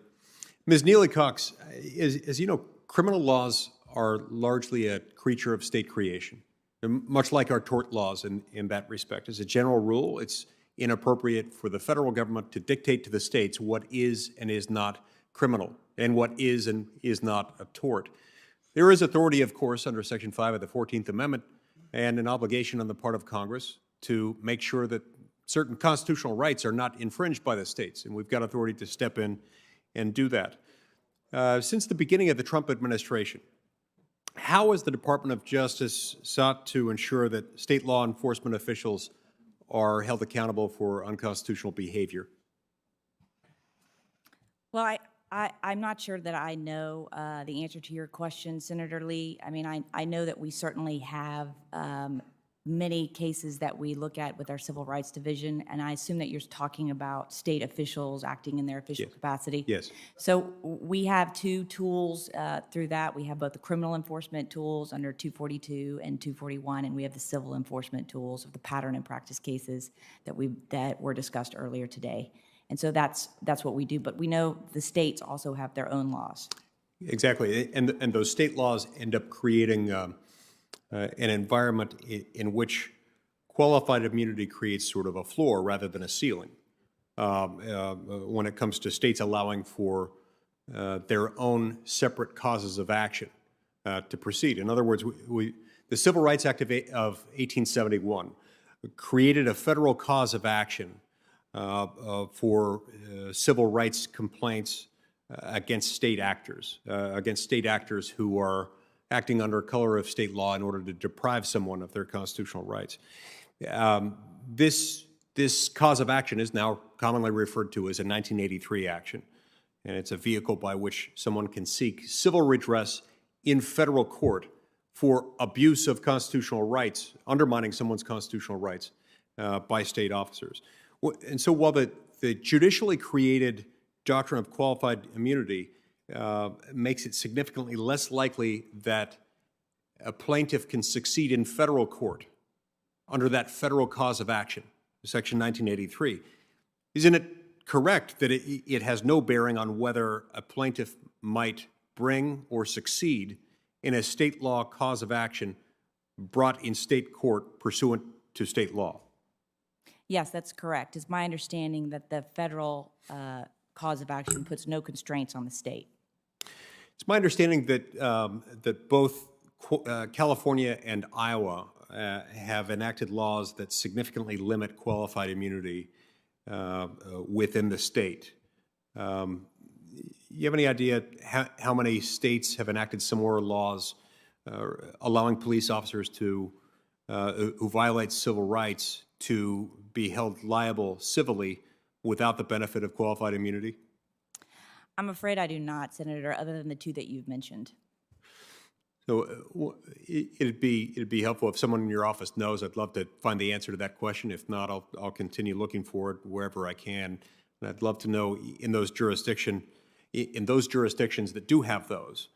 Ms. Neely Cox, as you know, criminal laws are largely a creature of state creation, much like our tort laws in that respect. As a general rule, it's inappropriate for the federal government to dictate to the states what is and is not criminal and what is and is not a tort. There is authority, of course, under Section 5 of the 14th Amendment and an obligation on the part of Congress to make sure that certain constitutional rights are not infringed by the states, and we've got authority to step in and do that. Since the beginning of the Trump administration, how has the Department of Justice sought to ensure that state law enforcement officials are held accountable for unconstitutional behavior? Well, I'm not sure that I know the answer to your question, Senator Lee. I mean, I know that we certainly have many cases that we look at with our Civil Rights Division, and I assume that you're talking about state officials acting in their official capacity. Yes. So we have two tools through that. We have both the criminal enforcement tools under 242 and 241, and we have the civil enforcement tools of the pattern and practice cases that were discussed earlier today. And so that's what we do. But we know the states also have their own laws. Exactly, and those state laws end up creating an environment in which qualified immunity creates sort of a floor rather than a ceiling when it comes to states allowing for their own separate causes of action to proceed. In other words, the Civil Rights Act of 1871 created a federal cause of action for civil rights complaints against state actors who are acting under color of state law in order to deprive someone of their constitutional rights. This cause of action is now commonly referred to as a 1983 action, and it's a vehicle by which someone can seek civil redress in federal court for abuse of constitutional rights, undermining someone's constitutional rights by state officers. And so while the judicially created doctrine of qualified immunity makes it significantly less likely that a plaintiff can succeed in federal court under that federal cause of action, Section 1983. Isn't it correct that it has no bearing on whether a plaintiff might bring or succeed in a state law cause of action brought in state court pursuant to state law? Yes, that's correct. It's my understanding that the federal cause of action puts no constraints on the state. It's my understanding that that both California and Iowa have enacted laws that significantly limit qualified immunity within the state. You have any idea how many states have enacted similar laws allowing police officers to who violate civil rights to be held liable civilly without the benefit of qualified immunity? I'm afraid I do not, Senator, other than the two that you've mentioned. So it'd be helpful if someone in your office knows. I'd love to find the answer to that question. If not, I'll continue looking for it wherever I can. And I'd love to know in those jurisdictions that do have those,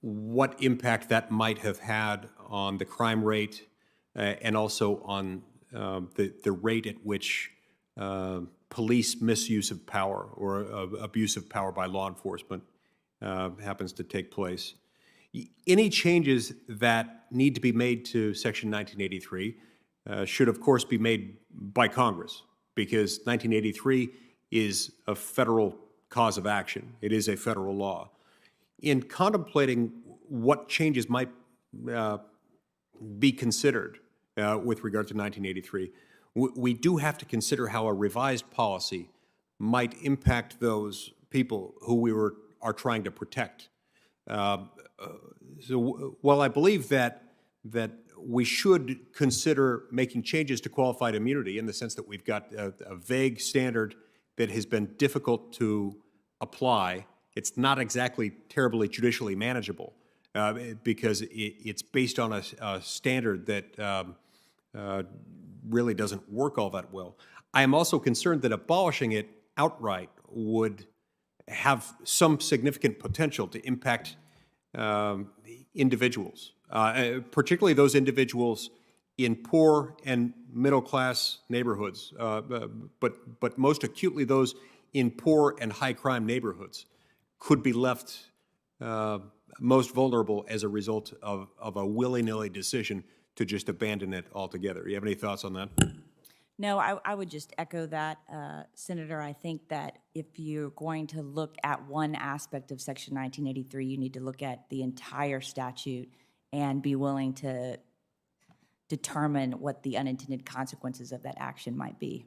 what impact that might have had on the crime rate and also on the rate at which police misuse of power or abuse of power by law enforcement happens to take place. Any changes that need to be made to Section 1983 should, of course, be made by Congress, because 1983 is a federal cause of action. It is a federal law. In contemplating what changes might be considered with regard to 1983, we do have to consider how a revised policy might impact those people who we are trying to protect. So while I believe that we should consider making changes to qualified immunity in the sense that we've got a vague standard that has been difficult to apply, it's not exactly terribly judicially manageable because it's based on a standard that really doesn't work all that well. I am also concerned that abolishing it outright would have some significant potential to impact individuals, particularly those individuals in poor and middle-class neighborhoods, but most acutely those in poor and high-crime neighborhoods could be left most vulnerable as a result of a willy-nilly decision to just abandon it altogether. You have any thoughts on that? No, I would just echo that, Senator. I think that if you're going to look at one aspect of Section 1983, you need to look at the entire statute and be willing to determine what the unintended consequences of that action might be.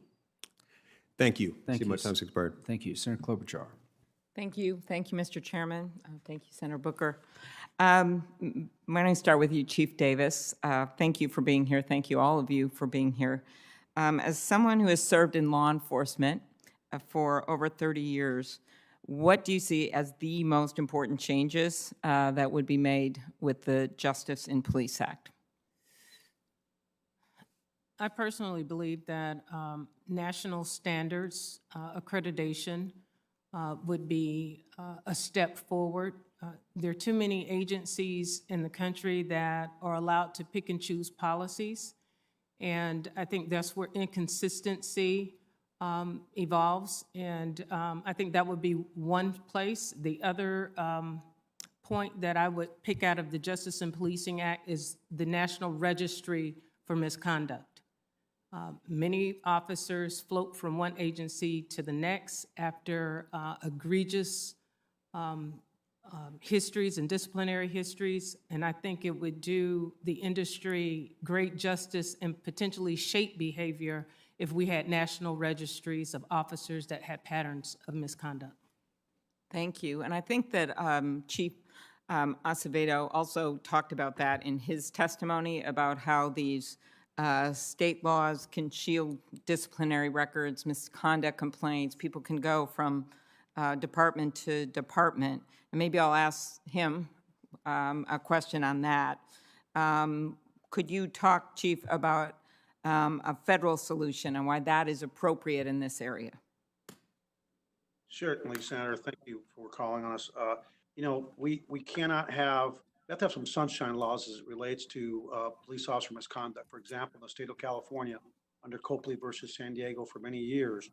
Thank you. Thank See you. my time's expired. Thank you. Senator Klobuchar. Thank you. Thank you, Mr. Chairman. Thank you, Senator Booker. I'm going to start with you, Chief Davis. Thank you for being here. Thank you, all of you, for being here. As someone who has served in law enforcement for over 30 years, what do you see as the most important changes that would be made with the Justice in Police Act? I personally believe that national standards accreditation would be a step forward. There are too many agencies in the country that are allowed to pick and choose policies, and I think that's where inconsistency evolves, and I think that would be one place. The other point that I would pick out of the Justice and Policing Act is the National Registry for Misconduct. Many officers float from one agency to the next after egregious histories and disciplinary histories, and I think it would do the industry great justice and potentially shape behavior if we had national registries of officers that had patterns of misconduct. Thank you. And I think that Chief Acevedo also talked about that in his testimony about how these state laws can shield disciplinary records, misconduct complaints. People can go from department to department. And maybe I'll ask him a question on that. Could you talk, Chief, about a federal solution and why that is appropriate in this area? Certainly, Senator. Thank you for calling on us. You know, we cannot have, we have to have some sunshine laws as it relates to police officer misconduct. For example, in the state of California, under Copley versus San Diego for many years,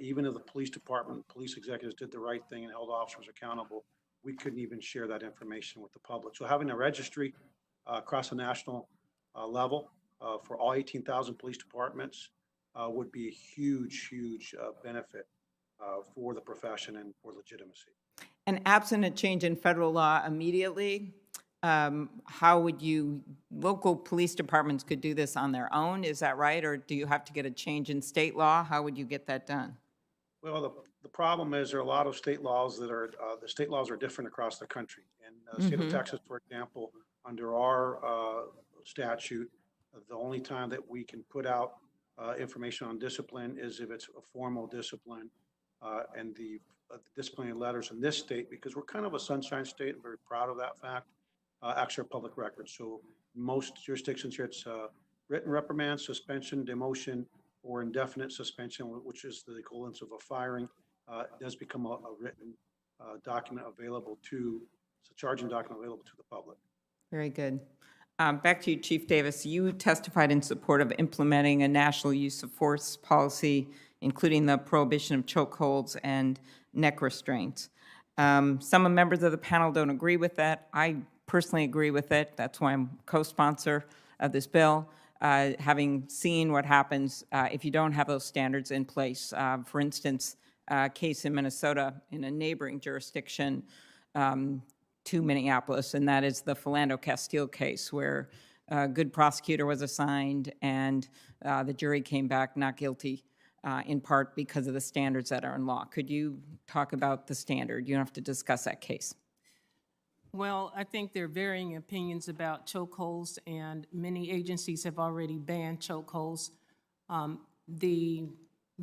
even if the police department, police executives did the right thing and held officers accountable, we couldn't even share that information with the public. So having a registry across the national level for all 18,000 police departments would be a huge, huge benefit for the profession and for legitimacy. And absent a change in federal law immediately, how would you, local police departments could do this on their own, is that right? Or do you have to get a change in state law? How would you get that done? Well, the problem is there are a lot of state laws that are, the state laws are different across the country. In the state of Texas, for example, under our statute, the only time that we can put out information on discipline is if it's a formal discipline. And the disciplinary letters in this state, because we're kind of a sunshine state, I'm very proud of that fact, actually are public records. So most jurisdictions here, it's written reprimand, suspension, demotion, or indefinite suspension, which is the equivalence of a firing, does become a written document available to, it's a charging document available to the public. Very good. Back to you, Chief Davis. You testified in support of implementing a national use of force policy, including the prohibition of chokeholds and neck restraints. Some members of the panel don't agree with that. I personally agree with it. That's why I'm co-sponsor of this bill. Having seen what happens if you don't have those standards in place. For instance, a case in Minnesota in a neighboring jurisdiction to Minneapolis, and that is the Philando Castile case, where a good prosecutor was assigned and the jury came back not guilty, in part because of the standards that are in law. Could you talk about the standard? You don't have to discuss that case. Well, I think there are varying opinions about chokeholds, and many agencies have already banned chokeholds. The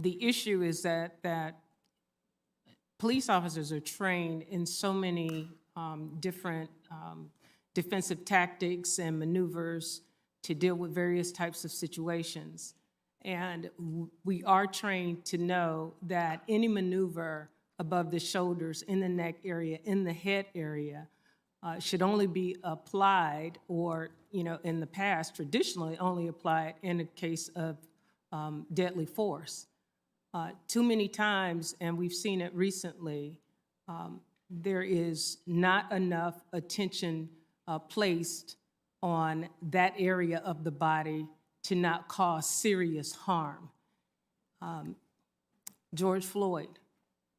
issue is that police officers are trained in so many different defensive tactics and maneuvers to deal with various types of situations. And we are trained to know that any maneuver above the shoulders, in the neck area, in the head area, should only be applied, or, in the past, traditionally only applied in a case of deadly force. Too many times, and we've seen it recently, there is not enough attention placed on that area of the body to not cause serious harm. George Floyd,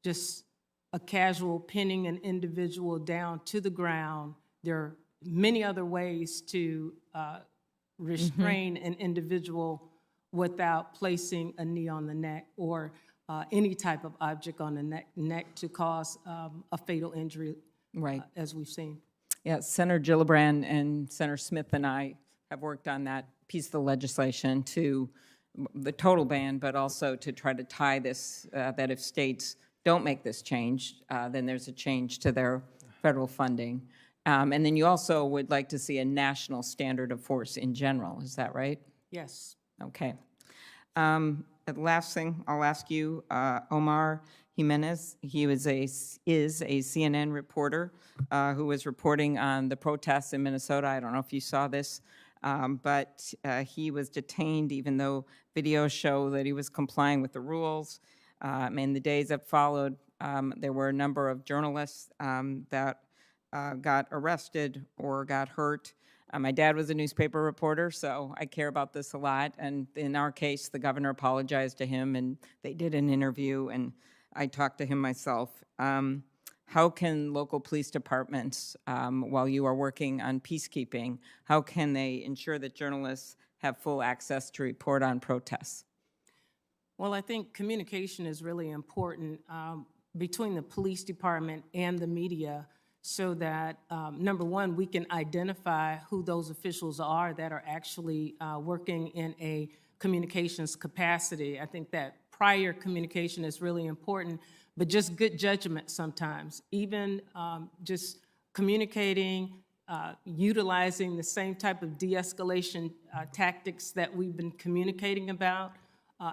just a casual pinning an individual down to the ground. There are many other ways to restrain an individual without placing a knee on the neck or any type of object on the neck to cause a fatal injury, right, as we've seen. Yeah, Senator Gillibrand and Senator Smith and I have worked on that piece of the legislation to the total ban, but also to try to tie this, that if states don't make this change, then there's a change to their federal funding. And then you also would like to see a national standard of force in general, is that right? Yes. Okay. The last thing I'll ask you, Omar Jimenez, he is a CNN reporter who was reporting on the protests in Minnesota. I don't know if you saw this, but he was detained even though videos show that he was complying with the rules. In the days that followed, there were a number of journalists that got arrested or got hurt. My dad was a newspaper reporter, so I care about this a lot. And in our case, the governor apologized to him, and they did an interview, and I talked to him myself. How can local police departments, while you are working on peacekeeping, how can they ensure that journalists have full access to report on protests? Well, I think communication is really important between the police department and the media, so that, number one, we can identify who those officials are that are actually working in a communications capacity. I think that prior communication is really important, but just good judgment sometimes. Even just communicating, utilizing the same type of de-escalation tactics that we've been communicating about.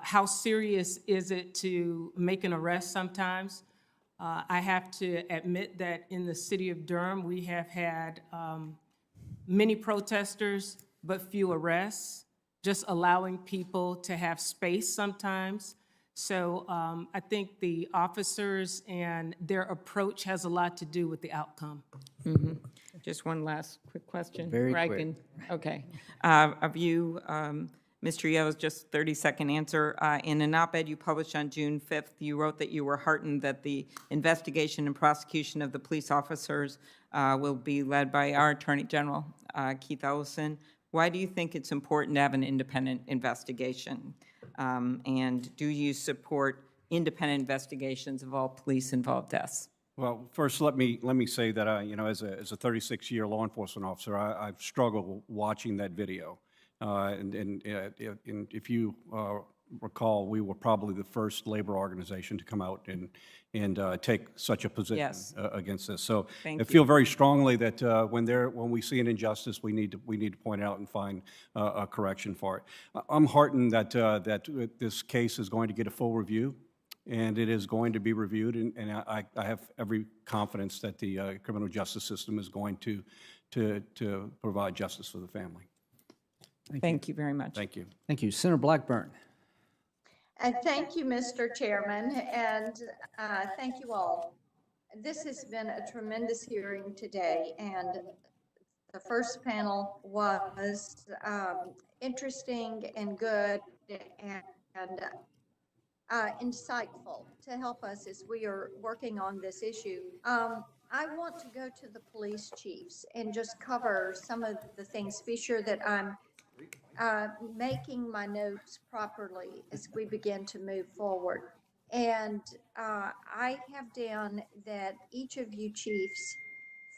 How serious is it to make an arrest sometimes? I have to admit that in the city of Durham, we have had many protesters, but few arrests, just allowing people to have space sometimes. So I think the officers and their approach has a lot to do with the outcome. Mm-hmm. Just one last quick question. Very quick. Okay. Of you, Mr. Yo's just 30-second answer. In an op-ed you published on June 5th, you wrote that you were heartened that the investigation and prosecution of the police officers will be led by our Attorney General, Keith Ellison. Why do you think it's important to have an independent investigation? And do you support independent investigations of all police-involved deaths? Well, first, let me say that as a 36-year law enforcement officer, I've struggled watching that video. And if you recall, we were probably the first labor organization to come out and take such a position against this. So I feel very strongly that when we see an injustice, we need to point it out and find a correction for it. I'm heartened that this case is going to get a full review, and it is going to be reviewed, and I have every confidence that the criminal justice system is going to to provide justice for the family. Thank you very much. Thank you. Thank you. Senator Blackburn. Thank you, Mr. Chairman, and thank you all. This has been a tremendous hearing today, and the first panel was interesting and good and insightful to help us as we are working on this issue. I want to go to the police chiefs and just cover some of the things, be sure that I'm making my notes properly as we begin to move forward. And I have down that each of you chiefs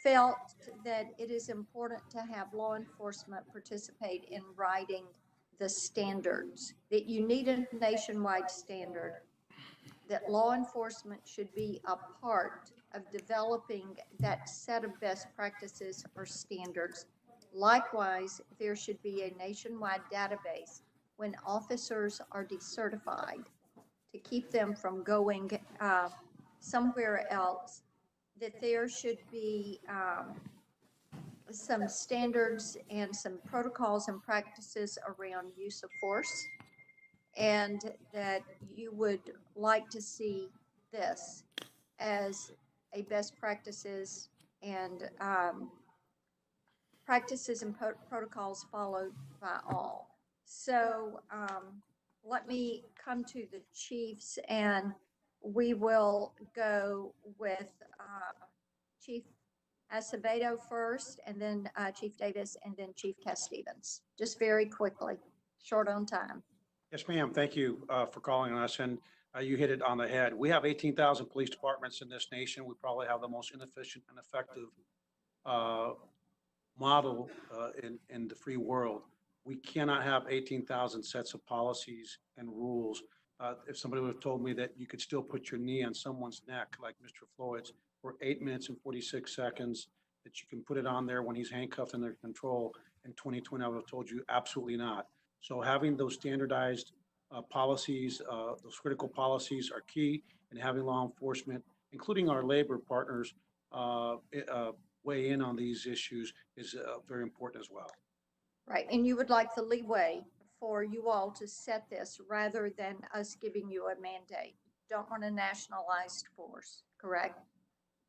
felt that it is important to have law enforcement participate in writing the standards, that you need a nationwide standard, that law enforcement should be a part of developing that set of best practices or standards. Likewise, there should be a nationwide database when officers are decertified to keep them from going somewhere else, that there should be some standards and some protocols and practices around use of force, and that you would like to see this as a best practices and protocols followed by all. So let me come to the chiefs, and we will go with Chief Acevedo first, and then Chief Davis, and then Chief Cass-Stevens. Just very quickly, short on time. Yes, ma'am. Thank you for calling us. And you hit it on the head. We have 18,000 police departments in this nation. We probably have the most inefficient and effective model in the free world. We cannot have 18,000 sets of policies and rules. If somebody would have told me that you could still put your knee on someone's neck, like Mr. Floyd's, for 8 minutes and 46 seconds, that you can put it on there when he's handcuffed under control in 2020, I would have told you absolutely not. So having those standardized policies, those critical policies are key, and having law enforcement, including our labor partners, weigh in on these issues is very important as well. Right, and you would like the leeway for you all to set this rather than us giving you a mandate. Don't want a nationalized force, correct?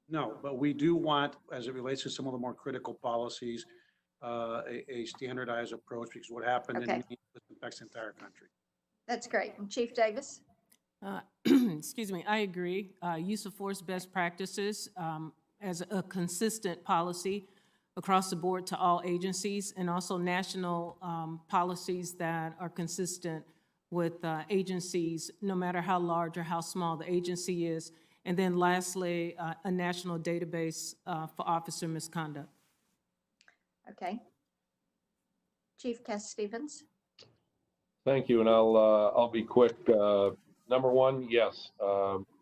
No, but we do want, as it relates to some of the more critical policies, a standardized approach, because what happened in Minneapolis affects the entire country. That's great. And Chief Davis? Excuse me, I agree. Use of force best practices as a consistent policy across the board to all agencies, and also national policies that are consistent with agencies, no matter how large or how small the agency is. And then lastly, a national database for officer misconduct. Okay. Chief Cass-Stevens? Thank you, and I'll be quick. Number one, yes,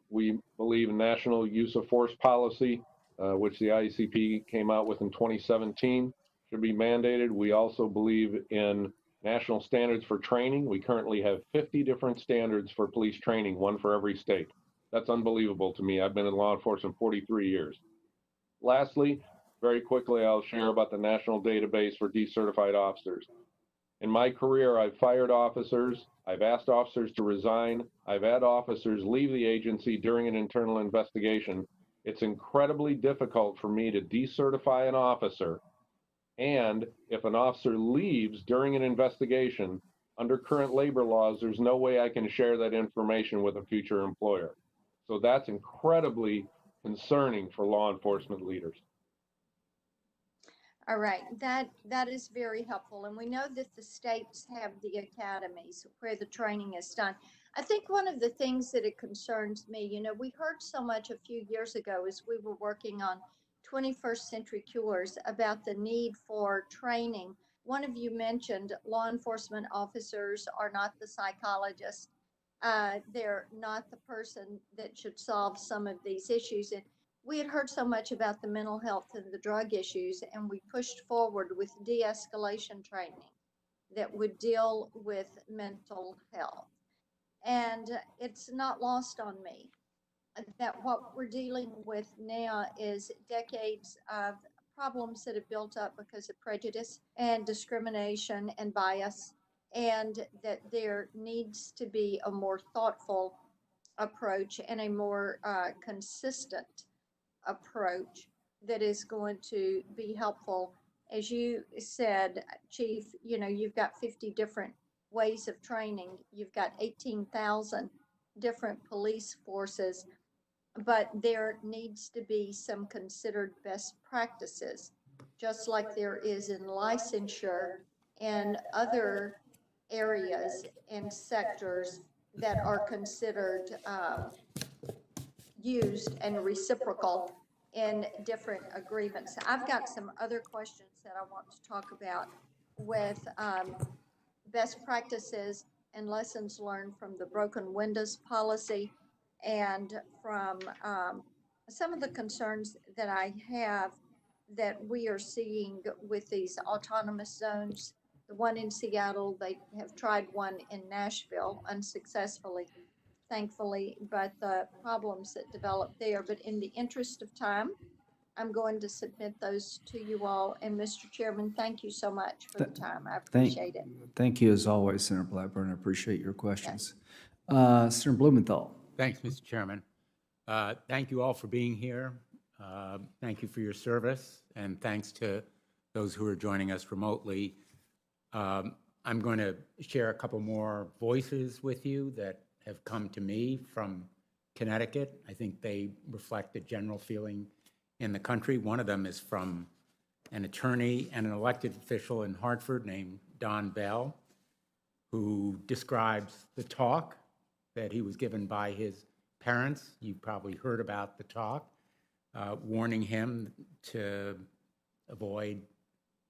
we believe in national use of force policy, which the ICP came out with in 2017, should be mandated. We also believe in national standards for training. We currently have 50 different standards for police training, one for every state. That's unbelievable to me. I've been in law enforcement 43 years. Lastly, very quickly, I'll share about the national database for decertified officers. In my career, I've fired officers, I've asked officers to resign, I've had officers leave the agency during an internal investigation. It's incredibly difficult for me to decertify an officer, and if an officer leaves during an investigation, under current labor laws, there's no way I can share that information with a future employer. So that's incredibly concerning for law enforcement leaders. All right, that is very helpful. And we know that the states have the academies where the training is done. I think one of the things that it concerns me, you know, we heard so much a few years ago as we were working on 21st century cures about the need for training. One of you mentioned law enforcement officers are not the psychologists. They're not the person that should solve some of these issues. And we had heard so much about the mental health and the drug issues, and we pushed forward with de-escalation training that would deal with mental health. And it's not lost on me that what we're dealing with now is decades of problems that have built up because of prejudice and discrimination and bias, and that there needs to be a more thoughtful approach and a more consistent approach that is going to be helpful. As you said, Chief, you know, you've got 50 different ways of training, you've got 18,000 different police forces, but there needs to be some considered best practices, just like there is in licensure and other areas and sectors that are considered used and reciprocal in different agreements. I've got some other questions that I want to talk about with best practices and lessons learned from the broken windows policy and from some of the concerns that I have that we are seeing with these autonomous zones. The one in Seattle, they have tried one in Nashville unsuccessfully, thankfully, but the problems that developed there. But in the interest of time, I'm going to submit those to you all. And Mr. Chairman, thank you so much for the time. I appreciate it. Thank you as always, Senator Blackburn. I appreciate your questions. Senator Blumenthal. Thanks, Mr. Chairman. Thank you all for being here. Thank you for your service, and thanks to those who are joining us remotely. I'm going to share a couple more voices with you that have come to me from Connecticut. I think they reflect the general feeling in the country. One of them is from an attorney and an elected official in Hartford named Don Bell, who describes the talk that he was given by his parents. You probably heard about the talk, warning him to avoid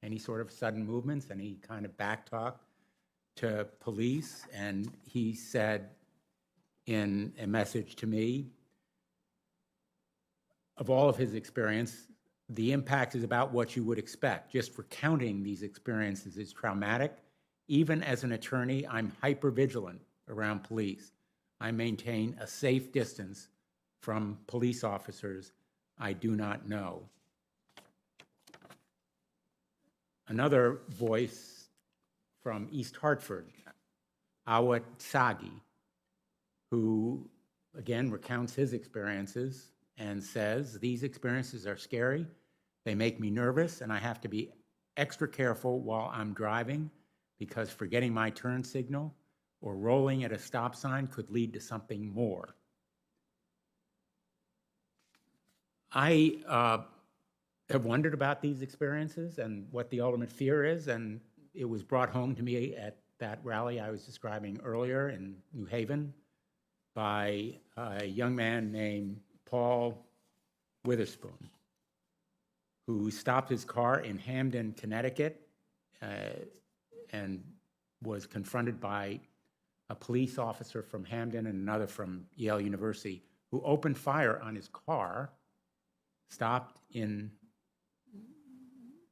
any sort of sudden movements, any kind of back talk to police. And he said in a message to me, of all of his experience, the impact is about what you would expect. Just recounting these experiences is traumatic. Even as an attorney, I'm hypervigilant around police. I maintain a safe distance from police officers I do not know. Another voice from East Hartford, Awad Sagi, who again recounts his experiences and says, these experiences are scary, they make me nervous, and I have to be extra careful while I'm driving because forgetting my turn signal or rolling at a stop sign could lead to something more. I have wondered about these experiences and what the ultimate fear is, and it was brought home to me at that rally I was describing earlier in New Haven by a young man named Paul Witherspoon, who stopped his car in Hamden, Connecticut, and was confronted by a police officer from Hamden and another from Yale University, who opened fire on his car, stopped in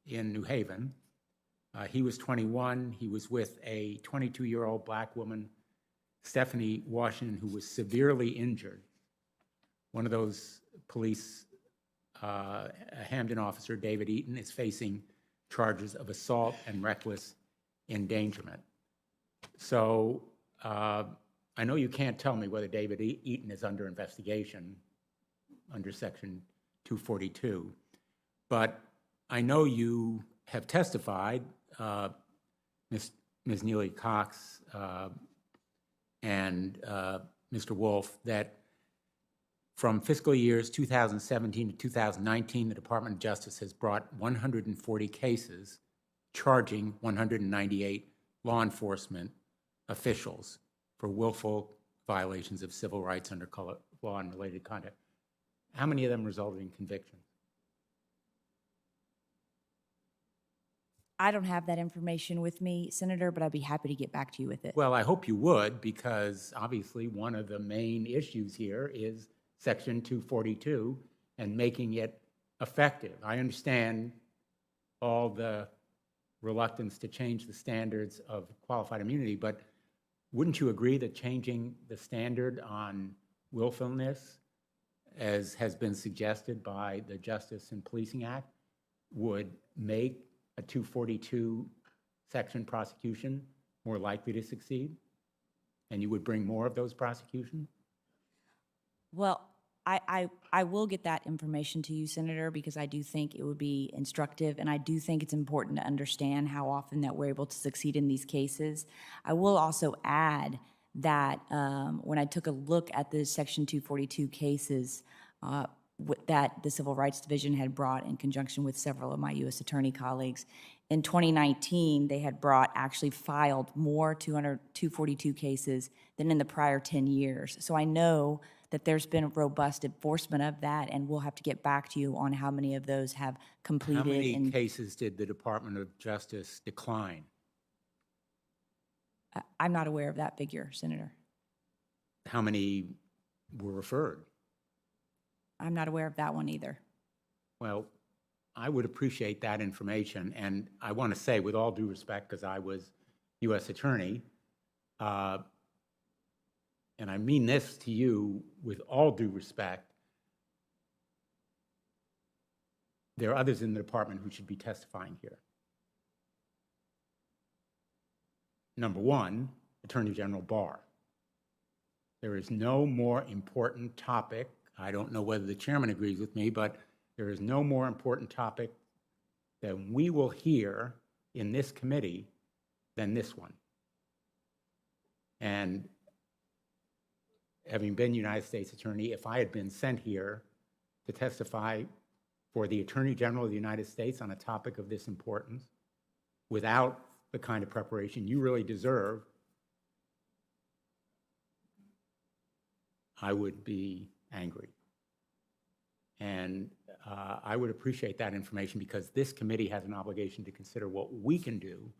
New Haven. He was 21. He was with a 22-year-old black woman, Stephanie Washington, who was severely injured. One of those police, a Hamden officer, David Eaton, is facing charges of assault and reckless endangerment. So I know you can't tell me whether David Eaton is under investigation under Section 242, but I know you have testified, Ms. Neely Cox and Mr. Wolf, that from fiscal years 2017 to 2019, the Department of Justice has brought 140 cases charging 198 law enforcement officials for willful violations of civil rights under color law and related conduct. How many of them resulted in convictions? I don't have that information with me, Senator, but I'd be happy to get back to you with it. Well, I hope you would, because obviously one of the main issues here is Section 242 and making it effective. I understand all the reluctance to change the standards of qualified immunity, but wouldn't you agree that changing the standard on willfulness, as has been suggested by the Justice and Policing Act, would make a 242 section prosecution more likely to succeed? And you would bring more of those prosecutions? Well, I will get that information to you, Senator, because I do think it would be instructive, and I do think it's important to understand how often that we're able to succeed in these cases. I will also add that when I took a look at the Section 242 cases that the Civil Rights Division had brought in conjunction with several of my U.S. Attorney colleagues, in 2019, they had actually filed more 242 cases than in the prior 10 years. So I know that there's been robust enforcement of that, and we'll have to get back to you on how many of those have completed. How many cases did the Department of Justice decline? I'm not aware of that figure, Senator. How many were referred? I'm not aware of that one either. Well, I would appreciate that information, and I want to say, with all due respect, because I was U.S. Attorney, and I mean this to you with all due respect, there are others in the department who should be testifying here. Number one, Attorney General Barr. There is no more important topic. I don't know whether the chairman agrees with me, but there is no more important topic that we will hear in this committee than this one. And having been United States Attorney, if I had been sent here to testify for the Attorney General of the United States on a topic of this importance, without the kind of preparation you really deserve, I would be angry. And I would appreciate that information, because this committee has an obligation to consider what we can do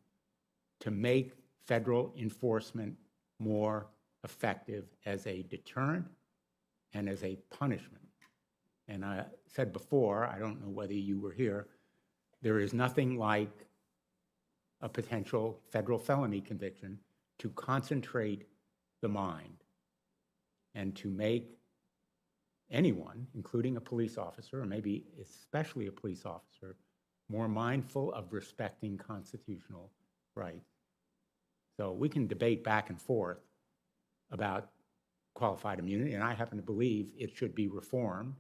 to make federal enforcement more effective as a deterrent and as a punishment. And I said before, I don't know whether you were here, there is nothing like a potential federal felony conviction to concentrate the mind and to make anyone, including a police officer, or maybe especially a police officer, more mindful of respecting constitutional rights. So we can debate back and forth about qualified immunity, and I happen to believe it should be reformed.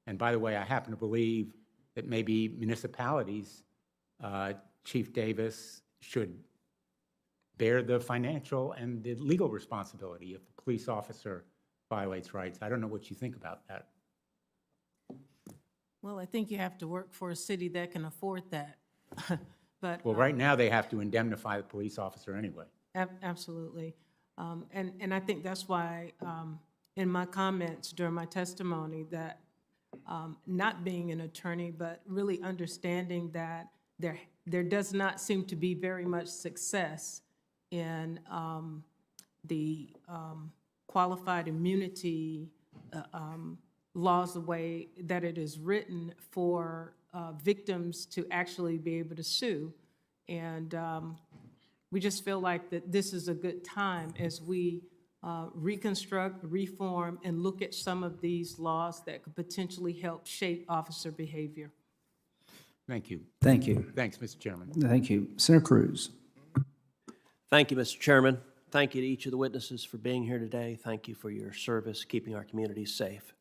And by the way, I happen to believe that maybe municipalities, Chief Davis, should bear the financial and the legal responsibility if a police officer violates rights. I don't know what you think about that. Well, I think you have to work for a city that can afford that. But Well, right now they have to indemnify the police officer anyway. Absolutely. And I think that's why in my comments during my testimony that not being an attorney, but really understanding that there does not seem to be very much success in the qualified immunity laws, the way that it is written for victims to actually be able to sue. And we just feel like that this is a good time as we reconstruct, reform, and look at some of these laws that could potentially help shape officer behavior. Thank you. Thank you. Thanks, Mr. Chairman. Thank you. Senator Cruz. Thank you, Mr. Chairman. Thank you to each of the witnesses for being here today. Thank you for your service, keeping our communities safe.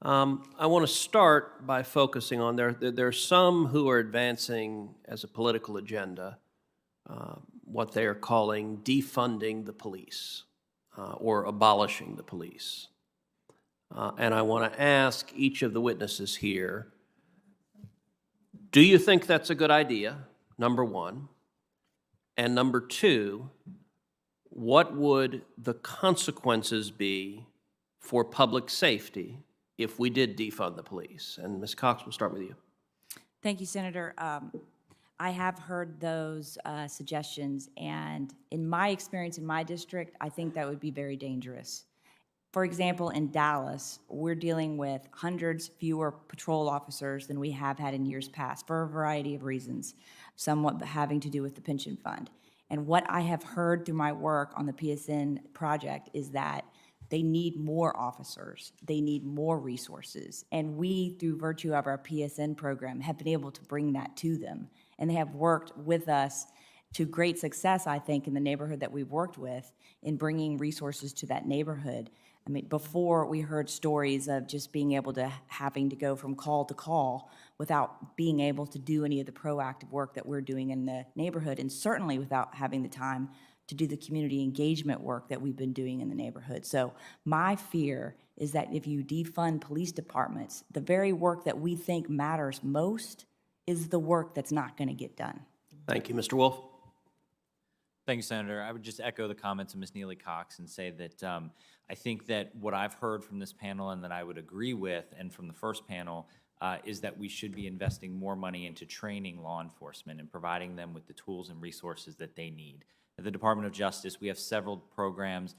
I want to start by focusing on there are some who are advancing as a political agenda what they are calling defunding the police or abolishing the police. And I want to ask each of the witnesses here, do you think that's a good idea, number one? And number two, what would the consequences be for public safety if we did defund the police? And Ms. Cox, we'll start with you. Thank you, Senator. I have heard those suggestions, and in my experience in my district, I think that would be very dangerous. For example, in Dallas, we're dealing with hundreds fewer patrol officers than we have had in years past for a variety of reasons, somewhat having to do with the pension fund. And what I have heard through my work on the PSN project is that They need more officers. They need more resources. And we, through virtue of our PSN program, have been able to bring that to them. And they have worked with us to great success, I think, in the neighborhood that we've worked with in bringing resources to that neighborhood. I mean, before we heard stories of just being able to having to go from call to call without being able to do any of the proactive work that we're doing in the neighborhood, and certainly without having the time to do the community engagement work that we've been doing in the neighborhood. So my fear is that if you defund police departments, the very work that we think matters most is the work that's not going to get done. Thank you. Mr. Wolf? Thank you, Senator. I would just echo the comments of Ms. Neely Cox and say that I think that what I've heard from this panel and that I would agree with and from the first panel is that we should be investing more money into training law enforcement and providing them with the tools and resources that they need. At the Department of Justice, we have several programs,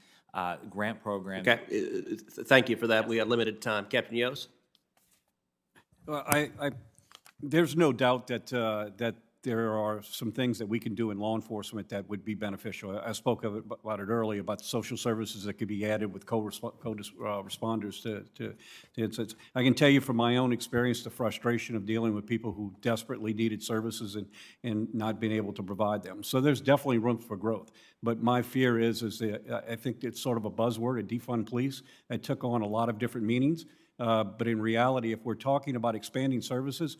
grant programs. Okay. Thank you for that. We have limited time. Captain Yost? Well, there's no doubt that there are some things that we can do in law enforcement that would be beneficial. I spoke about it earlier, about social services that could be added with co-responders to incidents. I can tell you from my own experience the frustration of dealing with people who desperately needed services and not being able to provide them. So there's definitely room for growth. But my fear is that I think it's sort of a buzzword, a defund police. It took on a lot of different meanings. But in reality, if we're talking about expanding services,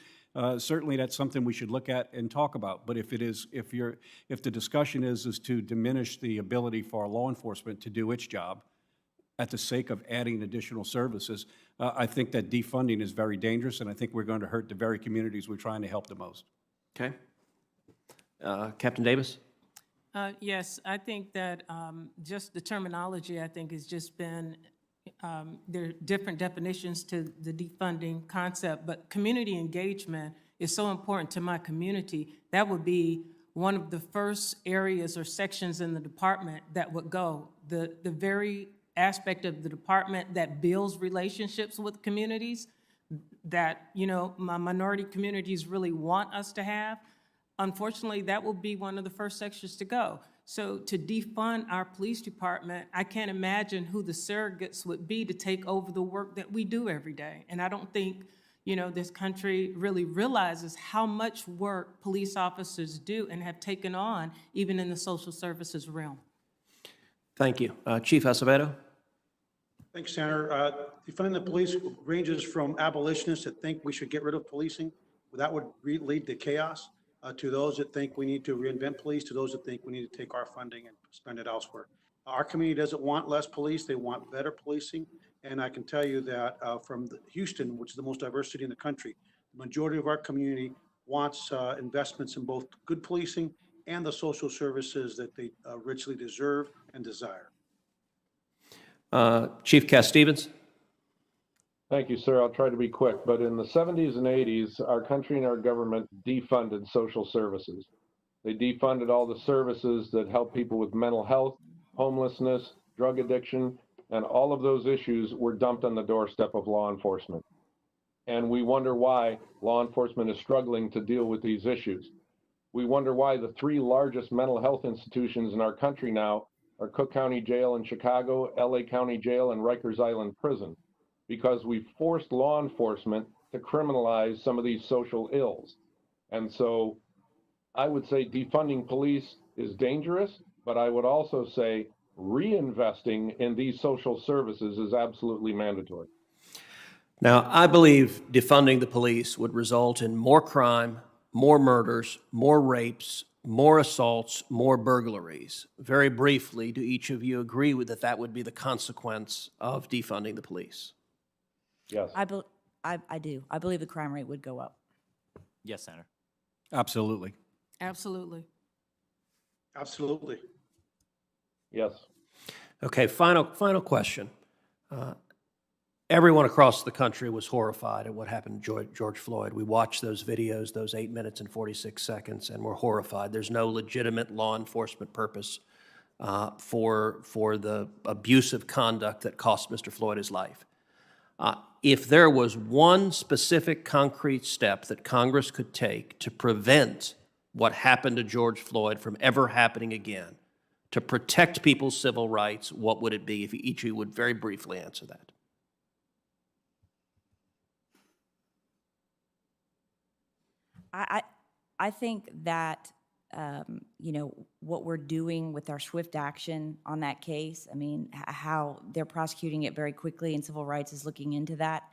certainly that's something we should look at and talk about. But if the discussion is to diminish the ability for our law enforcement to do its job at the sake of adding additional services, I think that defunding is very dangerous, and I think we're going to hurt the very communities we're trying to help the most. Okay. Captain Davis? Yes, I think that just the terminology, I think, has just been there are different definitions to the defunding concept, but community engagement is so important to my community. That would be one of the first areas or sections in the department that would go. The very aspect of the department that builds relationships with communities that, you know, my minority communities really want us to have. Unfortunately, that will be one of the first sections to go. So to defund our police department, I can't imagine who the surrogates would be to take over the work that we do every day. And I don't think, you know, this country really realizes how much work police officers do and have taken on, even in the social services realm. Thank you. Chief Acevedo? Thanks, Senator. Defunding the police ranges from abolitionists that think we should get rid of policing. That would lead to chaos. To those that think we need to reinvent police, to those that think we need to take our funding and spend it elsewhere. Our community doesn't want less police, they want better policing. And I can tell you that from Houston, which is the most diverse city in the country, the majority of our community wants investments in both good policing and the social services that they richly deserve and desire. Chief Cass-Stevens? Thank you, sir. I'll try to be quick, but in the 70s and 80s, our country and our government defunded social services. They defunded all the services that help people with mental health, homelessness, drug addiction, and all of those issues were dumped on the doorstep of law enforcement. And we wonder why law enforcement is struggling to deal with these issues. We wonder why the three largest mental health institutions in our country now are Cook County Jail in Chicago, LA County Jail, and Rikers Island Prison. Because we forced law enforcement to criminalize some of these social ills. And so I would say defunding police is dangerous, but I would also say reinvesting in these social services is absolutely mandatory. Now, I believe defunding the police would result in more crime, more murders, more rapes, more assaults, more burglaries. Very briefly, do each of you agree with that would be the consequence of defunding the police? Yes. I do. I believe the crime rate would go up. Yes, Senator. Absolutely. Absolutely. Absolutely. Yes. Okay, final question. Everyone across the country was horrified at what happened to George Floyd. We watched those videos, those 8 minutes and 46 seconds, and we're horrified. There's no legitimate law enforcement purpose for the abusive conduct that cost Mr. Floyd his life. If there was one specific concrete step that Congress could take to prevent what happened to George Floyd from ever happening again, to protect people's civil rights, what would it be? If each of you would very briefly answer that. I think that, you know, what we're doing with our swift action on that case, I mean, how they're prosecuting it very quickly and civil rights is looking into that.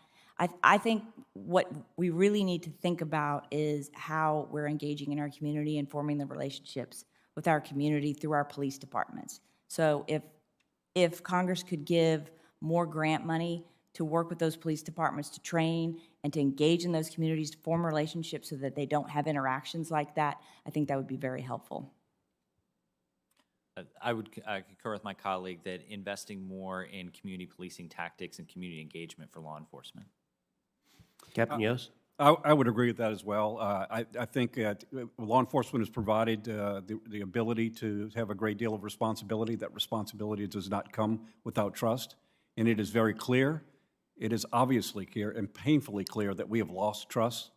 I think what we really need to think about is how we're engaging in our community and forming the relationships with our community through our police departments. So if Congress could give more grant money to work with those police departments to train and to engage in those communities, to form relationships so that they don't have interactions like that, I think that would be very helpful. I concur with my colleague that investing more in community policing tactics and community engagement for law enforcement. Captain Yost? I would agree with that as well. I think that law enforcement has provided the ability to have a great deal of responsibility. That responsibility does not come without trust. And it is very clear, it is obviously clear and painfully clear that we have lost trust.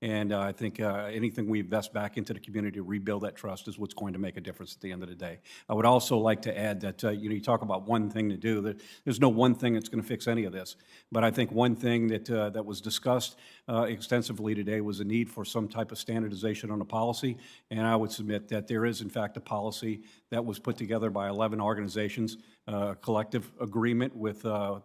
And I think anything we invest back into the community to rebuild that trust is what's going to make a difference at the end of the day. I would also like to add that, you talk about one thing to do. There's no one thing that's going to fix any of this. But I think one thing that was discussed extensively today was a need for some type of standardization on a policy. And I would submit that there is, in fact, a policy that was put together by 11 organizations, collective agreement with the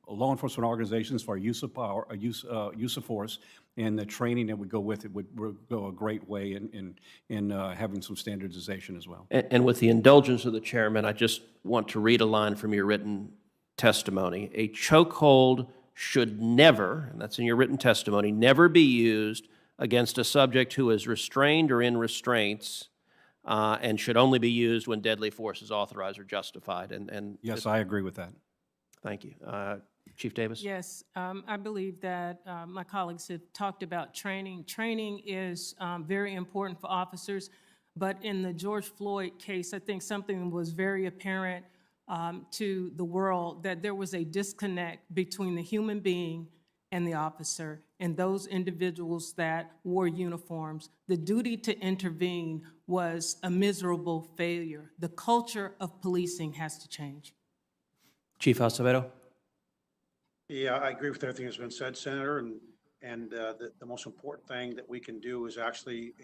law enforcement organizations for use of power, use of force, and the training that would go with it would go a great way in having some standardization as well. And with the indulgence of the chairman, I just want to read a line from your written testimony. A chokehold should never, and that's in your written testimony, never be used against a subject who is restrained or in restraints, and should only be used when deadly force is authorized or justified. And yes, I agree with that. Thank you. Chief Davis? Yes, I believe that my colleagues have talked about training. Training is very important for officers, but in the George Floyd case, I think something was very apparent to the world, that there was a disconnect between the human being and the officer, and those individuals that wore uniforms. The duty to intervene was a miserable failure. The culture of policing has to change. Chief Acevedo? Yeah, I agree with everything that's been said, Senator, and the most important thing that we can do is actually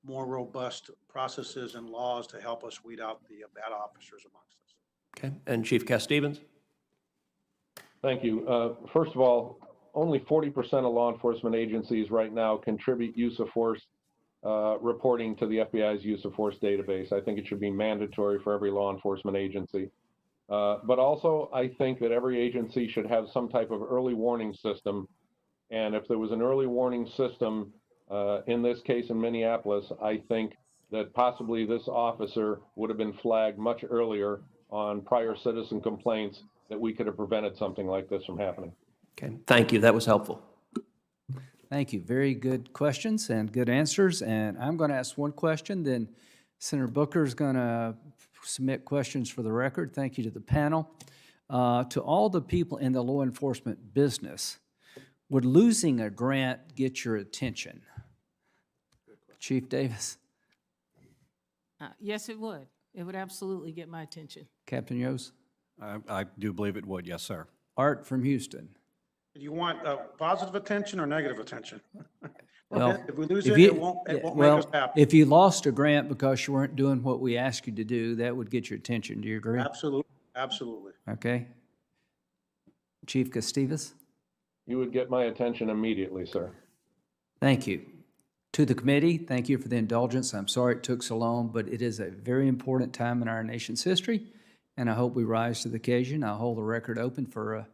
more robust processes and laws to help us weed out the bad officers amongst us. Okay, and Chief Cass-Stevens? Thank you. First of all, only 40% of law enforcement agencies right now contribute use of force reporting to the FBI's use of force database. I think it should be mandatory for every law enforcement agency. But also, I think that every agency should have some type of early warning system. And if there was an early warning system, in this case in Minneapolis, I think that possibly this officer would have been flagged much earlier on prior citizen complaints, that we could have prevented something like this from happening. Okay, thank you. That was helpful. Thank you. Very good questions and good answers. And I'm going to ask one question, then Senator Booker is going to submit questions for the record. Thank you to the panel. To all the people in the law enforcement business, would losing a grant get your attention? Chief Davis? Yes, it would. It would absolutely get my attention. Captain Yost? I do believe it would, yes, sir. Art from Houston? Do you want positive attention or negative attention? Well, if we lose it won't make us happy. If you lost a grant because you weren't doing what we asked you to do, that would get your attention. Do you agree? Absolutely, absolutely. Okay. Chief Cass-Stevens? You would get my attention immediately, sir. Thank you. To the committee, thank you for the indulgence. I'm sorry it took so long, but it is a very important time in our nation's history, and I hope we rise to the occasion. I'll hold the record open for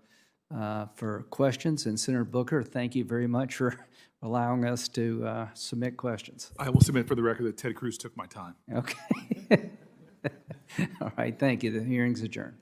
questions. And Senator Booker, thank you very much for allowing us to submit questions. I will submit for the record that Ted Cruz took my time. Okay. All right, thank you. The hearing's adjourned.